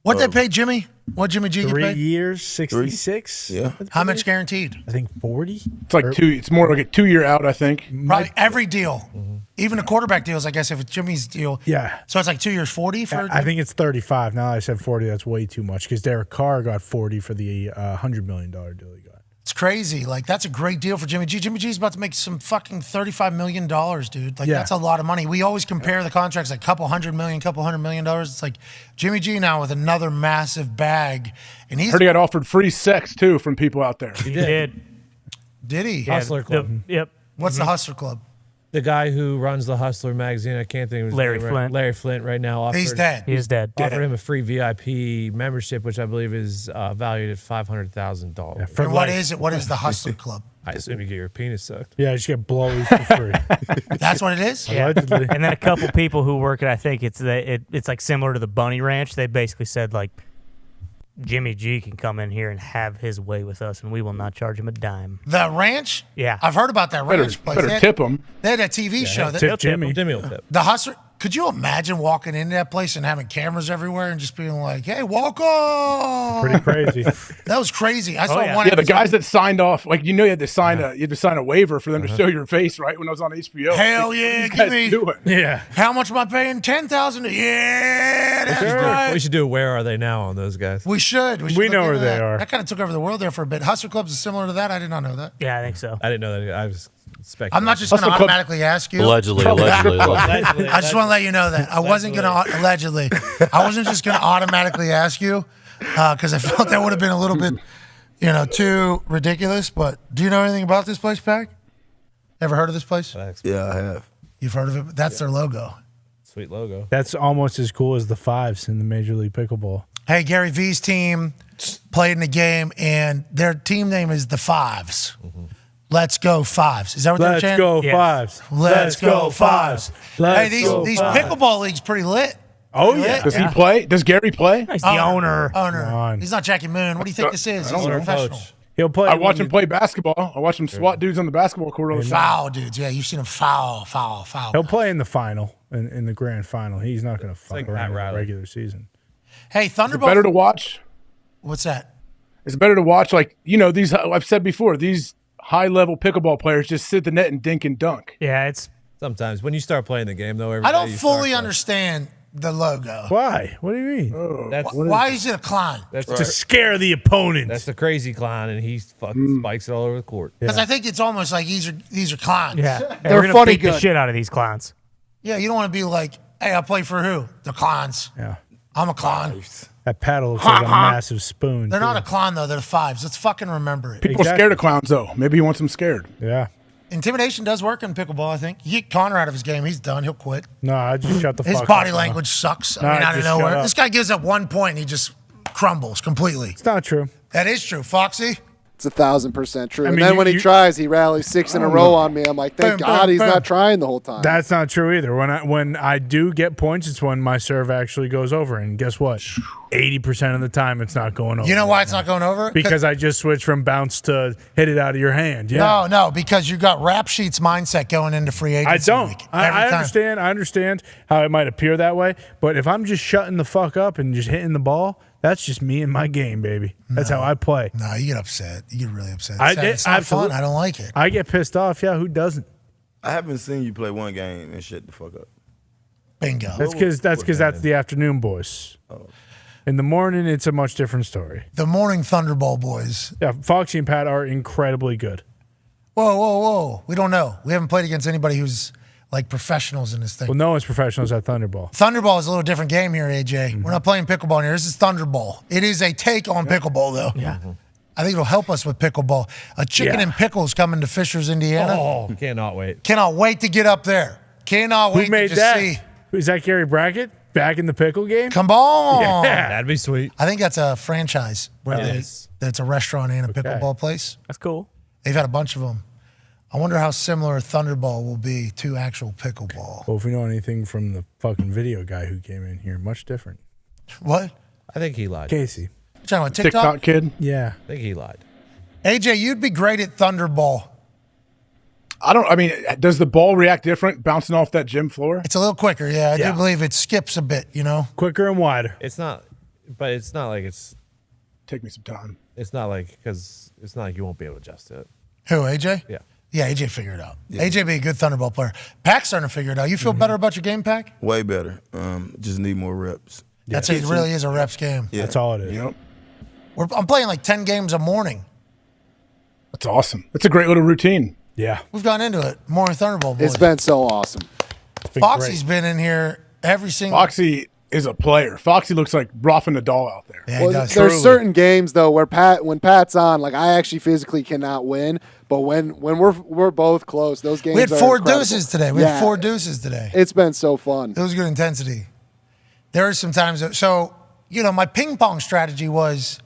What they pay Jimmy? What Jimmy G get 3 paid? years, 66. Yeah. How much guaranteed? I think 40. It's like 2. It's more like a 2-year out, I think. Probably every deal. Even the quarterback deals, I guess, if it's Jimmy's deal. Yeah. So it's like 2 years, 40 for I think it's 35. Now that I said 40, that's way too much because Derek Carr got 40 for the $100 million deal he got. It's crazy. Like, that's a great deal for Jimmy G. Jimmy G's about to make some fucking $35 million, dude. Like, that's a lot of money. We always compare the contracts like $200 million. It's like Jimmy G now with another massive bag. And he's Heard he got offered free sex, too, from people out there. He did. Did he? Hustler Club. Yep. What's the Hustler Club? The guy who runs the Hustler magazine, I can't think of his Larry name. Flint. Larry Flint right now. Offered, He's dead. He is dead. Offered him a free VIP membership, which I believe is valued at $500,000. And what is it? What is the Hustler Club? I assume you get your penis sucked. Yeah, you just get blowies for free. That's what it is? Yeah. Allegedly. And then a couple people who work it, I think it's like similar to the Bunny Ranch. They basically said like Jimmy G can come in here and have his way with us, and we will not charge him a dime. The ranch? Yeah. I've heard about that ranch place. Better tip him. They had a TV show. Tip Jimmy. Jimmy will tip. The Hustler. Could you imagine walking into that place and having cameras everywhere and just being like, "Hey, welcome"? Pretty crazy. That was crazy. I saw one. Yeah, the guys that signed off, like you had to sign a waiver for them to show your face, right? When I was on HBO. Hell yeah, give me. Do it. Yeah. How much am I paying? $10,000. Yeah, that's right. We should do Where Are They Now on those guys. We should. We know where they are. That kind of took over the world there for a bit. Hustler Clubs is similar to that. I did not know that. Yeah, I think so. I didn't know that. I was speculating. I'm not just going to automatically ask you. Allegedly. I just want to let you know that I wasn't going to allegedly. I wasn't just going to automatically ask you because I felt that would have been a little bit, too ridiculous. But do you know anything about this place, Pac? Ever heard of this place? Yeah, I have. You've heard of it? That's their logo. Sweet logo. That's almost as cool as the Fives in the Major League Pickleball. Hey, Gary V's team played in the game, and their team name is the Fives. Let's go Fives. Is that what they're chanting? Let's go Fives. Let's go Fives. Let's Hey, these go Fives. pickleball leagues pretty lit. Oh, yeah. Does he play? Does Gary play? He's the owner. Owner. He's not Jackie Moon. What do you think this is? He's a professional. He'll play. I watch him play basketball. I watch him swat dudes on the basketball court all the time. Foul dudes. Yeah, you've seen him foul. He'll play in the final, in the grand final. He's not going to fuck around in the regular season. Hey, Is it Thunderbolt. better to watch? What's that? It's better to watch, like, these, I've said before, these high-level pickleball players just sit the net and dink and dunk. Yeah, it's sometimes when you start playing the game, though. I don't fully understand the logo. Why? What do you mean? Why is it a clown? That's to scare the opponent. That's the crazy clown, and he fucking spikes it all over the court. Because I think it's almost like these are clowns. Yeah, they're we're gonna funny beat the good. shit out of these clowns. Yeah, you don't want to be like, hey, I play for who? The clowns. Yeah. I'm a clown. That paddle looks like a massive spoon. They're not a clown, though. They're the fives. Let's fucking remember it. People are scared of clowns, though. Maybe he wants them scared. Yeah. Intimidation does work in pickleball, I think. You get Connor out of his game. He's done. He'll quit. No, I just shut the fuck His up. body language sucks. No, I mean, I out of just shut nowhere. up. This guy gives up 1 point and he just crumbles completely. It's not true. That is true. Foxy? It's 1,000% true. I And mean, then you- when he you- tries, he rallies 6 in a row on me. I'm like, thank Boom, God boom, he's boom. not trying the whole time. That's not true either. When I do get points, it's when my serve actually goes over. And guess what? 80% of the time, it's not going over. You know why it's not going over? Because I just switched from bounce to hit it out of your hand. Yeah. No, because you got Rap Sheet's mindset going into free agency. I don't. week. I Every time. understand. I understand how it might appear that way. But if I'm just shutting the fuck up and just hitting the ball, that's just me and my game, baby. That's how I play. No, you get upset. You get really upset. I It's not fun. absolutely- I don't like it. I get pissed off. Yeah, who doesn't? I haven't seen you play one game and shut the fuck up. Bingo. That's because that's the afternoon boys. In the morning, it's a much different story. The morning Thunderball boys. Yeah, Foxy and Pat are incredibly good. Whoa. We don't know. We haven't played against anybody who's like professionals in this thing. Well, no one's professionals at Thunderball. Thunderball is a little different game here, AJ. We're not playing pickleball in here. This is Thunderball. It is a take on pickleball, though. Yeah. I think it'll help us with pickleball. A chicken and pickles coming to Fishers, Indiana. Oh, cannot wait. Cannot wait to get up there. Cannot wait Who made to just that? see. Is that Gary Brackett back in the pickle game? Come on. Yeah. That'd be sweet. I think that's a franchise where Yes. that's a restaurant and a pickleball place. That's cool. They've had a bunch of them. I wonder how similar Thunderball will be to actual pickleball. Well, if we know anything from the fucking video guy who came in here, much different. What? I think he lied. Casey. You talking about TikTok? kid. Yeah. I think he lied. AJ, you'd be great at Thunderball. Does the ball react different bouncing off that gym floor? It's a little quicker, yeah. I do believe it skips a bit, you know? Quicker and wider. It's not, but it's not like it's. Take me some time. It's not like because it's not like you won't be able to adjust to it. Who, AJ? Yeah. Yeah, AJ figured it out. AJ be a good Thunderball player. Pack's starting to figure it out. You feel better about your game, Pack? Way better. Just need more reps. It really is a reps game. Yeah. That's all it is. Yep. I'm playing like 10 games a morning. That's awesome. That's a great little routine. Yeah. We've gone into it. More Thunderball boys. It's been so awesome. Foxy's been in here every single. Foxy is a player. Foxy looks like Rafa Nadal out there. Yeah, he does. There's certain games though where when Pat's on, like I actually physically cannot win, but when we're both close, those games. We had are 4 incredible. deuces today. We had 4 deuces today. It's been so fun. It was good intensity. There are some times so my ping pong strategy was,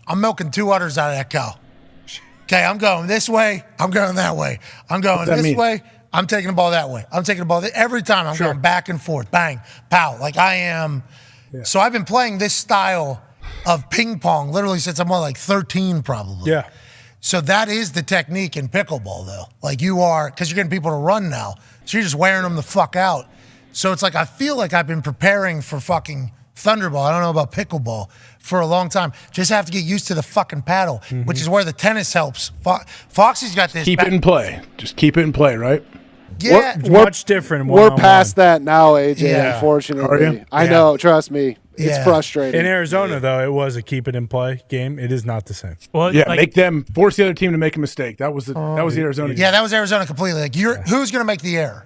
I'm milking 2 udders out of that cow. Okay, I'm going this way. I'm going that way. I'm going this way. I'm taking the ball that way. I'm taking the ball every time. I'm going back and forth. Bang, pow. Like I am. Yeah. So I've been playing this style of ping pong literally since I'm like 13 probably. Yeah. So that is the technique in pickleball though. Like you are, because you're getting people to run now. So you're just wearing them the fuck out. So it's like I feel like I've been preparing for fucking Thunderball. I don't know about pickleball for a long time. Just have to get used to the fucking paddle, which is where the tennis helps. Foxy's got this. Keep it in play. Just keep it in play, right? Yeah. It's much different. We're past that now, AJ, unfortunately. Are you? I know, trust me. It's Yeah. frustrating. In Arizona, though, it was a keep it in play game. It is not the same. Well, Yeah, force the other team to make a mistake. That was the Arizona game. Yeah, that was Arizona completely. Like who's going to make the error?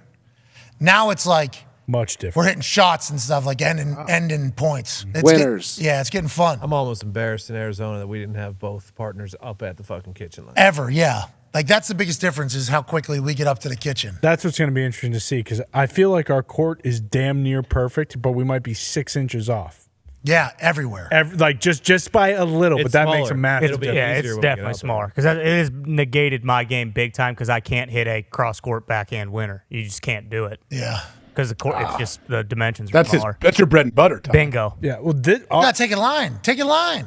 Now it's like much different. we're hitting shots and stuff like ending points. It's Winners. It's getting fun. I'm almost embarrassed in Arizona that we didn't have both partners up at the fucking kitchen line. Ever, yeah. Like that's the biggest difference is how quickly we get up to the kitchen. That's what's going to be interesting to see because I feel like our court is damn near perfect, but we might be 6 inches off. Yeah, everywhere. Just by a little, It's but that makes smaller. a massive It'll be difference. easier It's when we get definitely out smaller because it has negated my game big time because I can't hit a cross court backhand winner. You just can't do it. Yeah. because it's just the dimensions are That's smaller. that's your bread and butter, Tom. Bingo. Yeah. Well, You gotta take a line. Take a line.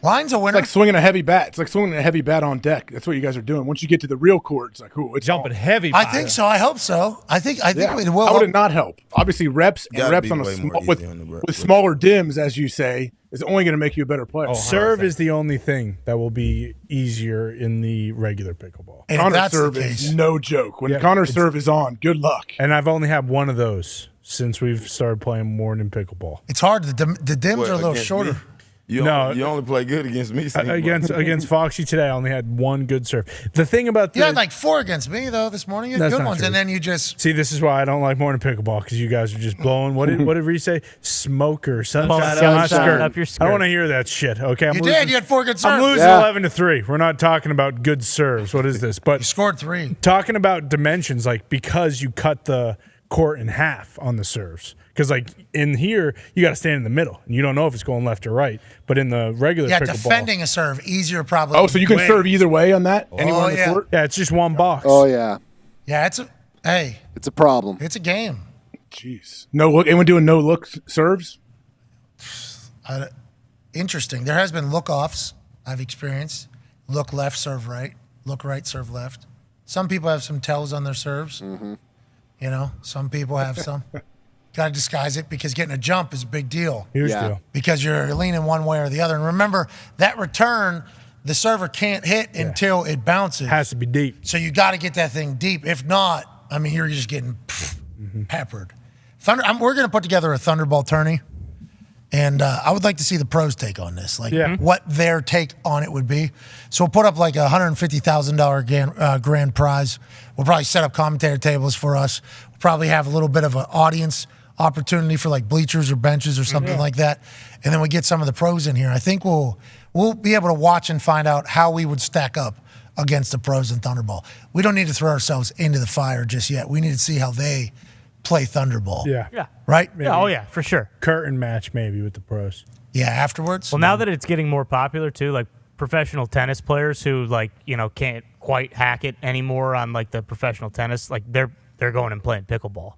Line's a winner. It's like swinging a heavy bat. It's like swinging a heavy bat on deck. That's what you guys are doing. Once you get to the real court, it's like, ooh, it's Jumping heavy. I think so. I hope so. I think it will. How would it not help? Obviously, reps and Gotta reps be on way more with easy on the with smaller dims, as you say, is only going to make you a better player. Serve is the only thing that will be easier in the regular pickleball. And if Connor's that's serve the case, is no joke. When Yeah, Connor's it's- serve is on, good luck. And I've only had one of those since we've started playing more than pickleball. it's hard. The dims What, are a little against shorter. me? You only play good against me. Steve. Against Foxy today, I only had one good serve. The thing about You had like 4 against me though this morning. You had That's good not ones, true. and then you just See, this is why I don't like more than pickleball, because you guys are just blowing. What did Rece say? Smoker, sunshine, Sunshine on my skirt. up your I skirt. don't want to hear that shit. Okay, I'm you losing. did. You had 4 good serves. I'm losing Yeah. 11-3. We're not talking about good serves. What is this? But You scored 3. talking about dimensions, like because you cut the court in half on the serves. Because like in here, you got to stand in the middle, and you don't know if it's going left or right. But in the regular Yeah, pickleball, defending a serve easier probably. Oh, so you can way. serve either way on that? Anywhere on the yeah. court? yeah, it's just one box. Oh yeah, Yeah, it's it's a problem. it's a game. Jeez. No look. Anyone doing no look serves? Interesting. There has been look offs I've experienced. Look left, serve right. Look right, serve left. Some people have some tells on their serves. Mm-hmm. You know, some people have some. Got to disguise it because getting a jump is a big deal. Huge Yeah. deal. Because you're leaning one way or the other. And remember, that return, the server can't hit until it bounces. Has to be deep. So you got to get that thing deep. If not, I mean, you're just getting peppered. We're going to put together a Thunderball tourney. And I would like to see the pros take on this, like what their take on it would be. So we'll put up like a $150,000 grand prize. We'll probably set up commentator tables for us. We'll probably have a little bit of an audience opportunity for like bleachers or benches or something like that. And then we get some of the pros in here. I think we'll be able to watch and find out how we would stack up against the pros in Thunderball. We don't need to throw ourselves into the fire just yet. We need to see how they play Thunderball. Yeah. Right? Yeah, oh yeah, for sure. Curtain match maybe with the pros. Yeah, afterwards. Well, now that it's getting more popular too, like professional tennis players who can't quite hack it anymore on like the professional tennis, like they're going and playing pickleball.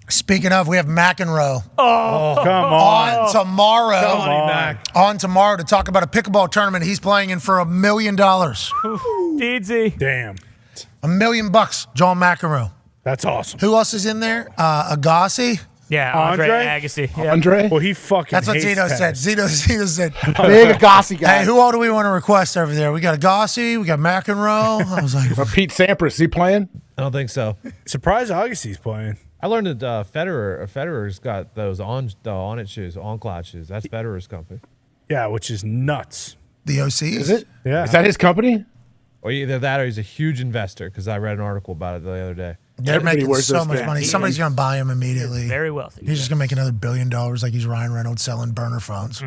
Speaking of, we have McEnroe Come on. tomorrow. Come on, Mac. On tomorrow to talk about a pickleball tournament he's playing in for $1 million. Deedsy. Damn. $1 million, John McEnroe. That's awesome. Who else is in there? Agassi. Yeah, Andre Agassi. Yeah. Andre? Well, he fucking That's what hates Zito said. tennis. Zito said. Big Agassi guy. Hey, who all do we want to request over there? We got Agassi. We got McEnroe. I was like, Pete Sampras, is he playing? I don't think so. Surprised Agassi's playing. I learned that Federer's got those on-it shoes, on-cloud shoes. That's Federer's company. Yeah, which is nuts. the OCs. Is it? Yeah. Is that his company? Or either that or he's a huge investor because I read an article about it the other day. They're Everybody making wears so those much things. money. Somebody's going to buy him immediately. Very wealthy. He's just going to make another $1 billion like he's Ryan Reynolds selling burner phones.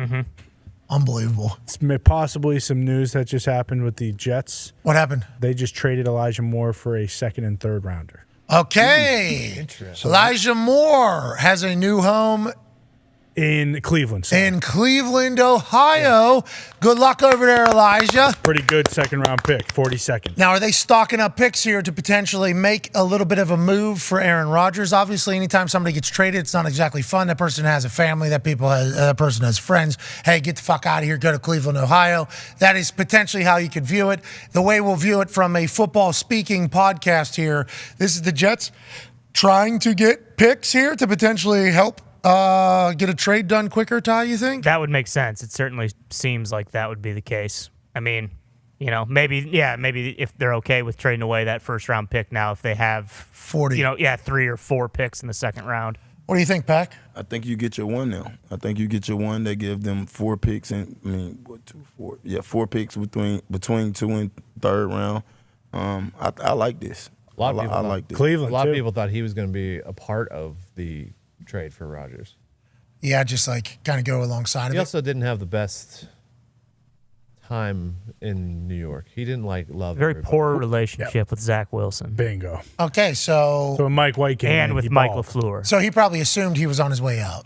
Unbelievable. Possibly some news that just happened with the Jets. What happened? They just traded Elijah Moore for a second and third rounder. Okay. Elijah Moore has a new home In Cleveland. in Cleveland, Ohio. Good luck over there, Elijah. Pretty good second round pick, 42nd. Now, are they stocking up picks here to potentially make a little bit of a move for Aaron Rodgers? Obviously, anytime somebody gets traded, it's not exactly fun. That person has a family. That person has friends. Hey, get the fuck out of here. Go to Cleveland, Ohio. That is potentially how you could view it. The way we'll view it from a football speaking podcast here. This is the Jets trying to get picks here to potentially help get a trade done quicker, Ty, you think? That would make sense. It certainly seems like that would be the case. I mean, maybe if they're okay with trading away that first round pick now, if they have 40, 3 or 4 picks in the second round. What do you think, Pac? I think you get your one now. I think you get your one. They give them 4 picks and 4 picks between 2 and third round. I like this. I like this. Cleveland, a lot of people thought he was going to be a part of the trade for Rodgers. Yeah, just like kind of go alongside of He it. also didn't have the best time in New York. He didn't love Very everybody. poor relationship with Zach Wilson. Bingo. Okay, so when Mike White came in, and with he Mike balled. LaFleur. So he probably assumed he was on his way out.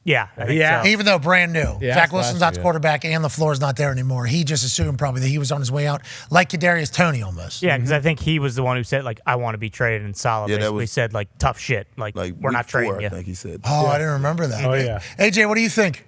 Yeah, I think so. Even though brand new. Yeah, Zach that's Wilson's last not the year. quarterback and LaFleur's not there anymore. He just assumed probably that he was on his way out, like Kadarius Toney almost. Yeah, because I think he was the one who said, like, I want to be traded, and Salah Yeah, that basically was- said, like, tough shit. Like we're week not trading 4, you. I think he said. Oh, I didn't remember that. Oh, yeah. AJ, what do you think?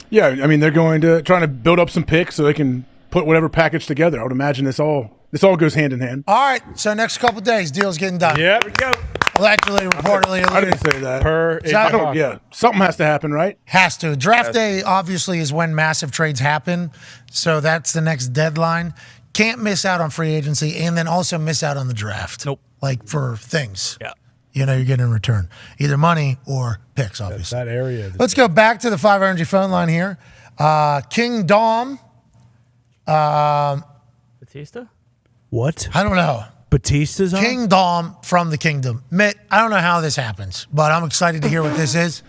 Yeah, I mean they're trying to build up some picks so they can put whatever package together. I would imagine this all goes hand in hand. All right, so next couple days, deal's getting done. Yep. Here we go. Allegedly, reportedly, I didn't say that. Exactly. Yeah, something has to happen, right? Has to. Draft day, obviously, is when massive trades happen. So that's the next deadline. Can't miss out on free agency and then also miss out on the draft. Nope. Like for things. Yeah. You know, you're getting in return. Either money or picks, obviously. That area. Let's go back to the 5 Energy phone line here. King Dom. Batista? What? I don't know. Batista's on? King Dom from the Kingdom. Mitt, I don't know how this happens, but I'm excited to hear what this is.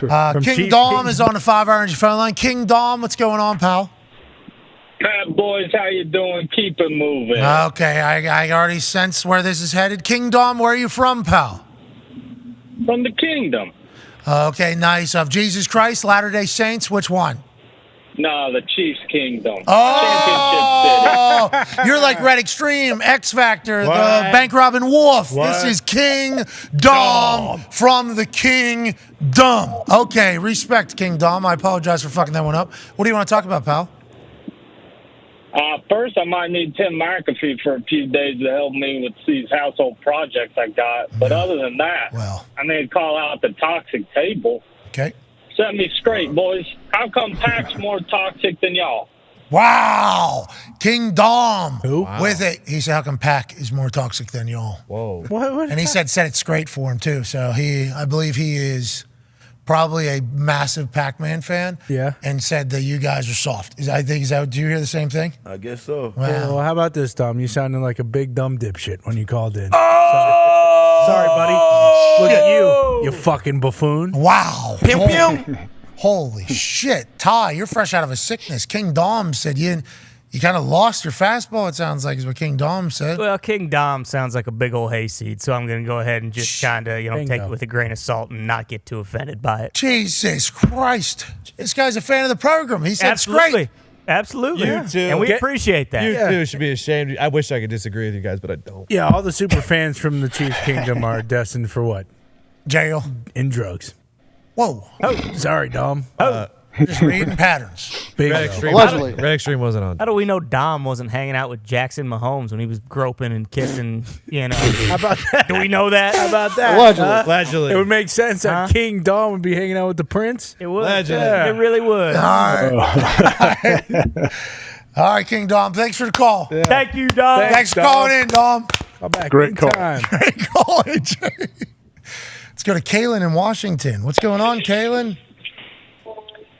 From King Chief Dom King. is on the 5 Energy phone line. King Dom, what's going on, pal? Pat boys, how you doing? Keep it moving. Okay, I already sense where this is headed. King Dom, where are you from, pal? From the kingdom. Okay, nice. Of Jesus Christ, Latter-day Saints, which one? No, the Chiefs kingdom. Oh, you're like Red Extreme, X Factor, the Bank Robin Wolf. This is King Dom from the Kingdom. Okay, respect, King Dom. I apologize for fucking that one up. What do you want to talk about, pal? First, I might need Tim McAfee for a few days to help me with these household projects I got. But other than that, I need to call out the toxic table. Okay. Set me straight, boys. How come Pac's more toxic than y'all? Wow. King Dom. Who? With it. He said, how come Pac is more toxic than y'all? Whoa. What And he said, set it straight for him, too. So I believe he is probably a massive Pac-Man fan. Yeah. And said that you guys are soft. Do you hear the same thing? I guess so. Wow. Well, how about this, Dom? You sounded like a big dumb dipshit when you called in. Sorry, buddy. Look at you fucking buffoon. Wow. Pew, pew. Holy shit. Ty, you're fresh out of a sickness. King Dom said you kind of lost your fastball, it sounds like, is what King Dom said. Well, King Dom sounds like a big old hayseed, so I'm going to go ahead and just kind of, take it with a grain of salt and not get too offended by it. Jesus Christ. This guy's a fan of the program. He said it's great. Absolutely. You too. And we appreciate that. You too should be ashamed. I wish I could disagree with you guys, but I don't. Yeah, all the super fans from the Chiefs Kingdom are destined for what? Jail. And drugs. Whoa. Oh, sorry, Dom. Just reading patterns. Big Red Extreme, Red Extreme wasn't on. How do we know Dom wasn't hanging out with Jackson Mahomes when he was groping and kissing, How about that? Do we know that? How about that? Allegedly. It would make sense that King Dom would be hanging out with the prince. It would. Allegedly. It really would. All right. All right, King Dom. Thanks for the call. Thank you, Dom. Thanks for calling in, Dom. Call back Great call. anytime. Great call, AJ. Let's go to Kaylin in Washington. What's going on, Kaylin?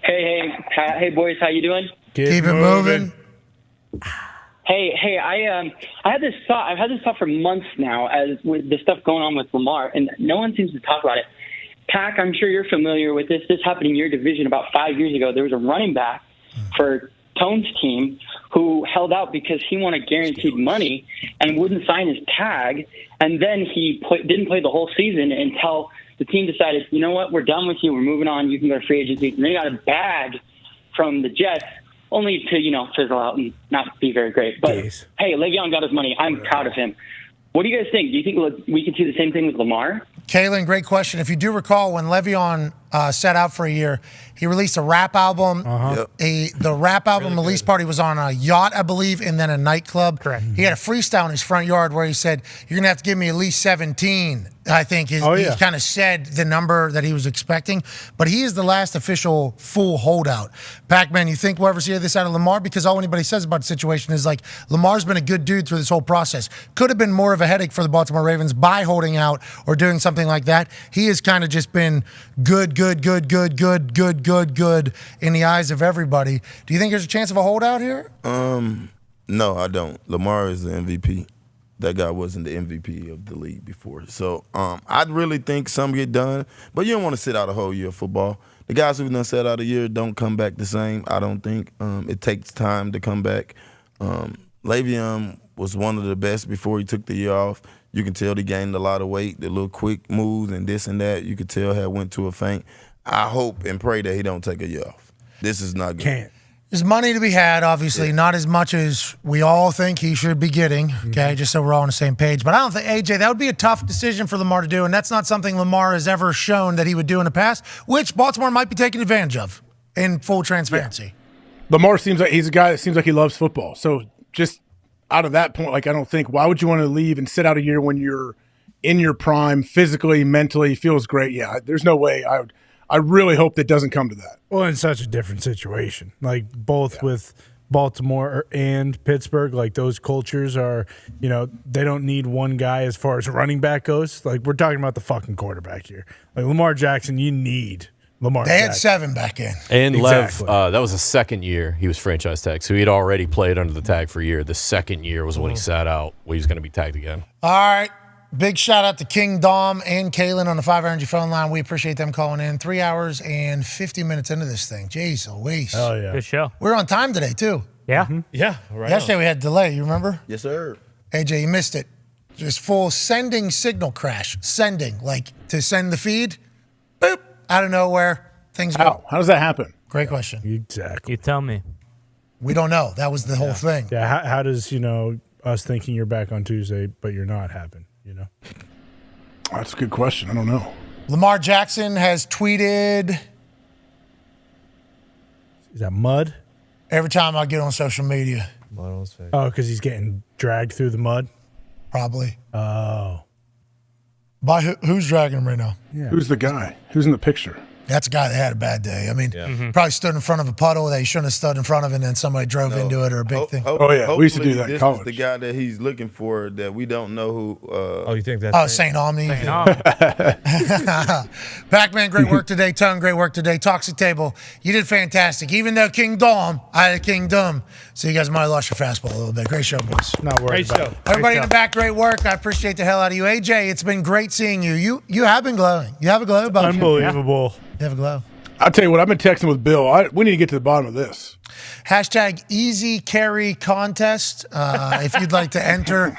Hey, hey, boys, how you doing? Keep it moving. Hey, I had this thought. I've had this thought for months now, as with the stuff going on with Lamar, and no one seems to talk about it. Pac, I'm sure you're familiar with this. This happened in your division about 5 years ago. There was a running back for Tone's team who held out because he wanted guaranteed money and wouldn't sign his tag, and then he didn't play the whole season until the team decided, you know what, we're done with you, we're moving on, you can go to free agency. And then he got a bag from the Jets, only to, fizzle out and not be very great. But, hey, Le'Veon got his money. I'm proud of him. What do you guys think? Do you think we could see the same thing with Lamar? Kaylin, great question. If you do recall, when Le'Veon set out for a year, he released a rap album. The rap album release party was on a yacht, I believe, and then a nightclub. Correct. He had a freestyle in his front yard where he said, "You're gonna have to give me at least 17." I think he kind of said the number that he was expecting. But he is the last official full holdout. Pac-Man, you think we'll ever see this out of Lamar? Because all anybody says about the situation is like, Lamar's been a good dude through this whole process. Could have been more of a headache for the Baltimore Ravens by holding out or doing something like that. He has kind of just been good in the eyes of everybody. Do you think there's a chance of a holdout here? No, I don't. Lamar is the MVP. That guy wasn't the MVP of the league before. So I really think some get done, but you don't want to sit out a whole year of football. The guys who've done sat out a year don't come back the same, I don't think. It takes time to come back. Le'Veon was one of the best before he took the year off. You can tell he gained a lot of weight, the little quick moves and this and that. You could tell had went to a faint. I hope and pray that he don't take a year off. This is not good. Can't. There's money to be had, obviously, not as much as we all think he should be getting, okay, just so we're all on the same page. But I don't think, AJ, that would be a tough decision for Lamar to do, and that's not something Lamar has ever shown that he would do in the past, which Baltimore might be taking advantage of in full transparency. Yeah. Lamar seems like he's a guy that seems like he loves football. So just out of that point, like I don't think, why would you want to leave and sit out a year when you're in your prime, physically, mentally, feels great? Yeah, there's no way I really hope that doesn't come to that. Well, in such a different situation, like both with Baltimore and Pittsburgh, like those cultures are, they don't need one guy as far as running back goes. Like we're talking about the fucking quarterback here. Like Lamar Jackson, you need Lamar They Jackson. had 7 back in. And Exactly. Lev, that was the second year he was franchise tagged. So he had already played under the tag for a year. The second year was when he sat out. Well, he was going to be tagged again. All right. Big shout out to King Dom and Kalen on the 5 Energy phone line. We appreciate them calling in. 3 hours and 50 minutes into this thing. Jeez Louise. Oh, yeah. Good show. We're on time today, too. Yeah. Yeah. Right. Yesterday we had delay, you remember? Yes, sir. AJ, you missed it. Just full sending signal crash. Sending, like to send the feed. Boop. Out of nowhere. Things go. How does that happen? Great question. Exactly. You tell me. We don't know. That was the whole thing. Yeah. How does, us thinking you're back on Tuesday, but you're not happen? That's a good question. I don't know. Lamar Jackson has tweeted. Is that mud? Every time I get on social media. Mud on his face. Oh, because he's getting dragged through the mud? Probably. Oh. By who's dragging him right now? Yeah. Who's the guy? Who's in the picture? That's a guy that had a bad day. I mean, probably stood in front of a puddle that he shouldn't have stood in front of, and then somebody drove into it or a big thing. Oh, yeah. We used to do that in This college. is the guy that he's looking for that we don't know who. You think that's Oh, St. Omni. Pac-Man, great work today. Tongue, great work today. Toxic Table, you did fantastic. Even though King Dom, I had King Dom. So you guys might have lost your fastball a little bit. Great show, boys. Not worried about it. Everybody in the back, great work. I appreciate the hell out of you. AJ, it's been great seeing you. You have been glowing. You have a glow about you. Unbelievable. You have a glow. I'll tell you what, I've been texting with Bill. We need to get to the bottom of this. Hashtag easy carry contest. If you'd like to enter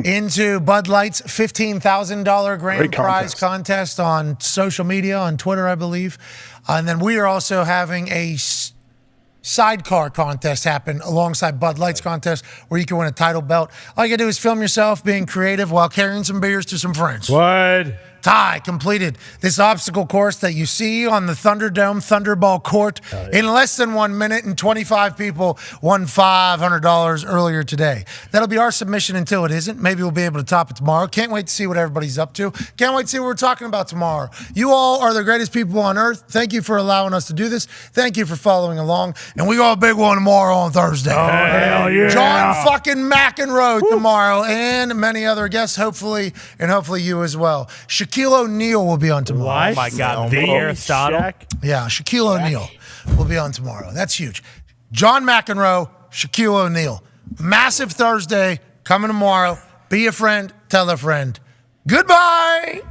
into Bud Light's $15,000 grand Great prize contest on social media, on Twitter, I believe. And then we are also having a sidecar contest happen alongside Bud Light's contest where you can win a title belt. All you gotta do is film yourself being creative while carrying some beers to some friends. What? Ty completed this obstacle course that you see on the Thunderdome Thunderball Court in less than 1 minute, and 25 people won $500 earlier today. That'll be our submission until it isn't. Maybe we'll be able to top it tomorrow. Can't wait to see what everybody's up to. Can't wait to see what we're talking about tomorrow. You all are the greatest people on earth. Thank you for allowing us to do this. Thank you for following along. And we got a big one tomorrow on Thursday. Oh, hell yeah. John fucking McEnroe tomorrow, and many other guests, hopefully, and hopefully you as well. Shaquille O'Neal will be on tomorrow. Oh, my God. The Aristotle. Yeah, Shaquille O'Neal will be on tomorrow. That's huge. John McEnroe, Shaquille O'Neal. Massive Thursday coming tomorrow. Be a friend, tell a friend. Goodbye.